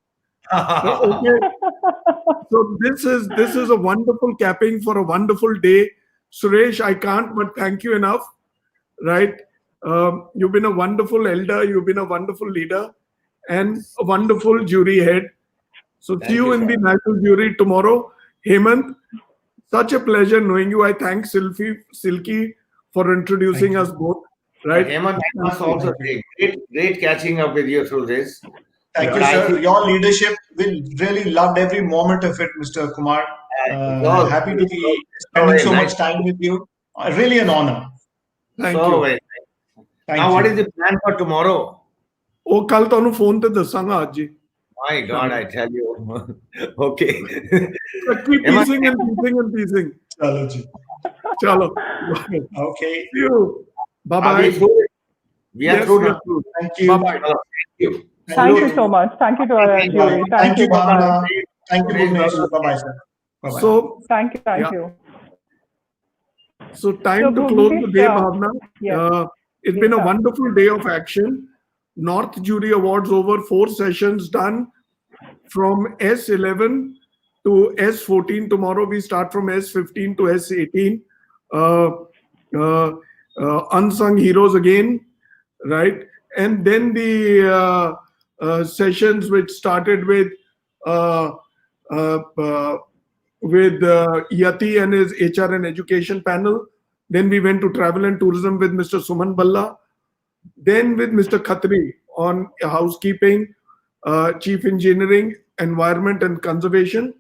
Okay. So this is a wonderful capping for a wonderful day. Suresh, I can't but thank you enough. Right? You've been a wonderful elder. You've been a wonderful leader and a wonderful jury head. So see you in the national jury tomorrow. Hemant, such a pleasure knowing you. I thank Silky for introducing us both. Right? Hemant, that's also great catching up with you through this. Thank you, sir. Your leadership, we really loved every moment of it, Mr. Kumar. Happy to be spending so much time with you. Really an honor. Thank you. Now, what is the plan for tomorrow? ਉਹ ਕੱਲ ਤੁਹਾਨੂੰ phone ਤੇ ਦੱਸਾਂਗਾ ਅੱਜ ਹੀ. My God, I tell you. Okay. Keep piecing and piecing. Chalo ji. Chalo. Okay. See you. Bye bye. Are we through? We are through now. Thank you. Bye bye. Thank you. Thank you so much. Thank you to our jury. Thank you, Bye-bye. Bhavana. Thank you, Bhuvnesh. Bye-bye, sir. Bye-bye. So Thank you. So time So to close the Bhuvnesh, day, Bhavna. yes. It's been a wonderful day of action. North Jury Awards over, 4 sessions done from S11 to S14. Tomorrow we start from S15 to S18. Unsung heroes again, right? And then the sessions which started with Yati and his HR and education panel. Then we went to travel and tourism with Mr. Suman Balla. Then with Mr. Khatri on housekeeping, chief engineering, environment and conservation.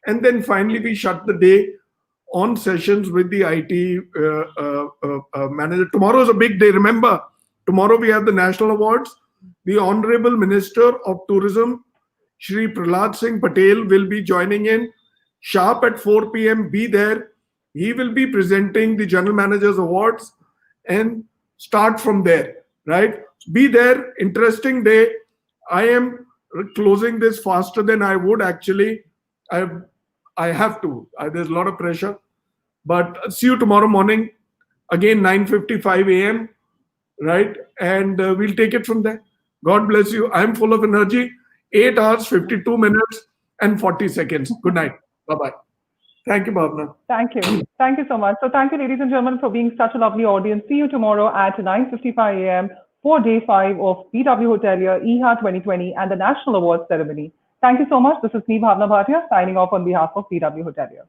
And then finally we shut the day on sessions with the IT manager. Tomorrow is a big day. Remember, tomorrow we have the national awards. The Honorable Minister of Tourism, Shri Prahlad Singh Patel, will be joining in sharp at 4 p.m. Be there. He will be presenting the General Managers Awards and start from there, right? Be there. Interesting day. I am closing this faster than I would actually. I have to. There's a lot of pressure. But see you tomorrow morning. Again, 9:55 a.m. Right? And we'll take it from there. God bless you. I'm full of energy. 8 hours, 52 minutes and 40 seconds. Good night. Bye-bye. Thank you, Bhavna. Thank you. Thank you so much. So thank you, ladies and gentlemen, for being such a lovely audience. See you tomorrow at 9:55 a.m. for day 5 of BW Hotelier IHA 2020 and the National Awards Ceremony. Thank you so much. This is me, Bhavna Bhatia, signing off on behalf of BW Hotelier.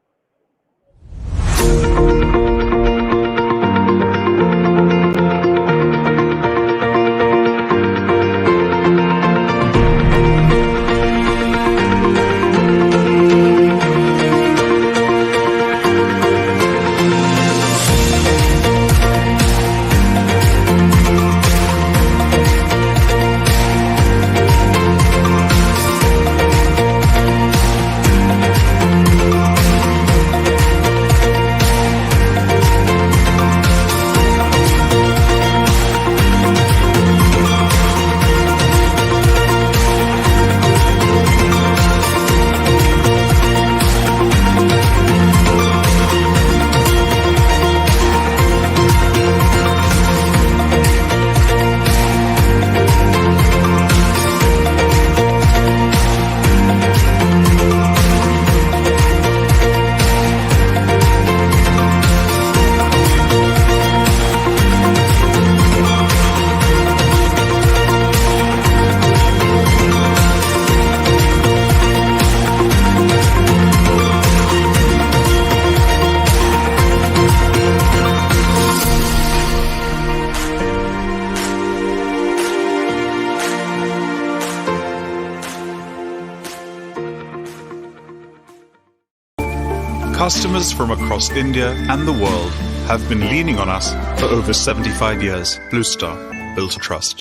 Customers from across India and the world have been leaning on us for over 75 years. Blue Star, built to trust.